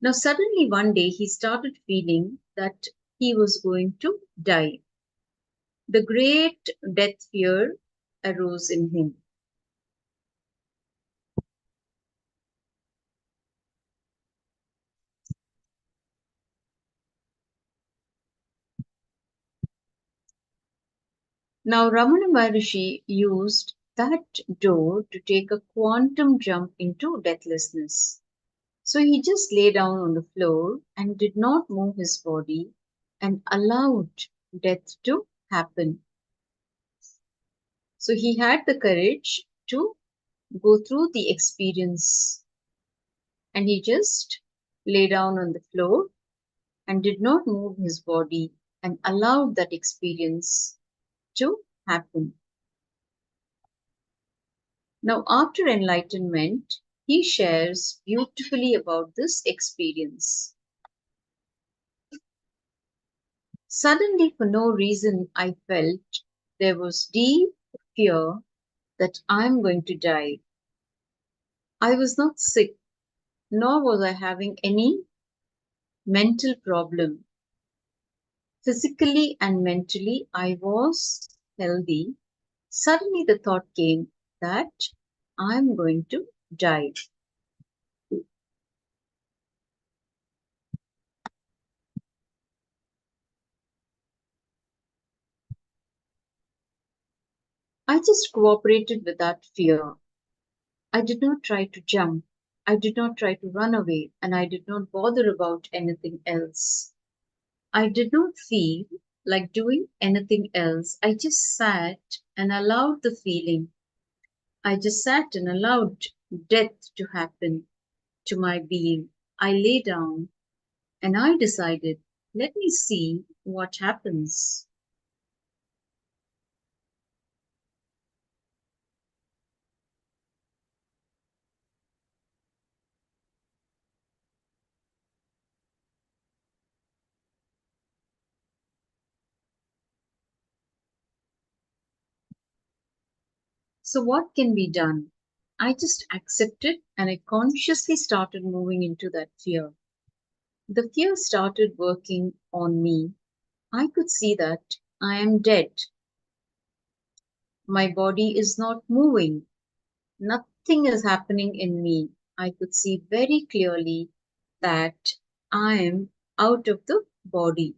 Now suddenly one day he started feeling that he was going to die. The great death fear arose in him. Now Ramana Maharishi used that door to take a quantum jump into deathlessness. So he just lay down on the floor and did not move his body and allowed death to happen. So he had the courage to go through the experience, and he just lay down on the floor and did not move his body and allowed that experience to happen. Now, after enlightenment, he shares beautifully about this experience. Suddenly, for no reason, I felt there was deep fear that I'm going to die. I was not sick, nor was I having any mental problem. Physically and mentally, I was healthy. Suddenly, the thought came that I'm going to die. I just cooperated with that fear. I did not try to jump. I did not try to run away, and I did not bother about anything else. I did not feel like doing anything else. I just sat and allowed the feeling. I just sat and allowed death to happen to my being. I lay down and I decided, let me see what happens. So, what can be done? I just accepted and I consciously started moving into that fear. The fear started working on me. I could see that I am dead. My body is not moving. Nothing is happening in me. I could see very clearly that I am out of the body.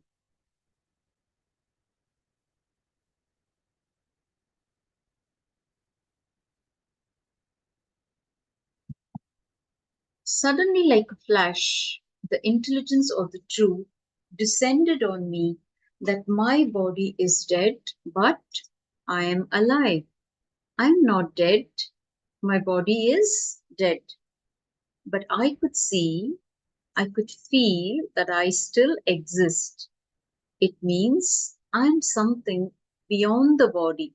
Suddenly, like a flash, the intelligence of the truth descended on me that my body is dead, but I am alive. I am not dead. My body is dead. But I could see, I could feel that I still exist. It means I am something beyond the body.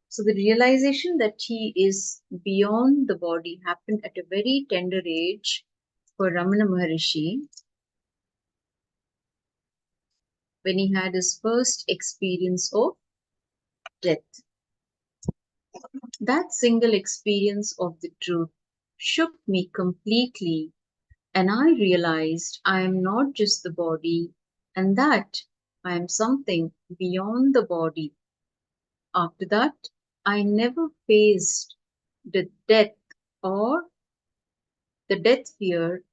So the realization that he is beyond the body happened at a very tender age for Ramana Maharishi when he had his first experience of death. That single experience of the truth shook me completely, and I realized I am not just the body and that I am something beyond the body. After that, I never faced the death or the death fear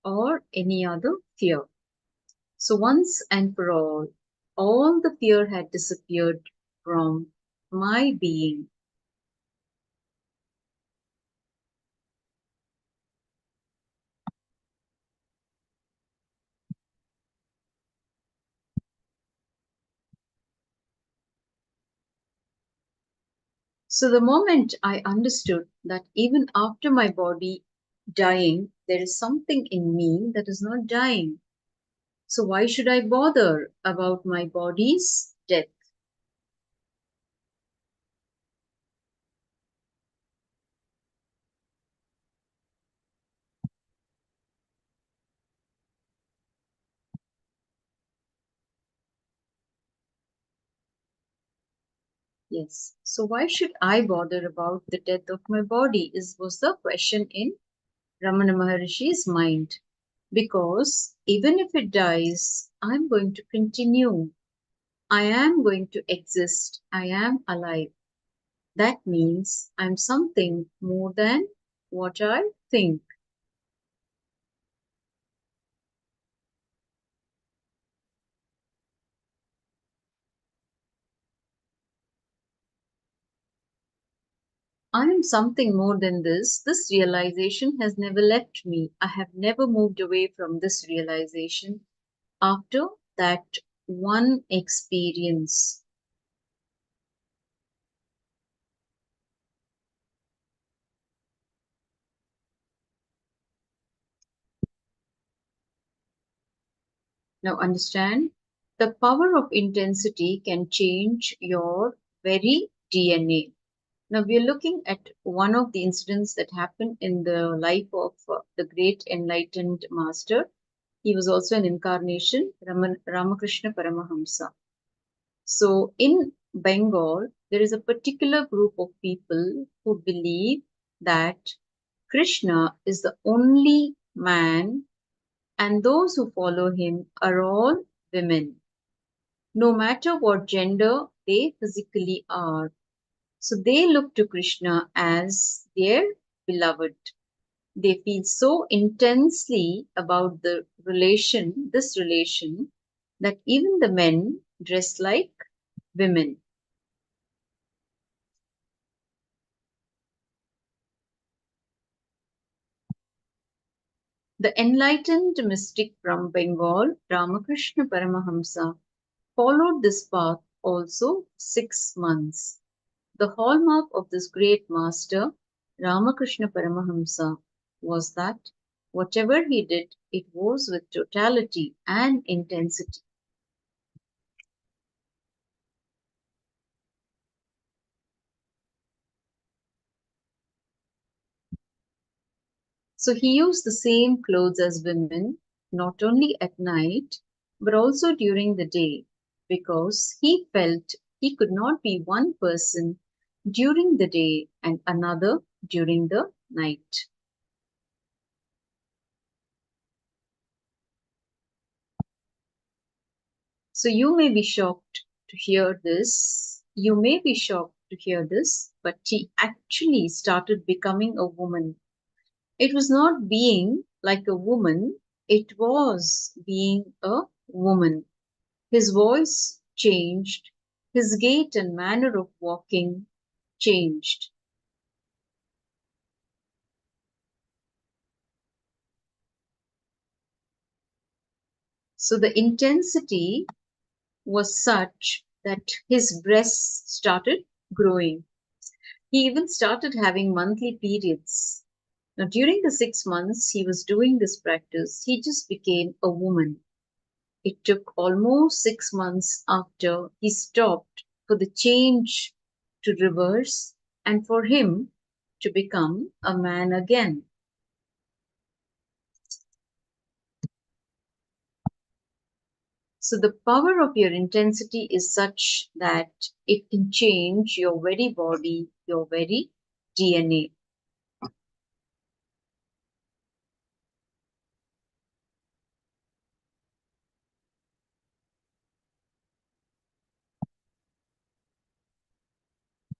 or any other fear. So once and for all the fear had disappeared from my being. So the moment I understood that even after my body dying, there is something in me that is not dying. So why should I bother about my body's death? Yes. So why should I bother about the death of my body? Was the question in Ramana Maharishi's mind. Because even if it dies, I'm going to continue. I am going to exist. I am alive. That means I'm something more than what I think. I am something more than this. This realization has never left me. I have never moved away from this realization after that one experience. Now understand, the power of intensity can change your very DNA. Now we are looking at one of the incidents that happened in the life of the great enlightened master. He was also an incarnation, Ramakrishna Paramahamsa. So in Bengal, there is a particular group of people who believe that Krishna is the only man and those who follow him are all women, no matter what gender they physically are. So they look to Krishna as their beloved. They feel so intensely about this relation, that even the men dress like women. The enlightened mystic from Bengal, Ramakrishna Paramahamsa, followed this path also 6 months. The hallmark of this great master, Ramakrishna Paramahamsa, was that whatever he did, it was with totality and intensity. So he used the same clothes as women, not only at night, but also during the day, because he felt he could not be one person during the day and another during the night. So you may be shocked to hear this. You may be shocked to hear this, but he actually started becoming a woman. It was not being like a woman, it was being a woman. His voice changed, his gait and manner of walking changed. So the intensity was such that his breasts started growing. He even started having monthly periods. Now, during the 6 months he was doing this practice, he just became a woman. It took almost 6 months after he stopped for the change to reverse and for him to become a man again. So the power of your intensity is such that it can change your very body, your very DNA.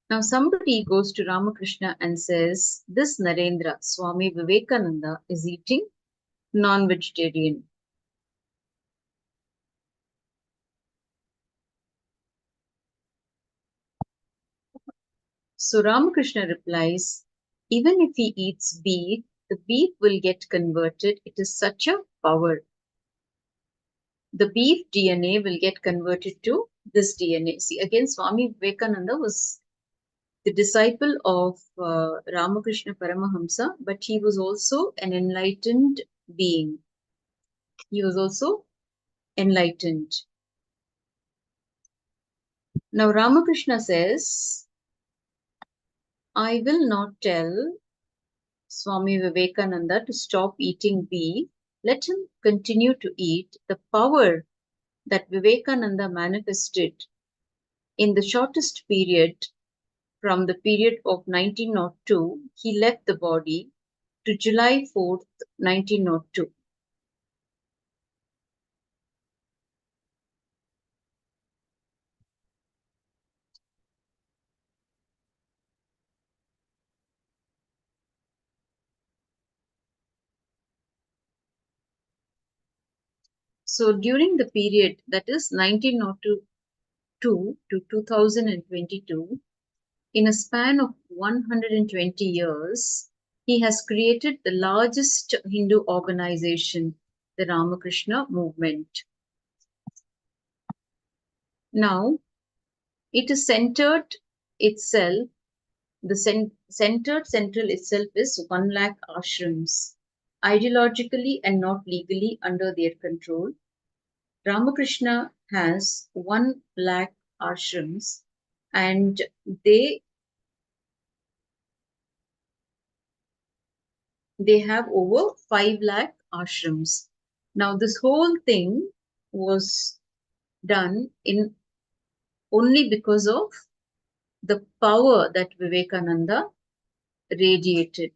Now somebody goes to Ramakrishna and says, this Narendra, Swami Vivekananda, is eating non-vegetarian. So Ramakrishna replies, even if he eats beef, the beef will get converted. It is such a power. The beef DNA will get converted to this DNA. See, again, Swami Vivekananda was the disciple of Ramakrishna Paramahamsa, but he was also an enlightened being. He was also enlightened. Now Ramakrishna says, I will not tell Swami Vivekananda to stop eating beef. Let him continue to eat. The power that Vivekananda manifested in the shortest period, from the period of 1902, he left the body, to July 4th, 1902. So during the period, that is 1902 to 2022, in a span of 120 years, he has created the largest Hindu organization, the Ramakrishna movement. Now, it is centered itself, the centered central itself is 1 lakh ashrams, ideologically and not legally under their control. Ramakrishna has 1 lakh ashrams and they have over 5 lakh ashrams. Now this whole thing was done in only because of the power that Vivekananda radiated.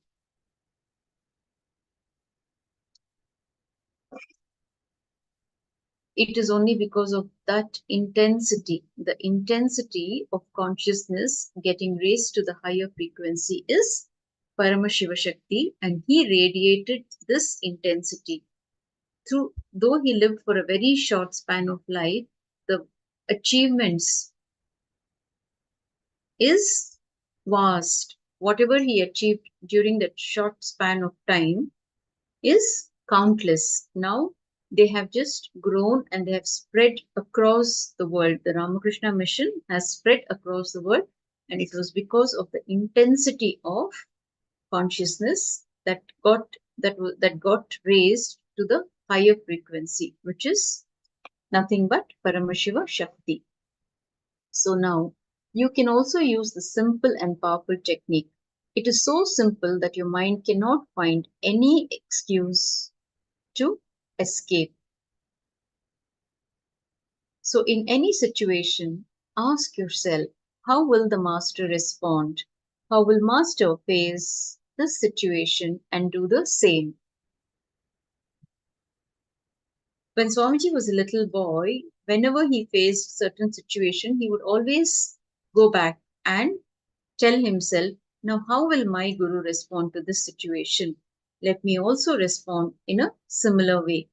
It is only because of that intensity, the intensity of consciousness getting raised to the higher frequency is Paramashiva Shakti, and he radiated this intensity. Though he lived for a very short span of life, the achievements is vast. Whatever he achieved during that short span of time is countless. Now they have just grown and they have spread across the world. The Ramakrishna mission has spread across the world, and it was because of the intensity of consciousness that got raised to the higher frequency, which is nothing but Paramashiva Shakti. So now you can also use the simple and powerful technique. It is so simple that your mind cannot find any excuse to escape. So in any situation, ask yourself, how will the master respond? How will master face this situation and do the same? When Swamiji was a little boy, whenever he faced certain situation, he would always go back and tell himself, now how will my guru respond to this situation? Let me also respond in a similar way.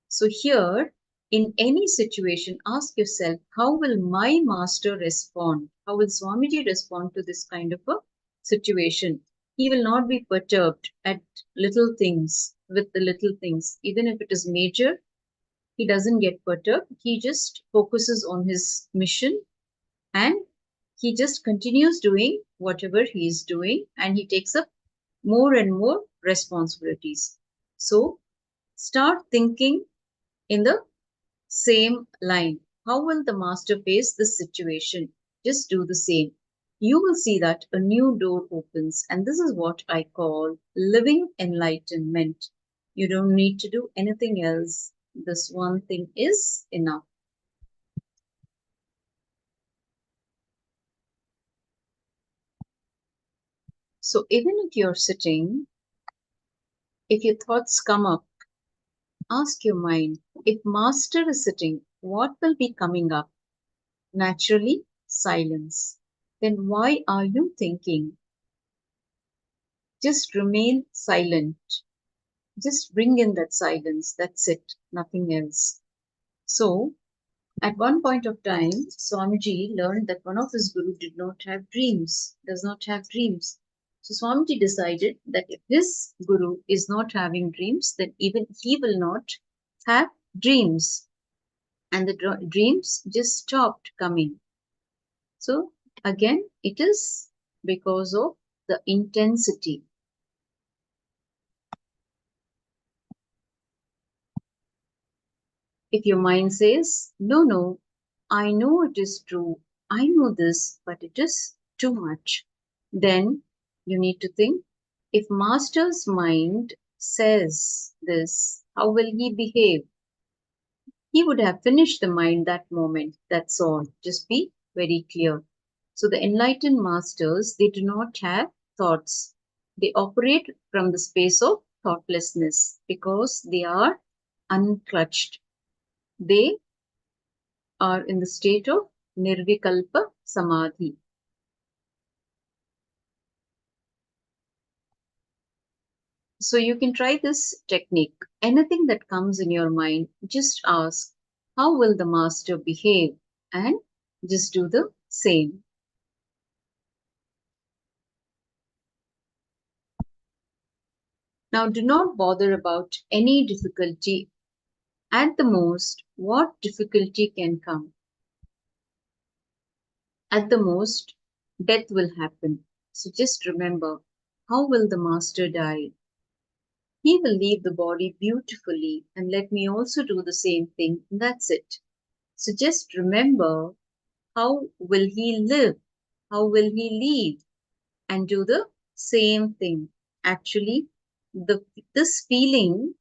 So here, in any situation, ask yourself, how will my master respond? How will Swamiji respond to this kind of a situation? He will not be perturbed at little things, with the little things. Even if it is major, he doesn't get perturbed. He just focuses on his mission and he just continues doing whatever he is doing, and he takes up more and more responsibilities. So start thinking in the same line. How will the master face this situation? Just do the same. You will see that a new door opens, and this is what I call living enlightenment. You don't need to do anything else. This one thing is enough. So even if you're sitting, if your thoughts come up, ask your mind, if master is sitting, what will be coming up? Naturally, silence. Then why are you thinking? Just remain silent. Just bring in that silence. That's it. Nothing else. So, at one point of time, Swamiji learned that one of his guru did not have dreams, does not have dreams. So Swamiji decided that if his guru is not having dreams, then even he will not have dreams. And the dreams just stopped coming. So again, it is because of the intensity. If your mind says, no, I know it is true, I know this, but it is too much, then you need to think, if master's mind says this, how will he behave? He would have finished the mind that moment. That's all. Just be very clear. So the enlightened masters, they do not have thoughts. They operate from the space of thoughtlessness because they are unclutched. They are in the state of nirvikalpa samadhi. So you can try this technique. Anything that comes in your mind, just ask, how will the master behave? And just do the same. Now do not bother about any difficulty. At the most, what difficulty can come? At the most, death will happen. So just remember, how will the master die? He will leave the body beautifully, and let me also do the same thing. That's it. So just remember, how will he live? How will he leave? And do the same thing. Actually, this feeling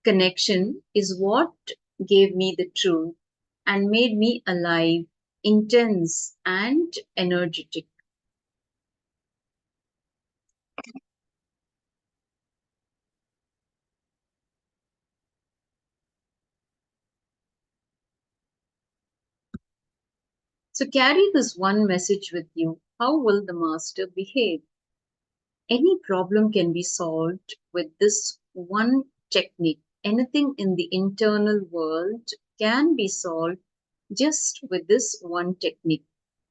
connection is what gave me the truth and made me alive, intense, and energetic. So carry this one message with you. How will the master behave? Any problem can be solved with this one technique. Anything in the internal world can be solved just with this one technique.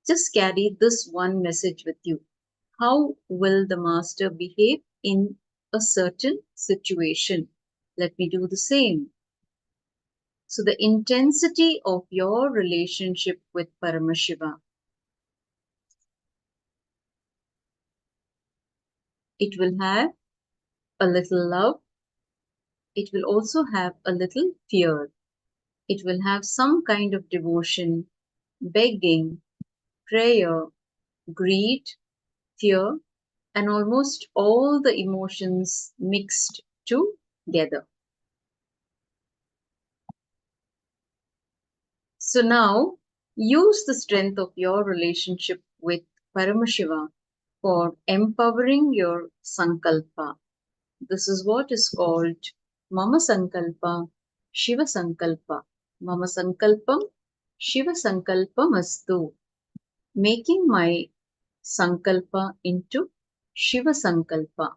Just carry this one message with you. How will the master behave in a a certain situation. Let me do the same. So the intensity of your relationship with Paramashiva, it will have a little love. It will also have a little fear. It will have some kind of devotion, begging, prayer, greed, fear, and almost all the emotions mixed together. So now use the strength of your relationship with Paramashiva for empowering your sankalpa. This is what is called Mama Sankalpa, Shiva Sankalpa. Mama Sankalpam, Shiva Sankalpam Astu. Making my Sankalpa into Shiva Sankalpa.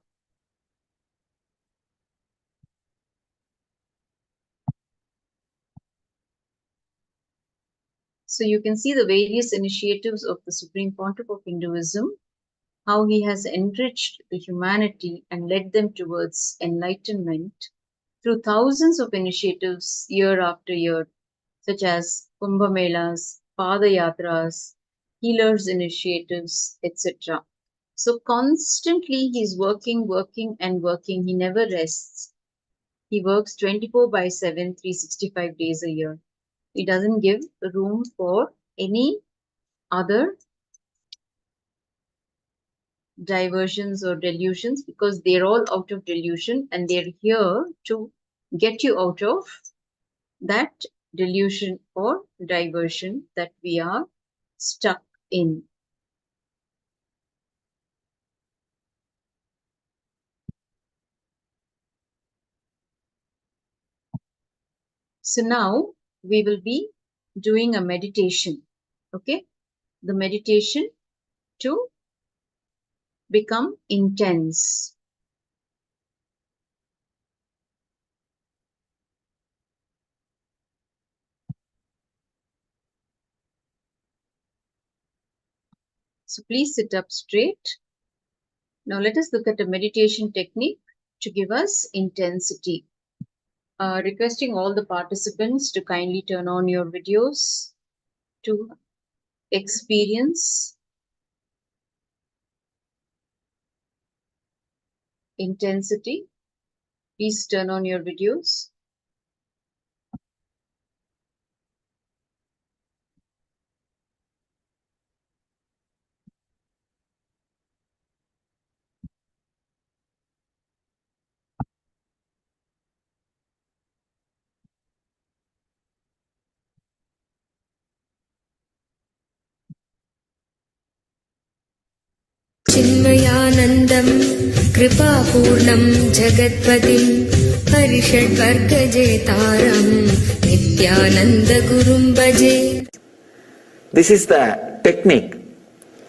So you can see the various initiatives of the Supreme Pontiff of Hinduism, how he has enriched the humanity and led them towards enlightenment through thousands of initiatives year after year, such as Kumbh Melas, Padayatras, healers initiatives, etc. So constantly he's working, and working. He never rests. He works 24/7, 365 days a year. He doesn't give room for any other diversions or delusions, because they're all out of delusion and they're here to get you out of that delusion or diversion that we are stuck in. So now we will be doing a meditation. Okay, the meditation to become intense. So please sit up straight. Now let us look at a meditation technique to give us intensity. Requesting all the participants to kindly turn on your videos to experience intensity. Please turn on your videos. चिन्मयानन्दं कृपापूर्णं जगत्पतिं हरिषड्वर्गजेतारं नित्यानन्दगुरुं भजे. This is the technique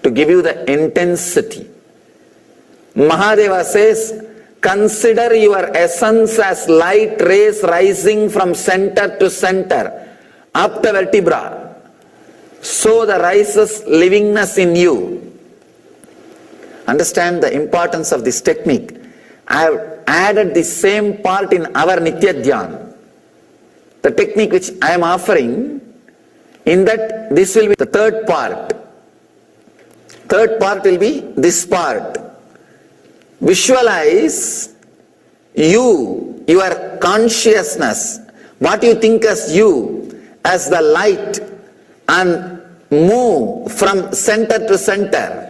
to give you the intensity. Mahadeva says, consider your essence as light rays rising from center to center, up the vertebra. So the rises livingness in you. Understand the importance of this technique. I have added the same part in our Nitya Dhyan. The technique which I am offering, in that this will be the third part. Third part will be this part. Visualize you, your consciousness, what you think as you, as the light, and move from center to center.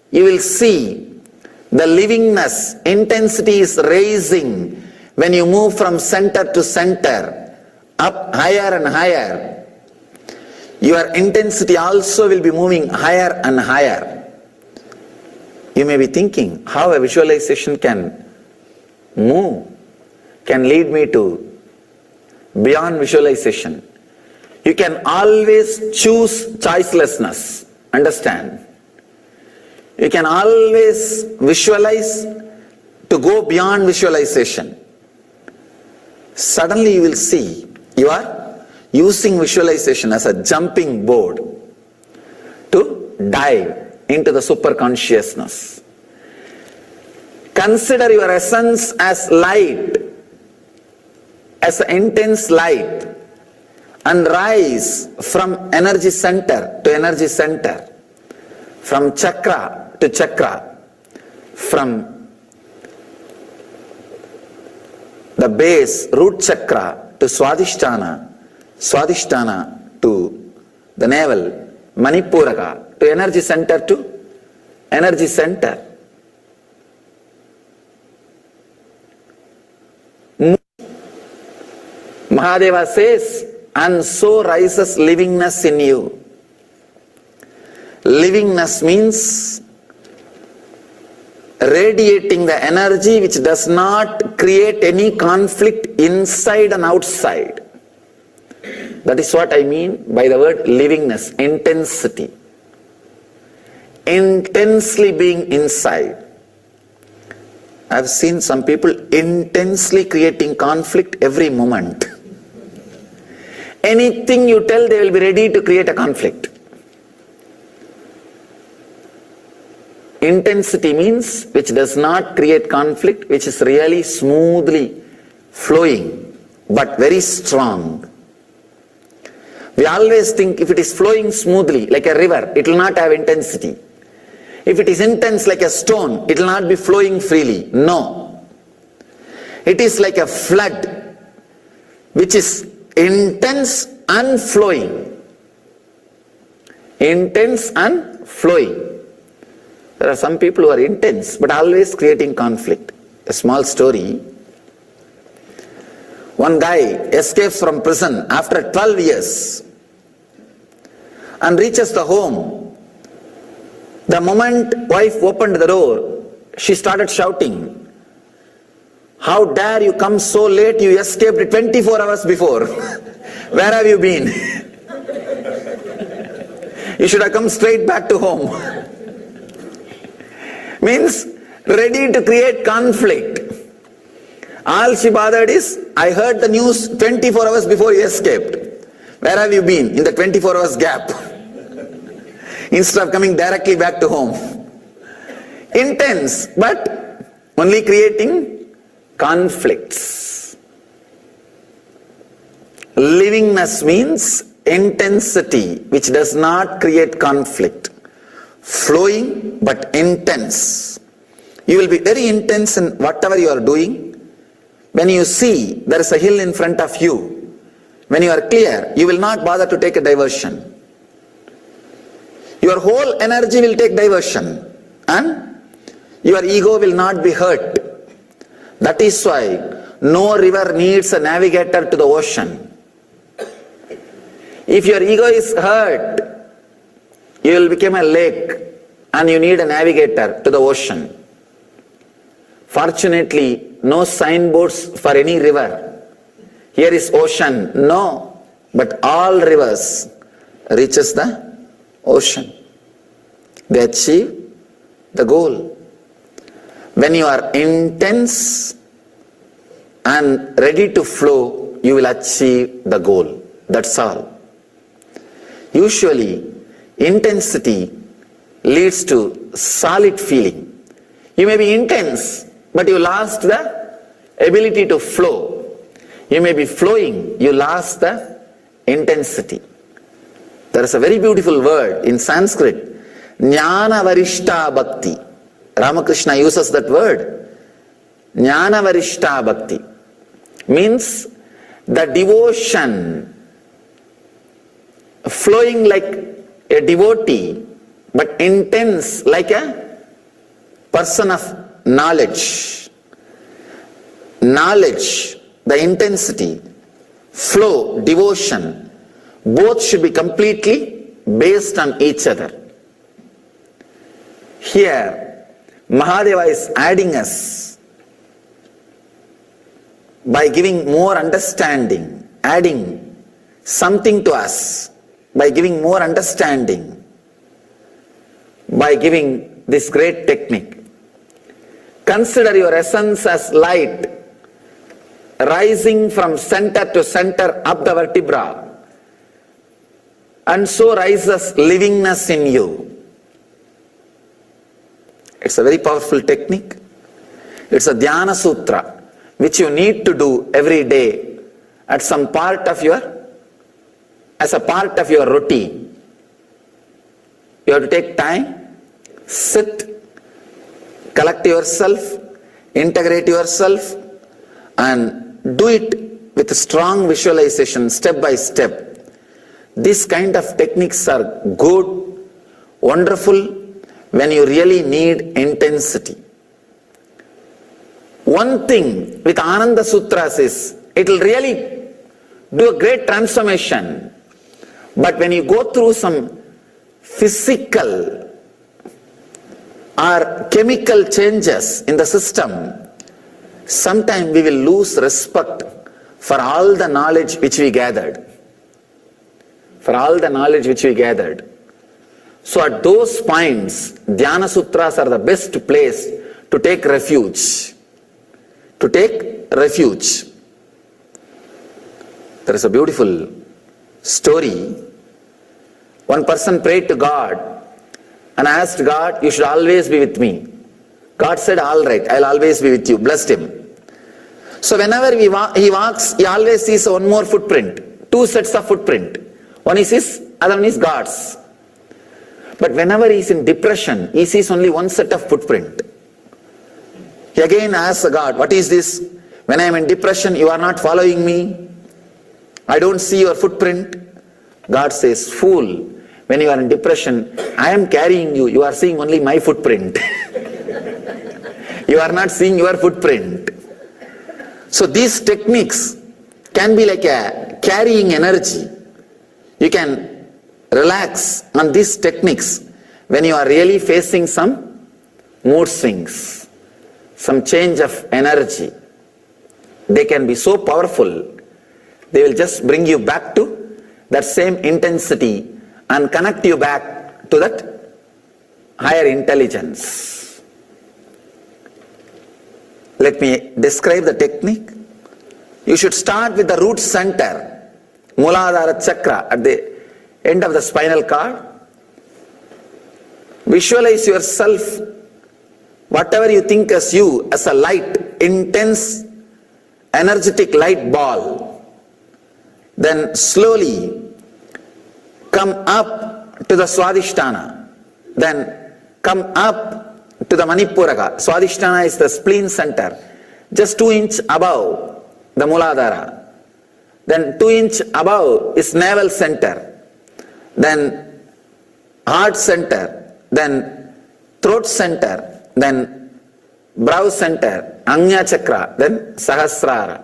You will see the livingness, intensity is raising when you move from center to center, up higher and higher. Your intensity also will be moving higher and higher. You may be thinking how a visualization can move, can lead me to beyond visualization. You can always choose choicelessness. Understand? You can always visualize to go beyond visualization. Suddenly you will see you are using visualization as a jumping board to dive into the super consciousness. Consider your essence as light, as intense light, and rise from energy center to energy center, from chakra to chakra, from the base root chakra to Swadhisthana, Swadhisthana to the navel, Manipuraka to energy center to energy center. Mahadeva says, and so rises livingness in you. Livingness means radiating the energy which does not create any conflict inside and outside. That is what I mean by the word livingness, intensity. Intensely being inside. I've seen some people intensely creating conflict every moment. Anything you tell, they will be ready to create a conflict. Intensity means which does not create conflict, which is really smoothly flowing, but very strong. We always think if it is flowing smoothly like a river, it will not have intensity. If it is intense like a stone, it will not be flowing freely. No. It is like a flood, which is intense and flowing. Intense and flowing. There are some people who are intense, but always creating conflict. A small story. One guy escapes from prison after 12 years and reaches the home. The moment wife opened the door, she started shouting, "How dare you come so late? You escaped 24 hours before. Where have you been? You should have come straight back to home." Means ready to create conflict. All she bothered is, I heard the news 24 hours before you escaped. Where have you been in the 24 hours gap? Instead of coming directly back to home. Intense, but only creating conflicts. Livingness means intensity, which does not create conflict. Flowing, but intense. You will be very intense in whatever you are doing. When you see there is a hill in front of you, when you are clear, you will not bother to take a diversion. Your whole energy will take diversion and your ego will not be hurt. That is why no river needs a navigator to the ocean. If your ego is hurt, you will become a lake and you need a navigator to the ocean. Fortunately, no signboards for any river. Here is ocean. No, but all rivers reaches the ocean. They achieve the goal. When you are intense and ready to flow, you will achieve the goal. That's all. Usually, intensity leads to solid feeling. You may be intense, but you lost the ability to flow. You may be flowing, you lost the intensity. There is a very beautiful word in Sanskrit, Jnana Varishta Bhakti. Ramakrishna uses that word. Jnana Varishta Bhakti means the devotion flowing like a devotee, but intense like a person of knowledge. Knowledge, the intensity, flow, devotion, both should be completely based on each other. Here, Mahadeva is adding us by giving more understanding, adding something to us, by giving more understanding, by giving this great technique. Consider your essence as light rising from center to center up the vertebra, and so rises livingness in you. It's a very powerful technique. It's a Dhyana Sutra, which you need to do every day at some part of as a part of your routine. You have to take time, sit, collect yourself, integrate yourself, and do it with strong visualization, step by step. These kind of techniques are good, wonderful, when you really need intensity. One thing with Ananda Sutras is, it will really do a great transformation. But when you go through some physical or chemical changes in the system, sometimes we will lose respect for all the knowledge which we gathered. For all the knowledge which we gathered. So at those points, Dhyana Sutras are the best place to take refuge. To take refuge. There is a beautiful story. One person prayed to God and asked God, you should always be with me. God said, all right, I'll always be with you. Blessed him. So whenever he walks, he always sees one more footprint. Two sets of footprint. One is his, other one is God's. But whenever he is in depression, he sees only one set of footprint. He again asks God, what is this? When I am in depression, you are not following me. I don't see your footprint. God says, fool, when you are in depression, I am carrying you. You are seeing only my footprint. You are not seeing your footprint. So these techniques can be like a carrying energy. You can relax on these techniques when you are really facing some mood swings, some change of energy. They can be so powerful, they will just bring you back to that same intensity and connect you back to that higher intelligence. Let me describe the technique. You should start with the root center, Muladhara Chakra, at the end of the spinal cord. Visualize yourself, whatever you think as you, as a light, intense, energetic light ball. Then slowly come up to the Swadhisthana. Then come up to the Manipuraga. Swadhisthana is the spleen center, just 2 inches above the Muladhara. Then 2 inches above is navel center. Then heart center. Then throat center. Then brow center. Anya Chakra. Then Sahasrara.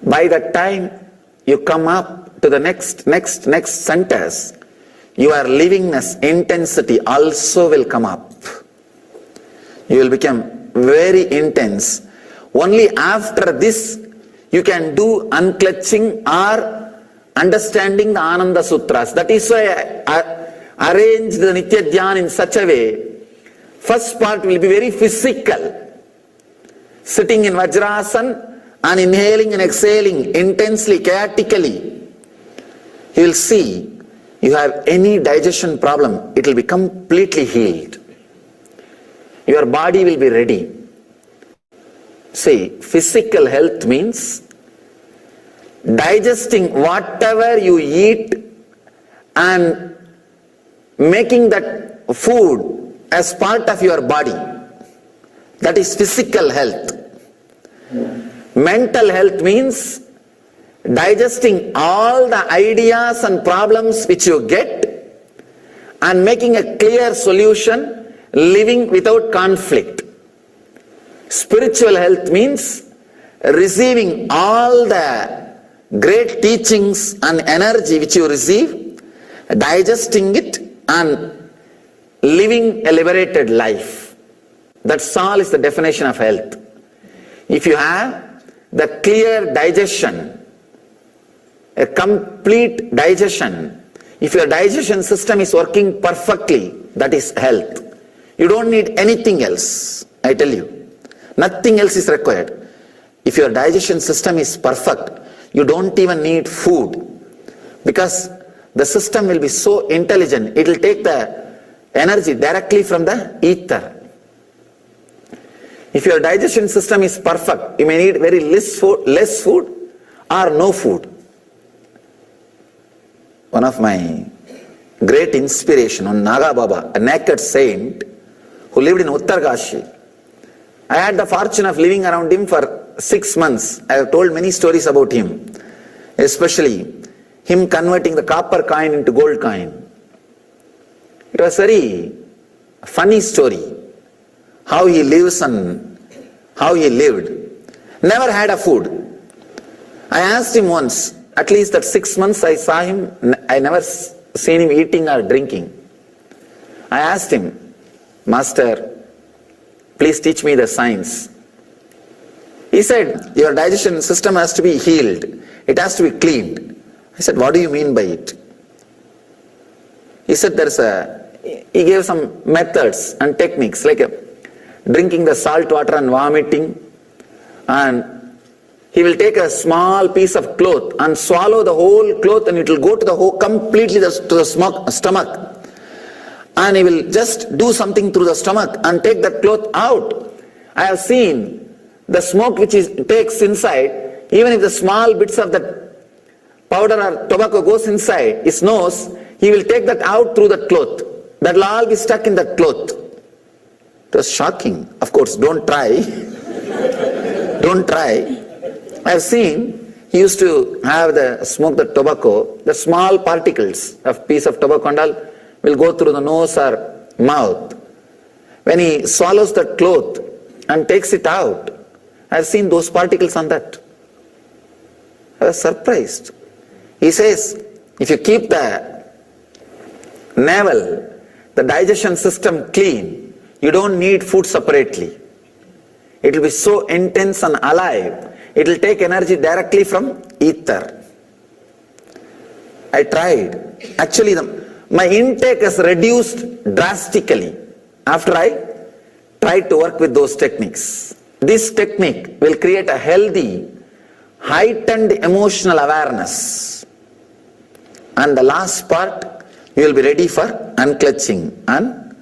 By the time you come up to the next centers, your livingness intensity also will come up. You will become very intense. Only after this you can do unclutching or understanding the Ananda Sutras. That is why I arranged the Nitya Dhyan in such a way. First part will be very physical. Sitting in Vajrasan and inhaling and exhaling intensely, chaotically. You will see, you have any digestion problem, it will be completely healed. Your body will be ready. See, physical health means digesting whatever you eat and making that food as part of your body. That is physical health. Mental health means digesting all the ideas and problems which you get and making a clear solution, living without conflict. Spiritual health means receiving all the great teachings and energy which you receive, digesting it and living a liberated life. That's all is the definition of health. If you have the clear digestion, a complete digestion, if your digestion system is working perfectly, that is health. You don't need anything else, I tell you. Nothing else is required. If your digestion system is perfect, you don't even need food, because the system will be so intelligent, it will take the energy directly from the ether. If your digestion system is perfect, you may need very less food or no food. One of my great inspiration on Naga Baba, a naked saint who lived in Uttarkashi. I had the fortune of living around him for 6 months. I have told many stories about him, especially him converting the copper coin into gold coin. It was very funny story, how he lives and how he lived. Never had a food. I asked him once, at least that 6 months I saw him, I never seen him eating or drinking. I asked him, Master, please teach me the science. He said, your digestion system has to be healed. It has to be cleaned. I said, what do you mean by it? He said, he gave some methods and techniques like drinking the salt water and vomiting, and he will take a small piece of cloth and swallow the whole cloth, and it will go to the whole completely to the stomach. And he will just do something through the stomach and take that cloth out. I have seen the smoke which he takes inside, even if the small bits of that powder or tobacco goes inside his nose, he will take that out through the cloth. That will all be stuck in that cloth. It was shocking. Of course, don't try. Don't try. I have seen he used to have smoke the tobacco, the small particles of piece of tobacco and all will go through the nose or mouth. When he swallows that cloth and takes it out, I have seen those particles on that. I was surprised. He says, if you keep the navel, the digestion system clean, you don't need food separately. It will be so intense and alive. It will take energy directly from ether. I tried. Actually, my intake has reduced drastically after I tried to work with those techniques. This technique will create a healthy, heightened emotional awareness. And the last part, you will be ready for unclutching and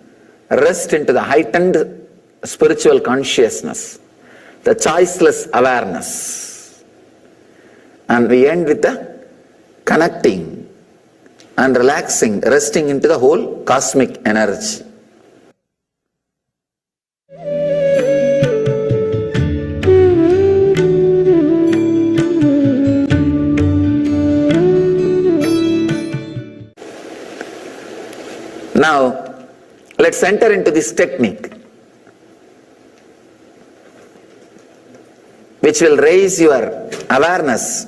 rest into the heightened spiritual consciousness, the choiceless awareness. And we end with the connecting and relaxing, resting into the whole cosmic energy. Now, let's enter into this technique, which will raise your awareness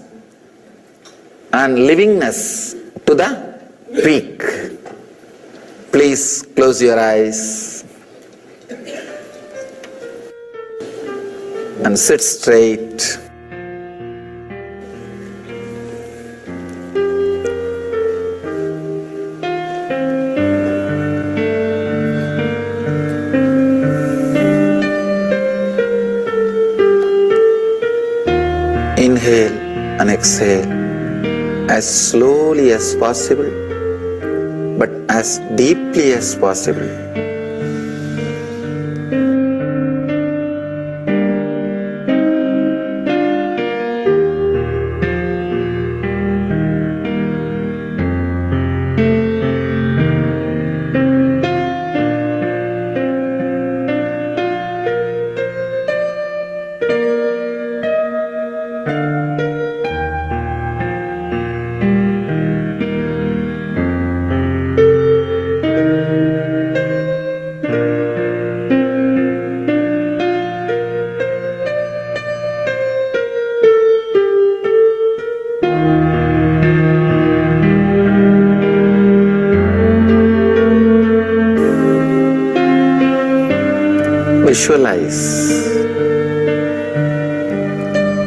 and livingness to the peak. Please close your eyes and sit straight. Inhale and exhale as slowly as possible, but as deeply as possible. Visualize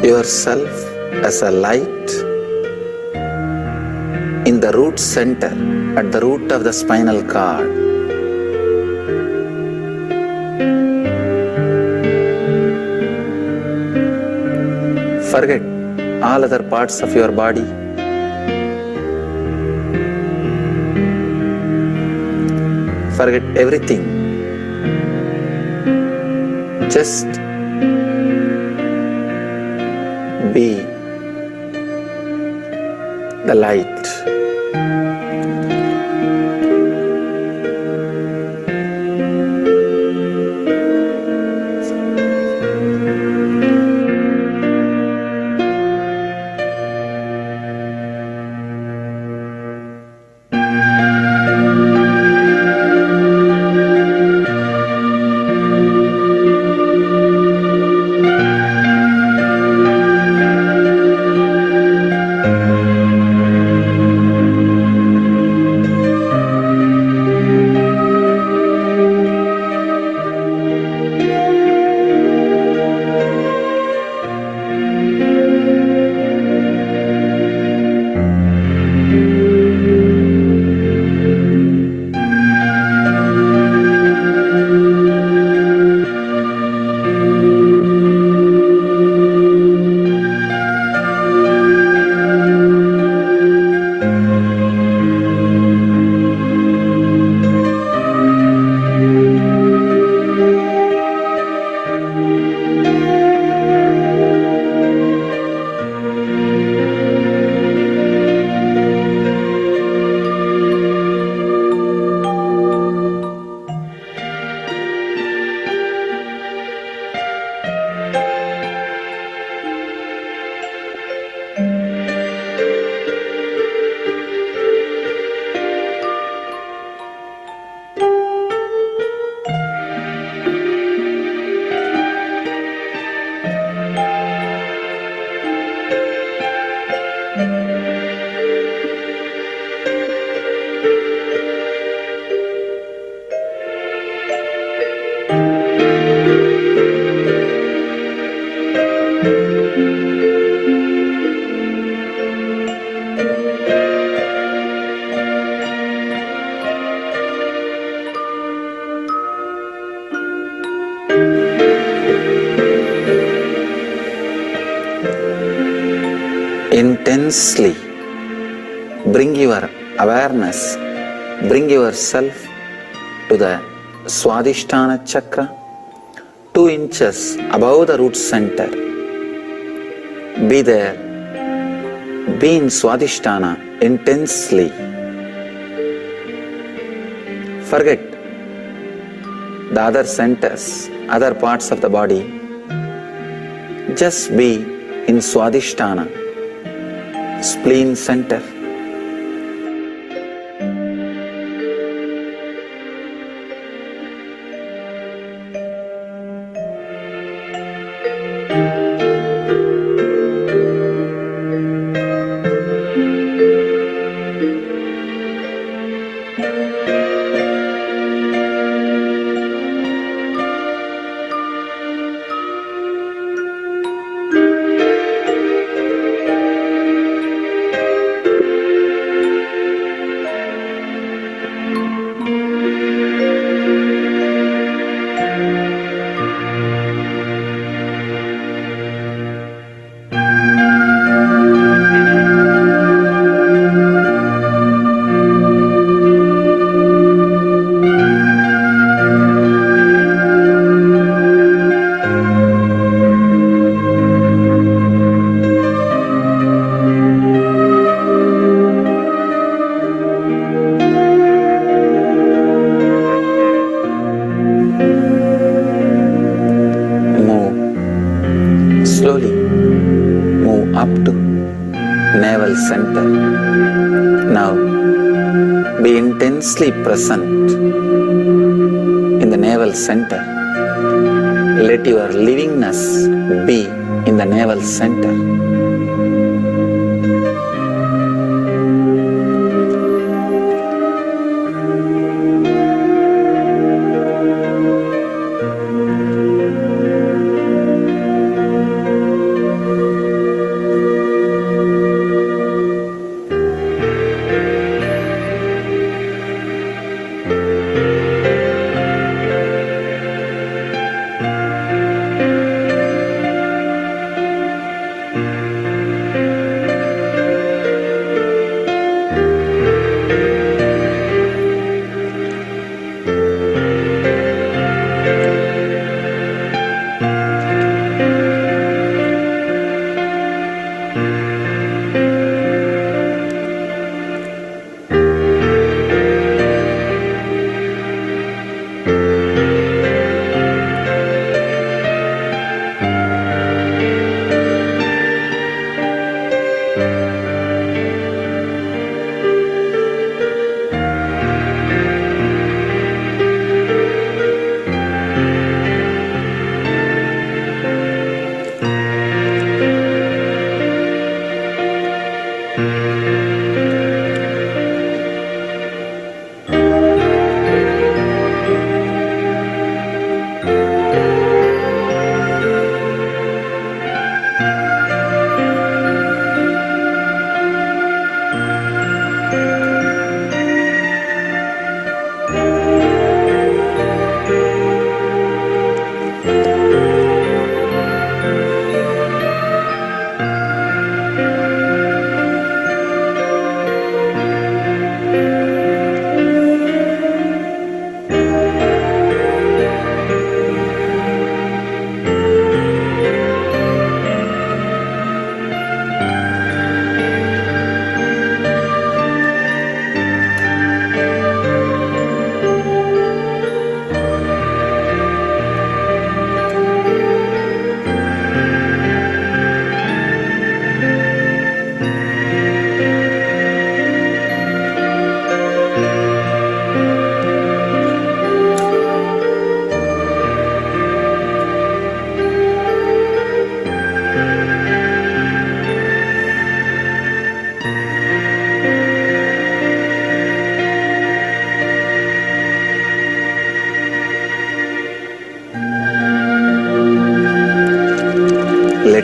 yourself as a light in the root center, at the root of the spinal cord. Forget all other parts of your body. Forget everything. Just be the light. Intensely bring your awareness, bring yourself to the Swadhisthana chakra, 2 inches above the root center. Be there, be in Swadhisthana intensely. Forget the other centers, other parts of the body. Just be in Swadhisthana, spleen center. Slowly move up to navel center. Now be intensely present in the navel center. Let your livingness be in the navel center.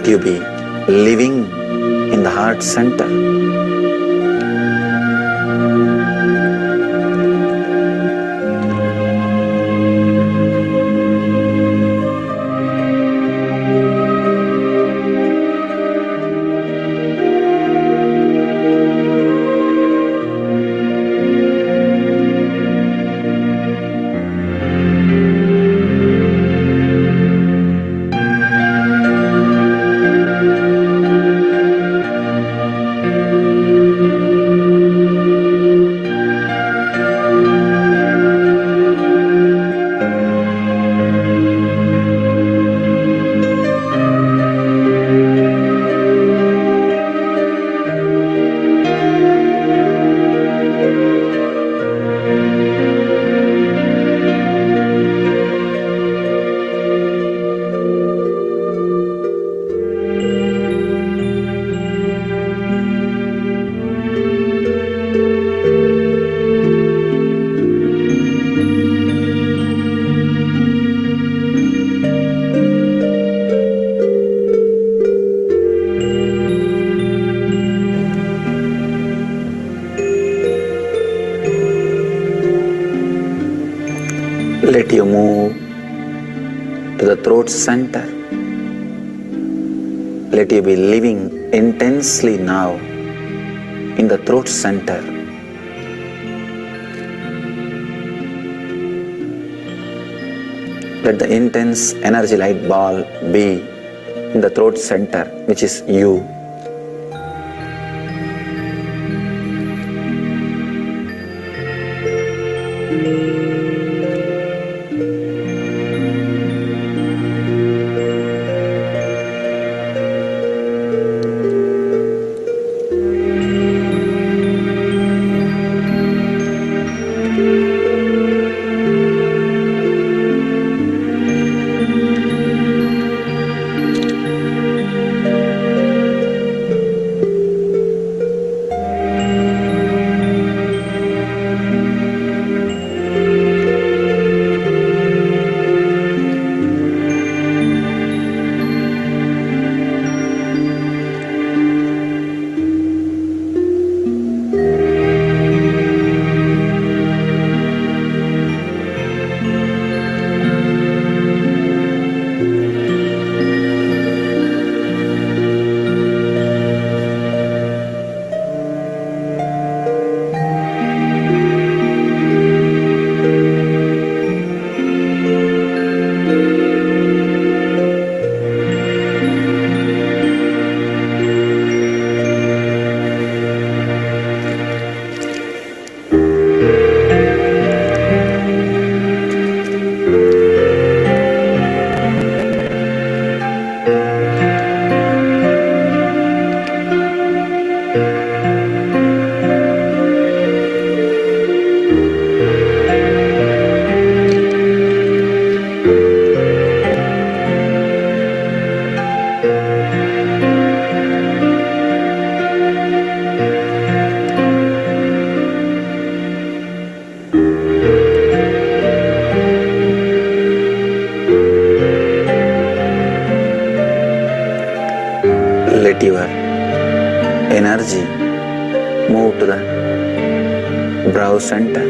Let you be living in the heart center. Let you move to the throat center. Let you be living intensely now in the throat center. Let the intense energy light ball be in the throat center, which is you. Let your energy move to the brow center,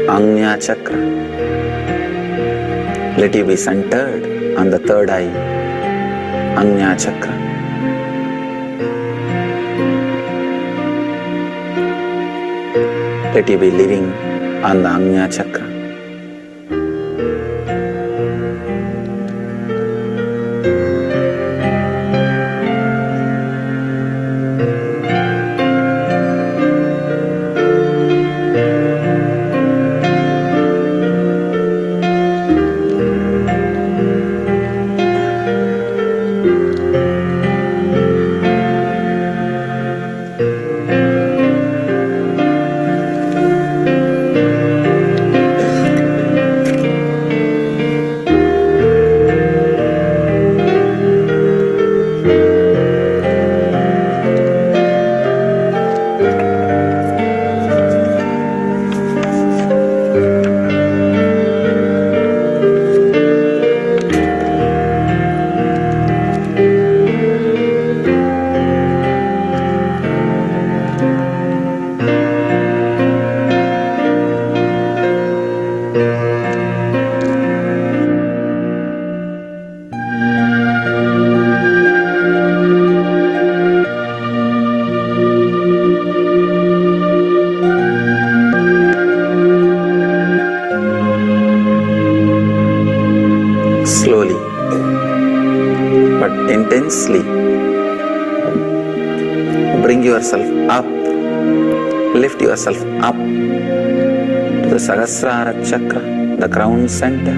Agnya Chakra. Let you be centered on the third eye, Agnya Chakra. Let you be living on the Agnya Chakra. intensely. Bring yourself up, lift yourself up to the Sahasrara Chakra, the crown center.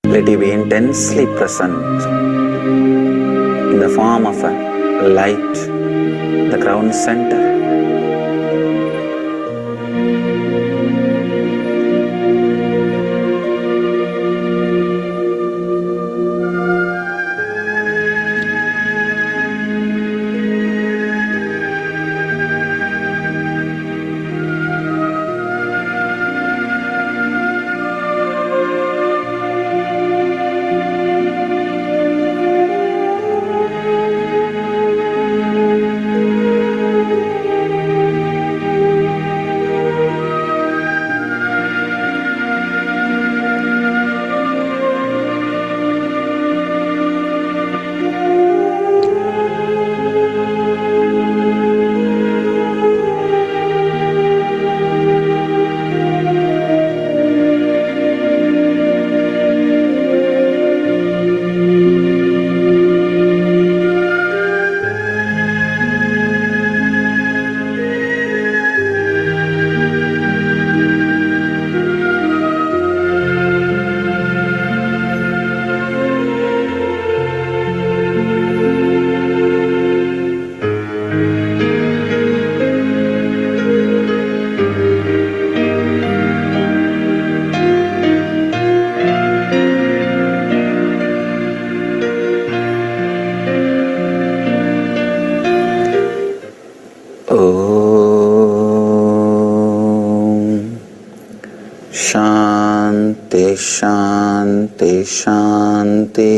Let it be intensely present in the form of a light, the crown center. Shanti, Shanti, Shanti.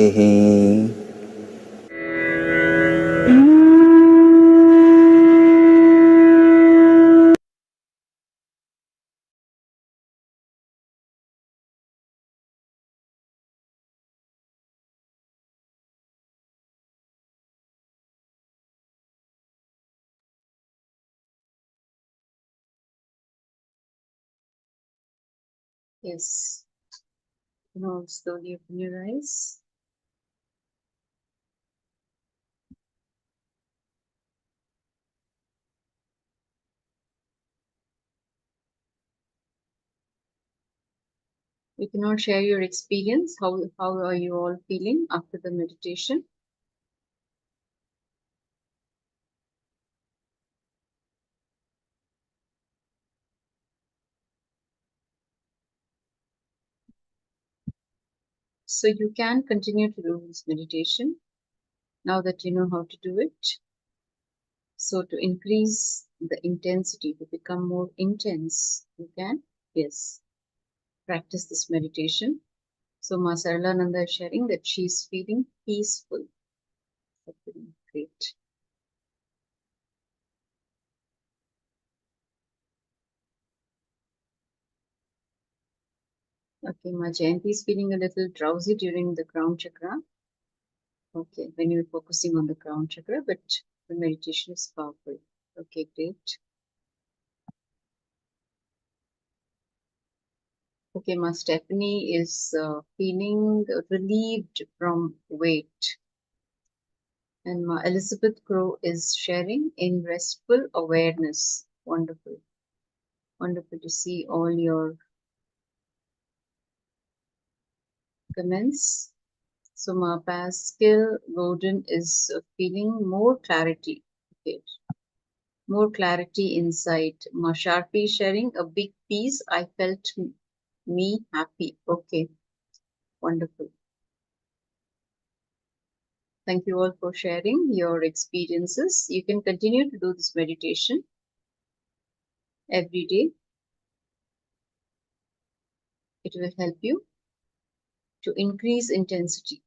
Yes. Now slowly open your eyes. You cannot share your experience. How are you all feeling after the meditation? So you can continue to do this meditation now that you know how to do it. So to increase the intensity, to become more intense, you can, yes, practice this meditation. So Ma Saralananda is sharing that she's feeling peaceful. Great. Okay, Ma Jayanti is feeling a little drowsy during the crown chakra. Okay, when you're focusing on the crown chakra, but the meditation is powerful. Okay, great. Okay, Ma Stephanie is feeling relieved from weight. And Ma Elizabeth Crow is sharing in restful awareness. Wonderful. Wonderful to see all your comments. So Ma Pascal Gordon is feeling more clarity. Okay. More clarity inside. Ma Sharpie sharing a big piece. I felt me happy. Okay. Wonderful. Thank you all for sharing your experiences. You can continue to do this meditation every day. It will help you to increase intensity.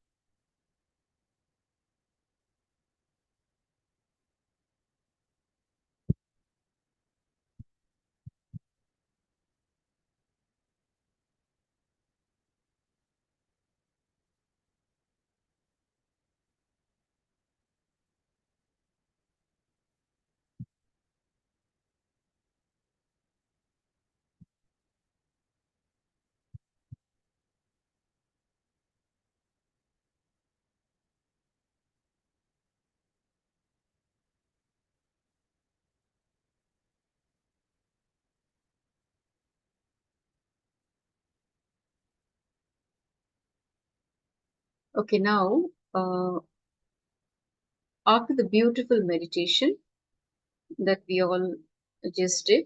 Okay, now, after the beautiful meditation that we all just did,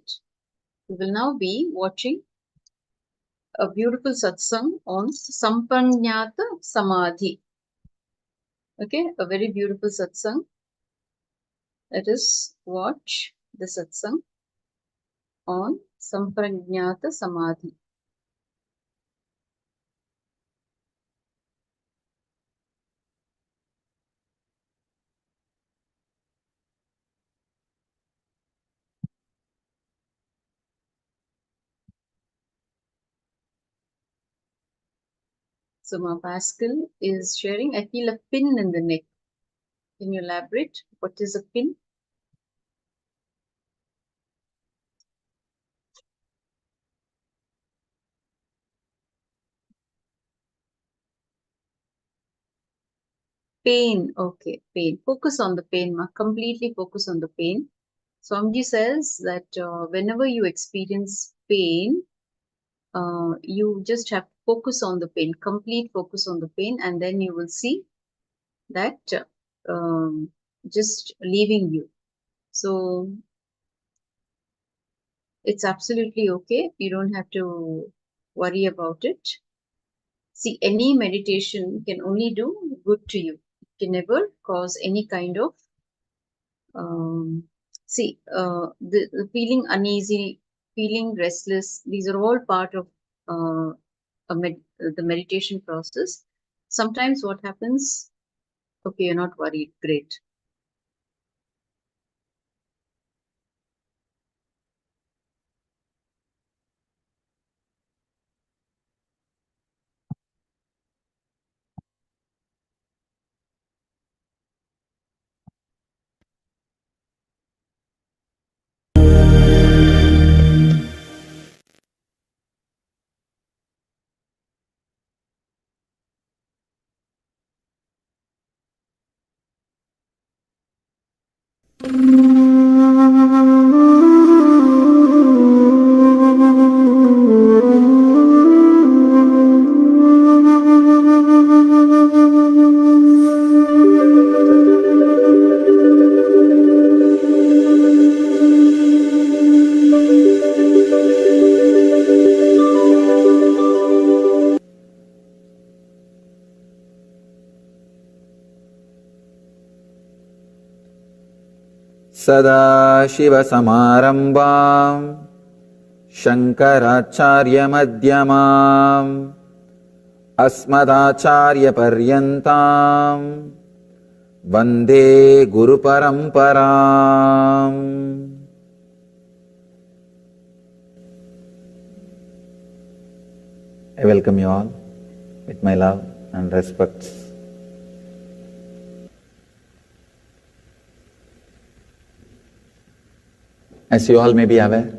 we will now be watching a beautiful satsang on Sampanyata Samadhi. Okay, a very beautiful satsang. Let us watch the satsang on Sampanyata Samadhi. So Ma Pascal is sharing, I feel a pin in the neck. Can you elaborate? What is a pin? Pain. Okay, pain. Focus on the pain, Ma. Completely focus on the pain. Swamiji says that whenever you experience pain, you just have to focus on the pain, complete focus on the pain, and then you will see that just leaving you. So it's absolutely okay. You don't have to worry about it. See, any meditation can only do good to you. It can never cause any kind of the feeling uneasy, feeling restless. These are all part of the meditation process. Sometimes what happens? Okay, you're not worried. Great. सदाशिवसमारम्भाम् शङ्कराचार्यमध्यमाम् अस्मदाचार्यपर्यन्ताम् वन्दे गुरुपरम्पराम्. I welcome you all with my love and respect. As you all may be aware,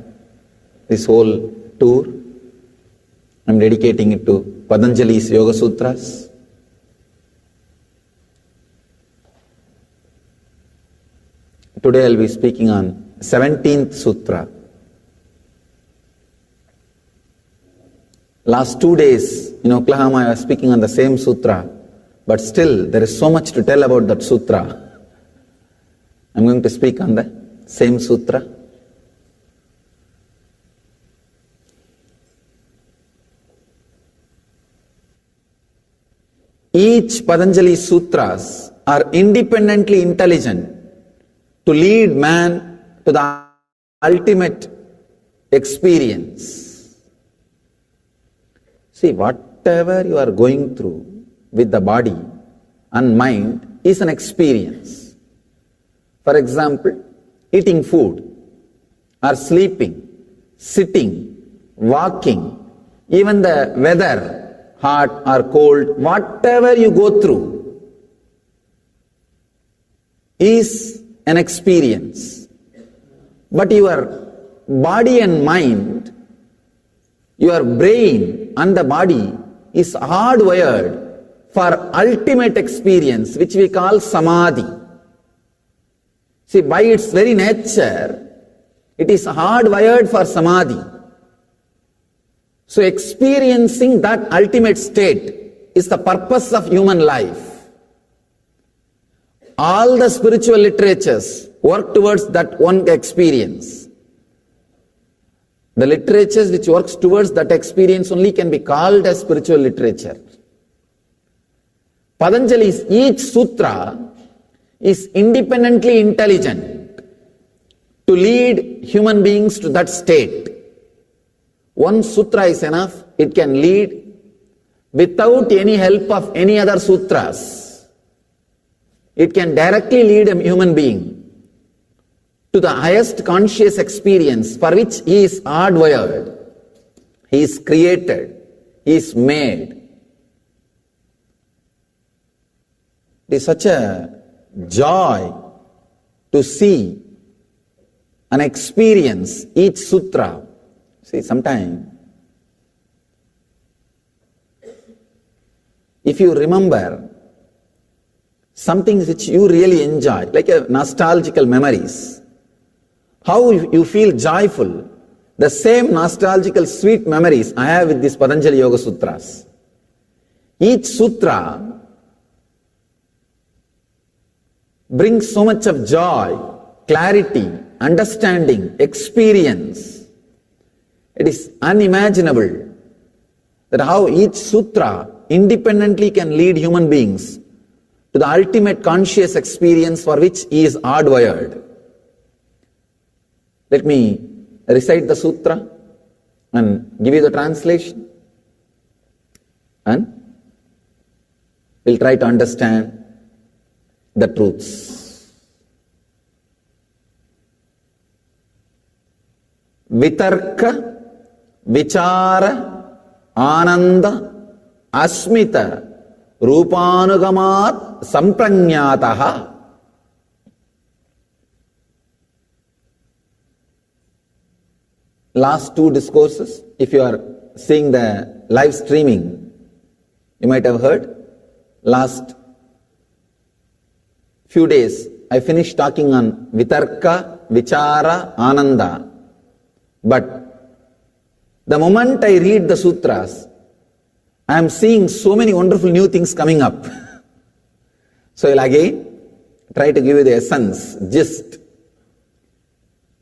this whole tour, I'm dedicating it to Patanjali's Yoga Sutras. Today I'll be speaking on 17th Sutra. Last 2 days in Oklahoma I was speaking on the same sutra, but still there is so much to tell about that sutra. I'm going to speak on the same sutra. Each Patanjali sutras are independently intelligent to lead man to the ultimate experience. See, whatever you are going through with the body and mind is an experience. For example, eating food or sleeping, sitting, walking, even the weather, hot or cold, whatever you go through is an experience. But your body and mind, your brain and the body is hardwired for ultimate experience, which we call samadhi. See, by its very nature, it is hardwired for samadhi. So experiencing that ultimate state is the purpose of human life. All the spiritual literatures work towards that one experience. The literatures which works towards that experience only can be called as spiritual literature. Patanjali's each sutra is independently intelligent to lead human beings to that state. One sutra is enough, it can lead without any help of any other sutras. It can directly lead a human being to the highest conscious experience for which he is hardwired, he is created, he is made. It is such a joy to see and experience each sutra. See, sometimes, if you remember something which you really enjoy, like a nostalgical memories, how you feel joyful, the same nostalgical sweet memories I have with these Patanjali Yoga Sutras. Each sutra brings so much of joy, clarity, understanding, experience. It is unimaginable that how each sutra independently can lead human beings to the ultimate conscious experience for which he is hardwired. Let me recite the sutra and give you the translation, and we'll try to understand the truths. Vitarka, vichara, ananda, asmita, rupanugamat, sampranyataha. Last two discourses, if you are seeing the live streaming, you might have heard. Last few days, I finished talking on Vitarka, Vichara, Ananda. But the moment I read the sutras, I am seeing so many wonderful new things coming up. So I'll again try to give you the essence, gist.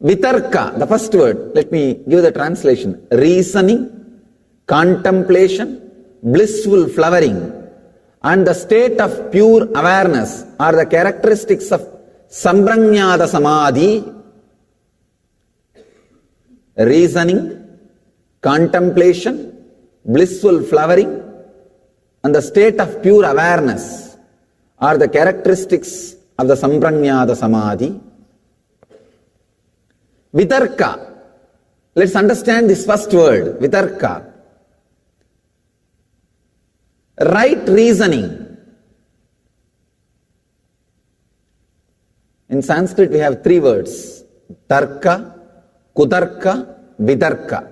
Vitarka, the first word, let me give the translation. Reasoning, contemplation, blissful flowering, and the state of pure awareness are the characteristics of Sampranyata Samadhi. Reasoning, contemplation, blissful flowering, and the state of pure awareness are the characteristics of the Sampranyata Samadhi. Vitarka. Let's understand this first word, Vitarka. Right reasoning. In Sanskrit we have three words, Tarka, Kutarka, Vitarka.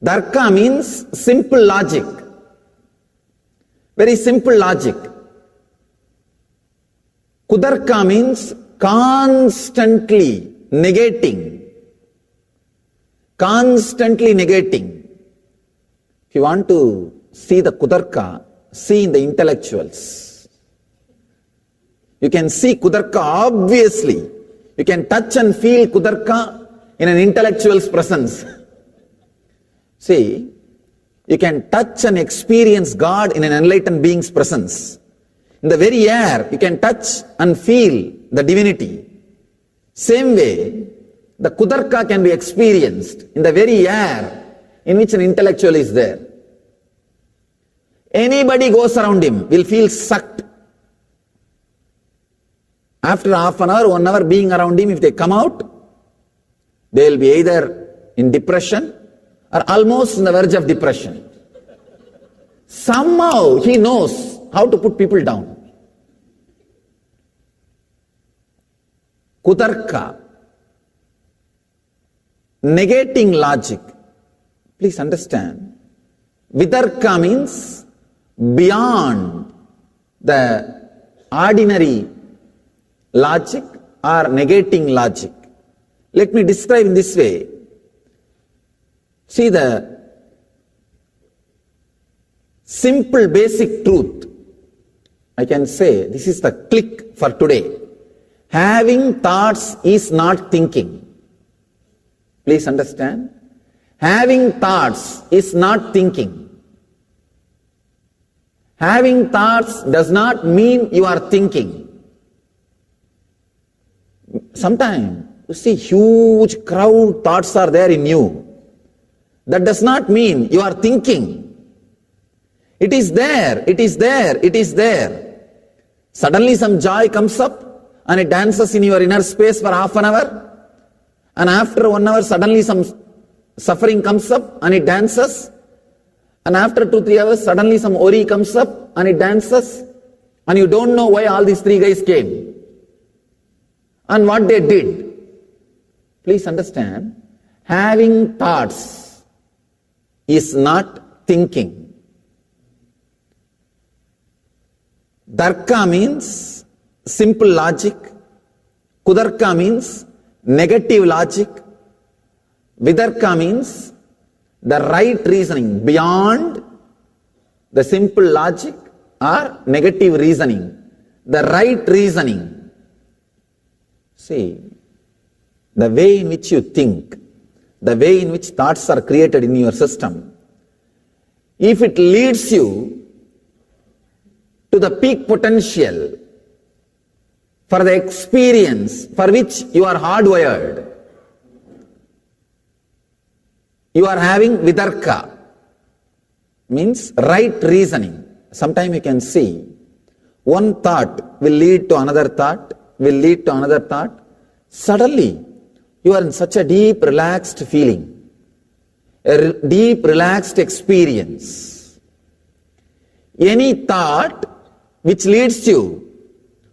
Tarka means simple logic. Very simple logic. Kutarka means constantly negating. Constantly negating. If you want to see the Kutarka, see in the intellectuals. You can see Kutarka obviously. You can touch and feel Kutarka in an intellectual's presence. See, you can touch and experience God in an enlightened being's presence. In the very air, you can touch and feel the divinity. Same way, the Kutarka can be experienced in the very air in which an intellectual is there. Anybody goes around him will feel sucked. After half an hour, 1 hour being around him, if they come out, they will be either in depression or almost on the verge of depression. Somehow he knows how to put people down. Kutarka, negating logic. Please understand, Vitarka means beyond the ordinary logic or negating logic. Let me describe in this way. See, the simple basic truth. I can say this is the click for today. Having thoughts is not thinking. Please understand. Having thoughts is not thinking. Having thoughts does not mean you are thinking. Sometimes you see huge crowd thoughts are there in you. That does not mean you are thinking. It is there, it is there, it is there. Suddenly some joy comes up and it dances in your inner space for half an hour. And after 1 hour suddenly some suffering comes up and it dances. And after 2-3 hours suddenly some worry comes up and it dances. And you don't know why all these 3 guys came and what they did. Please understand, having thoughts is not thinking. Darka means simple logic. Kudarka means negative logic. Vidarka means the right reasoning beyond the simple logic or negative reasoning. The right reasoning. See, the way in which you think, the way in which thoughts are created in your system, if it leads you to the peak potential for the experience for which you are hardwired, you are having vidarka, means right reasoning. Sometimes you can see one thought will lead to another thought, will lead to another thought. Suddenly, you are in such a deep, relaxed feeling, a deep, relaxed experience. Any thought which leads you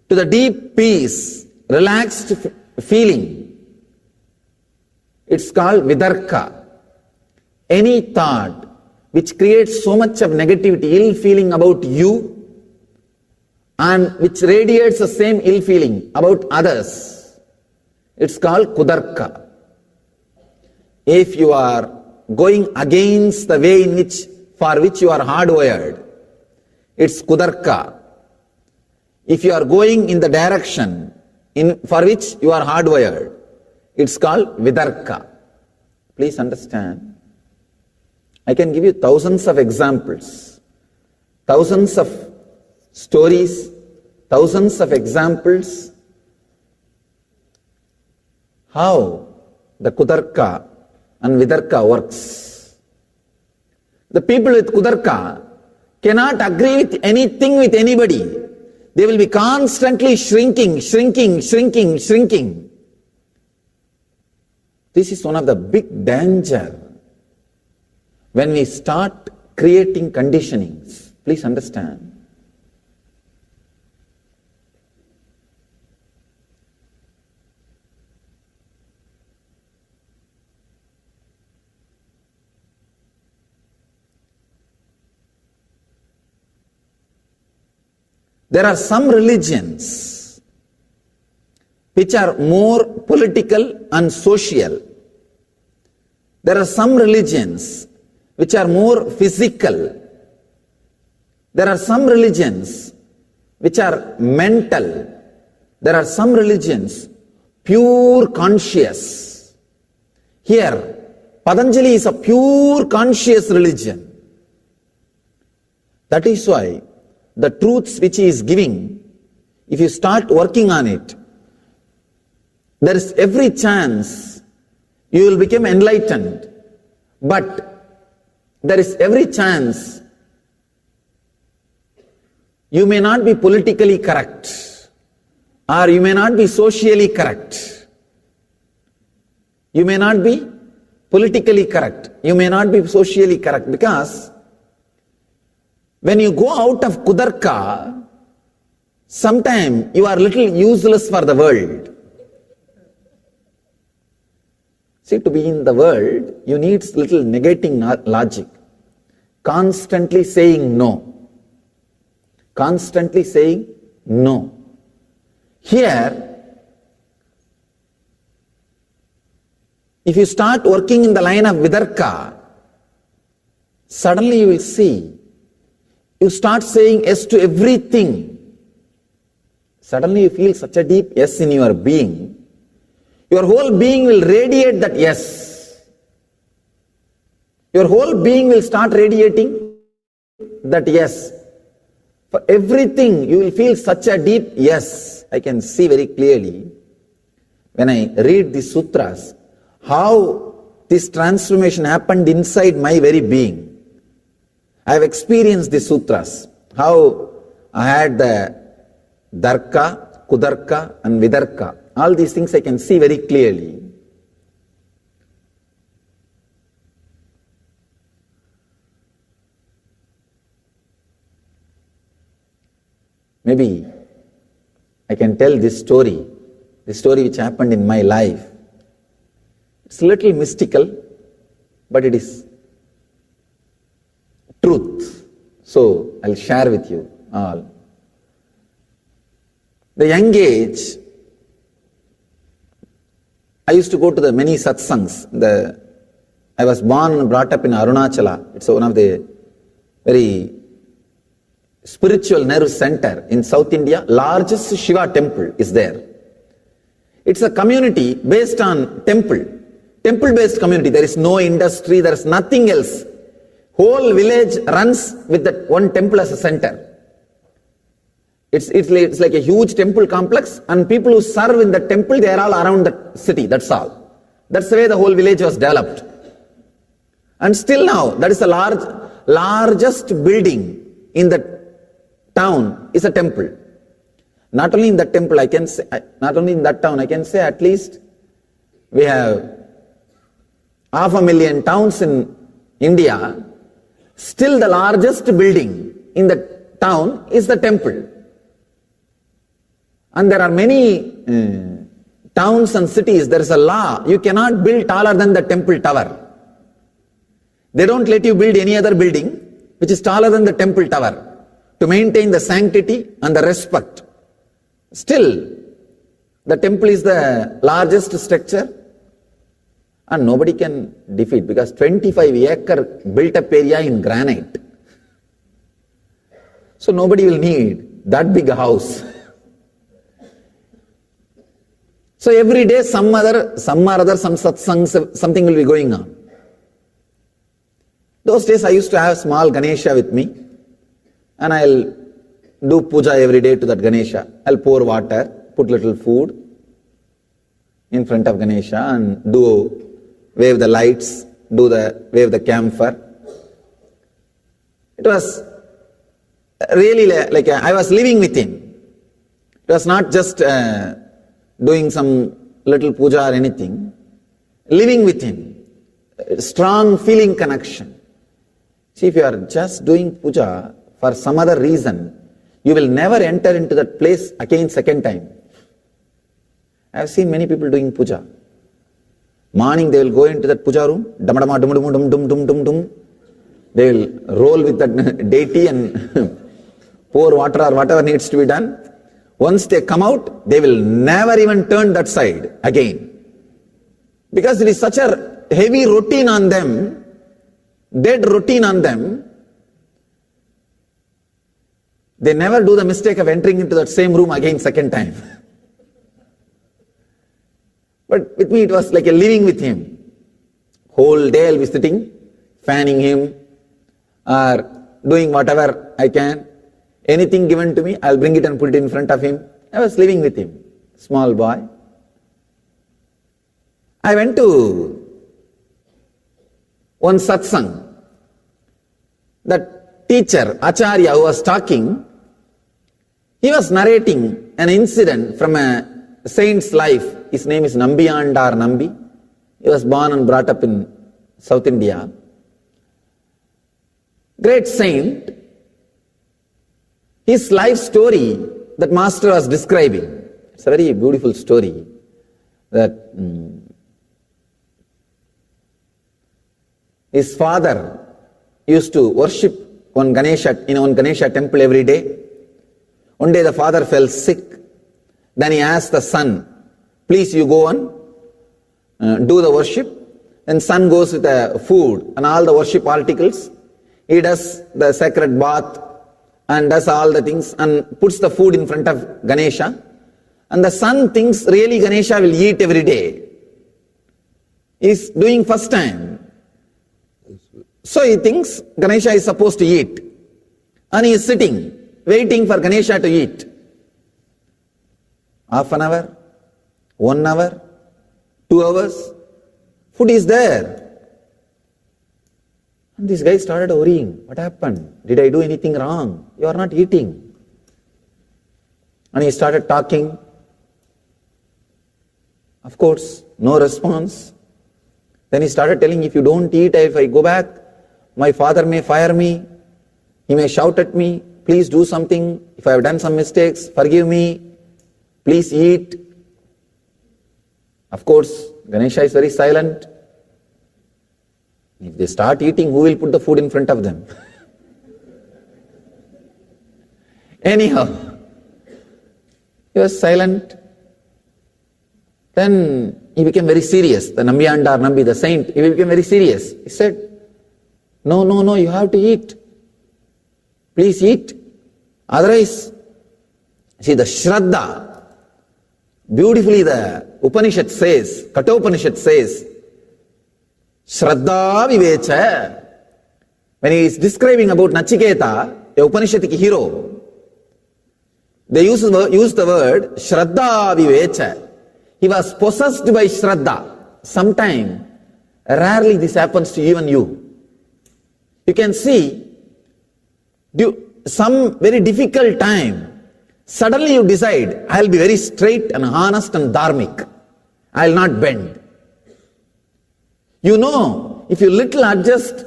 to the deep peace, relaxed feeling, it's called vidarka. Any thought which creates so much of negativity, ill feeling about you, and which radiates the same ill feeling about others, it's called kudarka. If you are going against the way in which, for which you are hardwired, it's kudarka. If you are going in the direction for which you are hardwired, it's called vidarka. Please understand. I can give you thousands of examples, thousands of stories, thousands of examples, how the kudarka and vidarka works. The people with kudarka cannot agree with anything with anybody. They will be constantly shrinking, shrinking, shrinking, shrinking. This is one of the big danger when we start creating conditionings. Please understand. There are some religions which are more political and social. There are some religions which are more physical. There are some religions which are mental. There are some religions pure conscious. Here, Patanjali is a pure conscious religion. That is why the truths which he is giving, if you start working on it, there is every chance you will become enlightened. But there is every chance you may not be politically correct, or you may not be socially correct. You may not be politically correct. You may not be socially correct, because when you go out of kudarka, sometimes you are little useless for the world. See, to be in the world, you need little negating logic. Constantly saying no. Constantly saying no. Here, if you start working in the line of vidarka, suddenly you will see you start saying yes to everything. Suddenly you feel such a deep yes in your being. Your whole being will radiate that yes. Your whole being will start radiating that yes. For everything you will feel such a deep yes. I can see very clearly when I read the sutras how this transformation happened inside my very being. I have experienced the sutras, how I had the Darka, Kudarka and Vidarka. All these things I can see very clearly. Maybe I can tell this story which happened in my life. It's a little mystical, but it is truth. So I'll share with you all. The young age, I used to go to the many satsangs. I was born and brought up in Arunachala. It's one of the very spiritual nerve center in South India. Largest Shiva temple is there. It's a community based on temple-based community. There is no industry, there is nothing else. Whole village runs with that one temple as a center. It's like a huge temple complex, and people who serve in the temple, they are all around the city, that's all. That's the way the whole village was developed. And still now, that is the largest building in the town is a temple. Not only in that temple, not only in that town, I can say at least we have 500,000 towns in India. Still the largest building in the town is the temple. And there are many towns and cities, there is a law, you cannot build taller than the temple tower. They don't let you build any other building which is taller than the temple tower to maintain the sanctity and the respect. Still, the temple is the largest structure and nobody can defeat because 25-acre built-up area in granite. So nobody will need that big house. So every day some satsangs, something will be going on. Those days I used to have small Ganesha with me and I'll do puja every day to that Ganesha. I'll pour water, put little food in front of Ganesha and wave the lights, wave the camphor. It was really like I was living with him. It was not just doing some little puja or anything. Living with him. Strong feeling connection. See, if you are just doing puja for some other reason, you will never enter into that place again second time. I have seen many people doing puja. Morning they will go into that puja room, dum-dum, dum-dum, dum-dum. They will roll with that deity and pour water or whatever needs to be done. Once they come out, they will never even turn that side again. Because it is such a heavy routine on them, dead routine on them, they never do the mistake of entering into that same room again second time. But with me it was like a living with him. Whole day I'll be sitting, fanning him, or doing whatever I can. Anything given to me, I'll bring it and put it in front of him. I was living with him, small boy. I went to one satsang. That teacher, Acharya, who was talking, he was narrating an incident from a saint's life. His name is Nambiyandar Nambi. He was born and brought up in South India. Great saint. His life story that master was describing, it's a very beautiful story that his father used to worship one Ganesha in one Ganesha temple every day. One day the father fell sick. Then he asked the son, please you go on, do the worship. Then son goes with the food and all the worship articles. He does the sacred bath and does all the things and puts the food in front of Ganesha. And the son thinks really Ganesha will eat every day. He's doing first time. So he thinks Ganesha is supposed to eat. And he is sitting, waiting for Ganesha to eat. Half an hour, 1 hour, 2 hours, food is there. And this guy started worrying. What happened? Did I do anything wrong? You are not eating. And he started talking. Of course, no response. Then he started telling, if you don't eat, if I go back, my father may fire me. He may shout at me. Please do something. If I have done some mistakes, forgive me. Please eat. Of course, Ganesha is very silent. If they start eating, who will put the food in front of them? Anyhow, he was silent. Then he became very serious. The Nambiyandar Nambi, the saint, he became very serious. He said, no, you have to eat. Please eat. Otherwise, see the Shraddha, beautifully the Upanishad says, Kathopanishad says, Shraddha Vivecha. When he is describing about Nachiketa, a Upanishadic hero, they use the word Shraddha Vivecha. He was possessed by Shraddha. Sometime, rarely this happens to even you. You can see, some very difficult time, suddenly you decide, I'll be very straight and honest and dharmic. I'll not bend. You know, if you little adjust,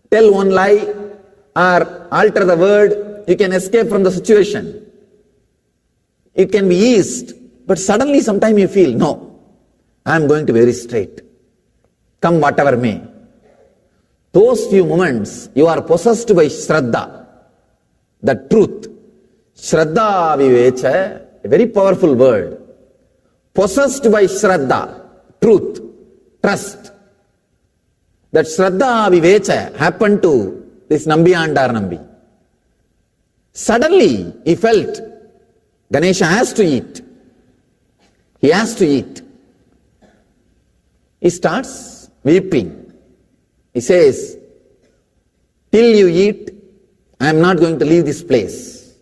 tell one lie, or alter the word, you can escape from the situation. It can be eased, but suddenly sometime you feel, no, I'm going to be very straight. Come whatever may. Those few moments, you are possessed by Shraddha, the truth. Shraddha Vivecha, a very powerful word. Possessed by Shraddha, truth, trust. That Shraddha Vivecha happened to this Nambiyandar Nambi. Suddenly, he felt Ganesha has to eat. He has to eat. He starts weeping. He says, till you eat, I am not going to leave this place.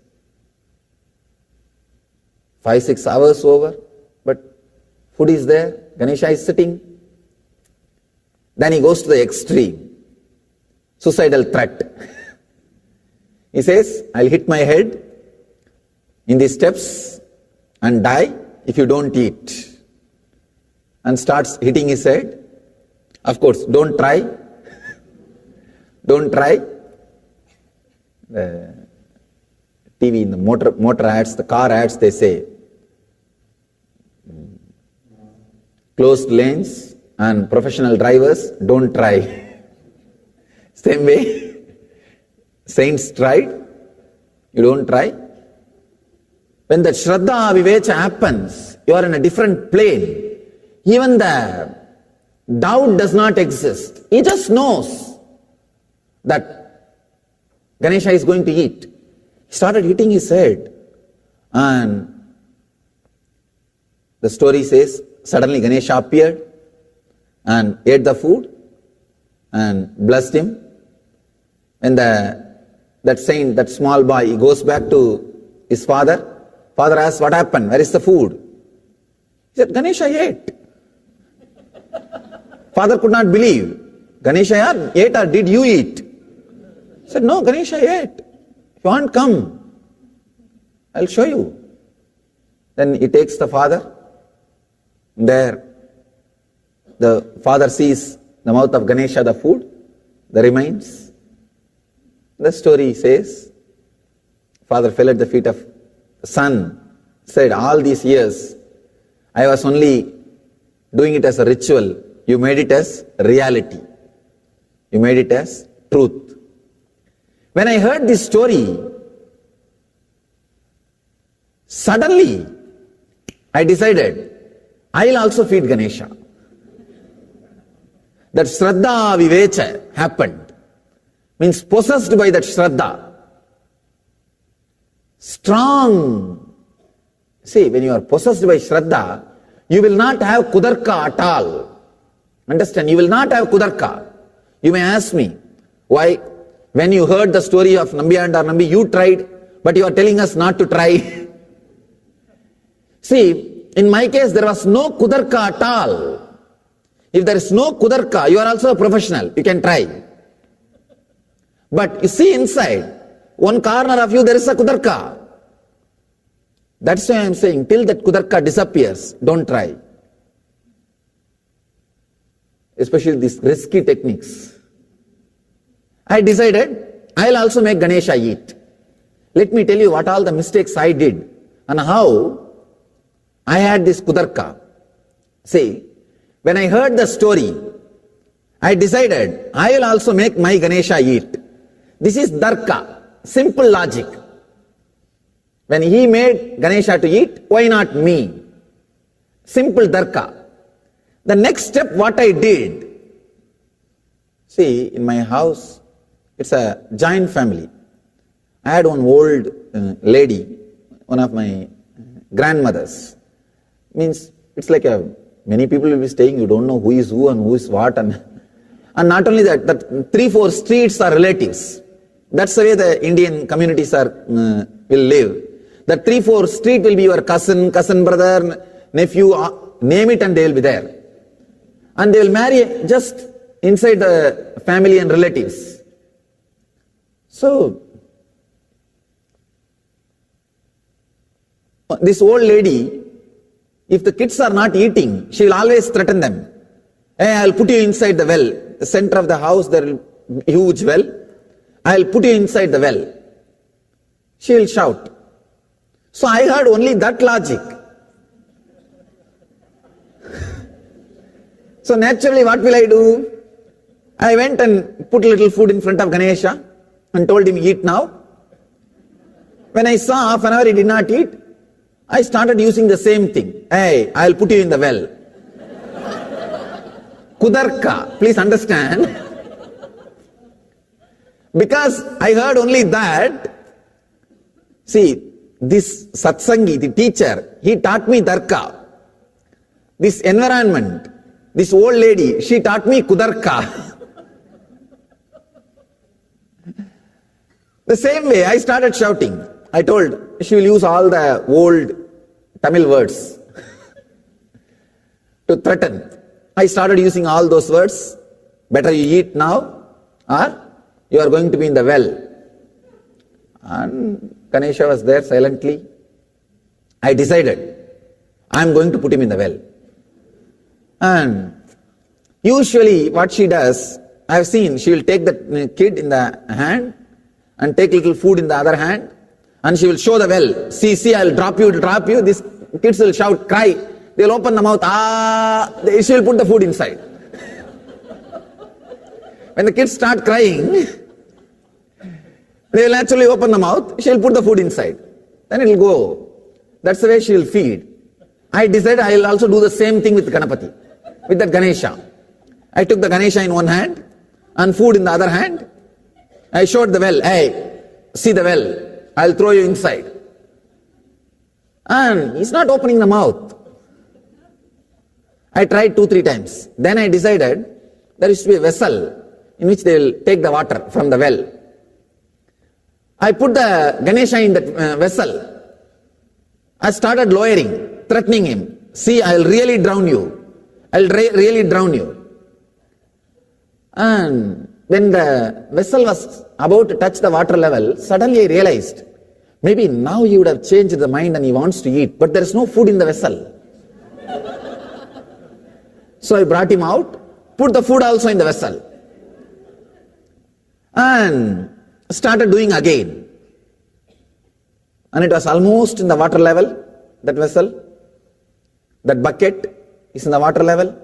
5-6 hours over, but food is there, Ganesha is sitting. Then he goes to the extreme, suicidal threat. He says, I'll hit my head in these steps and die if you don't eat. And starts hitting his head. Of course, don't try. Don't try. The TV, in the motor ads, the car ads, they say, closed lanes and professional drivers, don't try. Same way, saints tried, you don't try. When the Shraddha Vivecha happens, you are in a different plane. Even the doubt does not exist. He just knows that Ganesha is going to eat. He started hitting his head, and the story says, suddenly Ganesha appeared and ate the food and blessed him. When that saint, that small boy, he goes back to his father. Father asks, what happened? Where is the food? He said, Ganesha ate. Father could not believe. Ganesha ate or did you eat? He said, no, Ganesha ate. If you want, come. I'll show you. Then he takes the father. There, the father sees the mouth of Ganesha, the food, the remains. The story says, father fell at the feet of the son, said, all these years, I was only doing it as a ritual. You made it as reality. You made it as truth. When I heard this story, suddenly I decided, I'll also feed Ganesha. That Shraddha Vivecha happened. Means possessed by that Shraddha. strong. See, when you are possessed by Shraddha, you will not have kudarka at all. Understand? You will not have kudarka. You may ask me, why? When you heard the story of Nambiya and Nambi, you tried, but you are telling us not to try. See, in my case, there was no kudarka at all. If there is no kudarka, you are also a professional. You can try. But you see inside, one corner of you, there is a kudarka. That's why I am saying, till that kudarka disappears, don't try. Especially these risky techniques. I decided, I'll also make Ganesha eat. Let me tell you what all the mistakes I did and how I had this kudarka. See, when I heard the story, I decided, I will also make my Ganesha eat. This is darka, simple logic. When he made Ganesha to eat, why not me? Simple darka. The next step, what I did, see, in my house, it's a joint family. I had one old lady, one of my grandmothers. Means, it's like many people will be staying, you don't know who is who and who is what. And not only that, 3-4 streets are relatives. That's the way the Indian communities will live. The 3-4 street will be your cousin, cousin brother, nephew, name it, and they will be there. And they will marry just inside the family and relatives. So, this old lady, if the kids are not eating, she will always threaten them. Hey, I'll put you inside the well. The center of the house, there will be a huge well. I'll put you inside the well. She will shout. So I heard only that logic. So naturally, what will I do? I went and put a little food in front of Ganesha and told him, eat now. When I saw half an hour he did not eat, I started using the same thing. Hey, I'll put you in the well. Kudarka, please understand. Because I heard only that, see, this satsangi, the teacher, he taught me darka. This environment, this old lady, she taught me kudarka. The same way, I started shouting. I told, she will use all the old Tamil words to threaten. I started using all those words. Better you eat now, or you are going to be in the well. And Ganesha was there silently. I decided, I am going to put him in the well. And usually what she does, I have seen, she will take the kid in the hand and take little food in the other hand, and she will show the well. See, I'll drop you. These kids will shout, cry. They'll open the mouth, she will put the food inside. When the kids start crying, they will actually open the mouth, she will put the food inside. Then it will go. That's the way she will feed. I decided I will also do the same thing with Ganapati, with that Ganesha. I took the Ganesha in one hand and food in the other hand. I showed the well, hey, see the well, I'll throw you inside. And he's not opening the mouth. I tried 2-3 times. Then I decided there used to be a vessel in which they will take the water from the well. I put the Ganesha in that vessel. I started lowering, threatening him. See, I'll really drown you. I'll really drown you. And when the vessel was about to touch the water level, suddenly I realized, maybe now he would have changed the mind and he wants to eat, but there is no food in the vessel. So I brought him out, put the food also in the vessel, and started doing again. And it was almost in the water level, that vessel. That bucket is in the water level,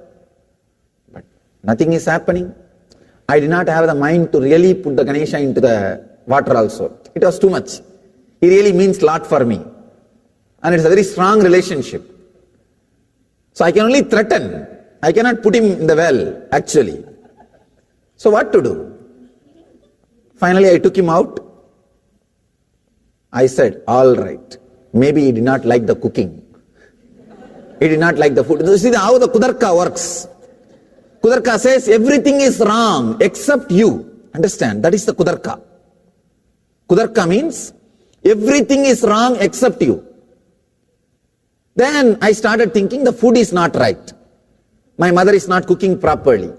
but nothing is happening. I did not have the mind to really put the Ganesha into the water also. It was too much. He really means a lot for me. And it's a very strong relationship. So I can only threaten. I cannot put him in the well, actually. So what to do? Finally, I took him out. I said, all right. Maybe he did not like the cooking. He did not like the food. You see how the Kudarka works. Kudarka says everything is wrong except you. Understand? That is the Kudarka. Kudarka means everything is wrong except you. Then I started thinking the food is not right. My mother is not cooking properly.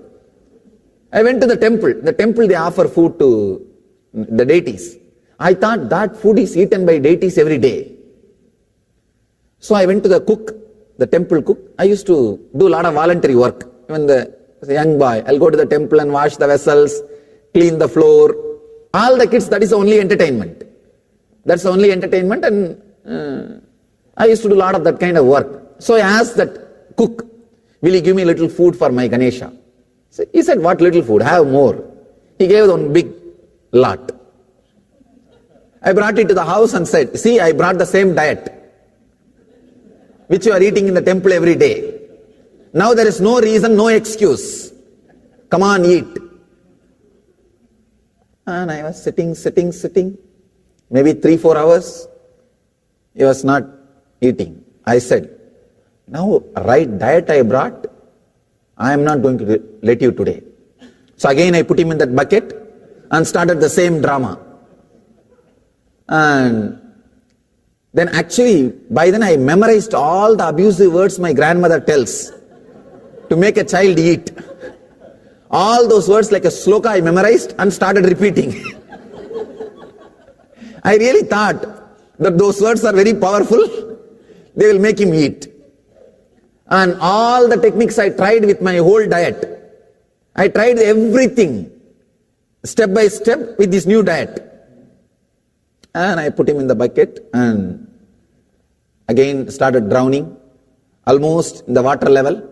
I went to the temple. The temple, they offer food to the deities. I thought that food is eaten by deities every day. So I went to the cook, the temple cook. I used to do a lot of voluntary work. Even as a young boy, I'll go to the temple and wash the vessels, clean the floor. All the kids, that is the only entertainment. That's the only entertainment, and I used to do a lot of that kind of work. So I asked that cook, will you give me a little food for my Ganesha? So he said, what little food? Have more. He gave one big lot. I brought it to the house and said, see, I brought the same diet which you are eating in the temple every day. Now there is no reason, no excuse. Come on, eat. And I was sitting. Maybe 3-4 hours. He was not eating. I said, now right diet I brought, I am not going to let you today. So again I put him in that bucket and started the same drama. And then actually, by then I memorized all the abusive words my grandmother tells to make a child eat. All those words like a sloka I memorized and started repeating. I really thought that those words are very powerful. They will make him eat. And all the techniques I tried with my whole diet. I tried everything step by step with this new diet. And I put him in the bucket and again started drowning, almost in the water level.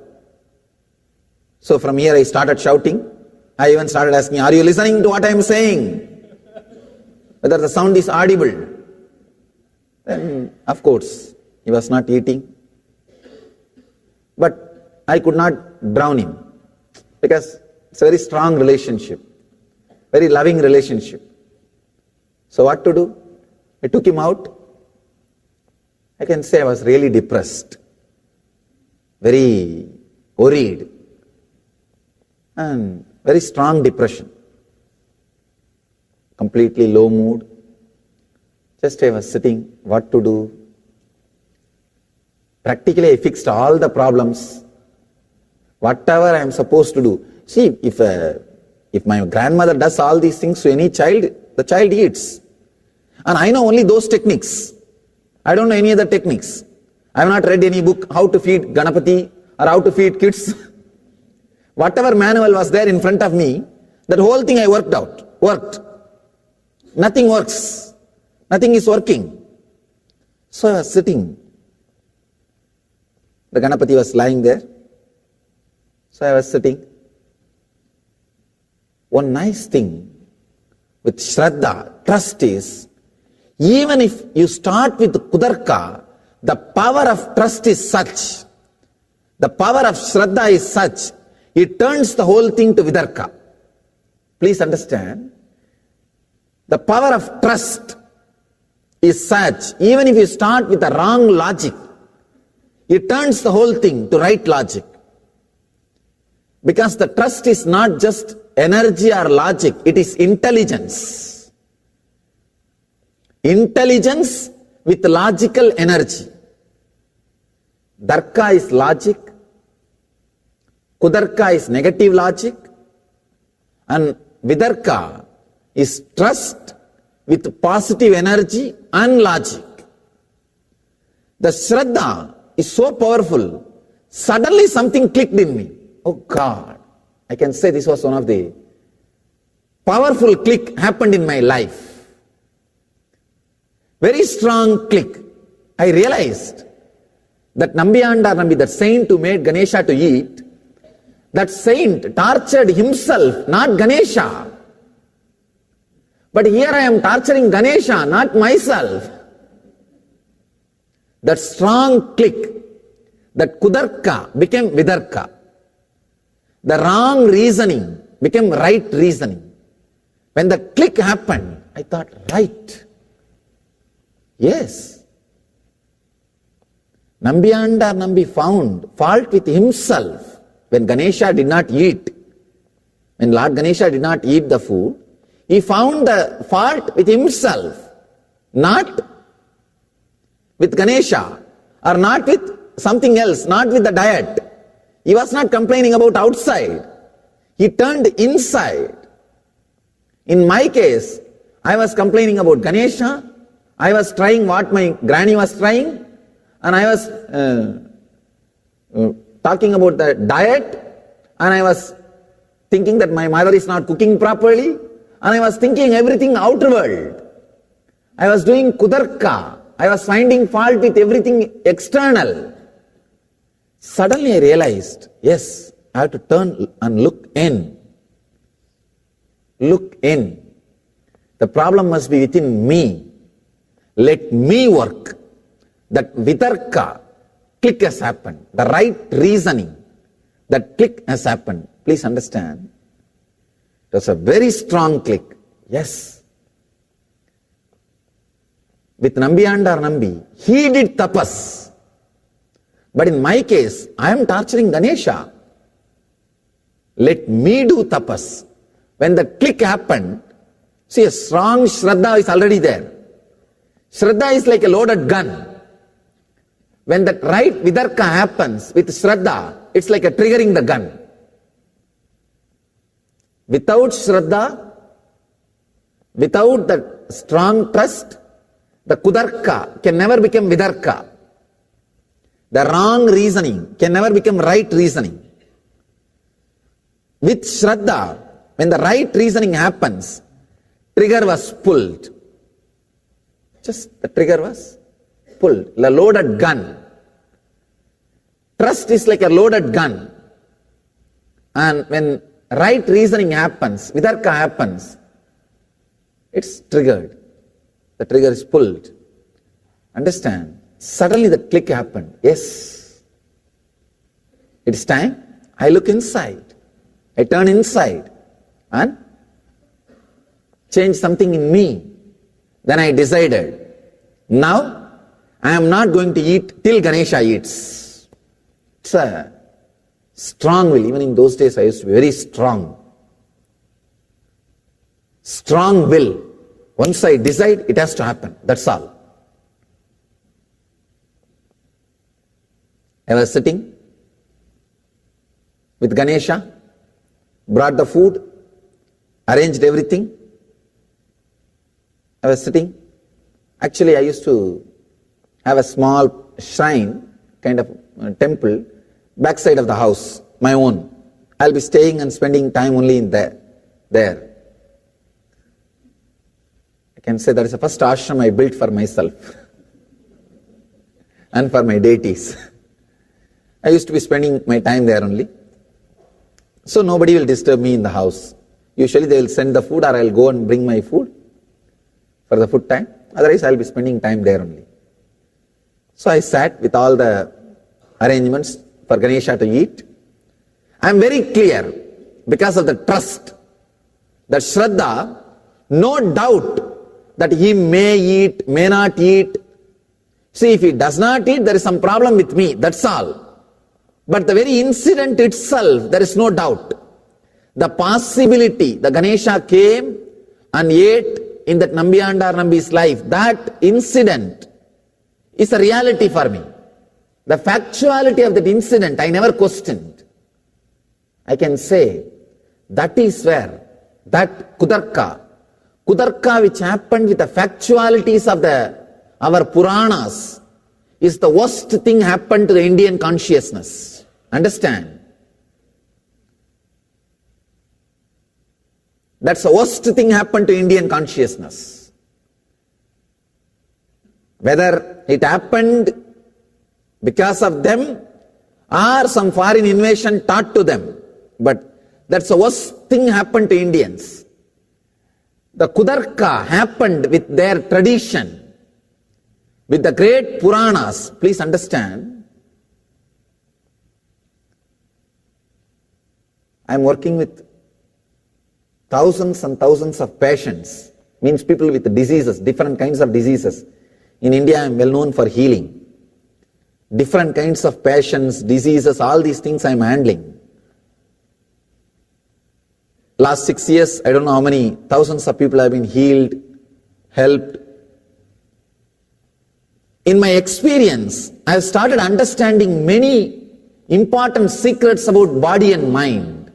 So from here I started shouting. I even started asking, are you listening to what I am saying? Whether the sound is audible. Then of course he was not eating. But I could not drown him because it's a very strong relationship, very loving relationship. So what to do? I took him out. I can say I was really depressed, very worried, and very strong depression, completely low mood. Just I was sitting, what to do? Practically I fixed all the problems, whatever I am supposed to do. See, if my grandmother does all these things to any child, the child eats. And I know only those techniques. I don't know any other techniques. I have not read any book, how to feed Ganapati or how to feed kids. Whatever manual was there in front of me, that whole thing I worked. Nothing works. Nothing is working. So I was sitting. The Ganapati was lying there. So I was sitting. One nice thing with Shraddha, trust is, even if you start with Kudarka, the power of trust is such, the power of Shraddha is such, it turns the whole thing to Vidarka. Please understand, the power of trust is such, even if you start with a wrong logic, it turns the whole thing to right logic. Because the trust is not just energy or logic, it is intelligence. Intelligence with logical energy. Darka is logic, Kudarka is negative logic, and Vidarka is trust with positive energy and logic. The Shraddha is so powerful, suddenly something clicked in me. Oh God, I can say this was one of the powerful click happened in my life. Very strong click. I realized that Nambiyandar Nambi, that saint who made Ganesha to eat, that saint tortured himself, not Ganesha. But here I am torturing Ganesha, not myself. That strong click, that Kudarka became Vidarka. The wrong reasoning became right reasoning. When the click happened, I thought, right. Yes. Nambiyanda Nambi found fault with himself when Ganesha did not eat. When Lord Ganesha did not eat the food, he found the fault with himself, not with Ganesha or not with something else, not with the diet. He was not complaining about outside. He turned inside. In my case, I was complaining about Ganesha. I was trying what my granny was trying, and I was talking about the diet, and I was thinking that my mother is not cooking properly, and I was thinking everything outward. I was doing kudarka. I was finding fault with everything external. Suddenly I realized, yes, I have to turn and look in. Look in. The problem must be within me. Let me work. That vitarka, click has happened. The right reasoning, that click has happened. Please understand. It was a very strong click. Yes. With Nambiyanda or Nambi, he did tapas. But in my case, I am torturing Ganesha. Let me do tapas. When the click happened, see, a strong Shraddha is already there. Shraddha is like a loaded gun. When that right vidarka happens with Shraddha, it's like a triggering the gun. Without Shraddha, without that strong trust, the kudarka can never become vidarka. The wrong reasoning can never become right reasoning. With Shraddha, when the right reasoning happens, trigger was pulled. Just the trigger was pulled. The loaded gun. Trust is like a loaded gun. And when right reasoning happens, vidarka happens, it's triggered. The trigger is pulled. Understand? Suddenly the click happened. Yes. It's time. I look inside. I turn inside and change something in me. Then I decided, now I am not going to eat till Ganesha eats. It's a strong will. Even in those days I used to be very strong. Strong will. Once I decide, it has to happen. That's all. I was sitting with Ganesha, brought the food, arranged everything. I was sitting. Actually, I used to have a small shrine, kind of temple, backside of the house, my own. I'll be staying and spending time only in there. I can say that is the first ashram I built for myself and for my deities. I used to be spending my time there only. So nobody will disturb me in the house. Usually they will send the food, or I will go and bring my food for the food time. Otherwise I will be spending time there only. So I sat with all the arrangements for Ganesha to eat. I am very clear, because of the trust, that Shraddha, no doubt that he may eat, may not eat. See, if he does not eat, there is some problem with me, that's all. But the very incident itself, there is no doubt. The possibility, the Ganesha came and ate in that Nambiyanda or Nambi's life, that incident is a reality for me. The factuality of that incident, I never questioned. I can say, that is where, that kudarka which happened with the factualities of our Puranas, is the worst thing happened to the Indian consciousness. Understand? That's the worst thing happened to Indian consciousness. Whether it happened because of them or some foreign invasion taught to them, but that's the worst thing happened to Indians. The kudarka happened with their tradition, with the great Puranas. Please understand, I am working with thousands and thousands of patients, means people with diseases, different kinds of diseases. In India, I am well known for healing. Different kinds of passions, diseases, all these things I am handling. Last 6 years, I don't know how many thousands of people have been healed, helped. In my experience, I have started understanding many important secrets about body and mind.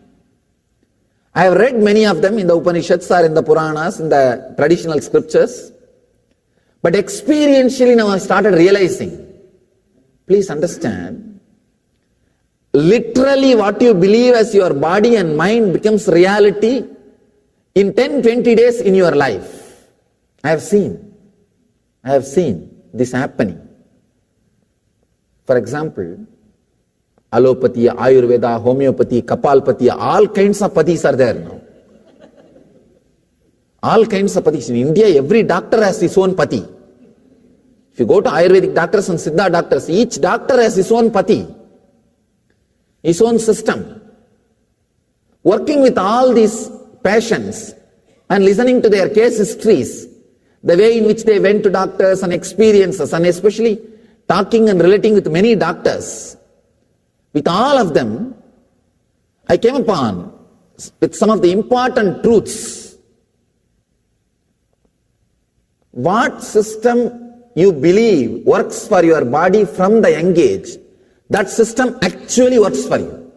I have read many of them in the Upanishads or in the Puranas, in the traditional scriptures. But experientially now I started realizing, please understand, literally what you believe as your body and mind becomes reality in 10-20 days in your life. I have seen this happening. For example, allopathy, Ayurveda, homeopathy, Kapalpathy, all kinds of pathis are there now. All kinds of pathis. In India, every doctor has his own pati. If you go to Ayurvedic doctors and Siddha doctors, each doctor has his own pati, his own system. Working with all these patients and listening to their case histories, the way in which they went to doctors and experiences, and especially talking and relating with many doctors, with all of them, I came upon with some of the important truths. What system you believe works for your body from the young age, that system actually works for you.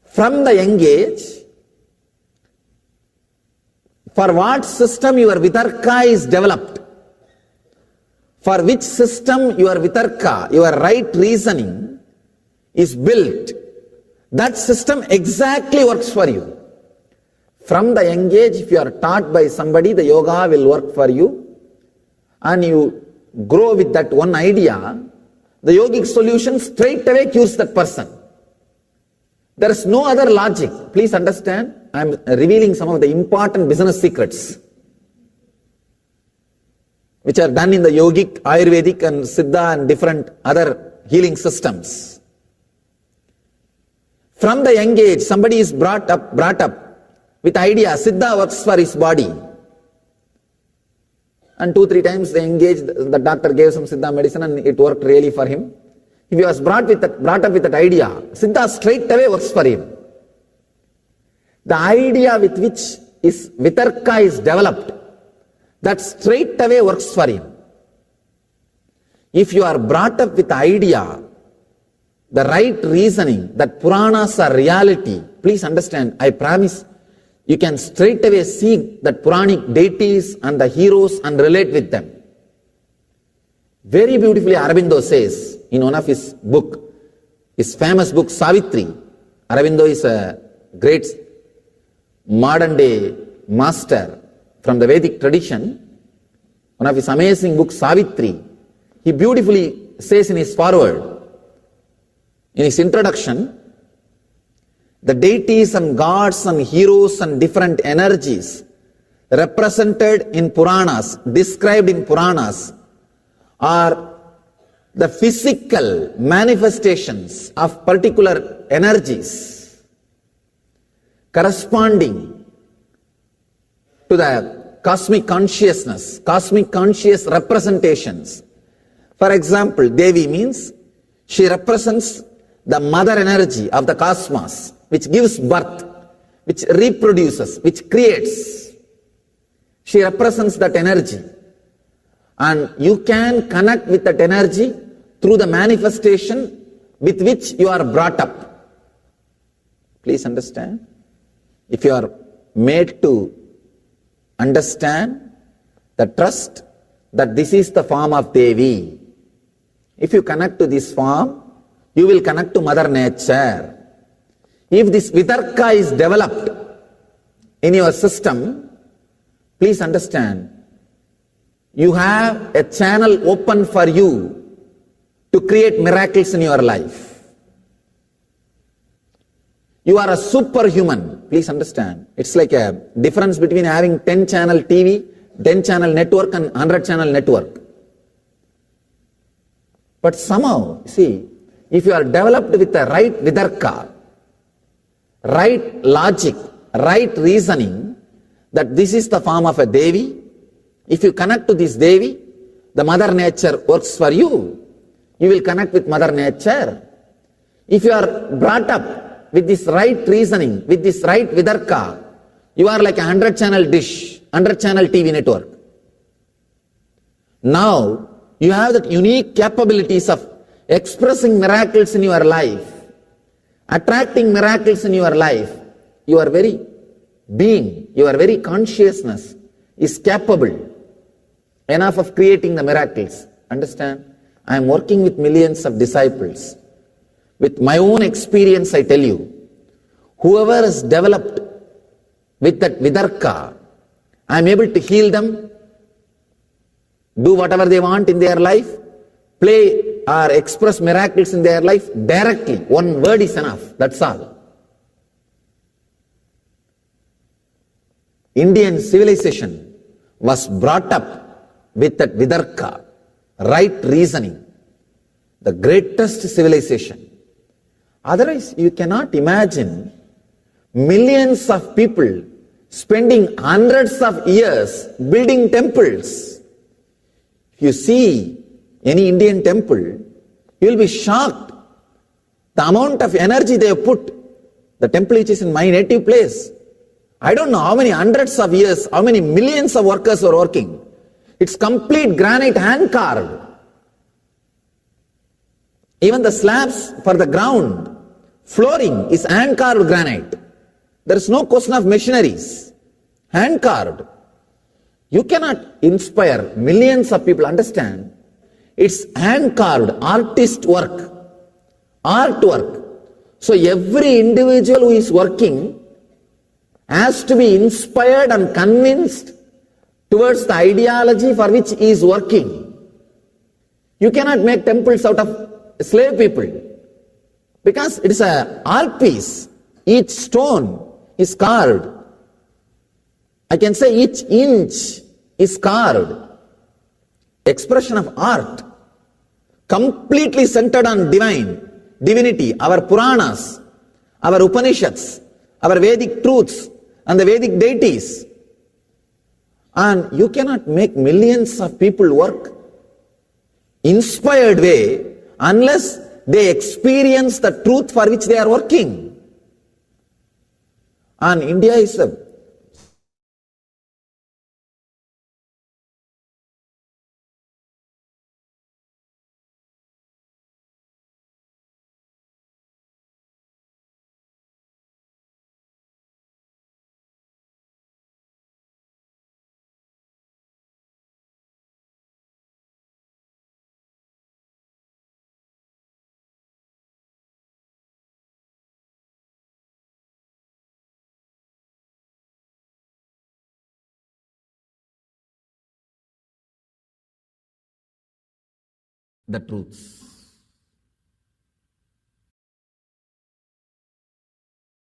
From the young age, for what system your vitarka is developed, for which system your vitarka, your right reasoning is built, that system exactly works for you. From the young age, if you are taught by somebody, the yoga will work for you, and you grow with that one idea, the yogic solution straight away cures that person. There is no other logic. Please understand, I am revealing some of the important business secrets which are done in the yogic, Ayurvedic and Siddha and different other healing systems. From the young age, somebody is brought up with idea, Siddha works for his body. And 2-3 times they engaged, the doctor gave some Siddha medicine and it worked really for him. If he was brought up with that idea, Siddha straight away works for him. The idea with which his vitarka is developed, that straight away works for him. If you are brought up with the idea, the right reasoning, that Puranas are reality, please understand, I promise, you can straight away see that Puranic deities and the heroes and relate with them. Very beautifully Aurobindo says in one of his book, his famous book Savitri. Aurobindo is a great modern day master from the Vedic tradition. One of his amazing books Savitri, he beautifully says in his foreword, in his introduction, the deities and gods and heroes and different energies represented in Puranas, described in Puranas, are the physical manifestations of particular energies corresponding to the cosmic consciousness, cosmic conscious representations. For example, Devi means she represents the mother energy of the cosmos, which gives birth, which reproduces, which creates. She represents that energy. And you can connect with that energy through the manifestation with which you are brought up. Please understand. If you are made to understand the trust that this is the form of Devi, if you connect to this form, you will connect to Mother Nature. If this vitarka is developed in your system, please understand, you have a channel open for you to create miracles in your life. You are a superhuman. Please understand. It's like a difference between having 10-channel TV, 10-channel network and 100-channel network. But somehow, see, if you are developed with the right vitarka, right logic, right reasoning, that this is the form of a Devi If you connect to this Devi, the Mother Nature works for you. You will connect with Mother Nature. If you are brought up with this right reasoning, with this right vidarka, you are like a 100-channel dish, 100-channel TV network. Now, you have the unique capabilities of expressing miracles in your life, attracting miracles in your life. Your very being, your very consciousness is capable enough of creating the miracles. Understand? I am working with millions of disciples. With my own experience, I tell you, whoever is developed with that vidarka, I am able to heal them, do whatever they want in their life, play or express miracles in their life directly. One word is enough. That's all. Indian civilization was brought up with that vidarka, right reasoning, the greatest civilization. Otherwise, you cannot imagine millions of people spending hundreds of years building temples. If you see any Indian temple, you will be shocked. The amount of energy they have put. The temple which is in my native place, I don't know how many hundreds of years, how many millions of workers were working. It's complete granite hand carved. Even the slabs for the ground, flooring is hand carved granite. There is no question of machineries. Hand carved. You cannot inspire millions of people. Understand? It's hand carved, artist work, artwork. So every individual who is working has to be inspired and convinced towards the ideology for which he is working. You cannot make temples out of slave people, because it is an art piece. Each stone is carved. I can say each inch is carved. Expression of art, completely centered on divinity, our Puranas, our Upanishads, our Vedic truths, and the Vedic deities. And you cannot make millions of people work inspired way unless they experience the truth for which they are working. And India is a the truths.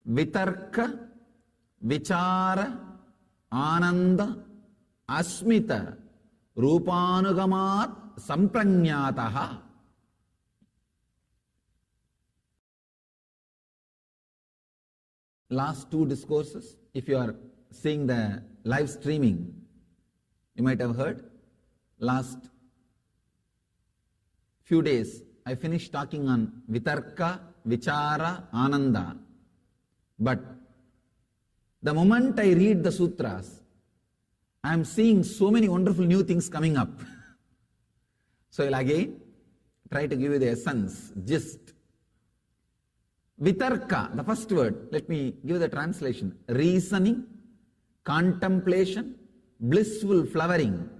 Vitarka, vichara, ananda, asmita, rupanugamat, sampranyataha. Last two discourses, if you are seeing the live streaming, you might have heard. Last few days, I finished talking on Vitarka, Vichara, Ananda. But the moment I read the sutras, I am seeing so many wonderful new things coming up. So I'll again try to give you the essence, gist. Vitarka, the first word, let me give the translation. Reasoning, contemplation, blissful flowering,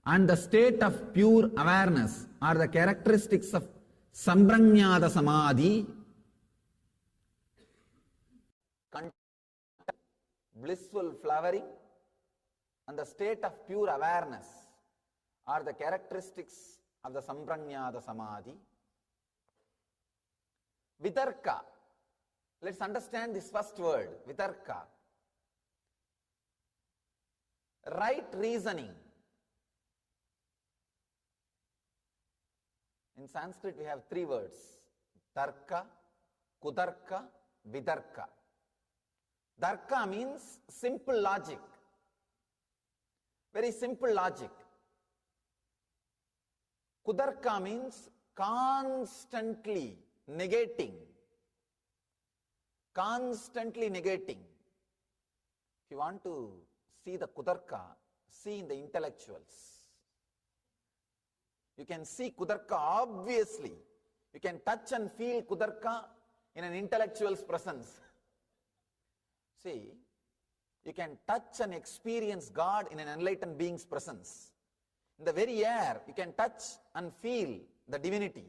and the state of pure awareness are the characteristics of Sampranyata Samadhi. Blissful flowering and the state of pure awareness are the characteristics of the Sampranyata Samadhi. Vitarka. Let's understand this first word, Vitarka. Right reasoning. In Sanskrit, we have three words: Tarka, Kutarka, Vitarka. Tarka means simple logic. Very simple logic. Kudarka means constantly negating. Constantly negating. If you want to see the Kudarka, see in the intellectuals. You can see Kudarka obviously. You can touch and feel Kudarka in an intellectual's presence. See, you can touch and experience God in an enlightened being's presence. In the very air, you can touch and feel the divinity.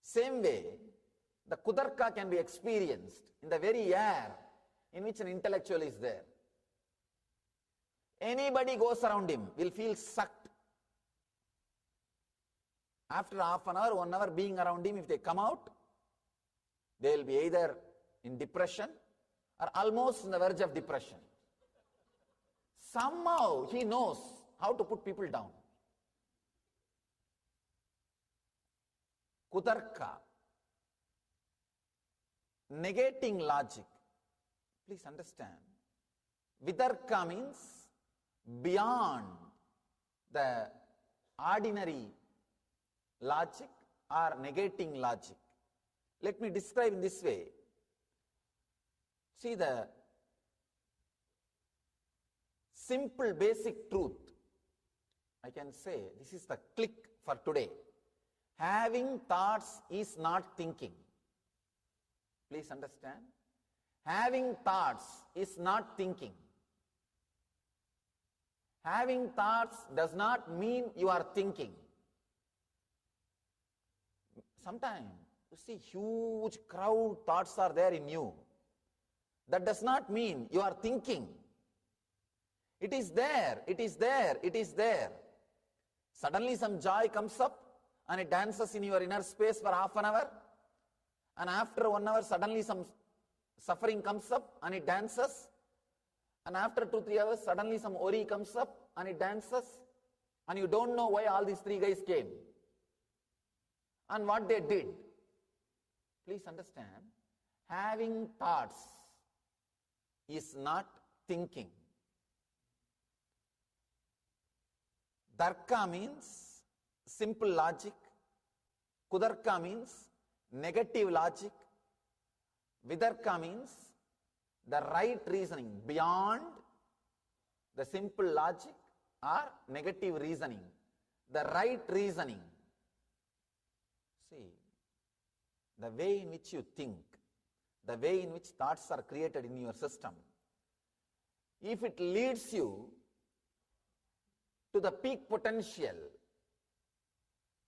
Same way, the Kudarka can be experienced in the very air in which an intellectual is there. Anybody goes around him will feel sucked. After half an hour, 1 hour being around him, if they come out, they will be either in depression or almost on the verge of depression. Somehow he knows how to put people down. Kudarka, negating logic. Please understand. Vidarka means beyond the ordinary logic or negating logic. Let me describe in this way. See the simple basic truth. I can say this is the click for today. Having thoughts is not thinking. Please understand. Having thoughts is not thinking. Having thoughts does not mean you are thinking. Sometimes you see huge crowd thoughts are there in you. That does not mean you are thinking. It is there, it is there, it is there. Suddenly some joy comes up and it dances in your inner space for half an hour. And after 1 hour suddenly some suffering comes up and it dances. And after 2-3 hours suddenly some worry comes up and it dances. And you don't know why all these 3 guys came and what they did. Please understand, having thoughts is not thinking. Darka means simple logic. Kudarka means negative logic. Vidarka means the right reasoning beyond the simple logic or negative reasoning. The right reasoning. See, the way in which you think, the way in which thoughts are created in your system, if it leads you to the peak potential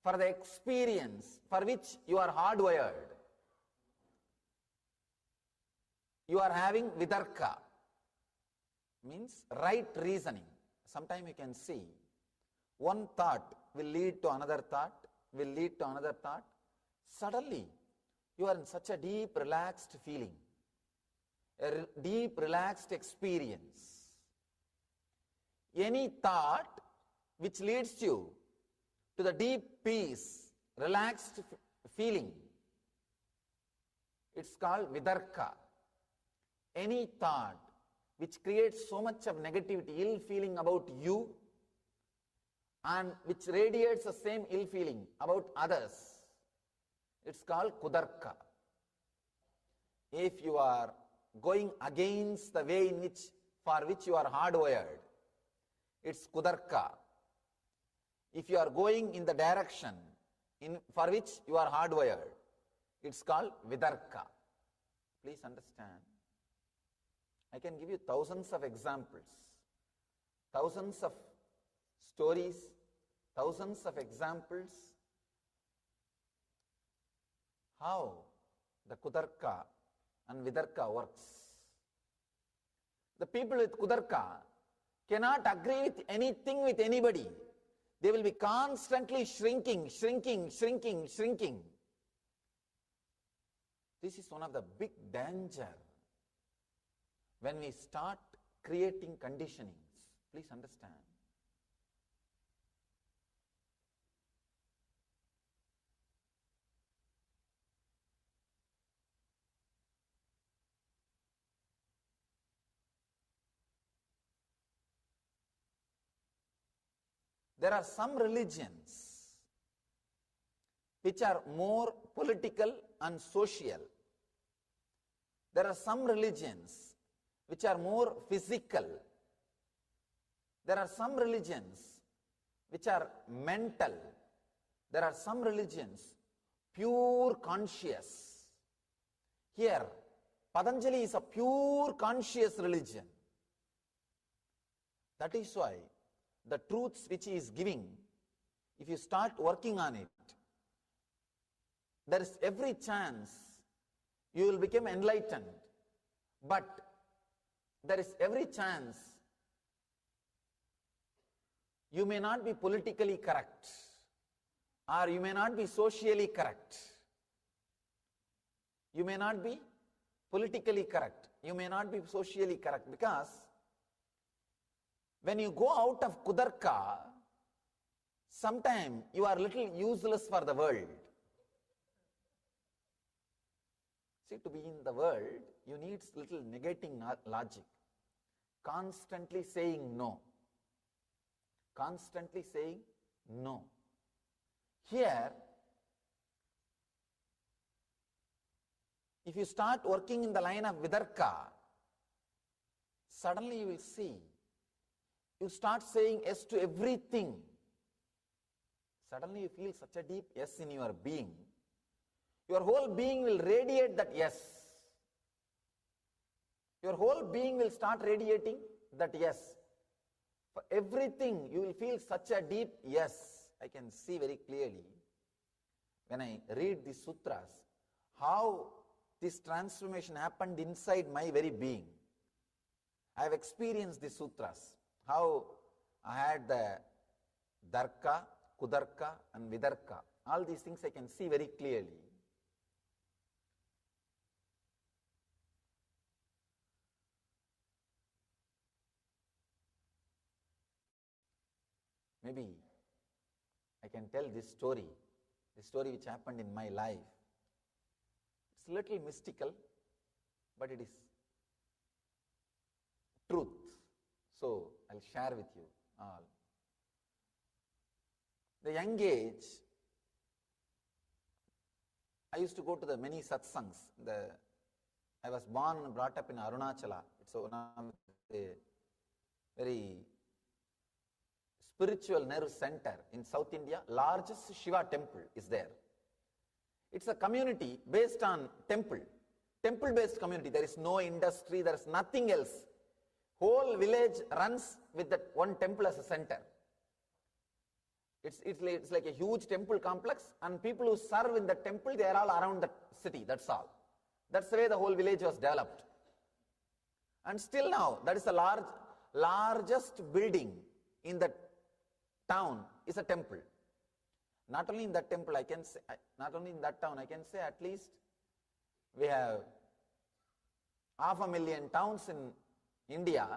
for the experience for which you are hardwired, you are having vidarka, means right reasoning. Sometimes you can see one thought will lead to another thought, will lead to another thought. Suddenly, you are in such a deep, relaxed feeling, a deep, relaxed experience. Any thought which leads you to the deep peace, relaxed feeling, it's called vidarka. Any thought which creates so much of negativity, ill feeling about you, and which radiates the same ill feeling about others, it's called kudarka. If you are going against the way in which for which you are hardwired, it's kudarka. If you are going in the direction for which you are hardwired, it's called vidarka. Please understand. I can give you thousands of examples, thousands of stories, thousands of examples how the kudarka and vidarka works. The people with kudarka cannot agree with anything with anybody. They will be constantly shrinking. This is one of the big danger when we start creating conditionings. Please understand. There are some religions which are more political and social. There are some religions which are more physical. There are some religions which are mental. There are some religions pure conscious. Here, Patanjali is a pure conscious religion. That is why the truths which he is giving, if you start working on it, there is every chance you will become enlightened. But there is every chance you may not be politically correct, or you may not be socially correct. You may not be politically correct. You may not be socially correct, because when you go out of Kudarka, sometimes you are little useless for the world. See, to be in the world, you need little negating logic. Constantly saying no. Constantly saying no. Here, if you start working in the line of Vidarka, suddenly you will see, you start saying yes to everything. Suddenly you feel such a deep yes in your being. Your whole being will radiate that yes. Your whole being will start radiating that yes. For everything you will feel such a deep yes. I can see very clearly when I read the sutras how this transformation happened inside my very being. I have experienced the sutras, how I had the Darka, Kudarka and Vidarka. All these things I can see very clearly. Maybe I can tell this story which happened in my life. It's a little mystical, but it is truth. So I'll share with you all. The young age, I used to go to the many satsangs. I was born and brought up in Arunachala. It's one of the very spiritual nerve center in South India. Largest Shiva temple is there. It's a community based on temple based community. There is no industry, there is nothing else. Whole village runs with that one temple as a center. It's like a huge temple complex, and people who serve in the temple, they are all around the city, that's all. That's the way the whole village was developed. And still now, that is the largest building in the town is a temple. Not only in that temple, I can say, not only in that town, I can say at least we have 500,000 towns in India.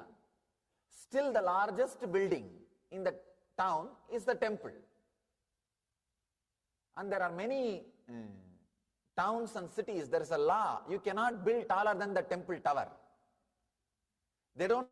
Still the largest building in the town is the temple. And there are many towns and cities, there is a law, you cannot build taller than the temple tower. They don't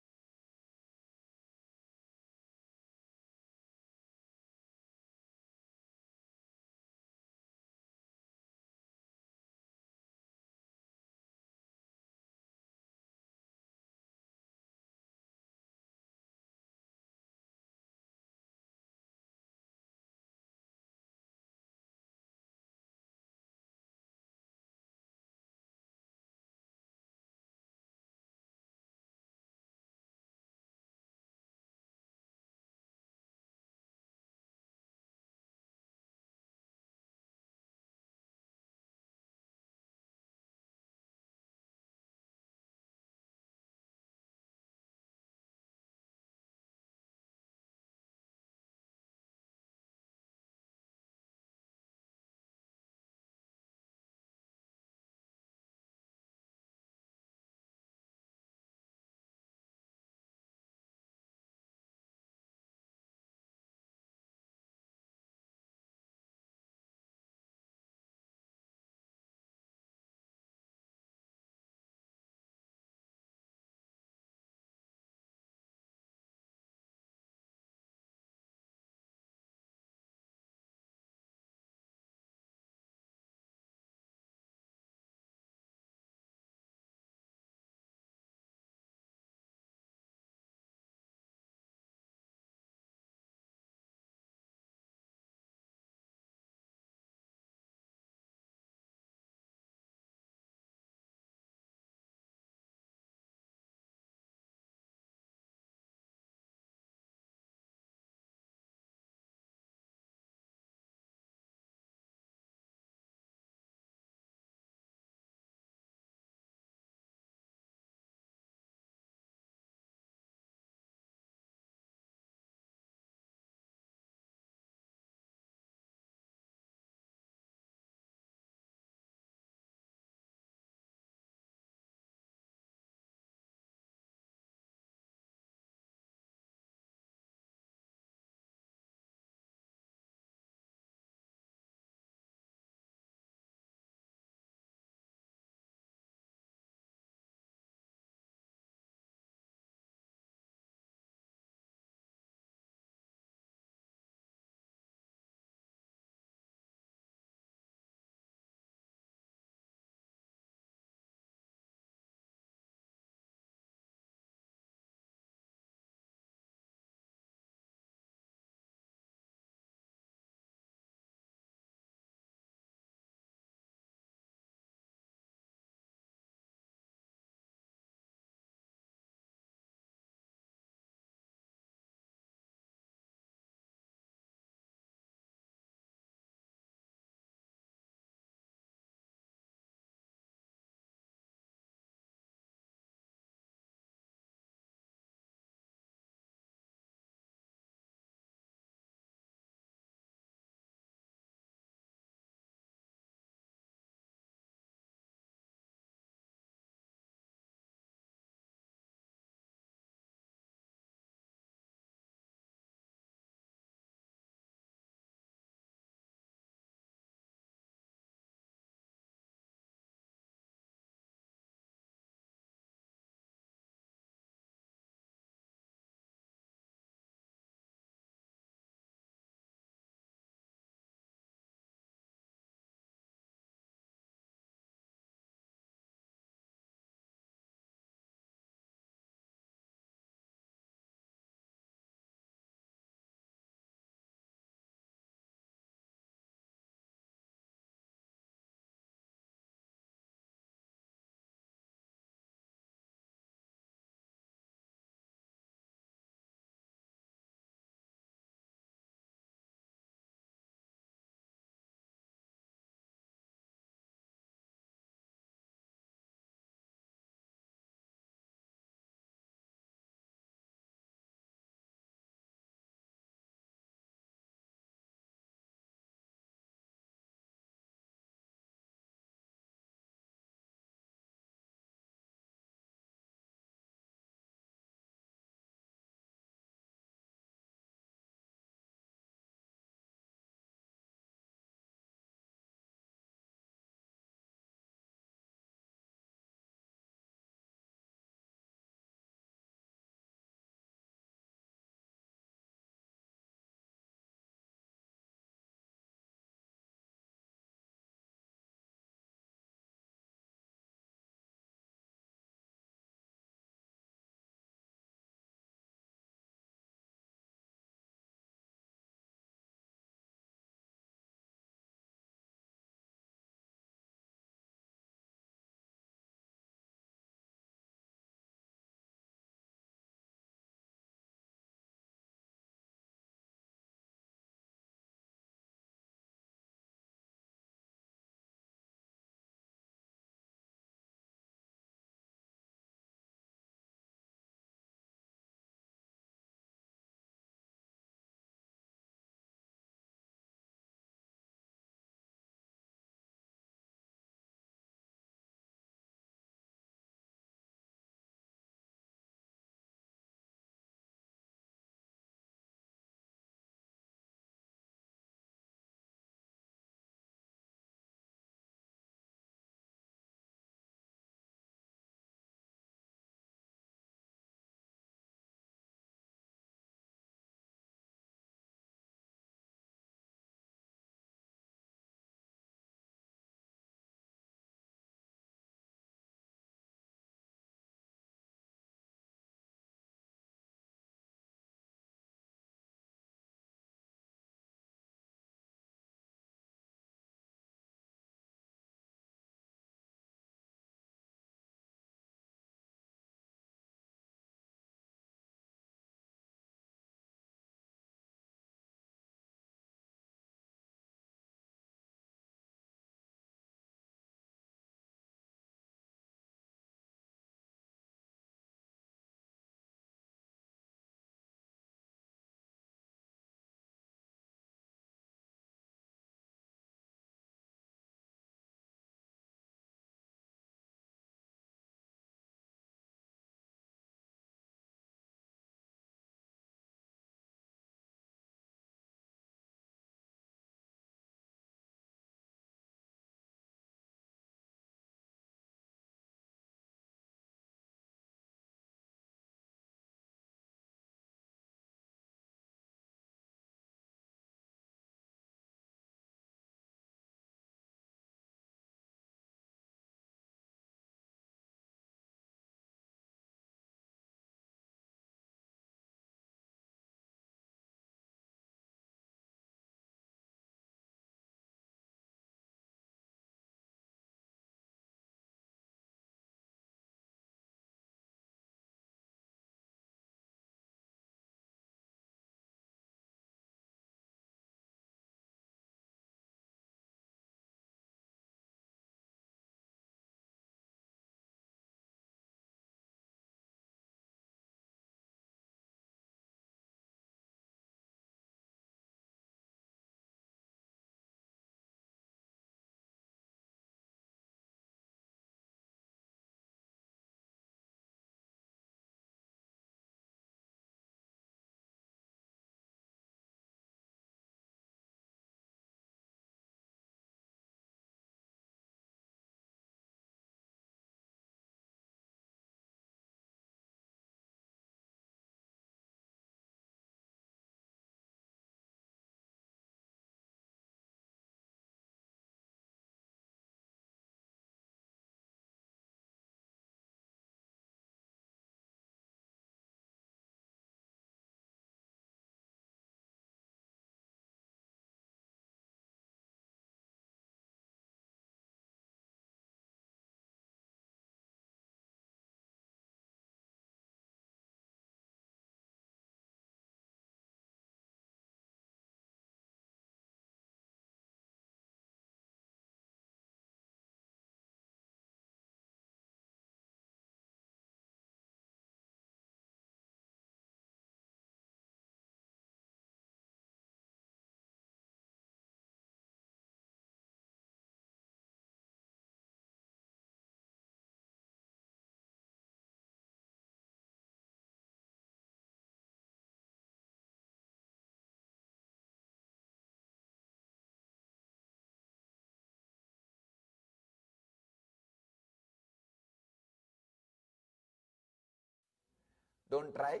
Don't try.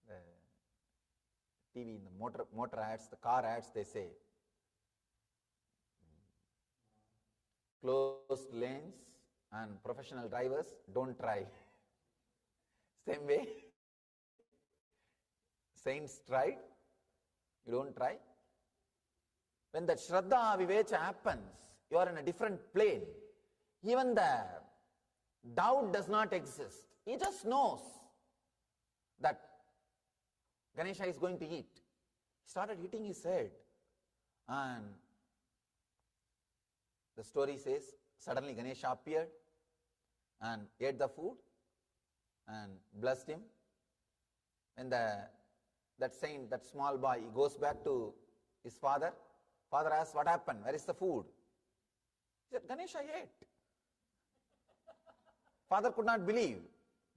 The TV, in the motor ads, the car ads, they say, closed lanes and professional drivers, don't try. Same way, saints tried, you don't try. When that Shraddha Vivecha happens, you are in a different plane. Even the doubt does not exist. He just knows that Ganesha is going to eat. He started hitting his head, and the story says, suddenly Ganesha appeared and ate the food and blessed him. And that saint, that small boy, he goes back to his father. Father asks, what happened? Where is the food? He said, Ganesha ate. Father could not believe.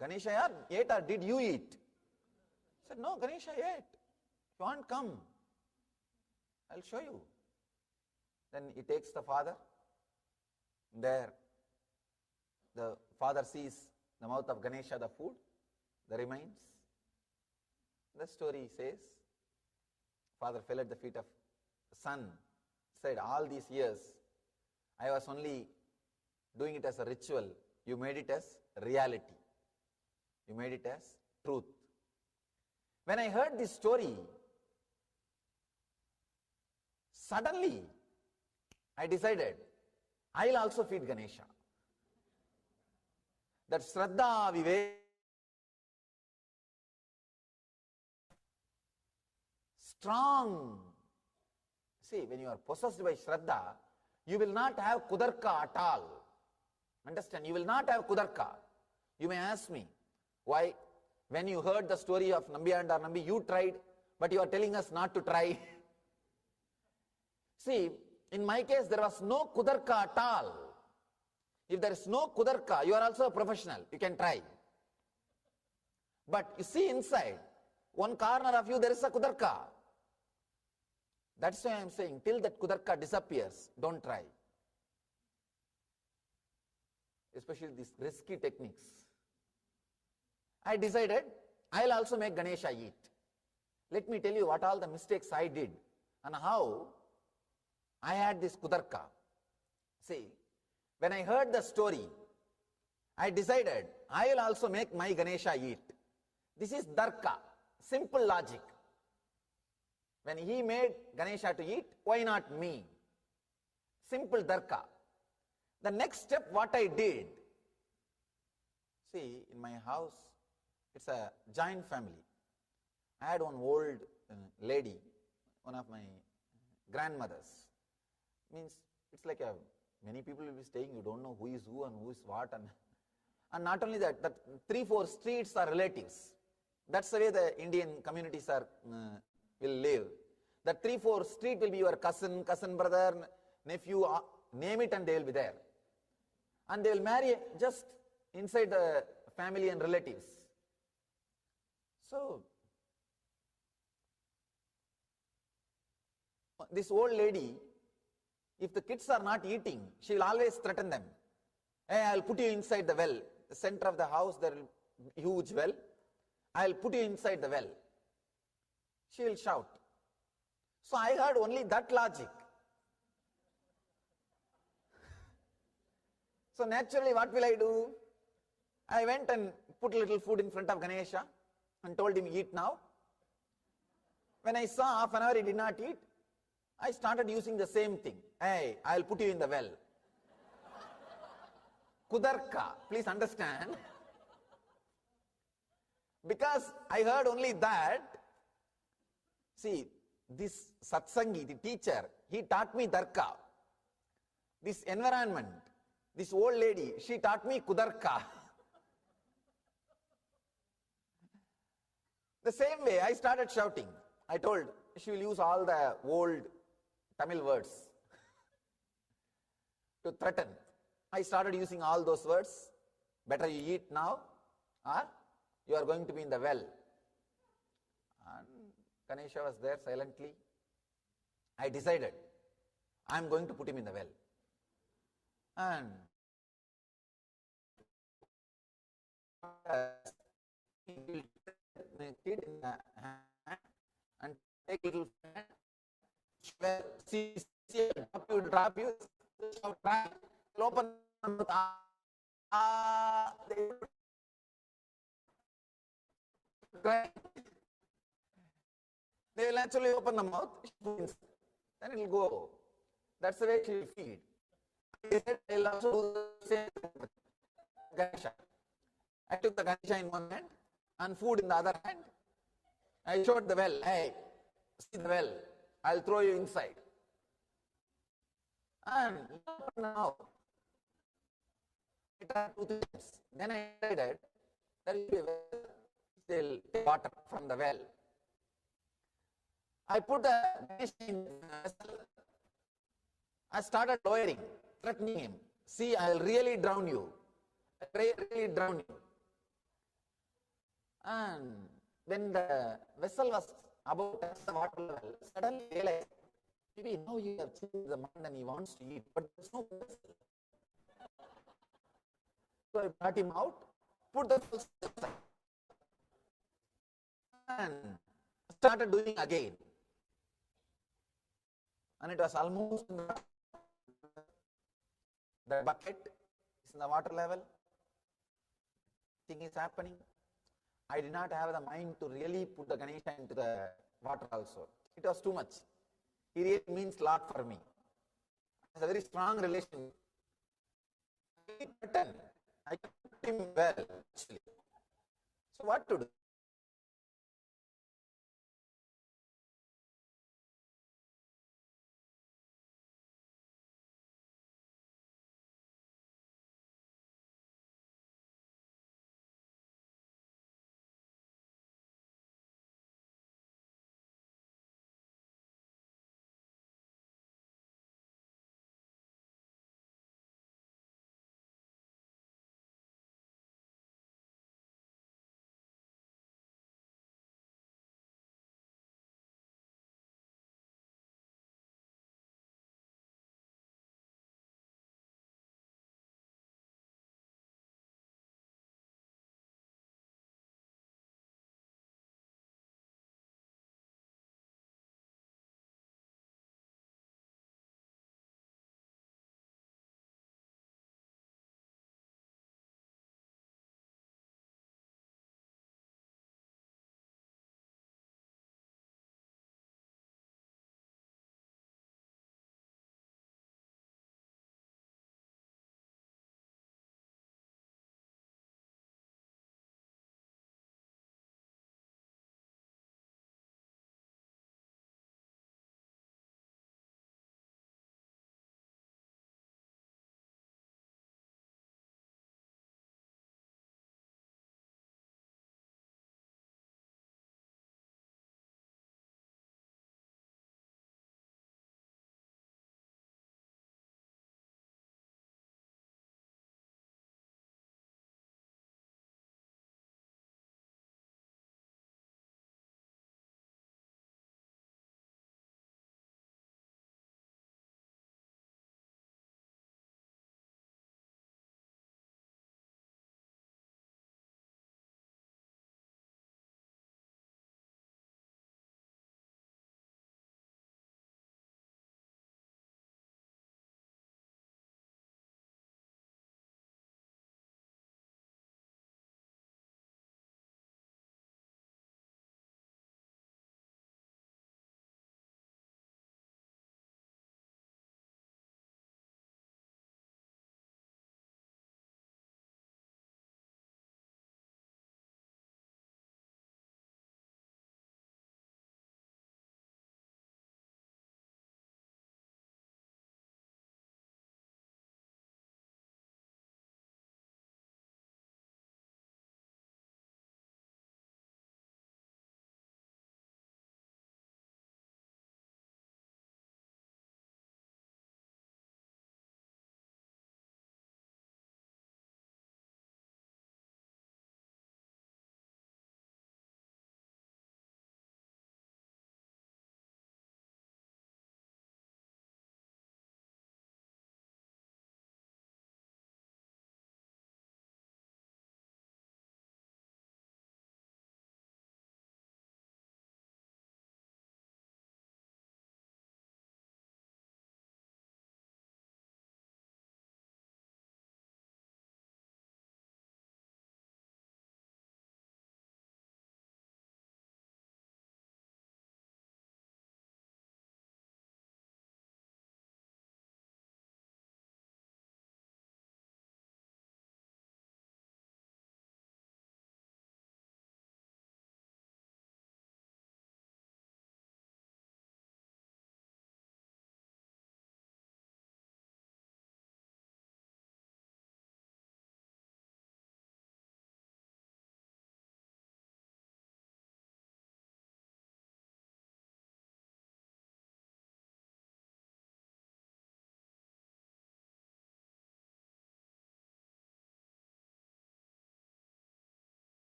Ganesha ate or did you eat? He said, no, Ganesha ate. If you want, come. I'll show you. Then he takes the father. There, the father sees the mouth of Ganesha, the food, the remains. The story says, father fell at the feet of the son, said, all these years, I was only doing it as a ritual. You made it as reality. You made it as truth. When I heard this story, suddenly I decided, I'll also feed Ganesha. That Shraddha Vivek, strong. See, when you are possessed by Shraddha, you will not have Kudarka at all. Understand? You will not have Kudarka. You may ask me, why? When you heard the story of Nambi and Nambi, you tried, but you are telling us not to try. See, in my case, there was no Kudarka at all. If there is no Kudarka, you are also a professional. You can try. But you see inside, one corner of you, there is a Kudarka. That's why I am saying, till that Kudarka disappears, don't try. Especially these risky techniques. I decided, I'll also make Ganesha eat. Let me tell you what all the mistakes I did and how I had this Kudarka. See, when I heard the story, I decided, I will also make my Ganesha eat. This is Darka, simple logic. When he made Ganesha to eat, why not me? Simple Darka. The next step, what I did, see, in my house, it's a joint family. I had one old lady, one of my grandmothers. Means, it's like many people will be staying, you don't know who is who and who is what. And not only that, 3-4 streets are relatives. That's the way the Indian communities will live. The 3-4 street will be your cousin, cousin brother, nephew, name it, and they will be there. And they will marry just inside the family and relatives. So, this old lady, if the kids are not eating, she will always threaten them. Hey, I'll put you inside the well. The center of the house, there will be a huge well. I'll put you inside the well. She will shout. So I heard only that logic. So naturally, what will I do? I went and put a little food in front of Ganesha and told him, eat now. When I saw half an hour he did not eat, I started using the same thing. Hey, I'll put you in the well. Kudarka, please understand. Because I heard only that, see, this satsangi, the teacher, he taught me Darka. This environment, this old lady, she taught me Kudarka. The same way, I started shouting. I told, she will use all the old Tamil words to threaten. I started using all those words. Better you eat now, or you are going to be in the well. And Ganesha was there silently. I decided, I am going to put him in the well. And kid in the hand and take little friend. Well, see, drop you, try, open the mouth, they will actually open the mouth, then it will go. That's the way she will feed. He said, I will also do the same Ganesha. I took the Ganesha in one hand and food in the other hand. I showed the well, hey, see the well, I'll throw you inside. And now, it had 2 things. Then I decided there will be a well, they'll take water from the well. I put the Ganesha in the vessel. I started lowering, threatening him. See, I'll really drown you. I'll really drown you. And when the vessel was about to touch the water level, suddenly I realized, maybe now you have changed the mind and he wants to eat, but there's no vessel. So I brought him out, put the vessel aside, and started doing again. And it was almost in the bucket is in the water level. Thing is happening. I did not have the mind to really put the Ganesha into the water also. It was too much. He really means a lot for me. It's a very strong relation. I kept him well, actually. So what to do?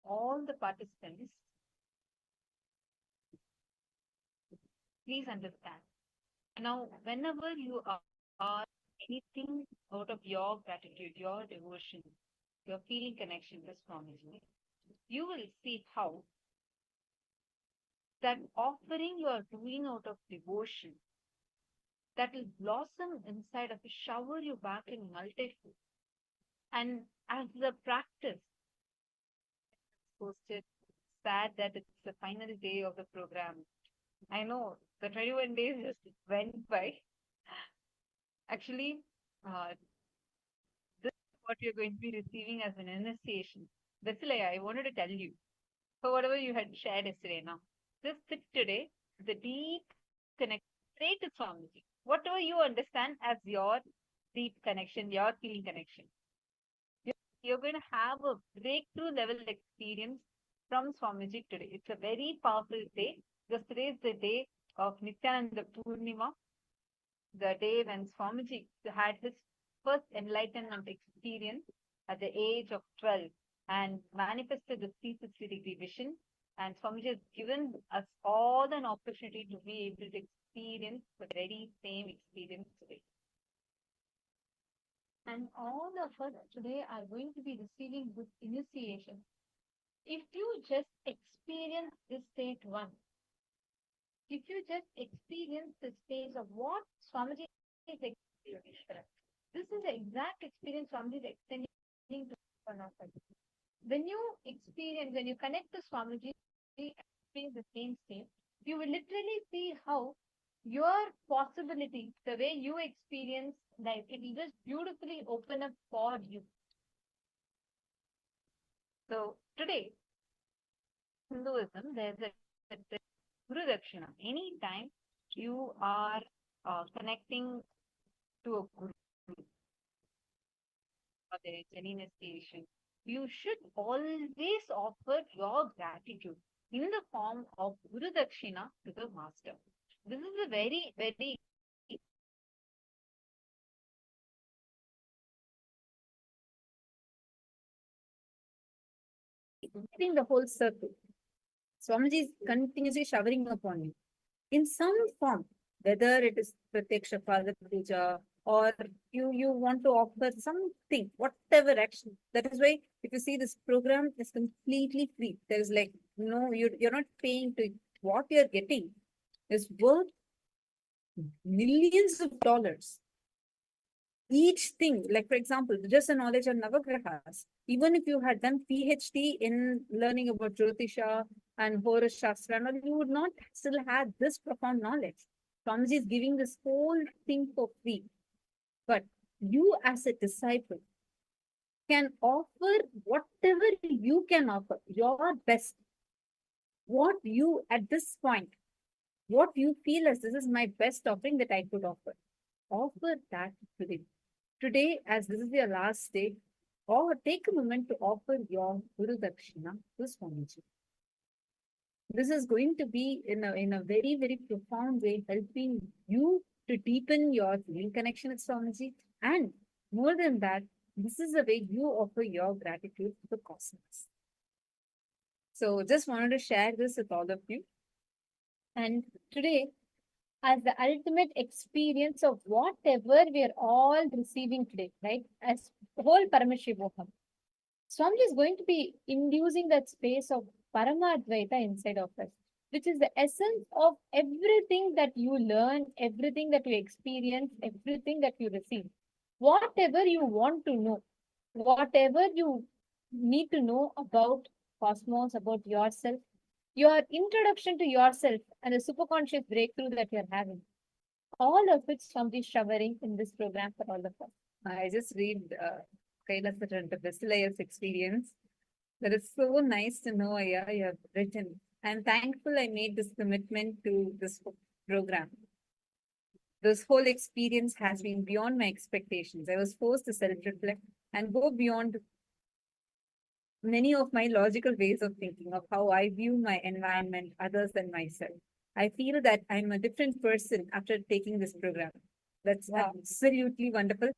all the participants, please understand. Now, whenever you are anything out of your gratitude, your devotion, your feeling connection to Swamiji, you will see how that offering you are doing out of devotion, that will blossom inside of you, shower you back in multitude. And as the practice posted, sad that it's the final day of the program. I know the 21 days just went by. Actually, this is what you're going to be receiving as an initiation. That's why I wanted to tell you. For whatever you had shared yesterday now, just sit today, the deep connection straight to Swamiji. Whatever you understand as your deep connection, your feeling connection. You're going to have a breakthrough level experience from Swamiji today. It's a very powerful day because today is the day of Nityananda Purnima, the day when Swamiji had his first enlightenment experience at the age of 12 and manifested the 360-degree vision. And Swamiji has given us all an opportunity to be able to experience the very same experience today. And all of us today are going to be receiving this initiation. If you just experience this state once, if you just experience the stage of what Swamiji is experiencing, this is the exact experience Swamiji is extending to one of us. When you experience, when you connect to Swamiji, experience the same state, you will literally see how your possibility, the way you experience life, it will just beautifully open up for you. So today, Hinduism, there's a Guru Dakshina. Anytime you are connecting to a Guru, or there is any initiation, you should always offer your gratitude in the form of Guru Dakshina to the master. This is a very, very in the whole circle. Swamiji is continuously showering upon you in some form, whether it is Pratyaksha Pada Puja or you want to offer something, whatever action. That is why if you see this program is completely free. There is like, no, you're not paying to it. What you're getting is worth millions of dollars. Each thing, like for example, just the knowledge of Navagrahas, even if you had done PhD in learning about Jyotisha and Horus Shastra, you would not still have this profound knowledge. Swamiji is giving this whole thing for free. But you as a disciple can offer whatever you can offer, your best. What you at this point, what you feel as this is my best offering that I could offer. Offer that today. Today, as this is your last day, or take a moment to offer your Guru Dakshina to Swamiji. This is going to be in a very, very profound way, helping you to deepen your feeling connection with Swamiji. And more than that, this is the way you offer your gratitude to the cosmos. So just wanted to share this with all of you. And today, as the ultimate experience of whatever we are all receiving today, right? As whole Paramashivoham, Swamiji is going to be inducing that space of Paramadvaita inside of us, which is the essence of everything that you learn, everything that you experience, everything that you receive. Whatever you want to know, whatever you need to know about cosmos, about yourself, your introduction to yourself and the superconscious breakthrough that you're having, all of it Swamiji is showering in this program for all of us. I just read KAILASA and the Basilayas experience. That is so nice to know, Aya, you have written. I'm thankful I made this commitment to this program. This whole experience has been beyond my expectations. I was forced to self-reflect and go beyond many of my logical ways of thinking of how I view my environment, others, and myself. I feel that I'm a different person after taking this program. That's absolutely wonderful.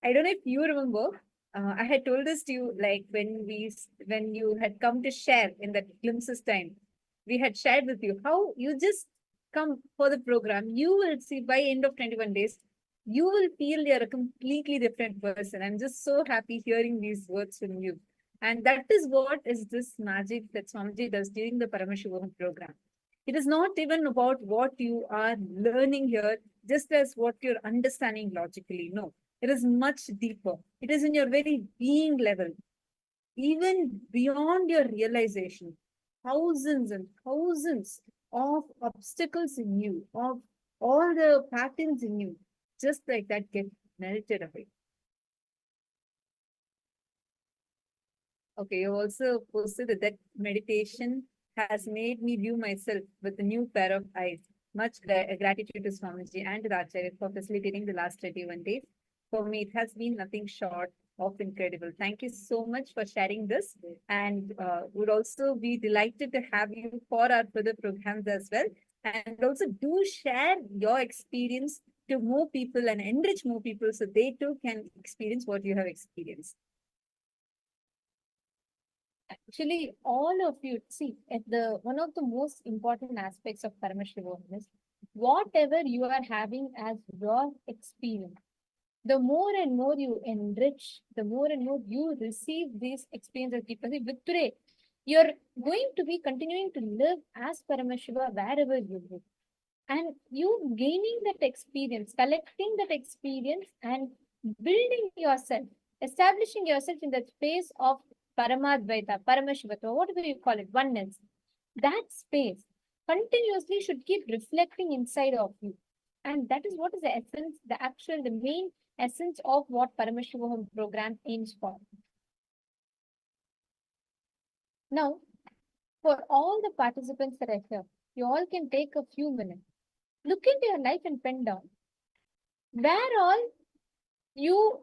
I don't know if you remember, I had told this to you, like when you had come to share in that glimpses time, we had shared with you how you just come for the program. You will see by end of 21 days, you will feel you're a completely different person. I'm just so happy hearing these words from you. And that is what is this magic that Swamiji does during the Paramashivoham program. It is not even about what you are learning here, just as what you're understanding logically. No, it is much deeper. It is in your very being level, even beyond your realization. Thousands and thousands of obstacles in you, of all the patterns in you, just like that get melted away. Okay, you also posted that meditation has made me view myself with a new pair of eyes. Much gratitude to Swamiji and to the Acharya for facilitating the last 21 days. For me, it has been nothing short of incredible. Thank you so much for sharing this, and would also be delighted to have you for our further programs as well. And also do share your experience to more people and enrich more people so they too can experience what you have experienced. Actually, all of you see at the one of the most important aspects of Paramashivoham is whatever you are having as your experience. The more and more you enrich, the more and more you receive these experiences deeply. With today, you're going to be continuing to live as Paramashiva wherever you live. And you gaining that experience, collecting that experience, and building yourself, establishing yourself in that space of Paramadvaita, Paramashivata, whatever you call it, oneness. That space continuously should keep reflecting inside of you. And that is what is the essence, the main essence of what Paramashivoham program aims for. Now, for all the participants that are here, you all can take a few minutes. Look into your life and pen down where all you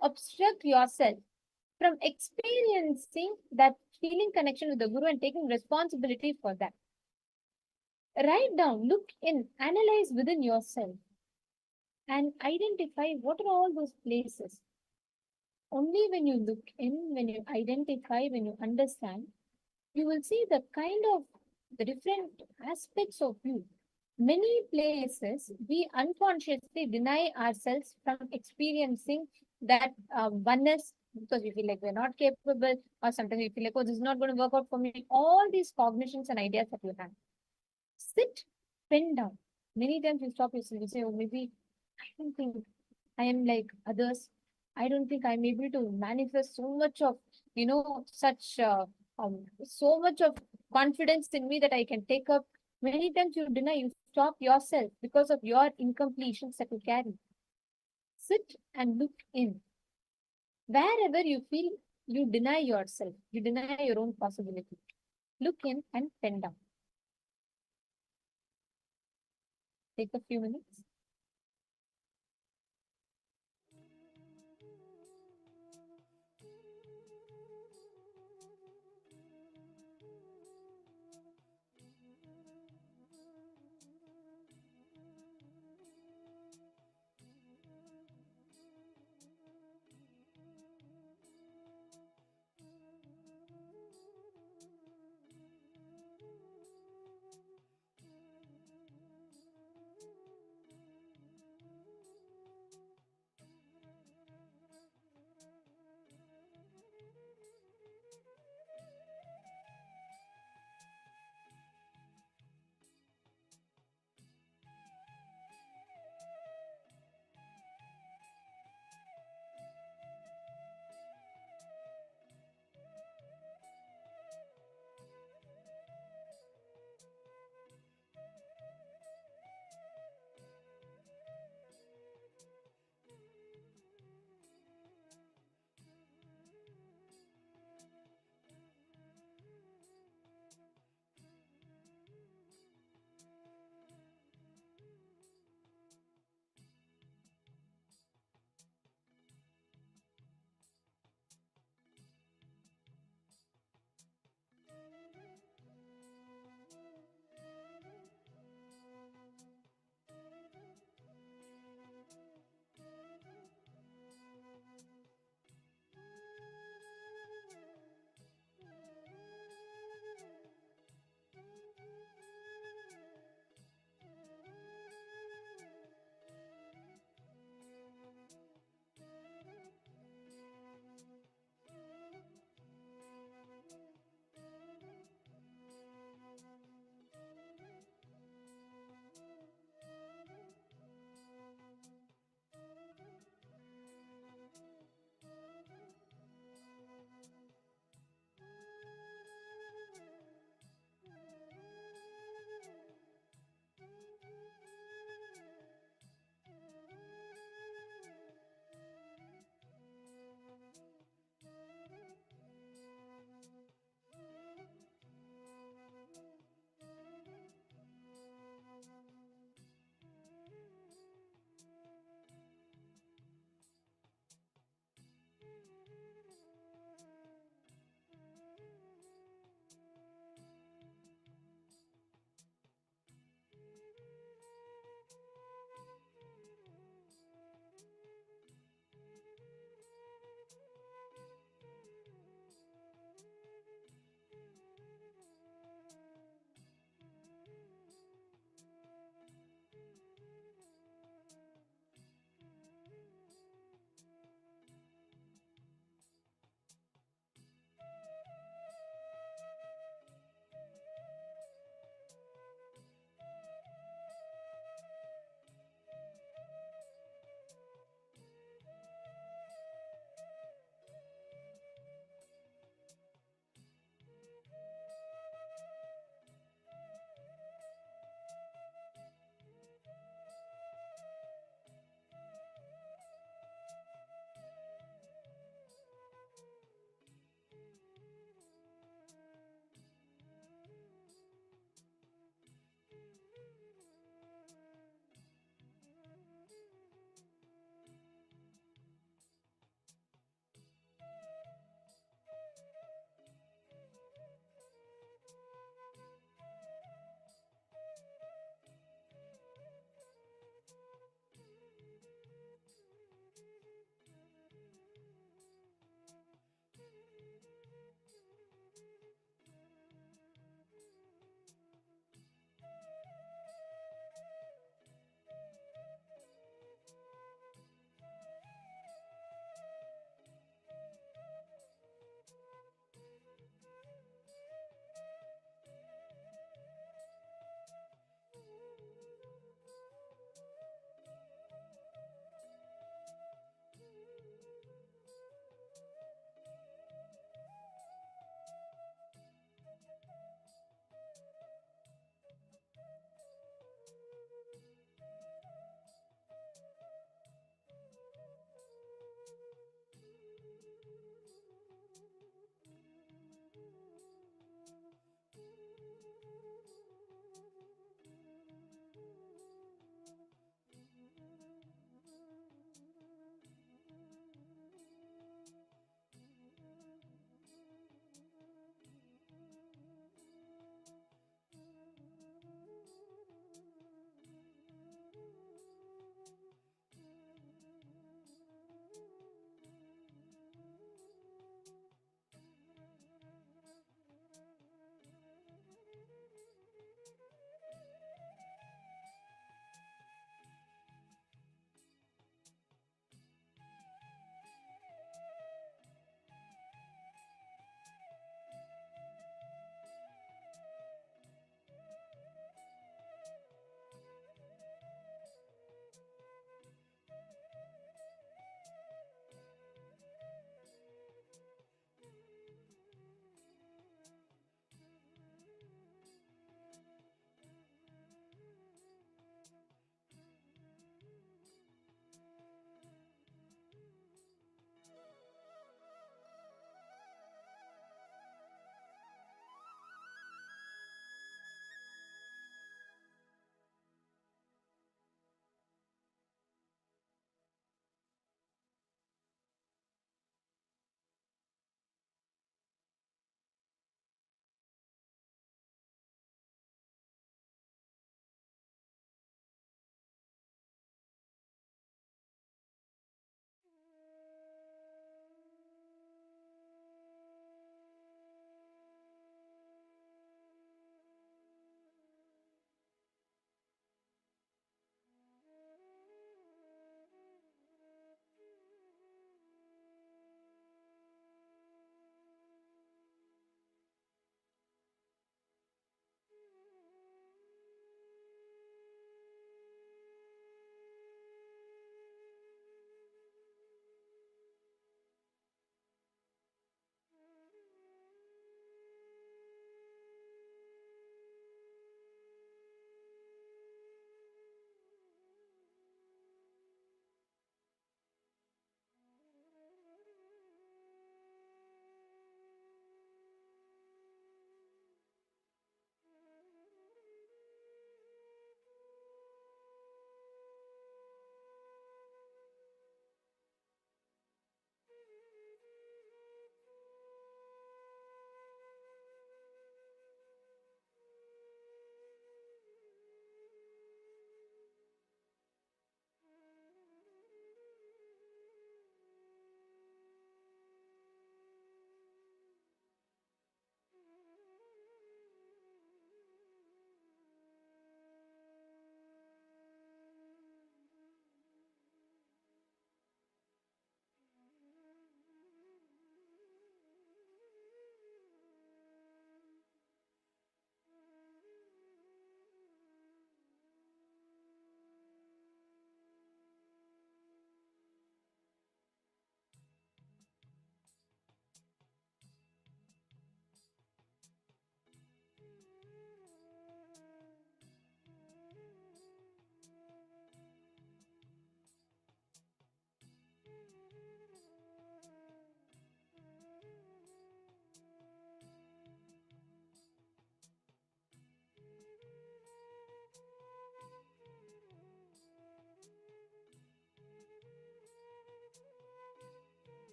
obstruct yourself from experiencing that feeling connection with the Guru and taking responsibility for that. Write down, look in, analyze within yourself and identify what are all those places. Only when you look in, when you identify, when you understand, you will see the kind of the different aspects of you. Many places we unconsciously deny ourselves from experiencing that oneness because we feel like we're not capable, or sometimes we feel like, oh, this is not going to work out for me. All these cognitions and ideas that you have. Sit, pen down. Many times you stop yourself, you say, oh, maybe I don't think I am like others. I don't think I'm able to manifest so much of, so much of confidence in me that I can take up. Many times you deny, you stop yourself because of your incompletions that you carry. Sit and look in. Wherever you feel you deny yourself, you deny your own possibility, look in and pen down. Take a few minutes.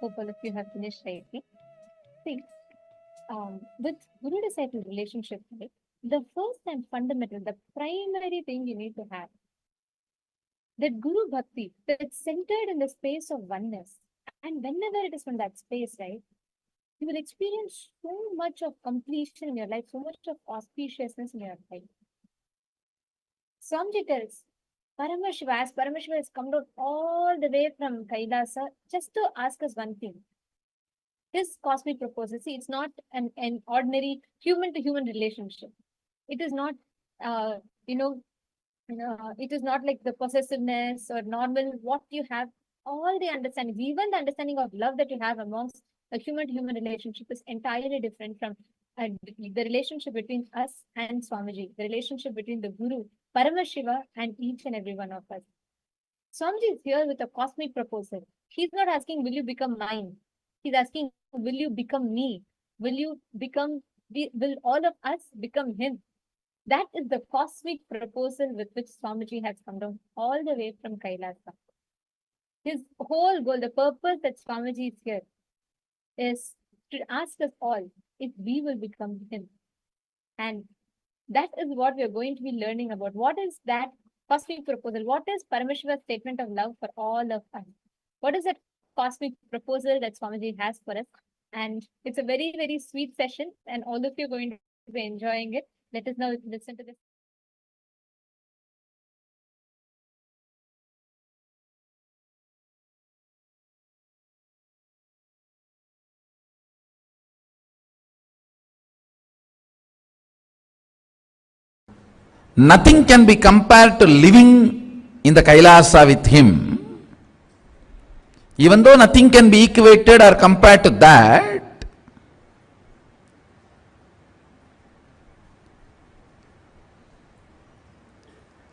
Hope all of you have finished writing. See, with guru-disciple relationship, right, the first and fundamental, the primary thing you need to have, that guru bhakti, that's centered in the space of oneness. And whenever it is from that space, right, you will experience so much of completion in your life, so much of auspiciousness in your life. Swamiji tells, Paramashiva, as Paramashiva has come down all the way from Kailasa just to ask us one thing. His cosmic proposal, see, it's not an ordinary human-to-human relationship. It is not, it is not like the possessiveness or normal, what you have, all the understanding, even the understanding of love that you have amongst a human-to-human relationship is entirely different from the relationship between us and Swamiji, the relationship between the Guru, Paramashiva, and each and every one of us. Swamiji is here with a cosmic proposal. He's not asking, will you become mine? He's asking, will you become me? Will all of us become him? That is the cosmic proposal with which Swamiji has come down all the way from Kailasa. His whole goal, the purpose that Swamiji is here, is to ask us all if we will become him. And that is what we are going to be learning about. What is that cosmic proposal? What is Paramashiva's statement of love for all of us? What is that cosmic proposal that Swamiji has for us? And it's a very, very sweet session, and all of you are going to be enjoying it. Let us now listen to this. Nothing can be compared to living in the Kailasa with him. Even though nothing can be equated or compared to that,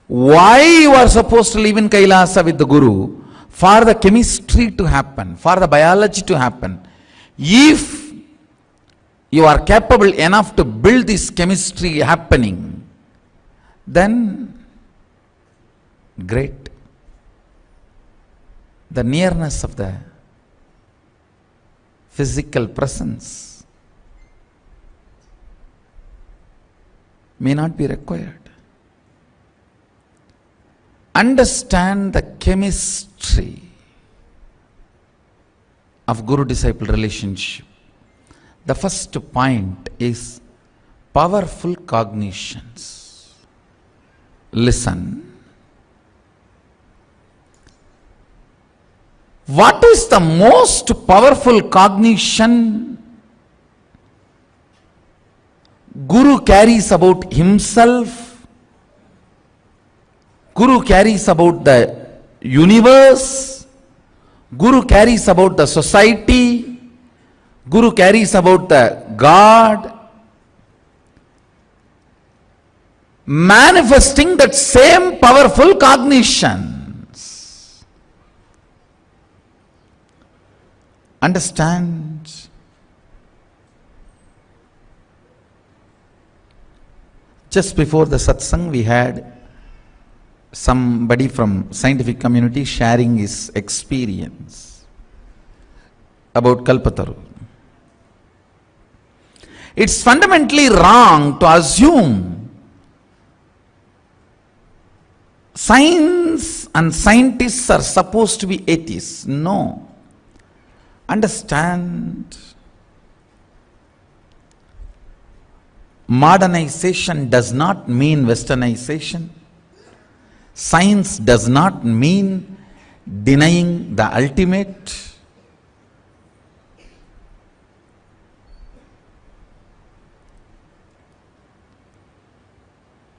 why you are supposed to live in Kailasa with the Guru? For the chemistry to happen, for the biology to happen. If you are capable enough to build this chemistry happening, then great. The nearness of the physical presence may not be required. Understand the chemistry of Guru-disciple relationship. The first point is powerful cognitions. Listen. What is the most powerful cognition Guru carries about himself? Guru carries about the universe. Guru carries about the society. Guru carries about the God. Manifesting that same powerful cognitions. Understand? Just before the satsang, we had somebody from scientific community sharing his experience about Kalpataru. It's fundamentally wrong to assume science and scientists are supposed to be atheists. No. Understand, modernization does not mean westernization. Science does not mean denying the ultimate.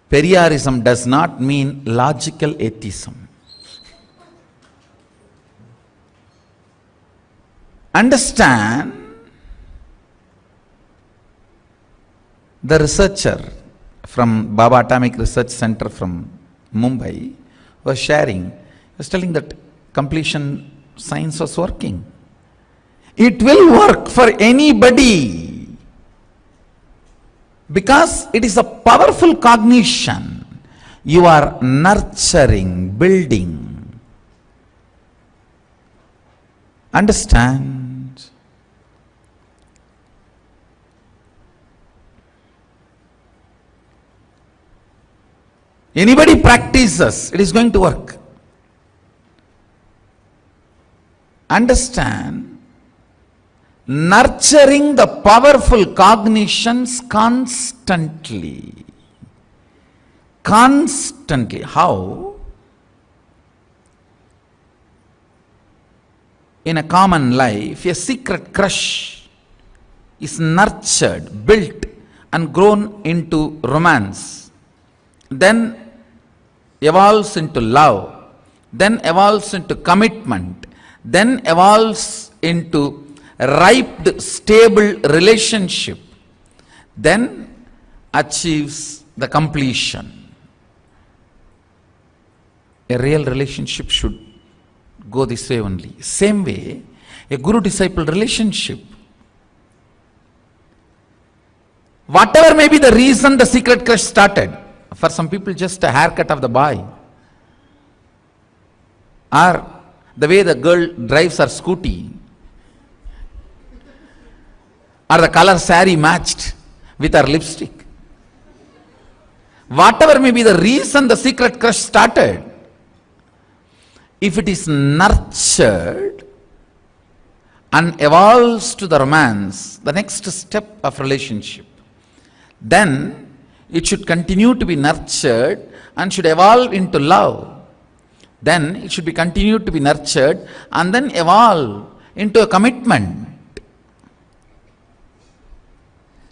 Periarism does not mean logical atheism. Understand, the researcher from Baba Atomic Research Center from Mumbai was sharing, was telling that completion science was working. It will work for anybody. Because it is a powerful cognition. You are nurturing, building. Understand? Anybody practices, it is going to work. Understand, nurturing the powerful cognitions constantly. Constantly. How? In a common life, a secret crush is nurtured, built and grown into romance, then evolves into love, then evolves into commitment, then evolves into ripe, stable relationship, then achieves the completion. A real relationship should go this way only. Same way, a guru-disciple relationship. Whatever may be the reason the secret crush started, for some people just a haircut of the boy, or the way the girl drives her scooty, or the color saree matched with her lipstick. Whatever may be the reason the secret crush started, if it is nurtured and evolves to the romance, the next step of relationship, then it should continue to be nurtured and should evolve into love. Then it should be continued to be nurtured and then evolve into a commitment.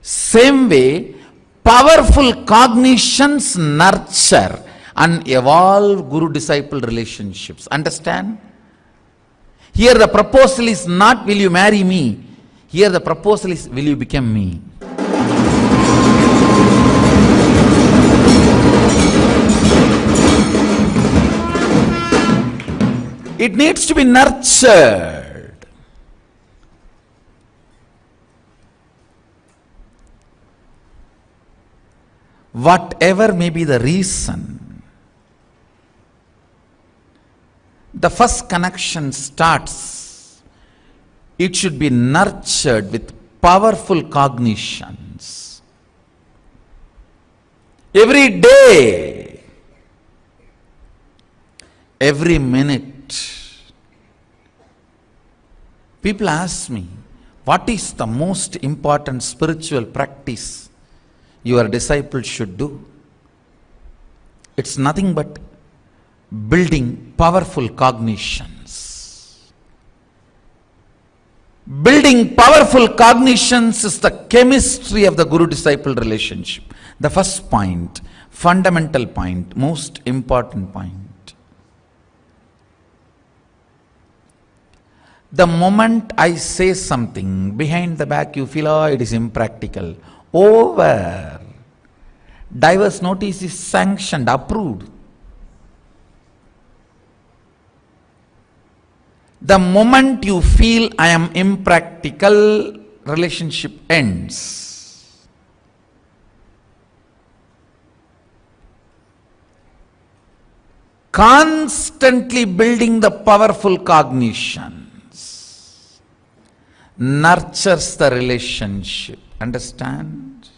Same way, powerful cognitions nurture and evolve guru-disciple relationships. Understand? Here the proposal is not, will you marry me? Here the proposal is, will you become me? It needs to be nurtured. Whatever may be the reason, the first connection starts, it should be nurtured with powerful cognitions. Every day, every minute, people ask me, what is the most important spiritual practice your disciples should do? It's nothing but building powerful cognitions. Building powerful cognitions is the chemistry of the guru-disciple relationship. The first point, fundamental point, most important point. The moment I say something, behind the back you feel, oh, it is impractical. Over. Diverse notice is sanctioned, approved. The moment you feel I am impractical, relationship ends. Constantly building the powerful cognitions nurtures the relationship. Understand?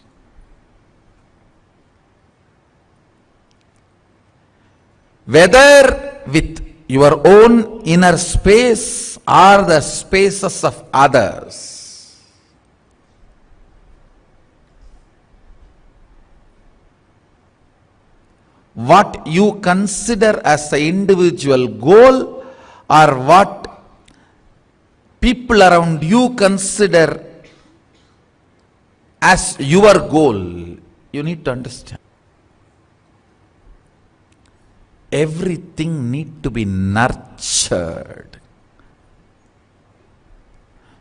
Whether with your own inner space or the spaces of others, what you consider as the individual goal or what people around you consider as your goal, you need to understand. Everything need to be nurtured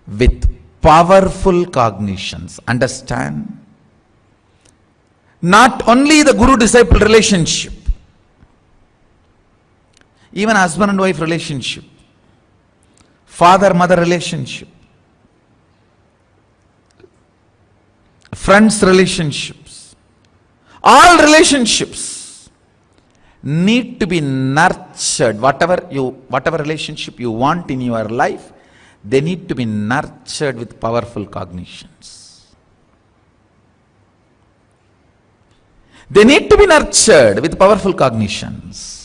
with powerful cognitions. Understand? Not only the guru-disciple relationship, even husband and wife relationship, father-mother relationship, friends relationships, all relationships need to be nurtured. Whatever relationship you want in your life, they need to be nurtured with powerful cognitions. They need to be nurtured with powerful cognitions.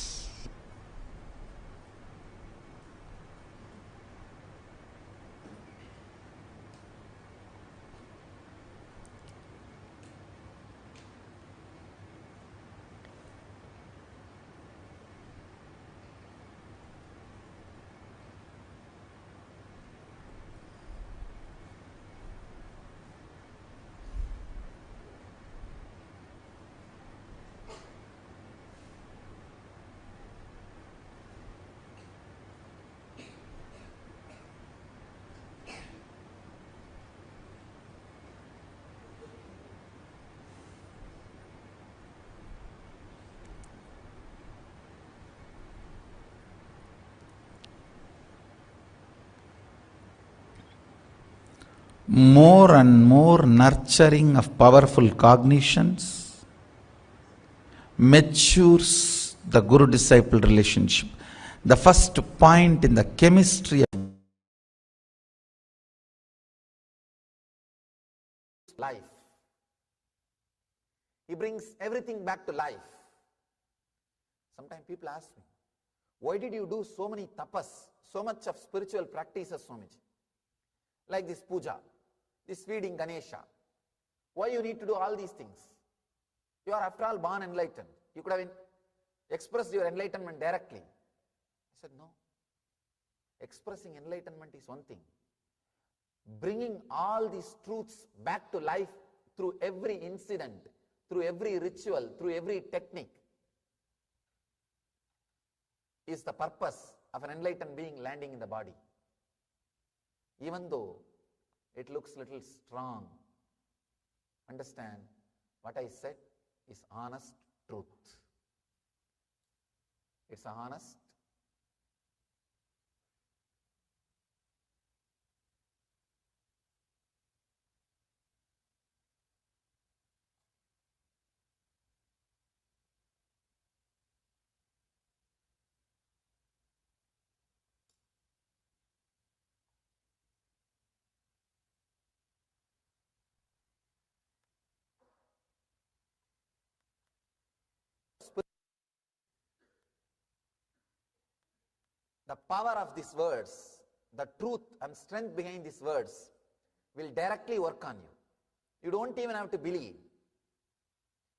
More and more nurturing of powerful cognitions matures the guru-disciple relationship. The first point in the chemistry of life. He brings everything back to life. Sometimes people ask me, why did you do so many tapas, so much of spiritual practices, Swamiji? Like this puja, this feeding Ganesha. Why you need to do all these things? You are after all born enlightened. You could have expressed your enlightenment directly. I said, no. Expressing enlightenment is one thing. Bringing all these truths back to life through every incident, through every ritual, through every technique is the purpose of an enlightened being landing in the body. Even though it looks little strong, understand what I said is honest truth. It's honest. The power of these words, the truth and strength behind these words will directly work on you. You don't even have to believe.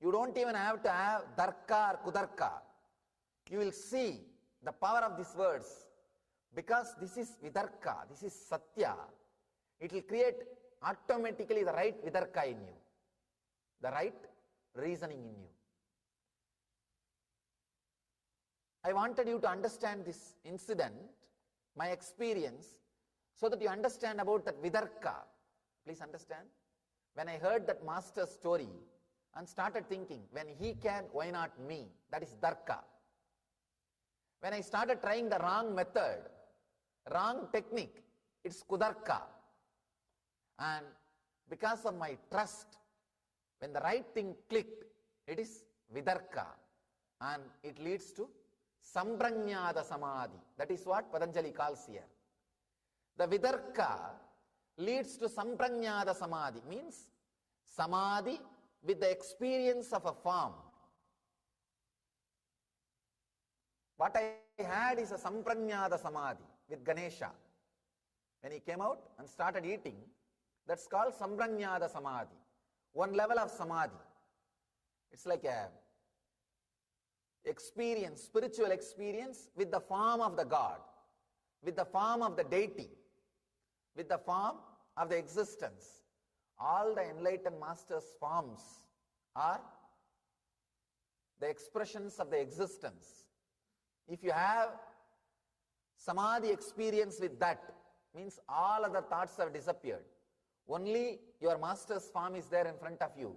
You don't even have to have darka or kudarka. You will see the power of these words because this is vidarka, this is satya. It will create automatically the right vidarka in you, the right reasoning in you. I wanted you to understand this incident, my experience, so that you understand about that vidarka. Please understand. When I heard that master's story and started thinking, when he can, why not me? That is darka. When I started trying the wrong method, wrong technique, it's kudarka. And because of my trust, when the right thing clicked, it is vidarka. And it leads to sampranyada samadhi. That is what Patanjali calls here. The vidarka leads to sampranyada samadhi, means samadhi with the experience of a form. What I had is a sampranyada samadhi with Ganesha. When he came out and started eating, that's called sampranyada samadhi. One level of samadhi. It's like a experience, spiritual experience with the form of the God, with the form of the deity, with the form of the existence. All the enlightened masters' forms are the expressions of the existence. If you have samadhi experience with that, means all other thoughts have disappeared. Only your master's form is there in front of you.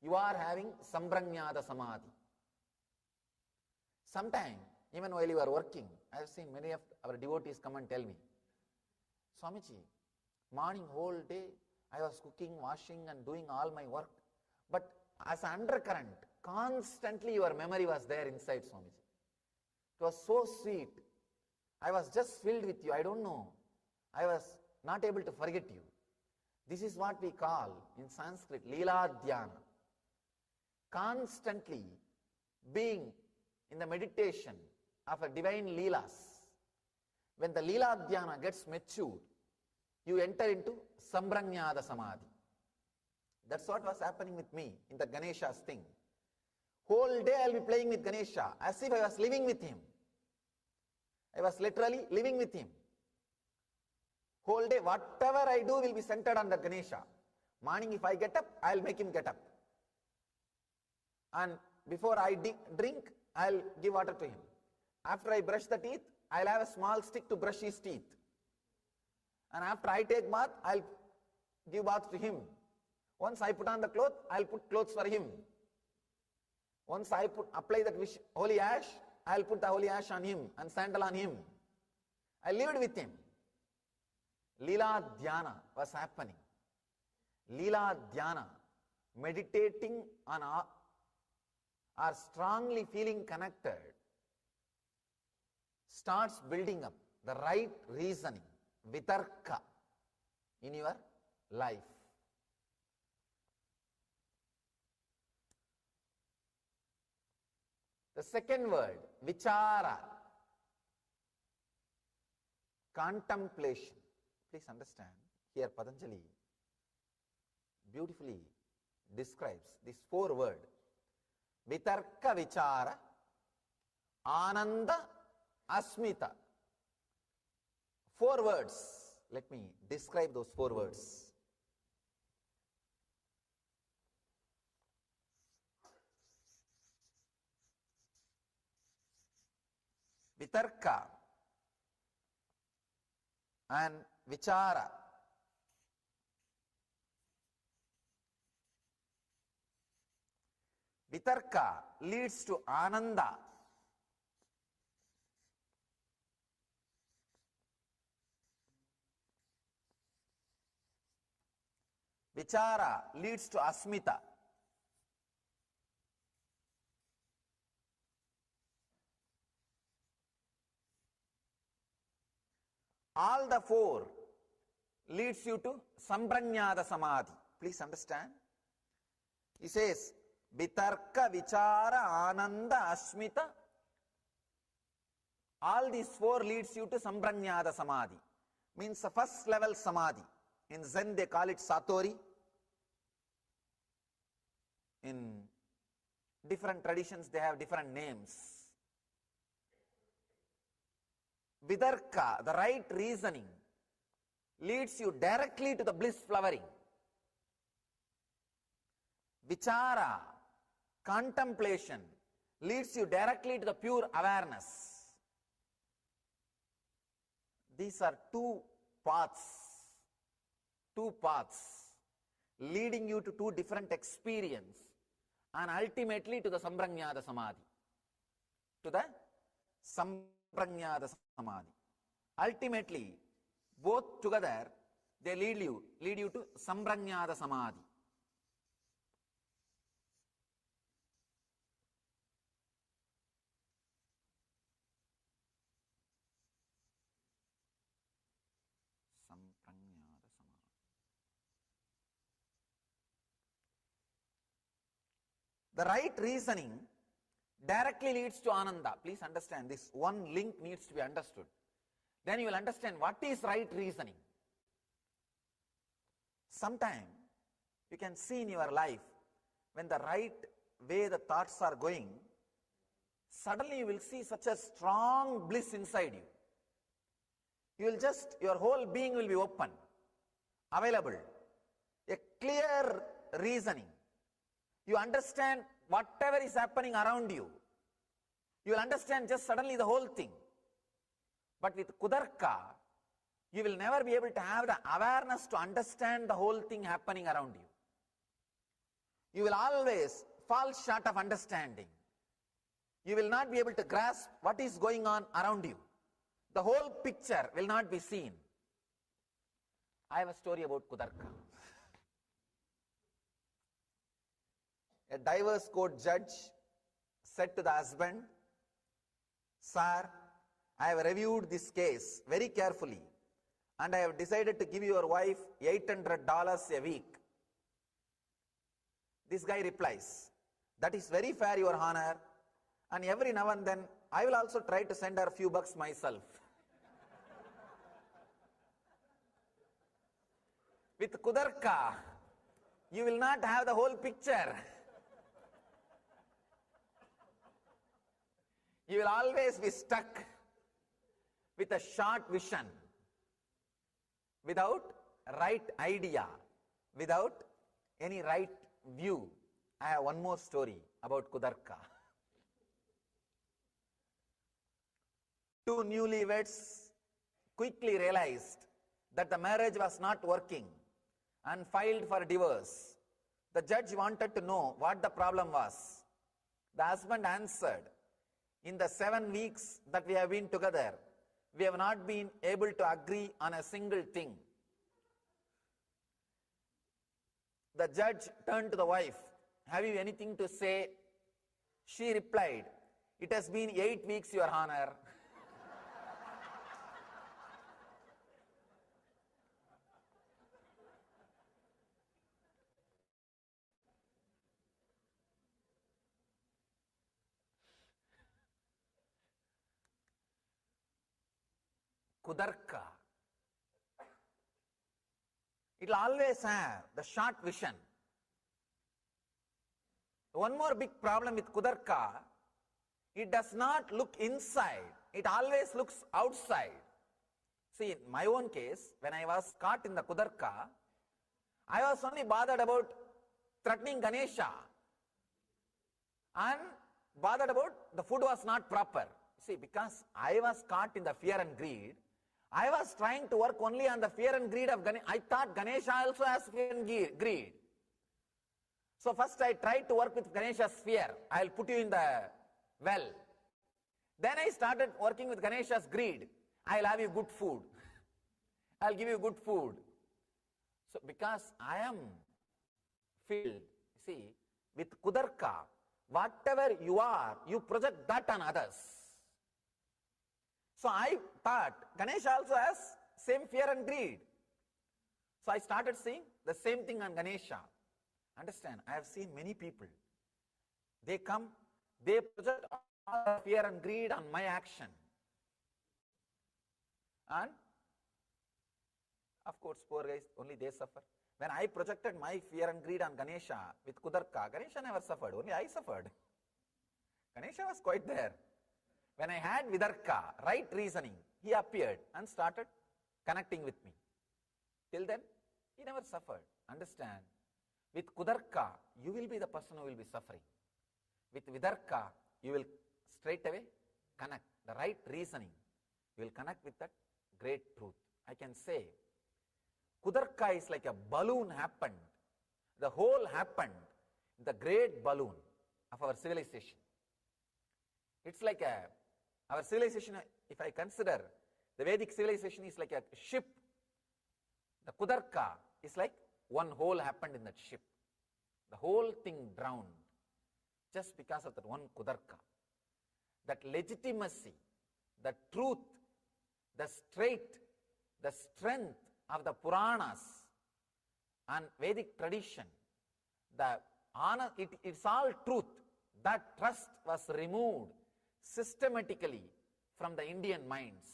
You are having sampranyada samadhi. Sometime, even while you are working, I have seen many of our devotees come and tell me, Swamiji, morning whole day, I was cooking, washing and doing all my work. But as an undercurrent, constantly your memory was there inside, Swamiji. It was so sweet. I was just filled with you. I don't know. I was not able to forget you. This is what we call in Sanskrit, Leela Dhyana. constantly being in the meditation of a divine Leelas, when the Leela Dhyana gets matured, you enter into Sambranyada Samadhi. That's what was happening with me in the Ganesha's thing. Whole day I'll be playing with Ganesha as if I was living with him. I was literally living with him. Whole day, whatever I do will be centered on the Ganesha. Morning, if I get up, I'll make him get up. And before I drink, I'll give water to him. After I brush the teeth, I'll have a small stick to brush his teeth. And after I take bath, I'll give bath to him. Once I put on the cloth, I'll put clothes for him. Once I apply that holy ash, I'll put the holy ash on him and sandal on him. I lived with him. Leela Dhyana was happening. Leela Dhyana, meditating on or strongly feeling connected, starts building up the right reasoning, vitarka, in your life. The second word, vichara, contemplation. Please understand, here Patanjali beautifully describes these four words. Vitarka vichara, ananda asmita. Four words. Let me describe those four words. Vitarka and vichara. Vitarka leads to ananda. Vichara leads to asmita. All the four leads you to Sambranyada Samadhi. Please understand. He says, Vitarka, Vichara, Ananda, Asmita. All these four leads you to Sambranyada Samadhi. Means the first level Samadhi. In Zen they call it Satori. In different traditions they have different names. Vidarka, the right reasoning, leads you directly to the bliss flowering. Vichara, contemplation, leads you directly to the pure awareness. These are two paths leading you to two different experiences and ultimately to the Sambranyada Samadhi. To the Sambranyada Samadhi. Ultimately, both together, they lead you to Sambranyada Samadhi. Sambranyada Samadhi. The right reasoning directly leads to Ananda. Please understand, this one link needs to be understood. Then you will understand what is right reasoning. Sometime you can see in your life when the right way the thoughts are going, suddenly you will see such a strong bliss inside you. You will your whole being will be open, available, a clear reasoning. You understand whatever is happening around you. You will understand just suddenly the whole thing. But with Kudarka, you will never be able to have the awareness to understand the whole thing happening around you. You will always fall short of understanding. You will not be able to grasp what is going on around you. The whole picture will not be seen. I have a story about Kudarka. A divorce court judge said to the husband, "Sir, I have reviewed this case very carefully and I have decided to give your wife $800 a week." This guy replies, That is very fair, Your Honor. And every now and then, I will also try to send her a few bucks myself. With Kudarka, you will not have the whole picture. You will always be stuck with a short vision, without right idea, without any right view. I have one more story about Kudarka. Two newlyweds quickly realized that the marriage was not working and filed for divorce. The judge wanted to know what the problem was. The husband answered, in the 7 weeks that we have been together, we have not been able to agree on a single thing. The judge turned to the wife, have you anything to say? She replied, it has been 8 weeks, Your Honor. Kudarka. It will always have the short vision. One more big problem with Kudarka, it does not look inside, it always looks outside. See, in my own case, when I was caught in the Kudarka, I was only bothered about threatening Ganesha and bothered about the food was not proper. See, because I was caught in the fear and greed, I was trying to work only on the fear and greed of Ganesha. I thought Ganesha also has fear and greed. So first I tried to work with Ganesha's fear. I'll put you in the well. Then I started working with Ganesha's greed. I'll have you good food. I'll give you good food. So because I am filled, see, with Kudarka, whatever you are, you project that on others. So I thought Ganesha also has same fear and greed. So I started seeing the same thing on Ganesha. Understand, I have seen many people. They come, they project all fear and greed on my action. And of course, poor guys, only they suffer. When I projected my fear and greed on Ganesha with Kudarka, Ganesha never suffered, only I suffered. Ganesha was quite there. When I had Vidarka, right reasoning, he appeared and started connecting with me. Till then, he never suffered. Understand? With Kudarka, you will be the person who will be suffering. With Vidarka, you will straight away connect. The right reasoning, you will connect with that great truth. I can say, Kudarka is like a balloon happened. The whole happened in the great balloon of our civilization. It's like our civilization, if I consider, the Vedic civilization is like a ship. The Kudarka is like one hole happened in that ship. The whole thing drowned just because of that one Kudarka. That legitimacy, the truth, the straight, the strength of the Puranas and Vedic tradition, the honor, it's all truth. That trust was removed systematically from the Indian minds.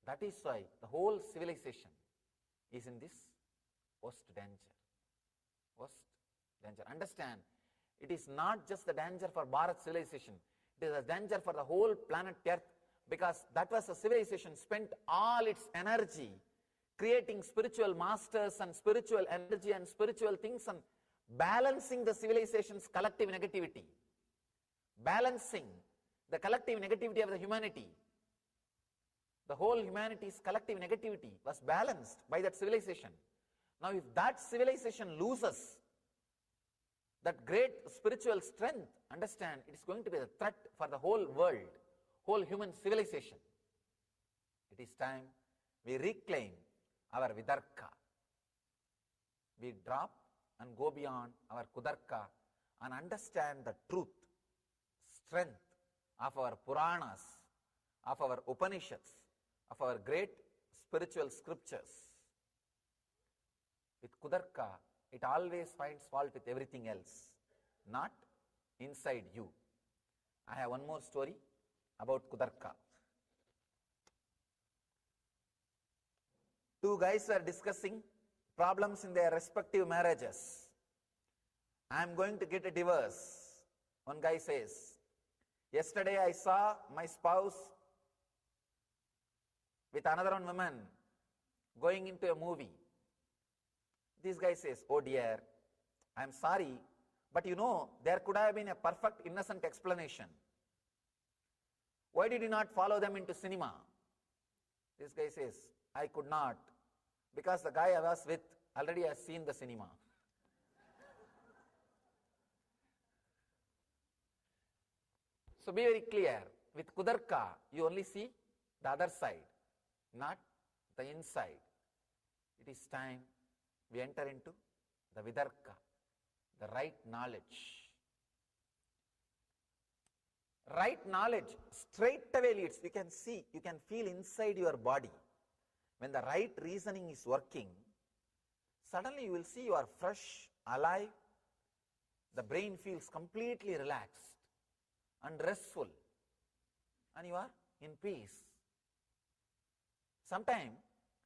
That is why the whole civilization is in this worst danger. Worst danger. Understand, it is not just the danger for Bharat civilization, it is a danger for the whole planet Earth, because that was a civilization spent all its energy creating spiritual masters and spiritual energy and spiritual things and balancing the civilization's collective negativity. Balancing the collective negativity of the humanity. The whole humanity's collective negativity was balanced by that civilization. Now if that civilization loses that great spiritual strength, understand, it is going to be a threat for the whole world, whole human civilization. It is time we reclaim our Vidarka. We drop and go beyond our Kudarka and understand the truth, strength of our Puranas, of our Upanishads, of our great spiritual scriptures. With Kudarka, it always finds fault with everything else. not inside you. I have one more story about Kudarka. Two guys were discussing problems in their respective marriages. I am going to get a divorce. One guy says, yesterday I saw my spouse with another woman going into a movie. This guy says, oh dear, I am sorry, but you know, there could have been a perfect innocent explanation. Why did you not follow them into cinema? This guy says, I could not, because the guy I was with already has seen the cinema. So be very clear, with Kudarka, you only see the other side, not the inside. It is time we enter into the Vidarka, the right knowledge. Right knowledge straight away leads, you can see, you can feel inside your body. When the right reasoning is working, suddenly you will see you are fresh, alive, the brain feels completely relaxed and restful, and you are in peace. Sometimes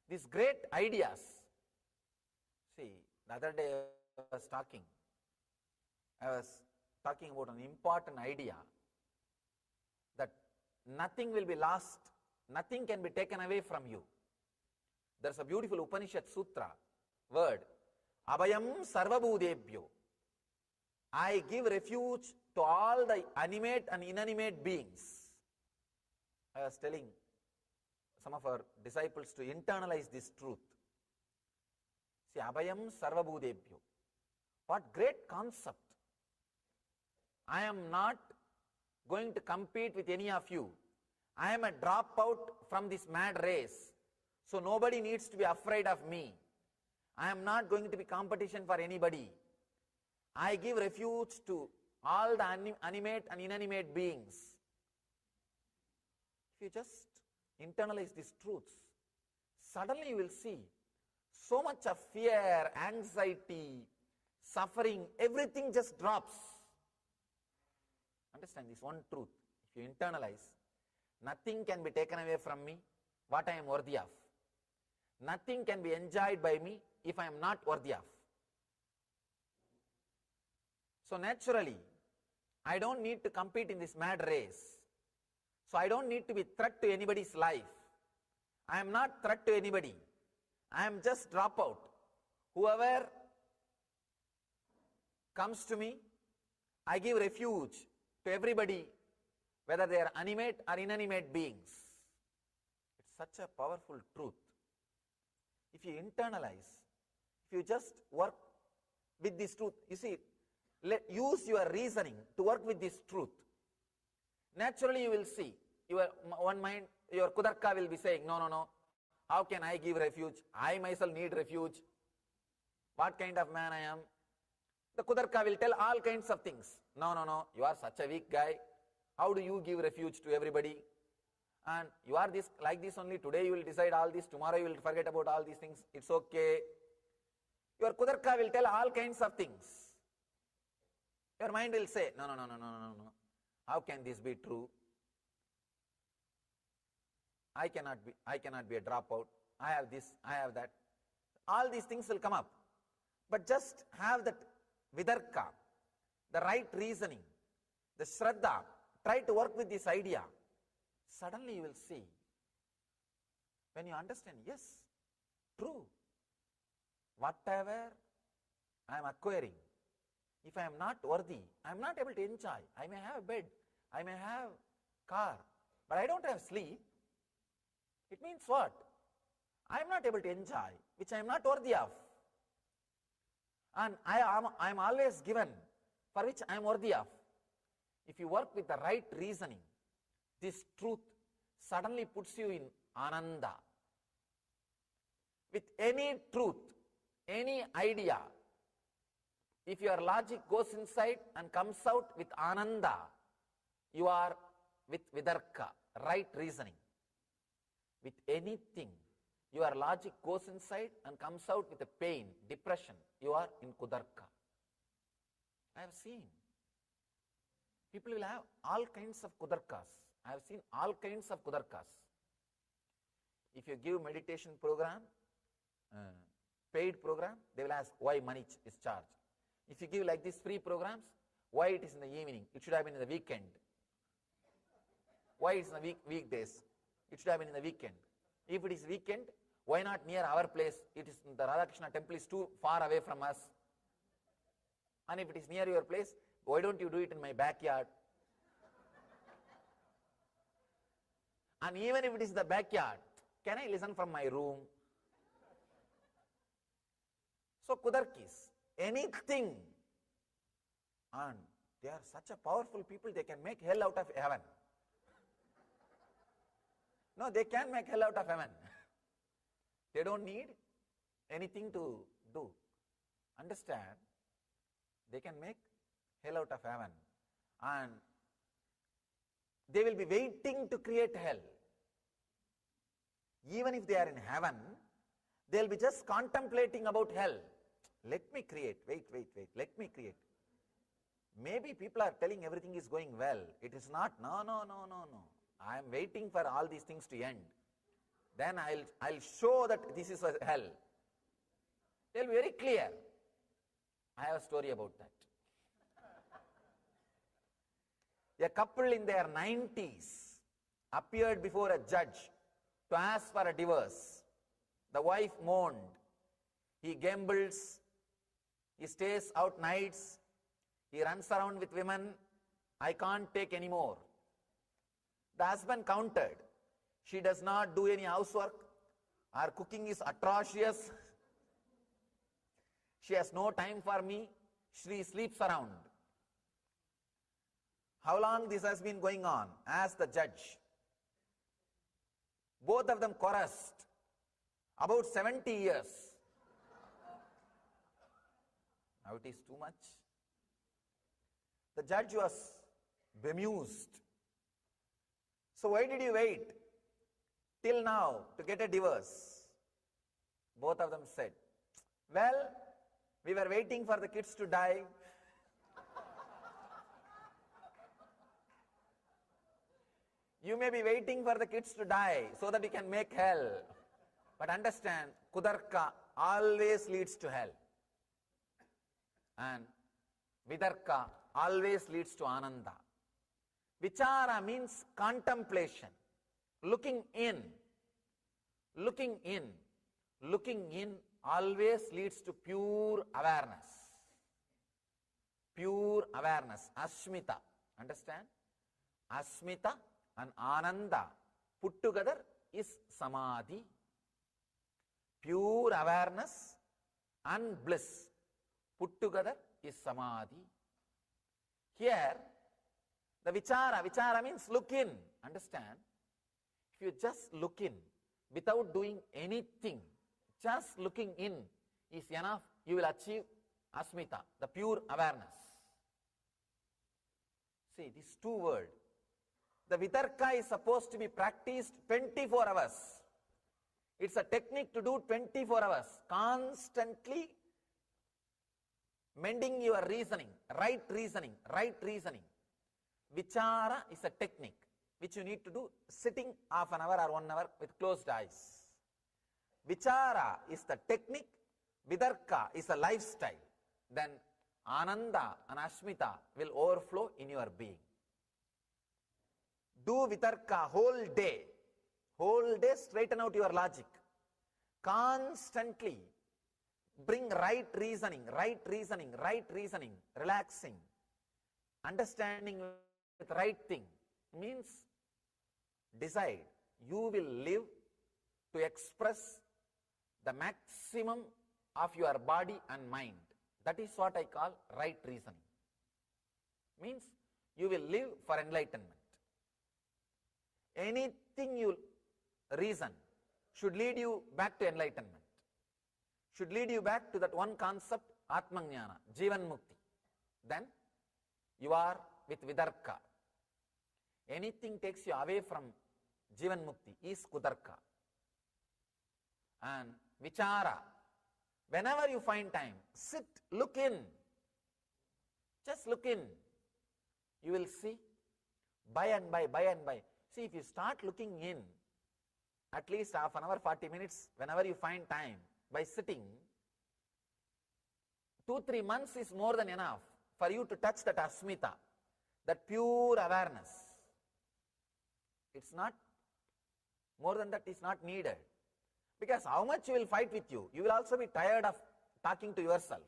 these great ideas, see, the other day I was talking about an important idea that nothing will be lost, nothing can be taken away from you. There's a beautiful Upanishad Sutra word, Abhayam Sarvabhudebhyo. I give refuge to all the animate and inanimate beings. I was telling some of our disciples to internalize this truth. See, Abhayam Sarvabhudebhyo. What great concept. I am not going to compete with any of you. I am a dropout from this mad race. So nobody needs to be afraid of me. I am not going to be competition for anybody. I give refuge to all the animate and inanimate beings. If you just internalize these truths, suddenly you will see so much of fear, anxiety, suffering, everything just drops. Understand this one truth. If you internalize, nothing can be taken away from me what I am worthy of. Nothing can be enjoyed by me if I am not worthy of. So naturally, I don't need to compete in this mad race. So I don't need to be threat to anybody's life. I am not threat to anybody. I am just dropout. Whoever comes to me, I give refuge to everybody, whether they are animate or inanimate beings. It's such a powerful truth. If you internalize, if you just work with this truth, you see, use your reasoning to work with this truth. Naturally you will see, your one mind, your Kudarka will be saying, no, how can I give refuge? I myself need refuge. What kind of man I am? The Kudarka will tell all kinds of things. No, you are such a weak guy. How do you give refuge to everybody? And you are this like this only. Today you will decide all this. Tomorrow you will forget about all these things. It's okay. Your Kudarka will tell all kinds of things. Your mind will say, no. How can this be true? I cannot be a dropout. I have this, I have that. All these things will come up. But just have that Vidarka, the right reasoning, the Shraddha. Try to work with this idea. Suddenly you will see, when you understand, yes, true. Whatever I am acquiring, if I am not worthy, I am not able to enjoy. I may have a bed, I may have car, but I don't have sleep. It means what? I am not able to enjoy, which I am not worthy of. And I am always given, for which I am worthy of. If you work with the right reasoning, this truth suddenly puts you in Ananda. With any truth, any idea, if your logic goes inside and comes out with Ananda, you are with Vidarka, right reasoning. With anything, your logic goes inside and comes out with a pain, depression, you are in Kudarka. I have seen People will have all kinds of kudarkas. I have seen all kinds of kudarkas. If you give meditation program, paid program, they will ask why money is charged. If you give like these free programs, why it is in the evening? It should have been in the weekend. Why it's in the weekdays? It should have been in the weekend. If it is weekend, why not near our place? It is the Radhakrishna temple is too far away from us. And if it is near your place, why don't you do it in my backyard? And even if it is the backyard, can I listen from my room? So kudarkis, anything. And they are such a powerful people, they can make hell out of heaven. No, they can make hell out of heaven. They don't need anything to do. Understand? They can make hell out of heaven. And they will be waiting to create hell. Even if they are in heaven, they will be just contemplating about hell. Let me create, wait, let me create. Maybe people are telling everything is going well. It is not. No. I am waiting for all these things to end. Then I'll show that this is a hell. They'll be very clear. I have a story about that. A couple in their 90s appeared before a judge to ask for a divorce. The wife moaned. He gambles, he stays out nights, he runs around with women. I can't take any more. The husband countered. She does not do any housework. Her cooking is atrocious. She has no time for me. She sleeps around. How long this has been going on? Asked the judge. Both of them chorused. About 70 years. Now it is too much. The judge was bemused. So why did you wait till now to get a divorce? Both of them said, well, we were waiting for the kids to die. You may be waiting for the kids to die so that you can make hell. But understand, kudarka always leads to hell. And vidarka always leads to ananda. Vichara means contemplation, looking in. Looking in always leads to pure awareness. Pure awareness, asmita. Understand? Asmita and ananda put together is samadhi. Pure awareness and bliss put together is samadhi. Here, the vichara means look in. Understand? If you just look in without doing anything, just looking in is enough, you will achieve asmita, the pure awareness. See, these two words. The vitarka is supposed to be practiced 24 hours. It's a technique to do 24 hours, constantly mending your reasoning, right reasoning. Vichara is a technique which you need to do sitting half an hour or 1 hour with closed eyes. Vichara is the technique, vidarka is a lifestyle. Then ananda and asmita will overflow in your being. Do vitarka whole day. Straighten out your logic. Constantly bring right reasoning, relaxing, understanding with right thing. Means decide you will live to express the maximum of your body and mind. That is what I call right reasoning. Means you will live for enlightenment. Anything you reason should lead you back to enlightenment. Should lead you back to that one concept, Atmajnana, Jivan Mukti. Then you are with vidarka. Anything takes you away from Jivan Mukti is kudarka. And vichara, whenever you find time, sit, look in. Just look in. You will see by and by. See, if you start looking in, at least half an hour, 40 minutes, whenever you find time, by sitting, 2-3 months is more than enough for you to touch that asmita, that pure awareness. It's not, more than that is not needed. Because how much you will fight with you? You will also be tired of talking to yourself.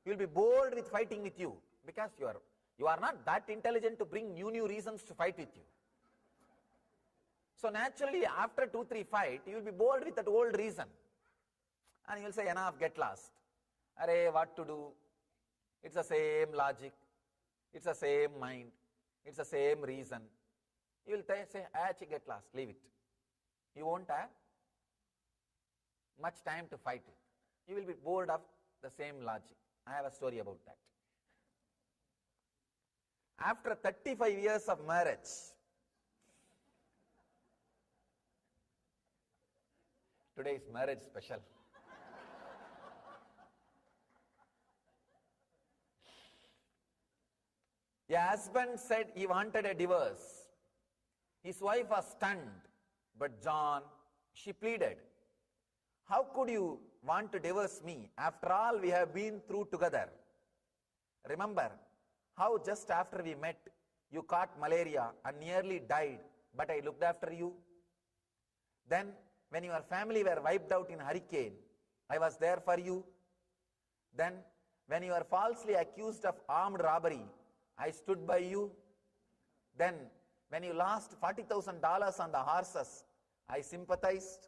You will be bored with fighting with you, because you are not that intelligent to bring new reasons to fight with you. So naturally, after 2-3 fight, you will be bored with that old reason. And you will say, enough, get lost. Arey, what to do? It's the same logic. It's the same mind. It's the same reason. You will say, get lost, leave it. You won't have much time to fight it. You will be bored of the same logic. I have a story about that. After 35 years of marriage, today is marriage special. A husband said he wanted a divorce. His wife was stunned, but John, she pleaded, how could you want to divorce me? After all we have been through together. Remember how just after we met, you caught malaria and nearly died, but I looked after you. Then when your family were wiped out in hurricane, I was there for you. Then when you were falsely accused of armed robbery, I stood by you. Then when you lost $40,000 on the horses, I sympathized.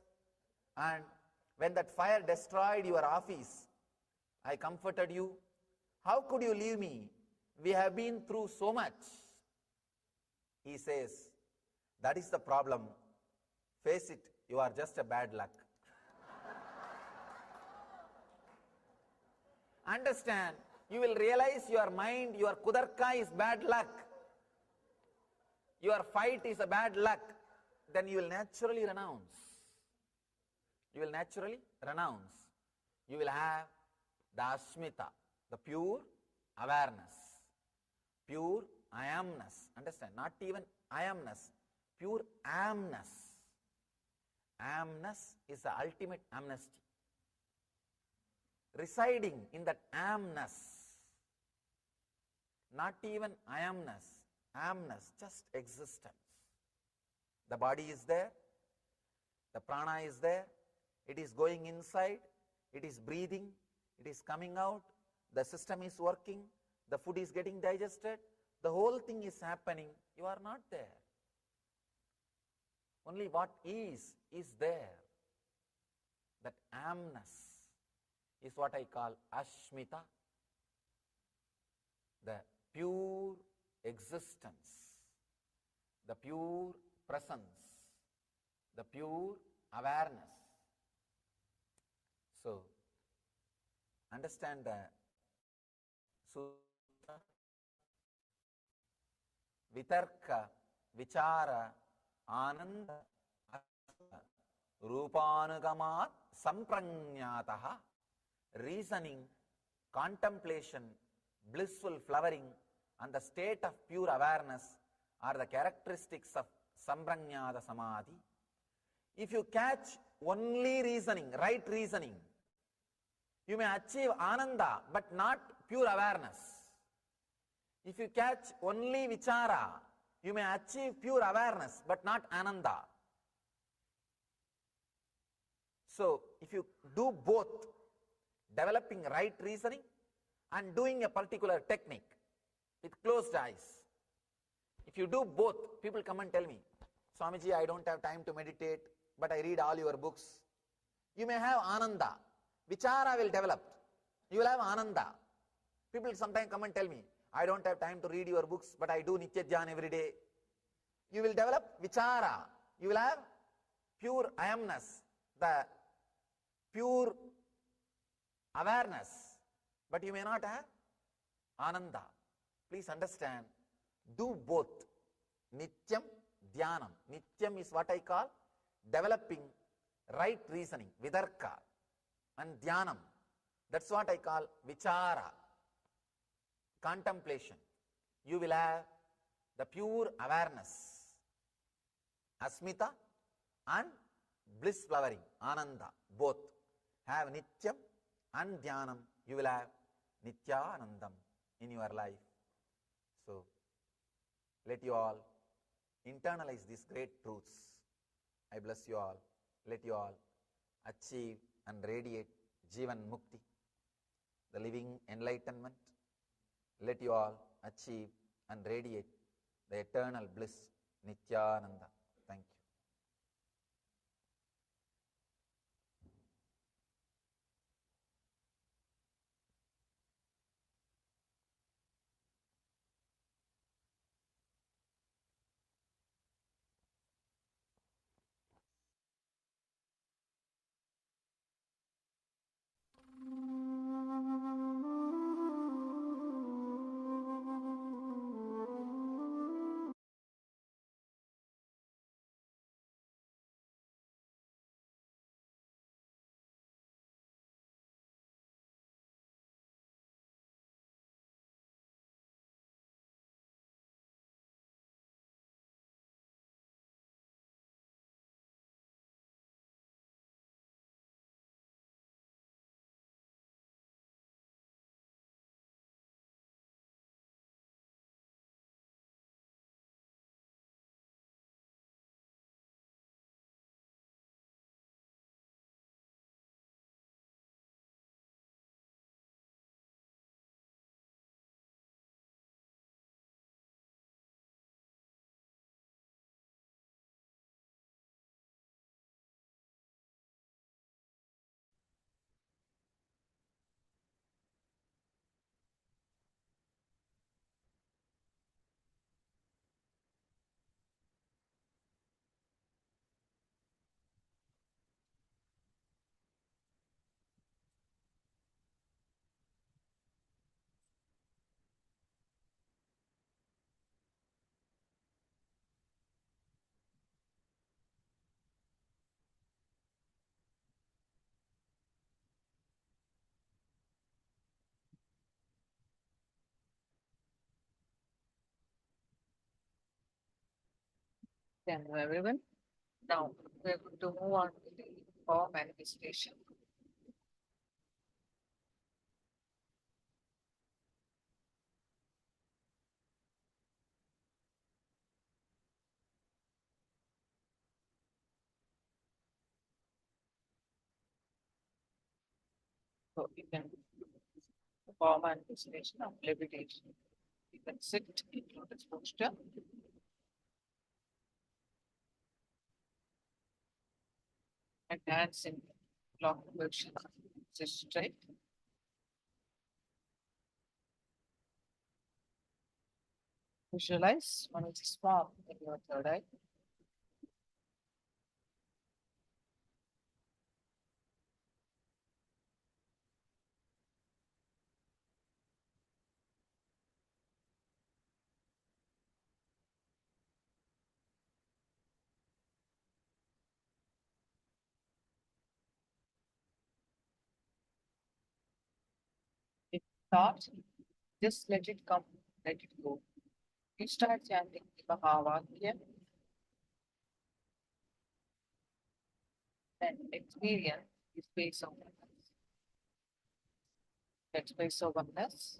And when that fire destroyed your office, I comforted you. How could you leave me? We have been through so much. He says, that is the problem. Face it, you are just a bad luck. Understand, you will realize your mind, your kudarka is bad luck. Your fight is a bad luck. Then you will naturally renounce. You will naturally renounce. You will have the asmita, the pure awareness, pure I amness. Understand? Not even I amness, pure amness. Amness is the ultimate amnesty. Residing in that amness, not even I amness, just existence. The body is there, the prana is there, it is going inside, it is breathing, it is coming out, the system is working, the food is getting digested, the whole thing is happening, you are not there. Only what is there. That amness is what I call ashmita, the pure existence, the pure presence, the pure awareness. So, understand the sutra, vitarka, vichara, ananda, rupanugamat, sampranyataha. Reasoning, contemplation, blissful flowering, and the state of pure awareness are the characteristics of sampranyata samadhi. If you catch only reasoning, right reasoning, you may achieve ananda, but not pure awareness. If you catch only vichara, you may achieve pure awareness, but not ananda. So, if you do both, developing right reasoning and doing a particular technique with closed eyes, if you do both, people come and tell me, Swamiji, I don't have time to meditate, but I read all your books. You may have ananda. Vichara will develop. You will have ananda. People sometimes come and tell me, I don't have time to read your books, but I do Nitya Dhyan every day. You will develop vichara. You will have pure I amness, the pure awareness, but you may not have ananda. Please understand, do both. Nityam, dhyanam. Nityam is what I call developing right reasoning, vidarka, and dhyanam. That's what I call vichara, contemplation. you will have the pure awareness, asmita and bliss flowering, ananda, both. Have nityam and dhyanam, you will have nityanandam in your life. So, let you all internalize these great truths. I bless you all. Let you all achieve and radiate Jivan Mukti, the living enlightenment. Let you all achieve and radiate the eternal bliss, Nityananda. Thank you. Hello everyone. Now we're going to move on to the power manifestation. So you can the power manifestation of levitation. You can sit in lotus posture and hands in long version. Sit straight. Visualize one of the small in your third eye. If thought, just let it come, let it go. You start chanting the Mahavakya and experience the space of oneness. That space of oneness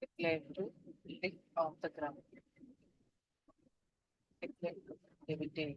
declare to lift off the ground. Declare to levitate.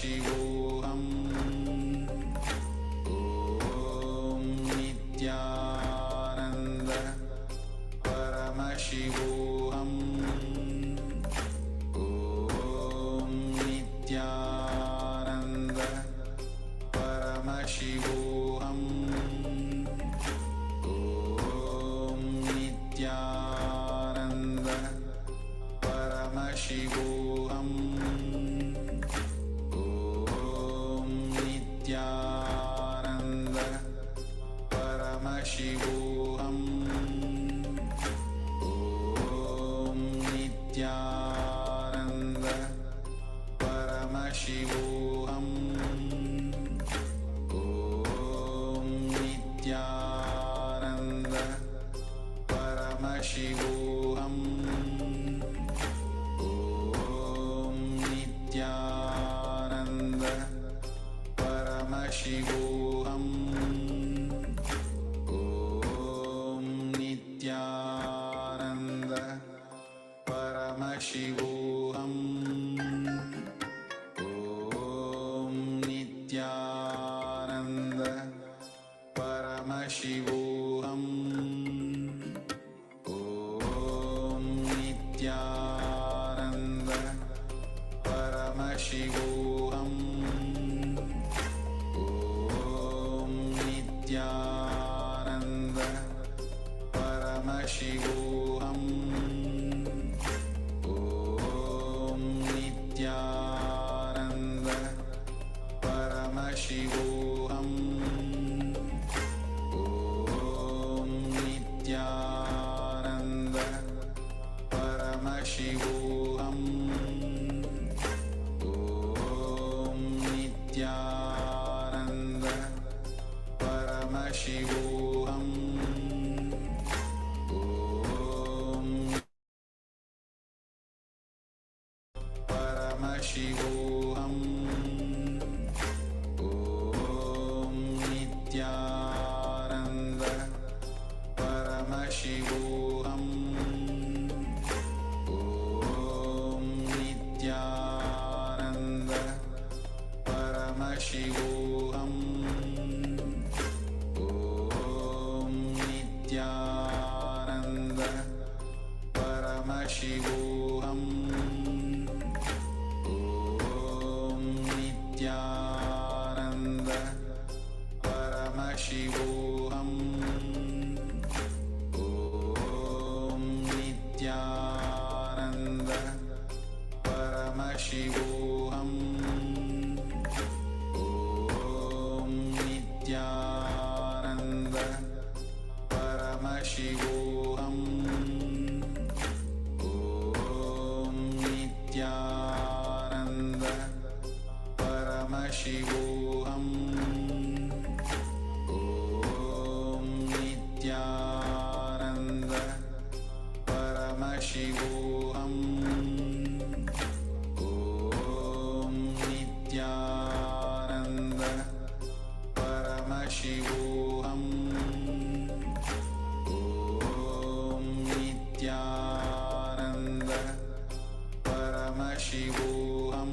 Paramashivoham Om Nityananda Paramashivoham Om Nityananda Paramashivoham Om Nityananda Paramashivoham Om Nityananda Paramashivoham Om Nityananda Paramashivoham Om Nityananda Paramashivoham Om Nityananda Paramashivoham Om Nityananda Paramashivoham Om Nityananda Paramashivoham Om Nityananda Paramashivoham Om Nityananda Paramashivoham Om Nityananda Paramashivoham Om Nityananda Paramashivoham Om Nityananda Paramashivoham Om Paramashivoham Om Nityananda Paramashivoham Om Nityananda Paramashivoham Om Nityananda Paramashivoham Om Nityananda Paramashivoham Om Nityananda Paramashivoham Om Nityananda Paramashivoham Om Nityananda Paramashivoham Om Nityananda Paramashivoham Om Nityananda Paramashivoham Om Nityananda Paramashivoham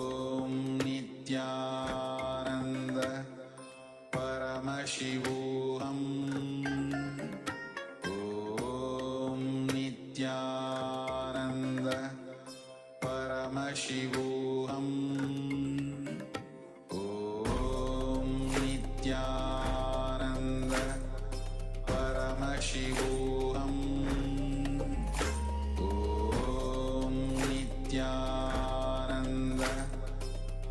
Om Nityananda Paramashivoham Om Nityananda Paramashivoham Om Nityananda Paramashivoham Om Nityananda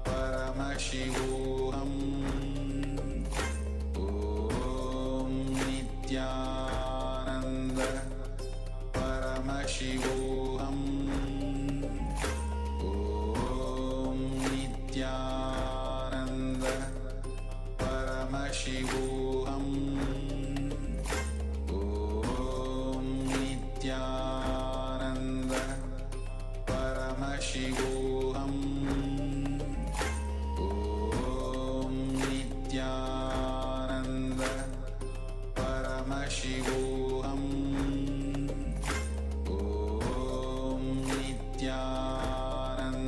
Paramashivoham Om Nityananda Paramashivoham Om Nityananda Paramashivoham Om Nityananda Paramashivoham Om Nityananda Paramashivoham Om Nityananda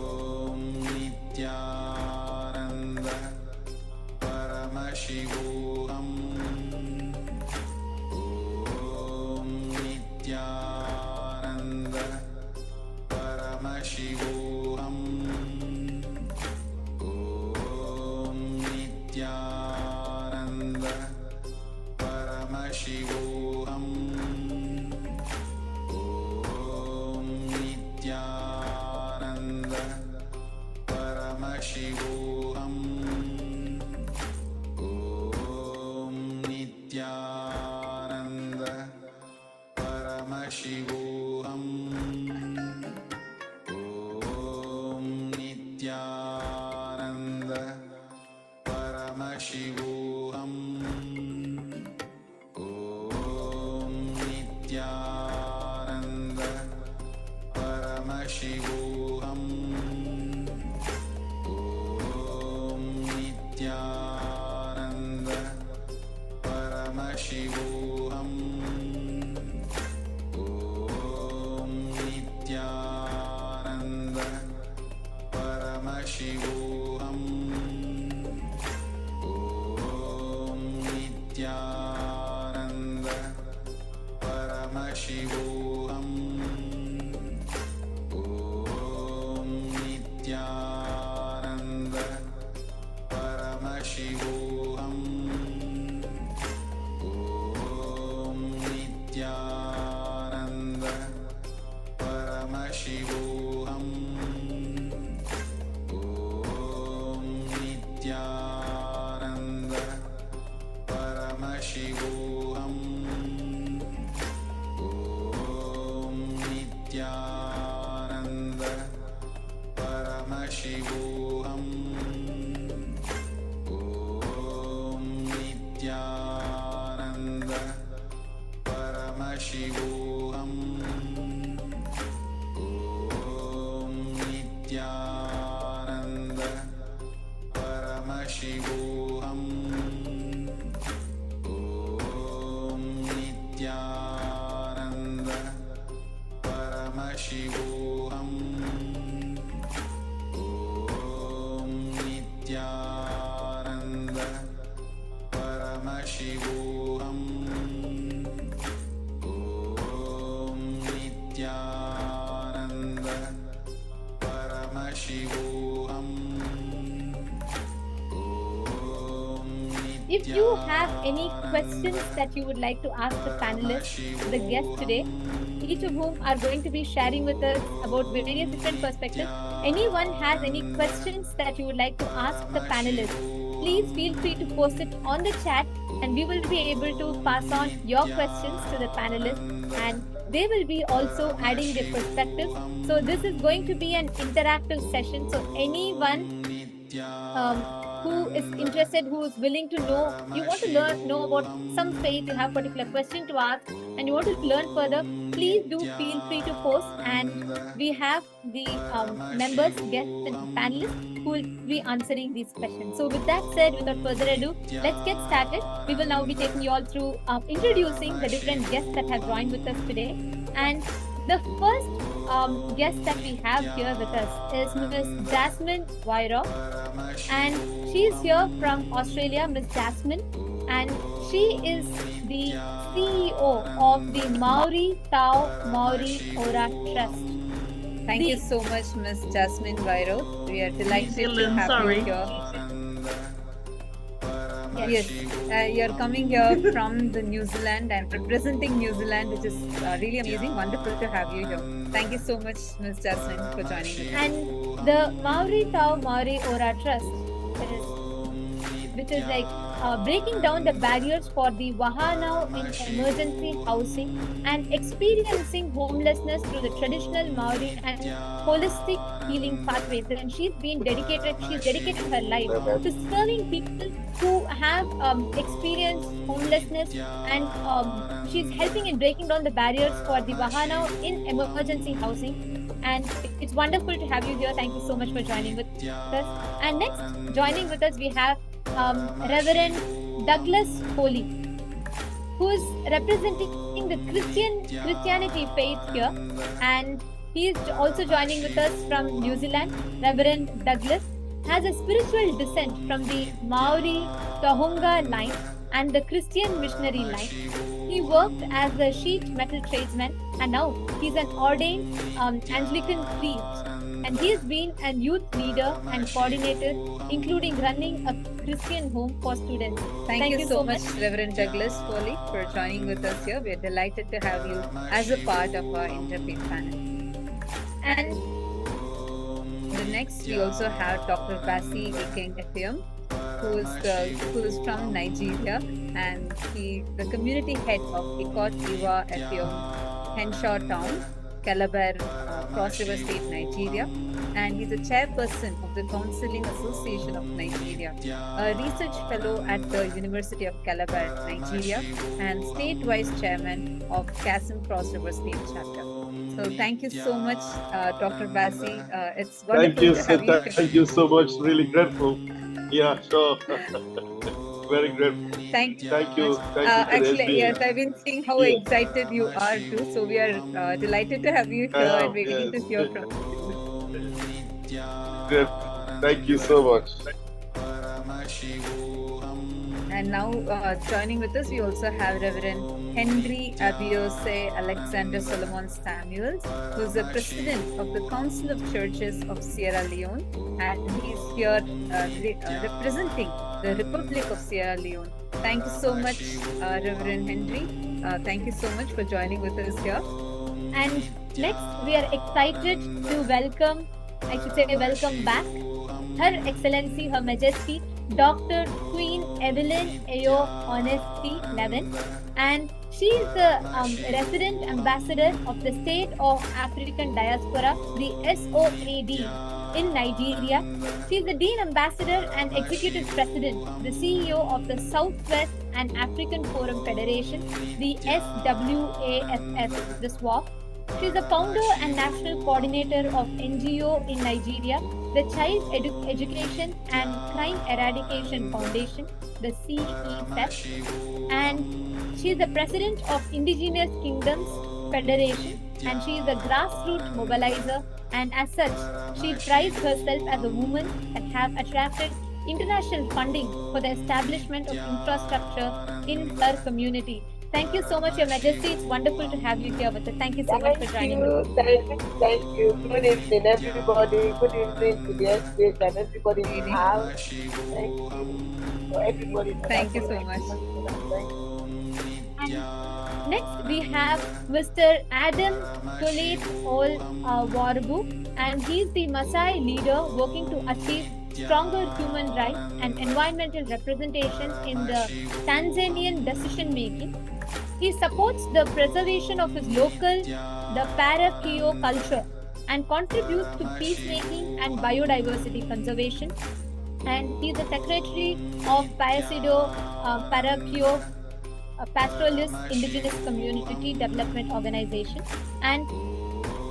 Paramashivoham Om Nityananda Paramashivoham Om Nityananda Paramashivoham Om Nityananda Paramashivoham Om Nityananda Paramashivoham Om Nityananda Paramashivoham Om Nityananda Paramashivoham Om Nityananda Paramashivoham Om Nityananda Paramashivoham Om Nityananda Paramashivoham Om Nityananda Paramashivoham Om Nityananda Paramashivoham Om Nityananda Paramashivoham Om Nityananda Paramashivoham Om Nityananda Paramashivoham Om Nityananda Paramashivoham Om Nityananda Paramashivoham Om Nityananda Paramashivoham Om If you have any questions that you would like to ask the panelists, the guests today, each of whom are going to be sharing with us about various different perspectives, anyone has any questions that you would like to ask the panelists, please feel free to post it on the chat and we will be able to pass on your questions to the panelists and they will be also adding their perspectives. So this is going to be an interactive session. So anyone who is interested, who is willing to know, you want to know about some faith, you have particular question to ask and you want to learn further, please do feel free to post and we have the members, guests and panelists who will be answering these questions. So with that said, without further ado, let's get started. We will now be taking you all through introducing the different guests that have joined with us today. And the first guest that we have here with us is Ms. Jasmine Vairo, and she is here from Australia, Ms. Jasmine, and she is the CEO of the Maori Tau Maori Ora Trust. Thank you so much, Ms. Jasmine Vairo. We are delighted to have you here. Yes, you're coming here from the New Zealand and representing New Zealand, which is really amazing. Wonderful to have you here. Thank you so much, Ms. Jasmine, for joining us. And the Maori Tau Maori Ora Trust which is like breaking down the barriers for the Wahānau in emergency housing and experiencing homelessness through the traditional Maori and holistic healing pathways. And she's dedicated her life to serving people who have experienced homelessness, and she's helping in breaking down the barriers for the Wahānau in emergency housing. And it's wonderful to have you here. Thank you so much for joining with us. And next, joining with us, we have Reverend Douglas Foley, who is representing the Christianity faith here, and he is also joining with us from New Zealand. Reverend Douglas has a spiritual descent from the Maori Tohunga line and the Christian missionary line. He worked as a sheet metal tradesman and now he's an ordained Anglican priest. and he has been a youth leader and coordinator, including running a Christian home for students. Thank you so much, Reverend Douglas Foley, for joining with us here. We're delighted to have you as a part of our Interfaith panel. And the next, we also have Dr. Basi Ikeng Effiong, who is from Nigeria, and he the community head of Ikot Iwa Effiong, Henshaw Town, Calabar, Cross River State, Nigeria, and he's a chairperson of the Counseling Association of Nigeria, a research fellow at the University of Calabar, Nigeria, and state vice chairman of Kasim Cross River State chapter. So thank you so much, Dr. Basi. It's wonderful to have you. Thank you so much. Really grateful. Yeah, sure. Very grateful. Thank you. Actually, yes, I've been seeing how excited you are too. So we are delighted to have you here and we're waiting to hear from you. Great. Thank you so much. And now joining with us, we also have Reverend Henry Abiose Alexander Solomon Samuels, who is the president of the Council of Churches of Sierra Leone, and he's here representing the Republic of Sierra Leone. Thank you so much, Reverend Henry. Thank you so much for joining with us here. And next, we are excited to welcome back Her Excellency, Her Majesty, Dr. Queen Evelyn Ayo Honesty Levin, and she is the resident ambassador of the State of African Diaspora, the SOAD, in Nigeria. She is the Dean Ambassador and Executive President, the CEO of the Southwest and African Forum Federation, the SWAFF, the SWAF. She is the founder and national coordinator of NGO in Nigeria, the Child Education and Crime Eradication Foundation, the CEFF, and she is the president of Indigenous Kingdoms Federation, and she is a grassroots mobilizer, and as such, she prides herself as a woman that have attracted international funding for the establishment of infrastructure in her community. Thank you so much, Your Majesty. It's wonderful to have you here with us. Thank you so much for joining us. Thank you. Good evening, everybody. Good evening to the estate and everybody in the house. Thank you for everybody. Thank you so much. And next, we have Mr. Adam Tolet Ol Warbu, and he's the Maasai leader working to achieve stronger human rights and environmental representation in the Tanzanian decision making. He supports the preservation of his local, the Parakio culture, and contributes to peacemaking and biodiversity conservation. And he is the secretary of Paisido Parakio Pastoralist Indigenous Community Development Organization, and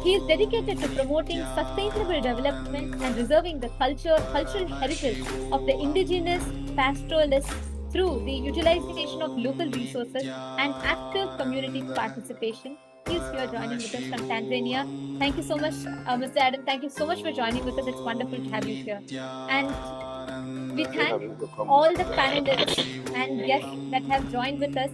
he is dedicated to promoting sustainable development and preserving the cultural heritage of the indigenous pastoralists through the utilization of local resources and active community participation. He is here joining with us from Tanzania. Thank you so much, Mr. Adam. Thank you so much for joining with us. It's wonderful to have you here. And we thank all the panelists and guests that have joined with us.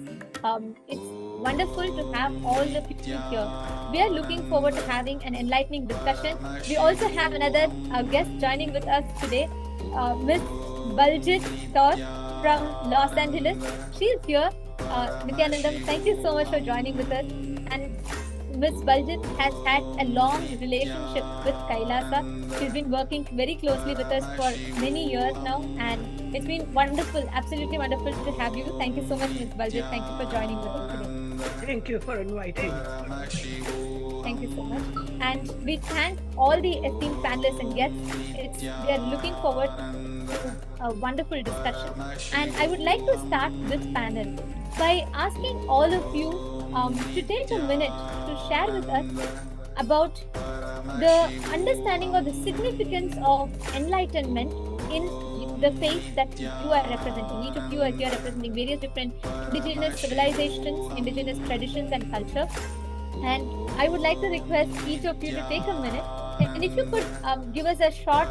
It's wonderful to have all of you here. We are looking forward to having an enlightening discussion. We also have another guest joining with us today, Ms. Baljit Kaur from Los Angeles. She is here. Nityanandam, thank you so much for joining with us. And Ms. Baljit has had a long relationship with KAILASA. She's been working very closely with us for many years now, and it's been wonderful, absolutely wonderful to have you. Thank you so much, Ms. Baljit. Thank you for joining with us today. Thank you for inviting me. Thank you so much. And we thank all the esteemed panelists and guests. We are looking forward to a wonderful discussion. And I would like to start this panel by asking all of you to take a minute to share with us about the understanding or the significance of enlightenment in the faith that you are representing. Each of you are here representing various different indigenous civilizations, indigenous traditions and culture. And I would like to request each of you to take a minute, and if you could give us a short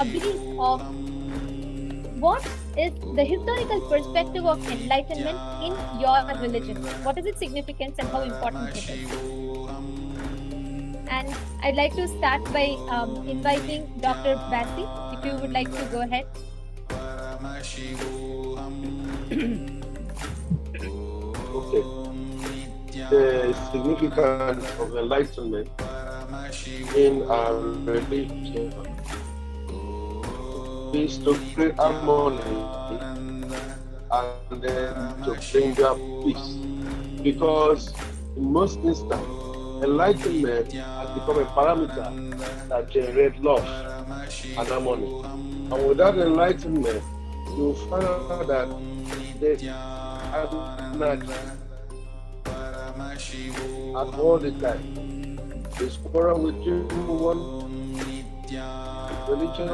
a brief of what is the historical perspective of enlightenment in your religion. What is its significance and how important it is? And I'd like to start by inviting Dr. Bassi, if you would like to go ahead. Okay. The significance of enlightenment in our religion is to create harmony and then to bring up peace. Because in most instances, enlightenment has become a parameter that generates love and harmony. And without enlightenment, you find out that the anarchy at all the time. There's quarrel between one religion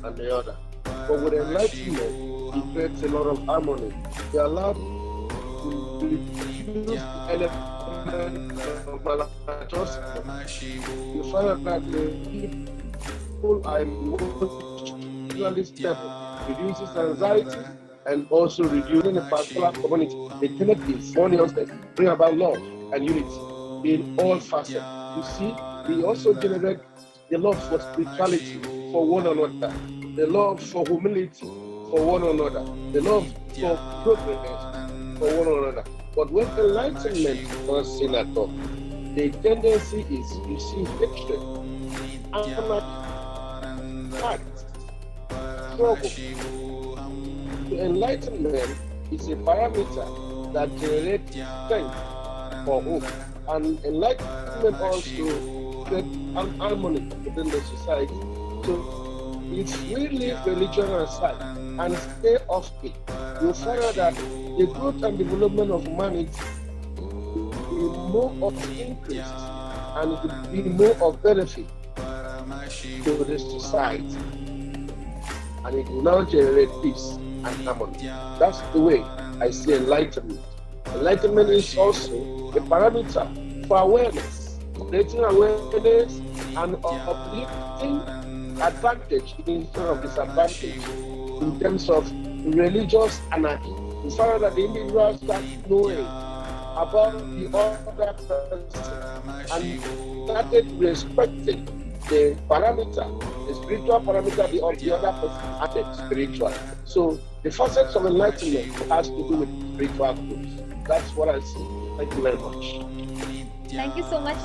and the other. But with enlightenment, it creates a lot of harmony. They allow to reduce the element of maladjustment. You find out that the people are emotionally stable, reduces anxiety, and also reducing a particular community. The tenet is honestness, bring about love and unity in all facets. You see, we also generate the love for spirituality for one another, the love for humility for one another, the love for progress for one another. But when enlightenment is not seen at all, the tendency is you see hatred, anger, fight, struggle. The enlightenment is a parameter that generates strength for hope. And enlightenment also creates an harmony within the society. So if we leave religion aside and stay off it, you'll find out that the growth and development of humanity will be more of increase and it will be more of benefit to the society. And it will now generate peace and harmony. That's the way I see enlightenment. Enlightenment is also a parameter for awareness, creating awareness and uplifting advantage instead of disadvantage in terms of religious anarchy. In fact, that the individual starts knowing about the other person and started respecting the parameter, the spiritual parameter of the other person as spiritual. So the facets of enlightenment has to do with spiritual growth. That's what I see. Thank you very much. Thank you so much.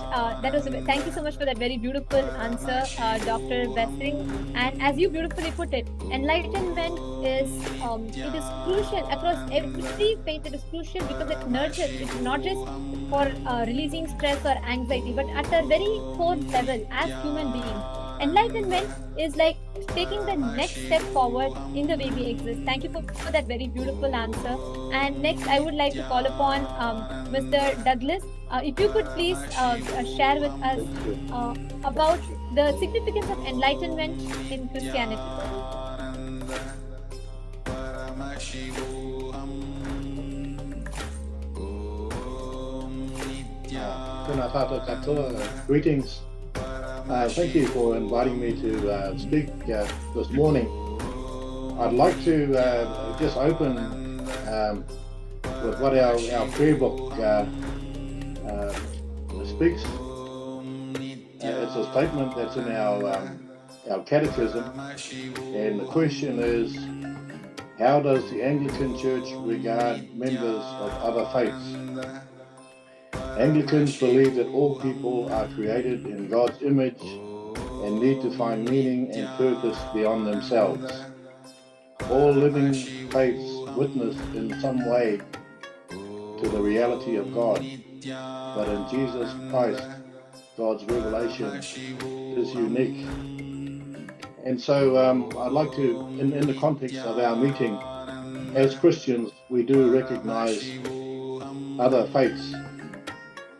Thank you so much for that very beautiful answer, Dr. Bessing. And as you beautifully put it, enlightenment is it is crucial across every faith. It is crucial because it nurtures. It's not just for releasing stress or anxiety, but at a very core level, as human beings, enlightenment is like taking the next step forward in the way we exist. Thank you for that very beautiful answer. And next, I would like to call upon Mr. Douglas. If you could please share with us about the significance of enlightenment in Christianity. Greetings. Thank you for inviting me to speak this morning. I'd like to just open with what our prayer book speaks. It's a statement that's in our catechism, and the question is, how does the Anglican Church regard members of other faiths? Anglicans believe that all people are created in God's image and need to find meaning and purpose beyond themselves. All living faiths witness in some way to the reality of God, but in Jesus Christ, God's revelation is unique. And so I'd like to, in the context of our meeting, as Christians, we do recognize other faiths.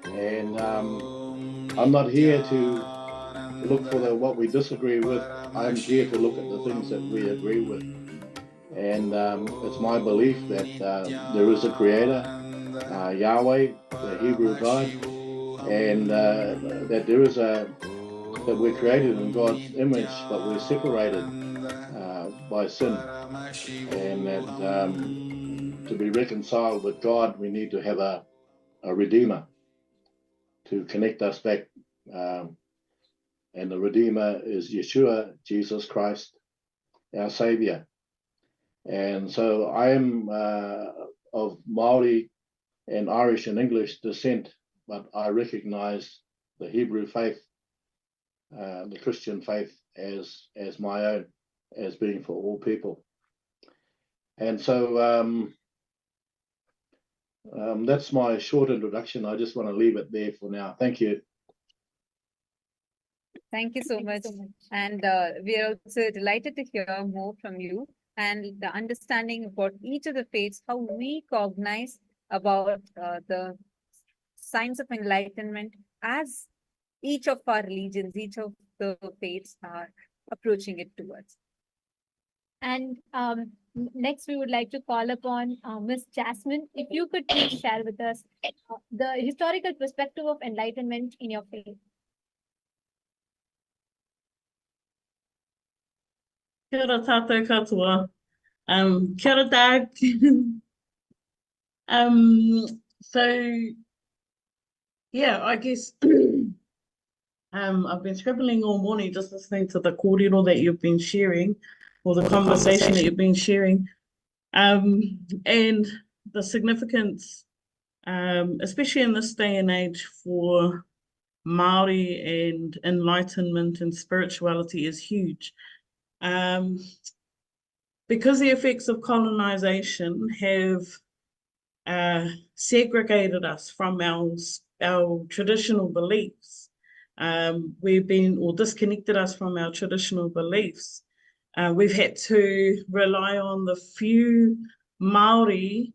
And I'm not here to look for what we disagree with. I'm here to look at the things that we agree with. And it's my belief that there is a creator, Yahweh, the Hebrew God, and that there is that we're created in God's image, but we're separated by sin. And that to be reconciled with God, we need to have a Redeemer to connect us back And the Redeemer is Yeshua, Jesus Christ, our Savior. And so I am of Maori and Irish and English descent, but I recognize the Hebrew faith, the Christian faith, as my own, as being for all people. And so that's my short introduction. I just want to leave it there for now. Thank you. Thank you so much. And we are also delighted to hear more from you and the understanding about each of the faiths, how we cognize about the signs of enlightenment as each of our religions, each of the faiths are approaching it towards. And next, we would like to call upon Ms. Jasmine. If you could please share with us the historical perspective of enlightenment in your faith. Kia ora tātou katoa. Kia ora, Dag. So, yeah, I guess I've been scribbling all morning just listening to the kōrero that you've been sharing, or the conversation that you've been sharing, and the significance, especially in this day and age, for Māori and enlightenment and spirituality is huge. Because the effects of colonization have segregated us from our traditional beliefs. We've been, or disconnected us from our traditional beliefs. We've had to rely on the few Māori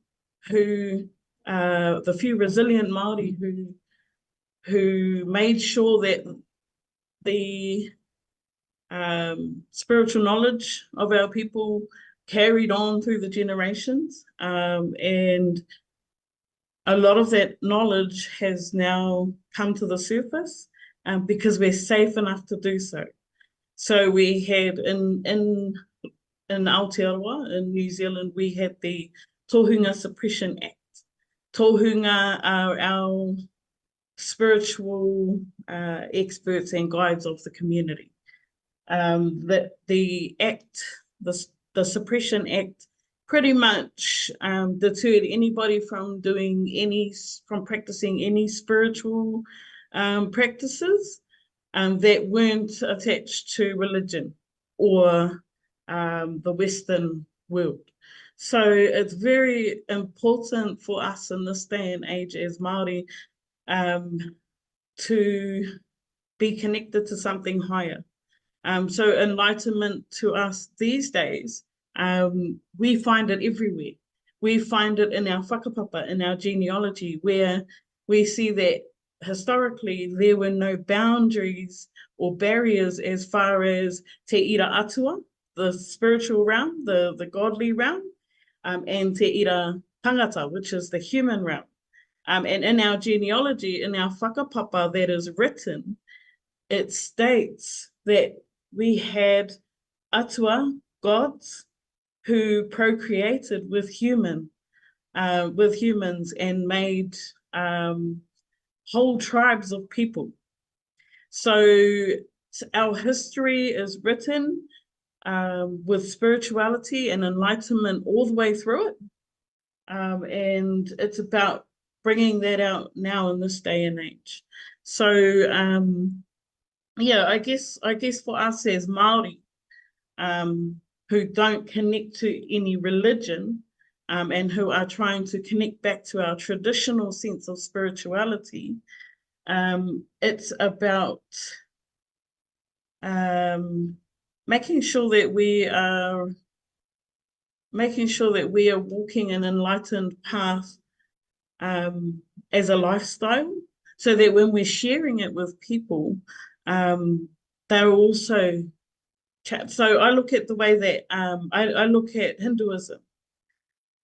who, the few resilient Māori who made sure that the spiritual knowledge of our people carried on through the generations, and a lot of that knowledge has now come to the surface because we're safe enough to do so. So we had in Aotearoa, in New Zealand, we had the Tohunga Suppression Act. Tohunga are our spiritual experts and guides of the community. That the act, the Suppression Act, pretty much deterred anybody from practicing any spiritual practices that weren't attached to religion or the Western world. So it's very important for us in this day and age as Māori to be connected to something higher. So enlightenment to us these days, we find it everywhere. We find it in our whakapapa, in our genealogy, where we see that historically there were no boundaries or barriers as far as te ira atua, the spiritual realm, the godly realm, and te ira tangata, which is the human realm. And in our genealogy, in our whakapapa that is written, it states that we had atua, gods, who procreated with humans and made whole tribes of people. So our history is written with spirituality and enlightenment all the way through it. And it's about bringing that out now in this day and age. So yeah, I guess for us as Māori, who don't connect to any religion, and who are trying to connect back to our traditional sense of spirituality, it's about making sure that we are walking an enlightened path as a lifestyle, so that when we're sharing it with people, they're also so I look at the way that I look at Hinduism,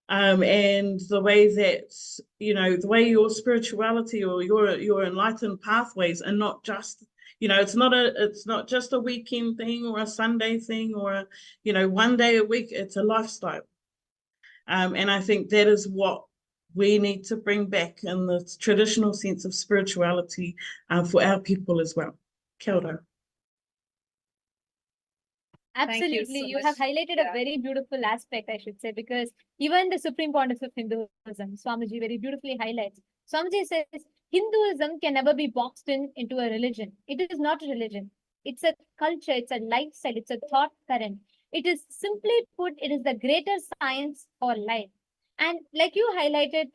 and the way that, the way your spirituality or your enlightened pathways are not just, it's not just a weekend thing or a Sunday thing or one day a week. It's a lifestyle, and I think that is what we need to bring back in the traditional sense of spirituality for our people as well. Kia ora. Absolutely. You have highlighted a very beautiful aspect, I should say, because even the Supreme Pontiff of Hinduism, Swamiji, very beautifully highlights. Swamiji says Hinduism can never be boxed into a religion. It is not a religion. It's a culture, it's a lifestyle, it's a thought current. It is simply put, it is the greater science for life. And like you highlighted,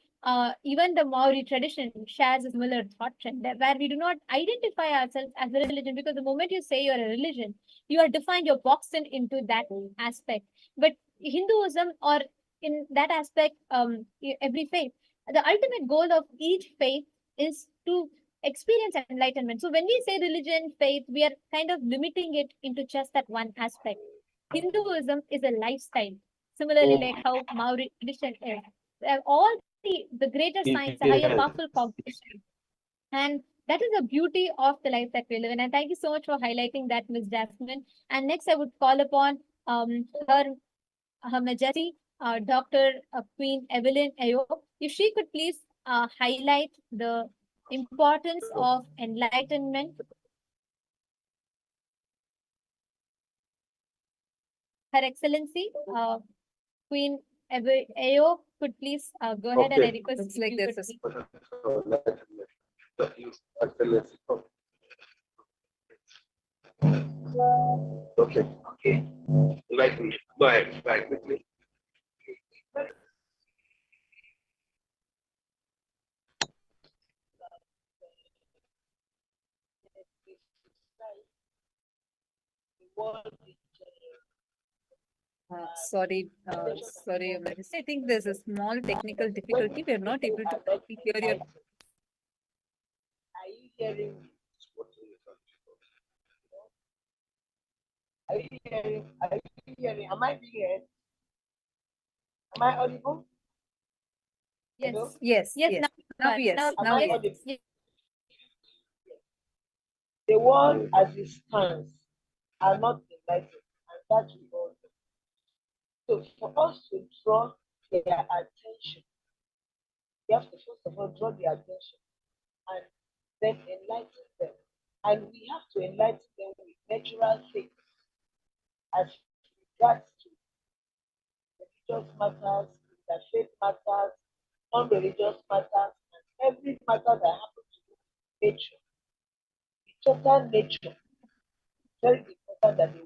even the Maori tradition shares a similar thought trend where we do not identify ourselves as a religion, because the moment you say you're a religion, you are defined, you're boxed into that aspect. But Hinduism, or in that aspect, every faith, the ultimate goal of each faith is to experience enlightenment. So when we say religion, faith, we are kind of limiting it into just that one aspect. Hinduism is a lifestyle, similarly like how Maori tradition is. All the greater science, the higher powerful cognition. And that is the beauty of the life that we live in. And thank you so much for highlighting that, Ms. Jasmine. And next, I would call upon Her Majesty, Dr. Queen Evelyn Ayo, if she could please highlight the importance of enlightenment. Her Excellency, Queen Ayo, could please go ahead, and I request Looks you like could this is Okay. Like me. Go ahead. Right with me. Sorry, Your Majesty. I think there's a small technical difficulty. We are not able to hear your. Are you hearing? Are you hearing? Are you hearing? Am I being heard? Am I audible? Yes. Hello? Yes. Now yes. Am I audible? The world as it stands are not enlightened, and that we all know. So for us to draw their attention, we have to first of all draw their attention and then enlighten them. And we have to enlighten them with natural things as regards to religious matters, interfaith matters, non-religious matters, and every matter that happens to do with nature. The total nature is very important that the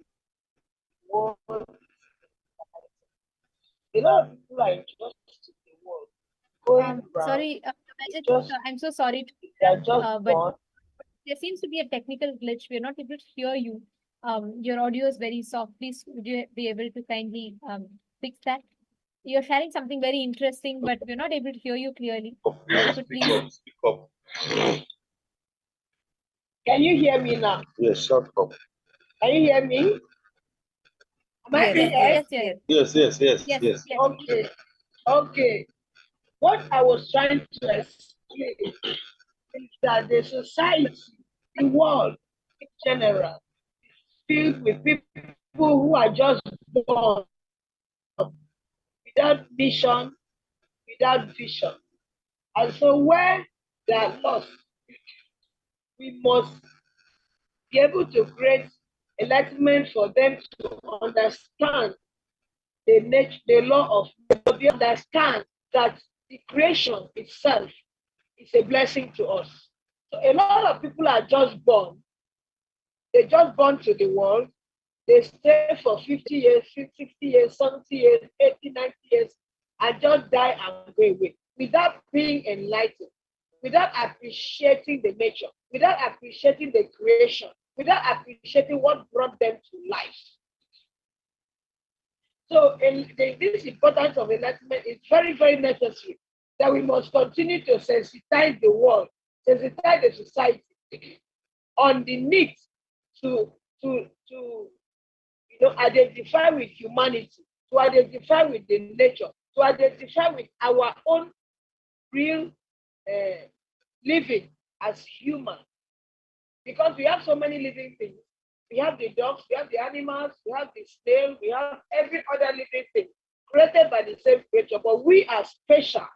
world a lot of people are interested in the world going around. Sorry, Majesty, just I'm so sorry to they are interrupt, just but born. there seems to be a technical glitch. We are not able to hear you. Your audio is very soft. Please, would you be able to kindly fix that? You're sharing something very interesting, but we're not able to hear you clearly. Speak up. Can you hear me now? Yes, shut up. Can you hear me? Am I being heard? Yes. Okay. Okay. What I was trying to explain is that the society, the world in general, is filled with people who are just born without mission, without vision. And so when they are lost, we must be able to create enlightenment for them to understand the nature, the law of nature, to understand that the creation itself is a blessing to us. So a lot of people are just born. They just born to the world. They stay for 50 years, 60 years, 70 years, 80, 90 years, and just die and go away without being enlightened, without appreciating the nature, without appreciating the creation, without appreciating what brought them to life. So this importance of enlightenment is very, very necessary, that we must continue to sensitize the world, sensitize the society on the need to identify with humanity, to identify with the nature, to identify with our own real living as human. Because we have so many living things. We have the dogs, we have the animals, we have the snail, we have every other living thing created by the same creature, but we are special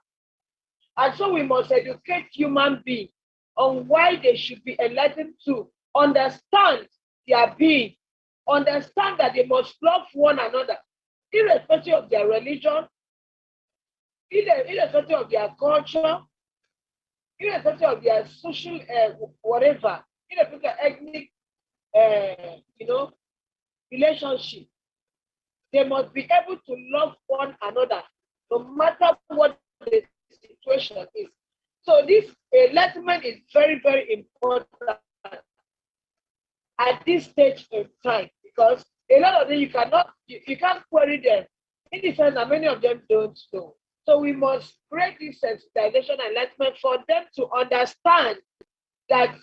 And so we must educate human beings on why they should be enlightened to understand their being, understand that they must love one another, irrespective of their religion, irrespective of their culture, irrespective of their social whatever, irrespective of ethnic, relationship. They must be able to love one another, no matter what the situation is. So this enlightenment is very, very important at this stage of time, because a lot of them you can't query them in the sense that many of them don't know. So we must create this sensitization and enlightenment for them to understand that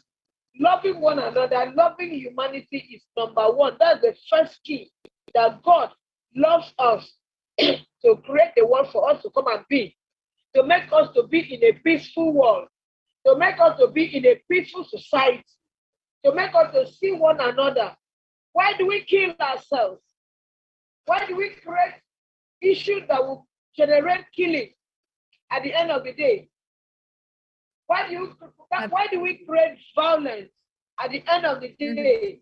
loving one another, loving humanity is number one. That's the first key, that God loves us to create the world for us to come and be, to make us to be in a peaceful world, to make us to be in a peaceful society, to make us to see one another. Why do we kill ourselves? Why do we create issues that will generate killing at the end of the day? Why do we create violence at the end of the day?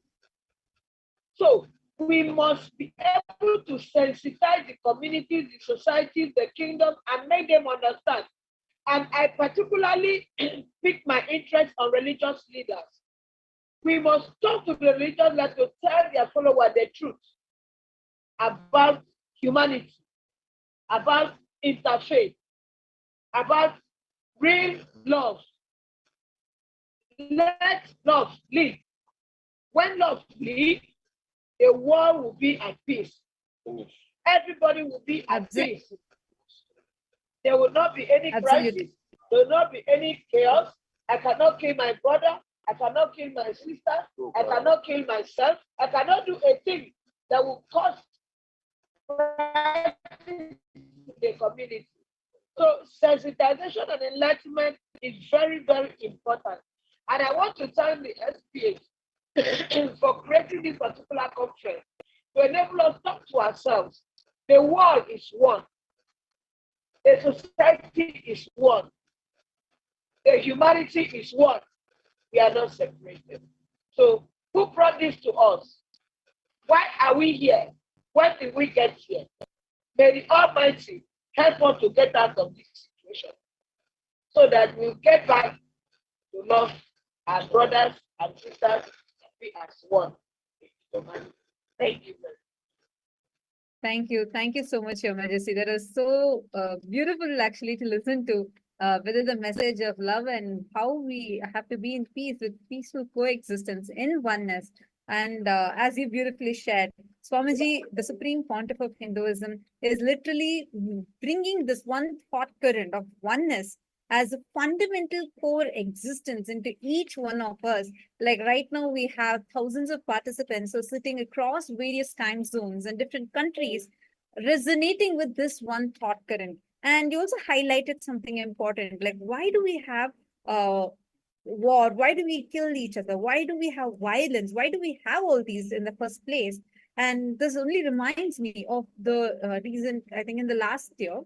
So we must be able to sensitize the communities, the societies, the kingdom, and make them understand. And I particularly pick my interest on religious leaders. We must talk to the religious leaders to tell their followers the truth about humanity, about interfaith, about real love. Let love lead. When love leads, the world will be at peace. Everybody will be at peace. There will not be any crisis. There will not be any chaos. I cannot kill my brother. I cannot kill my sister. I cannot kill myself. I cannot do a thing that will cause crisis in the community. So sensitization and enlightenment is very, very important. And I want to thank the SPH for creating this particular conference to enable us to talk to ourselves. The world is one. The society is one. The humanity is one. We are not separated. So who brought this to us? Why are we here? When did we get here? May the Almighty help us to get out of this situation so that we'll get back to love our brothers and sisters and be as one. Thank you. Thank you. Thank you so much, Your Majesty. That is so beautiful actually to listen to, whether the message of love and how we have to be in peace with peaceful coexistence in oneness. And as you beautifully shared, Swamiji, the Supreme Pontiff of Hinduism, is literally bringing this one thought current of oneness as a fundamental core existence into each one of us. Like right now, we have thousands of participants who are sitting across various time zones and different countries, resonating with this one thought current. And you also highlighted something important, like why do we have war? Why do we kill each other? Why do we have violence? Why do we have all these in the first place? And this only reminds me of the reason, I think in the last year,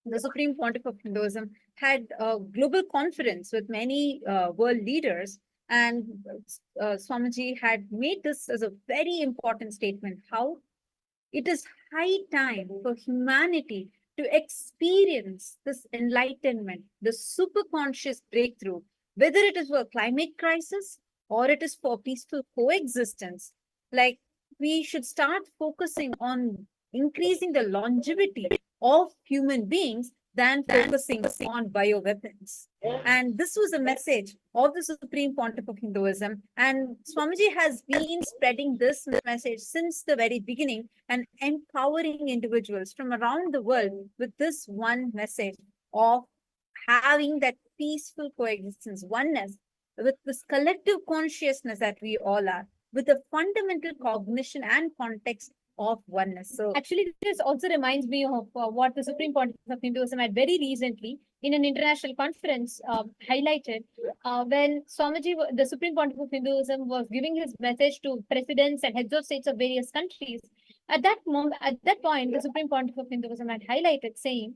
the Supreme Pontiff of Hinduism had a global conference with many world leaders, and Swamiji had made this as a very important statement, how it is high time for humanity to experience this enlightenment, the super conscious breakthrough, whether it is for a climate crisis or it is for peaceful coexistence. Like, we should start focusing on increasing the longevity of human beings than focusing on bioweapons. And this was a message of the Supreme Pontiff of Hinduism. And Swamiji has been spreading this message since the very beginning and empowering individuals from around the world with this one message of having that peaceful coexistence, oneness, with this collective consciousness that we all are, with a fundamental cognition and context of oneness. So actually, this also reminds me of what the Supreme Pontiff of Hinduism had very recently in an international conference highlighted when Swamiji, the Supreme Pontiff of Hinduism, was giving his message to presidents and heads of states of various countries. At that moment, at that point, the Supreme Pontiff of Hinduism had highlighted, saying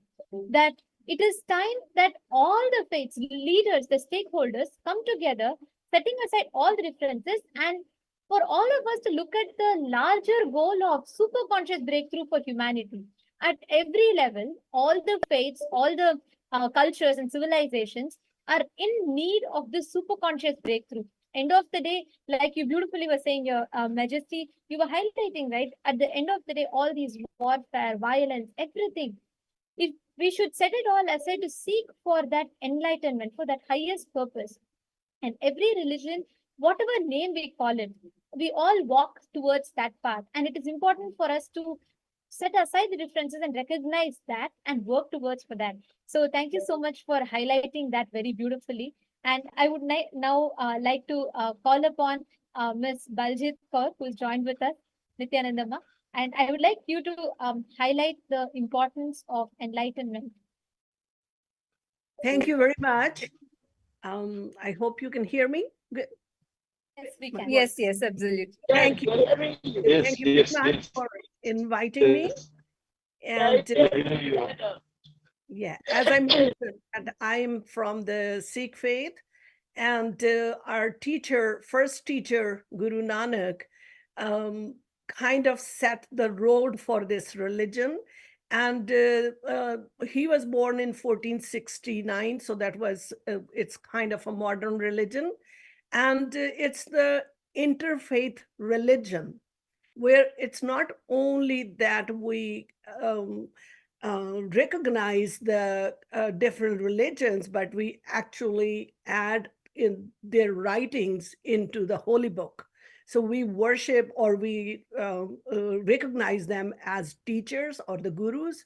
that It is time that all the faiths, leaders, the stakeholders come together, setting aside all the differences, and for all of us to look at the larger goal of super conscious breakthrough for humanity. At every level, all the faiths, all the cultures and civilizations are in need of this super conscious breakthrough. End of the day, like you beautifully were saying, Your Majesty, you were highlighting, right? At the end of the day, all these warfare, violence, everything, if we should set it all aside to seek for that enlightenment, for that highest purpose. And every religion, whatever name we call it, we all walk towards that path. And it is important for us to set aside the differences and recognize that and work towards for that. So thank you so much for highlighting that very beautifully. And I would now like to call upon Ms. Baljit Kaur, who is joined with us, Nityanandama. And I would like you to highlight the importance of enlightenment. Thank you very much. I hope you can hear me. Good. Yes, we can. Yes, yes, absolutely. Thank you. Yes, Thank you yes, very much yes. for inviting me. And yeah, as I mentioned, and I'm from the Sikh faith, and our teacher, first teacher, Guru Nanak, kind of set the road for this religion. And he was born in 1469, so that was, it's kind of a modern religion. And it's the interfaith religion, where it's not only that we recognize the different religions, but we actually add in their writings into the holy book. So we worship, or we recognize them as teachers or the gurus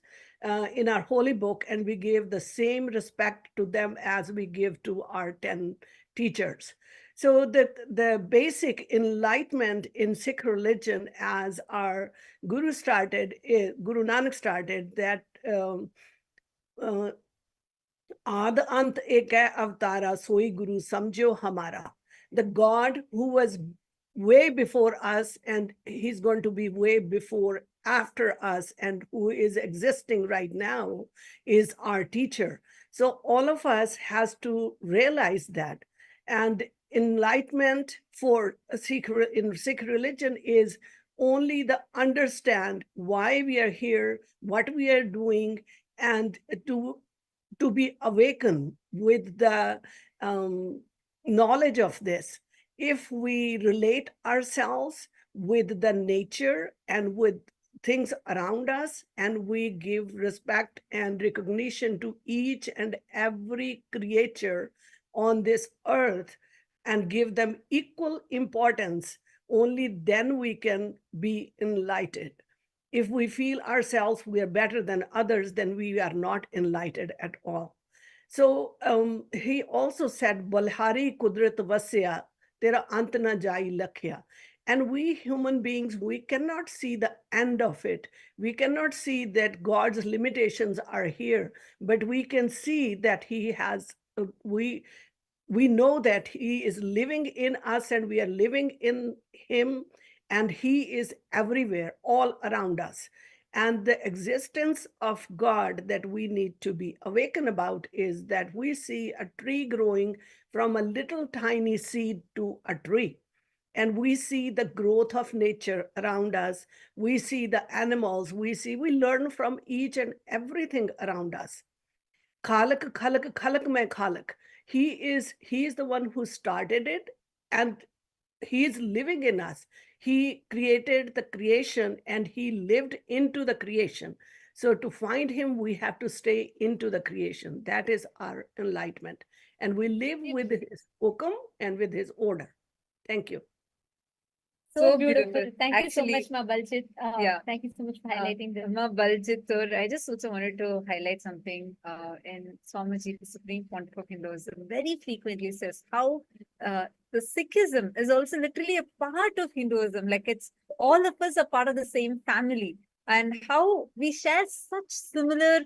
in our holy book, and we give the same respect to them as we give to our 10 teachers. So the basic enlightenment in Sikh religion, as our Guru Nanak started, that Aad Ant Ek Hai Avatara Soi Guru Samjho Hamara. The God who was way before us, and he's going to be way before after us, and who is existing right now, is our teacher. So all of us has to realize that. And enlightenment for in Sikh religion is only the understand why we are here, what we are doing, and to be awakened with the knowledge of this. If we relate ourselves with the nature and with things around us, and we give respect and recognition to each and every creature on this earth, and give them equal importance, only then we can be enlightened. If we feel ourselves we are better than others, then we are not enlightened at all. So he also said, Balhari Kudrat Vasya, Tera Ant na jai lakhya. And we human beings, we cannot see the end of it. We cannot see that God's limitations are here, but we can see that he has, we know that he is living in us, and we are living in him, and he is everywhere, all around us. And the existence of God that we need to be awakened about is that we see a tree growing from a little tiny seed to a tree. And we see the growth of nature around us. We see the animals. We learn from each and everything around us. Khalak, khalak, khalak mein khalak. He is the one who started it, and he is living in us. He created the creation, and he lived into the creation. So to find him, we have to stay into the creation. That is our enlightenment. And we live with his hukum and with his order. Thank you. So beautiful. Thank you so Actually, much, Ma Baljit. yeah. Thank you so much for highlighting this. Ma Baljit, I just also wanted to highlight something in Swamiji, the Supreme Pontiff of Hinduism, very frequently says how the Sikhism is also literally a part of Hinduism. Like, it's all of us are part of the same family, and how we share such similar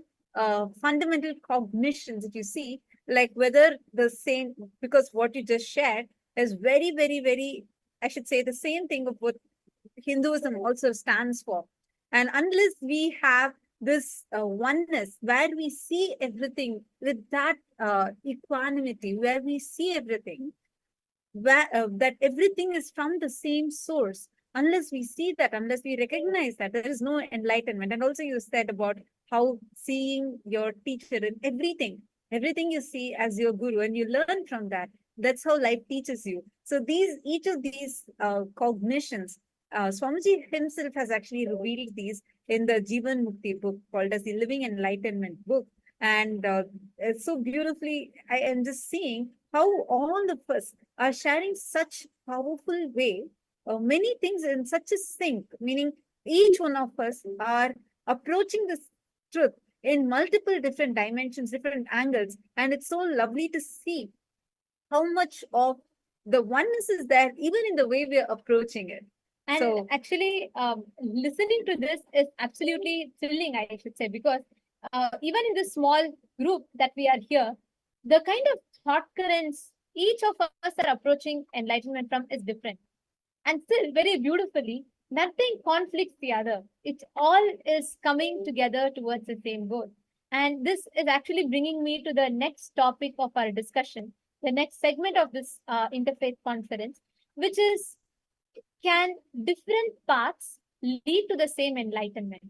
fundamental cognitions. If you see, like whether the same, because what you just shared is very, very, very, I should say the same thing of what Hinduism also stands for. And unless we have this oneness, where we see everything with that equanimity, where we see everything, where that everything is from the same source. Unless we see that, unless we recognize that, there is no enlightenment. And also you said about how seeing your teacher in everything you see as your guru, and you learn from that. That's how life teaches you. So each of these cognitions, Swamiji himself has actually revealed these in the Jivan Mukti book, called as the Living Enlightenment book. And it's so beautifully, I am just seeing how all of us are sharing such powerful way, many things in such a sync, meaning each one of us are approaching this truth in multiple different dimensions, different angles. And it's so lovely to see how much of the oneness is there, even in the way we are approaching it. And So actually, listening to this is absolutely thrilling, I should say, because even in this small group that we are here, the kind of thought currents each of us are approaching enlightenment from is different. And still, very beautifully, nothing conflicts the other. It all is coming together towards the same goal. And this is actually bringing me to the next topic of our discussion, the next segment of this interfaith conference, which is, can different paths lead to the same enlightenment?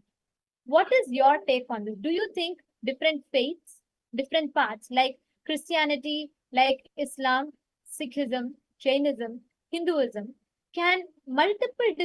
What is your take on this? Do you think different faiths, different paths like Christianity, like Islam, Sikhism, Jainism, Hinduism, can multiple